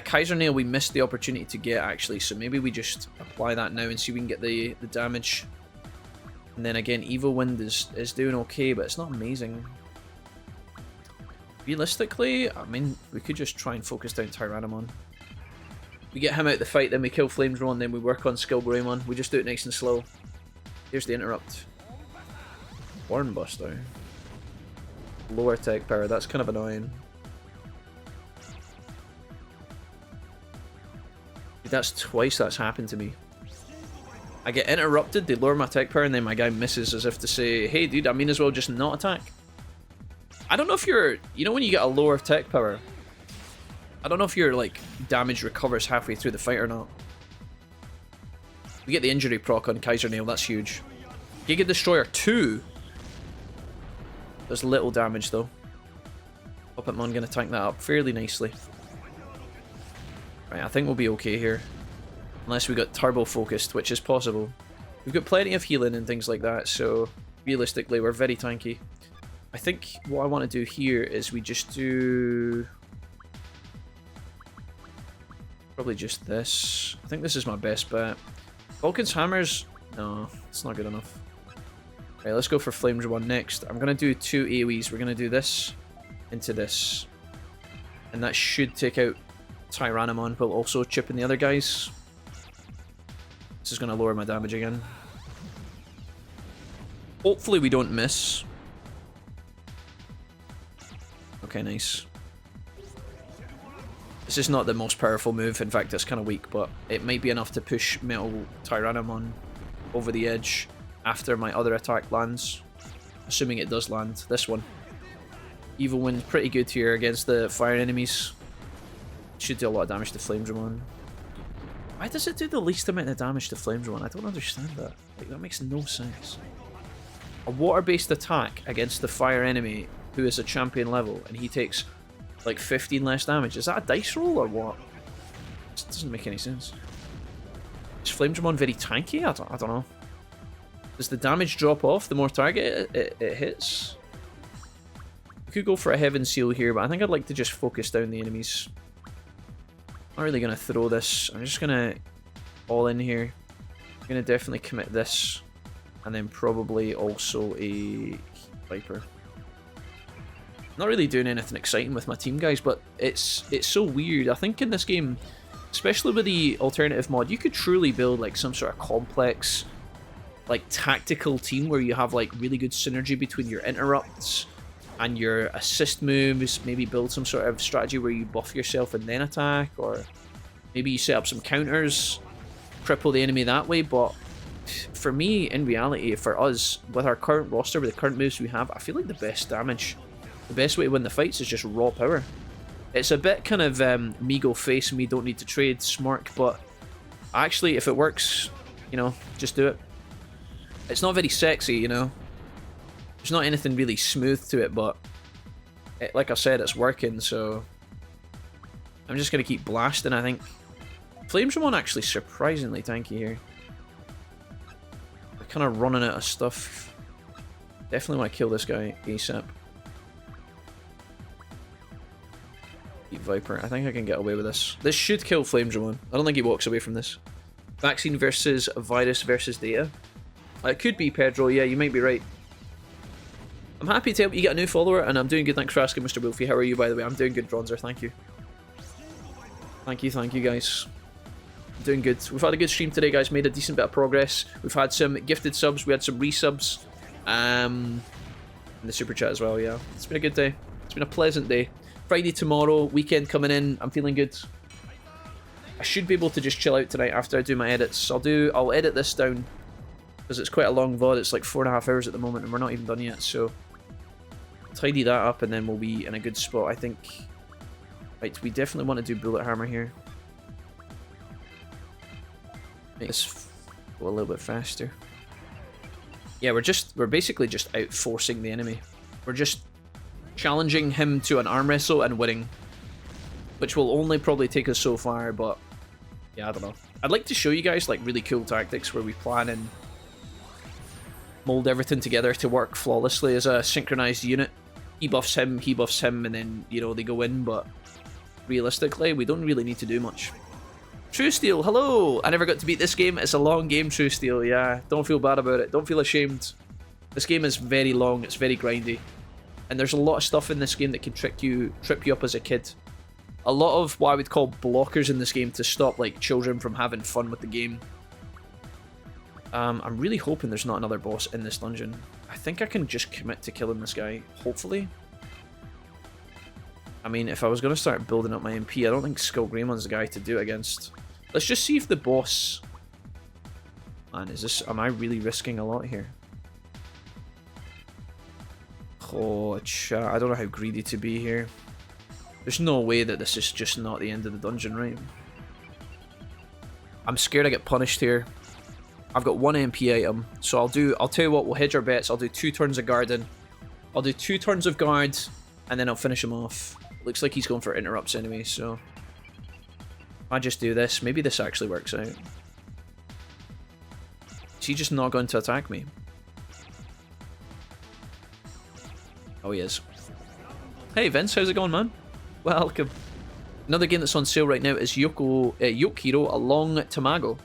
Kaiser Nail we missed the opportunity to get, actually, so maybe we just apply that now and see if we can get the damage. And then again, Evil Wind is doing okay, but it's not amazing. Realistically, I mean, we could just try and focus down Tyrannomon. We get him out the fight, then we kill Flamesron, then we work on Skullgreymon. We just do it nice and slow. Here's the interrupt. Hornbuster. Lower attack power, that's kind of annoying. Dude, that's twice that's happened to me. I get interrupted, they lower my attack power, and then my guy misses as if to say, hey dude, I mean as well just not attack. I don't know if you're, you know when you get a lower attack power, I don't know if your like damage recovers halfway through the fight or not. We get the injury proc on Kaiser Nail, that's huge. Giga Destroyer 2 does little damage though. Puppetmon gonna tank that up fairly nicely. Right, I think we'll be okay here. Unless we got turbo focused, which is possible. We've got plenty of healing and things like that, so realistically we're very tanky. I think what I want to do here is we just do... probably just this. I think this is my best bet. Vulcan's Hammers? No, it's not good enough. Right, let's go for Flamesron next. I'm going to do 2 AoEs. We're going to do this into this. And that should take out Tyrannomon, while also chipping the other guys. This is going to lower my damage again. Hopefully we don't miss. Okay, nice. This is not the most powerful move. In fact, it's kind of weak, but it might be enough to push Metal Tyrannomon over the edge after my other attack lands. Assuming it does land. This one. Evil Wind, pretty good here against the fire enemies. Should do a lot of damage to Flamesron. Why does it do the least amount of damage to Flamesron? I don't understand that. Like, that makes no sense. A water-based attack against the fire enemy who is a champion level, and he takes like 15 less damage. Is that a dice roll or what? This doesn't make any sense. Is Flamesron very tanky? I don't know. Does the damage drop off the more target it hits? We could go for a Heaven Seal here, but I think I'd like to just focus down the enemies. Not really going to throw this. I'm just going to all in here. I'm going to definitely commit this. And then probably also a Viper. Not really doing anything exciting with my team, guys, but it's so weird. I think in this game, especially with the alternative mod, you could truly build like some sort of complex, like tactical team where you have like really good synergy between your interrupts and your assist moves. Maybe build some sort of strategy where you buff yourself and then attack, or maybe you set up some counters, cripple the enemy that way. But for me, in reality, for us, with our current roster, with the current moves we have, I feel like the best damage, the best way to win the fights is just raw power. It's a bit kind of me go face, me don't need to trade smirk, but actually if it works, you know, just do it. It's not very sexy, you know. There's not anything really smooth to it, but like I said, it's working, so I'm just going to keep blasting, I think. Flamesron actually surprisingly tanky here. They're kind of running out of stuff. Definitely want to kill this guy ASAP. Eat Viper. I think I can get away with this. This should kill Flamesron. I don't think he walks away from this. Vaccine versus virus versus data. It could be Pedro, yeah, you might be right. I'm happy to help you get a new follower, and I'm doing good. Thanks for asking, Mr. Wolfie. How are you, by the way? I'm doing good, Bronzer. Thank you. Thank you, guys. I'm doing good. We've had a good stream today, guys. Made a decent bit of progress. We've had some gifted subs. We had some resubs. In the super chat as well, yeah. It's been a good day. It's been a pleasant day. Friday tomorrow, weekend coming in. I'm feeling good. I should be able to just chill out tonight after I do my edits. I'll edit this down, because it's quite a long VOD. It's like 4.5 hours at the moment, and we're not even done yet, so tidy that up, and then we'll be in a good spot, I think. Right, we definitely want to do bullet hammer here. Make this go a little bit faster. Yeah, we're basically just out forcing the enemy. We're just challenging him to an arm wrestle and winning, which will only probably take us so far, but yeah, I don't know. I'd like to show you guys like really cool tactics where we plan and mold everything together to work flawlessly as a synchronized unit. He buffs him, and then, you know, they go in, but realistically, we don't really need to do much. True Steel, hello! I never got to beat this game. It's a long game, True Steel, yeah. Don't feel bad about it. Don't feel ashamed. This game is very long, it's very grindy. And there's a lot of stuff in this game that can trip you up as a kid. A lot of what I would call blockers in this game to stop like children from having fun with the game. I'm really hoping there's not another boss in this dungeon. I think I can just commit to killing this guy, hopefully. I mean, if I was going to start building up my MP, I don't think Skull Greymon's the guy to do it against. Let's just see if the boss... Man, am I really risking a lot here? Oh, I don't know how greedy to be here. There's no way that this is just not the end of the dungeon, right? I'm scared I get punished here. I've got one MP item, so I'll tell you what, we'll hedge our bets. I'll do 2 turns of guarding. I'll do 2 turns of guard, and then I'll finish him off. Looks like he's going for interrupts anyway, so... If I just do this, maybe this actually works out. Is he just not going to attack me? Oh, he is. Hey Vince, how's it going, man? Welcome. Another game that's on sale right now is Yoke Hero Along Tamago.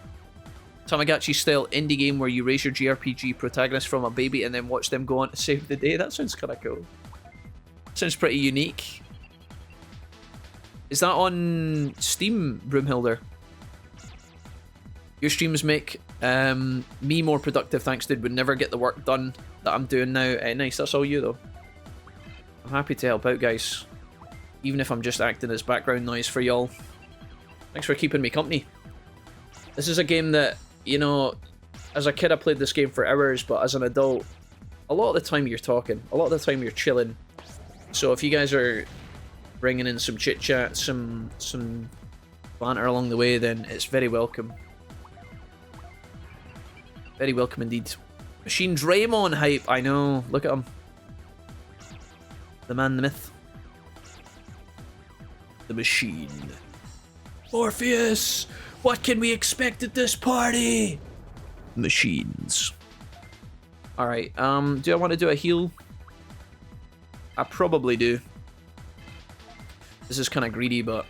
Tamagotchi style indie game where you raise your JRPG protagonist from a baby and then watch them go on to save the day. That sounds kind of cool. Sounds pretty unique. Is that on Steam, Broomhilder? Your streams make me more productive, thanks dude. Would never get the work done that I'm doing now. Nice, that's all you though. I'm happy to help out, guys. Even if I'm just acting as background noise for y'all. Thanks for keeping me company. This is a game that, you know, as a kid I played this game for hours, but as an adult, a lot of the time you're talking. A lot of the time you're chilling. So if you guys are bringing in some chit-chat, some banter along the way, then it's very welcome. Very welcome indeed. Machine Draymond hype, I know. Look at him. The man, the myth. The machine. Morpheus! What can we expect at this party? Machines. Alright, do I want to do a heal? I probably do. This is kind of greedy, but...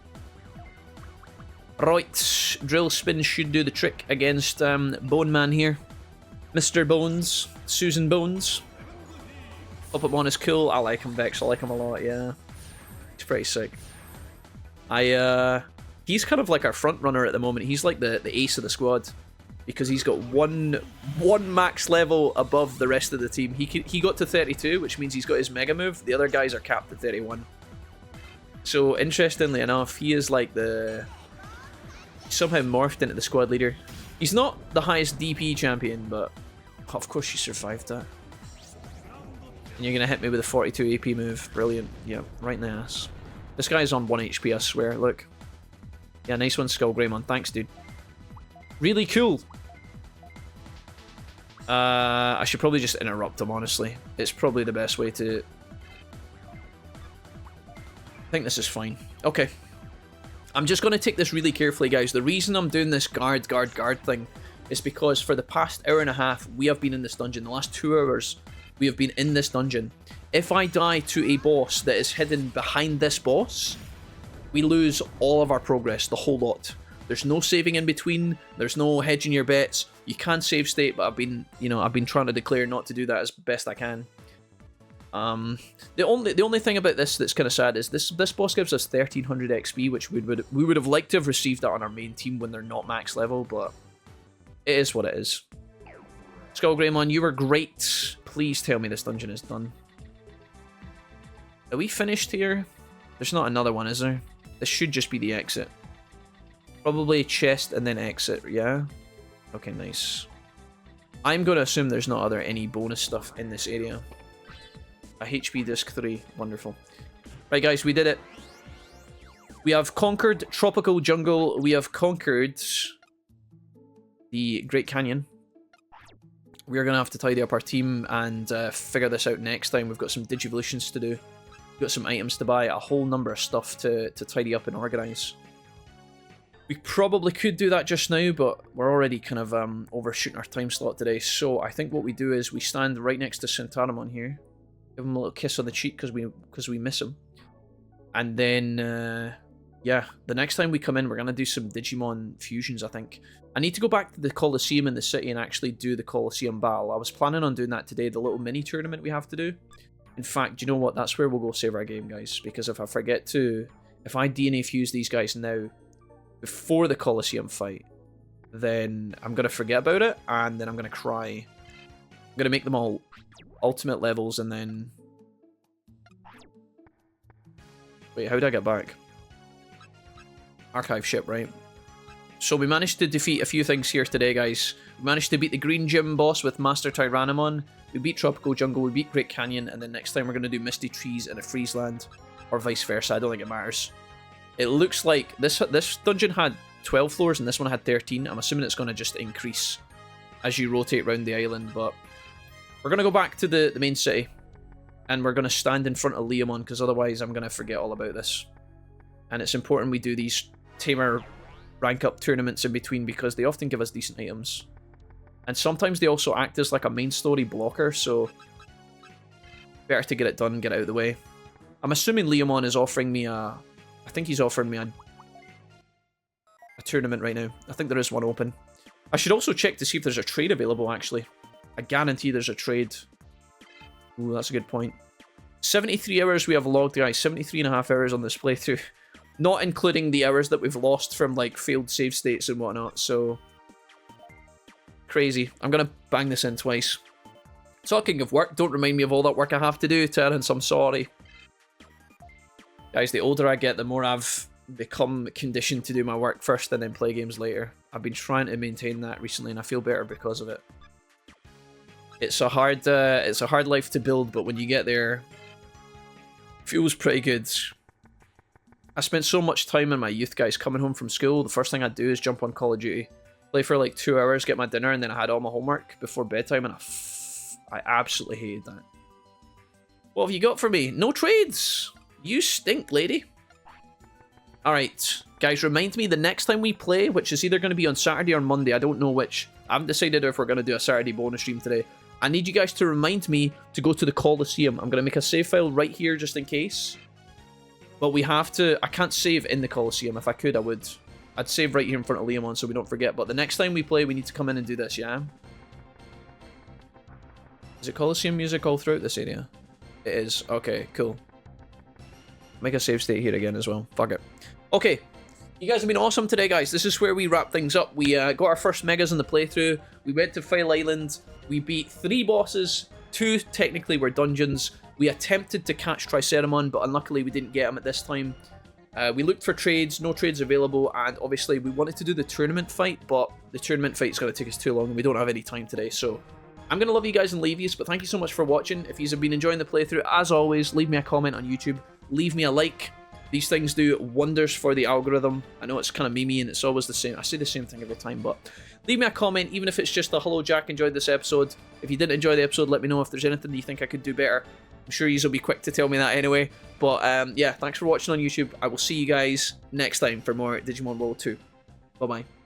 Right, Drill Spin should do the trick against Bone Man here. Mr. Bones, Susan Bones. Up on is cool. I like him, Vex. I like him a lot, yeah. He's pretty sick. He's kind of like our front runner at the moment. He's like the ace of the squad because he's got one max level above the rest of the team. He got to 32, which means he's got his mega move. The other guys are capped at 31. So interestingly enough, he is like somehow morphed into the squad leader. He's not the highest DP champion, but oh, of course you survived that. And you're gonna hit me with a 42 AP move. Brilliant. Yeah, right in the ass. This guy's on 1 HP, I swear. Look. Yeah, nice one, Skull Greymon. Thanks, dude. Really cool. I should probably just interrupt him, honestly. It's probably the best way to... I think this is fine. Okay. I'm just going to take this really carefully, guys. The reason I'm doing this guard thing is because for the past hour and a half, we have been in this dungeon. The last 2 hours, we have been in this dungeon. If I die to a boss that is hidden behind this boss, we lose all of our progress, the whole lot. There's no saving in between. There's no hedging your bets. You can save state, but I've been trying to declare not to do that as best I can. The only thing about this that's kind of sad is this boss gives us 1300 XP, which we would have liked to have received that on our main team when they're not max level, but it is what it is. Skull Greymon, you were great. Please tell me this dungeon is done. Are we finished here? There's not another one, is there? This should just be the exit. Probably chest and then exit, yeah? Okay, nice. I'm going to assume there's not any bonus stuff in this area. A HP disc 3, wonderful. Right, guys, we did it. We have conquered Tropical Jungle. We have conquered the Great Canyon. We're going to have to tidy up our team and figure this out next time. We've got some Digivolutions to do. We've got some items to buy, a whole number of stuff to tidy up and organise. We probably could do that just now, but we're already kind of overshooting our time slot today. So I think what we do is we stand right next to Santaramon here. Give him a little kiss on the cheek because we miss him. And then, yeah, the next time we come in, we're going to do some Digimon fusions, I think. I need to go back to the Colliseum in the city and actually do the Colliseum battle. I was planning on doing that today, the little mini tournament we have to do. In fact, you know what? That's where we'll go save our game, guys. Because if I forget to... If I DNA fuse these guys now, before the Colliseum fight, then I'm going to forget about it, and then I'm going to cry. I'm going to make them all ultimate levels, and then... Wait, how did I get back? Archive ship, right? So we managed to defeat a few things here today, guys. We managed to beat the Green Gym boss with Master Tyrannomon. We beat Tropical Jungle, we beat Great Canyon, and then next time we're going to do Misty Trees and a Freeze Land. Or vice versa, I don't think it matters. It looks like this dungeon had 12 floors and this one had 13. I'm assuming it's going to just increase as you rotate around the island, but... We're going to go back to the main city. And we're going to stand in front of Leomon, because otherwise I'm going to forget all about this. And it's important we do these tamer rank up tournaments in between, because they often give us decent items. And sometimes they also act as like a main story blocker, so better to get it done and get out of the way. I'm assuming Leomon is offering me a... I think he's offering me a tournament right now. I think there is one open. I should also check to see if there's a trade available, actually. I guarantee there's a trade. Ooh, that's a good point. 73 hours we have logged, guys. 73.5 hours on this playthrough. Not including the hours that we've lost from, like, failed save states and whatnot, so... Crazy. I'm gonna bang this in twice. Talking of work, don't remind me of all that work I have to do, Terrence, I'm sorry. Guys, the older I get, the more I've become conditioned to do my work first and then play games later. I've been trying to maintain that recently, and I feel better because of it. It's a hard life to build, but when you get there, it feels pretty good. I spent so much time in my youth, guys, coming home from school. The first thing I'd do is jump on Call of Duty, play for like 2 hours, get my dinner, and then I had all my homework before bedtime, and I absolutely hated that. What have you got for me? No trades! You stink, lady. Alright, guys, remind me the next time we play, which is either going to be on Saturday or Monday, I don't know which. I haven't decided if we're going to do a Saturday bonus stream today. I need you guys to remind me to go to the Colosseum. I'm going to make a save file right here just in case. But we have to... I can't save in the Colosseum. If I could, I would. I'd save right here in front of Leomon so we don't forget. But the next time we play, we need to come in and do this, yeah? Is it Colosseum music all throughout this area? It is. Okay, cool. Make a save state here again as well. Fuck it. Okay. You guys have been awesome today, guys. This is where we wrap things up. We got our first megas in the playthrough. We went to File Island. We beat 3 bosses. 2 technically were dungeons. We attempted to catch Triceramon, but unluckily we didn't get him at this time. We looked for trades. No trades available. And obviously we wanted to do the tournament fight, but the tournament fight's going to take us too long and we don't have any time today. So I'm going to love you guys and leave you, but thank you so much for watching. If you've been enjoying the playthrough, as always, leave me a comment on YouTube. Leave me a like. These things do wonders for the algorithm. I know it's kind of memey and it's always the same. I say the same thing every time, but leave me a comment, even if it's just a hello, Jack, enjoyed this episode. If you didn't enjoy the episode, let me know if there's anything you think I could do better. I'm sure you'll be quick to tell me that anyway. But yeah, thanks for watching on YouTube. I will see you guys next time for more Digimon World 2. Bye-bye.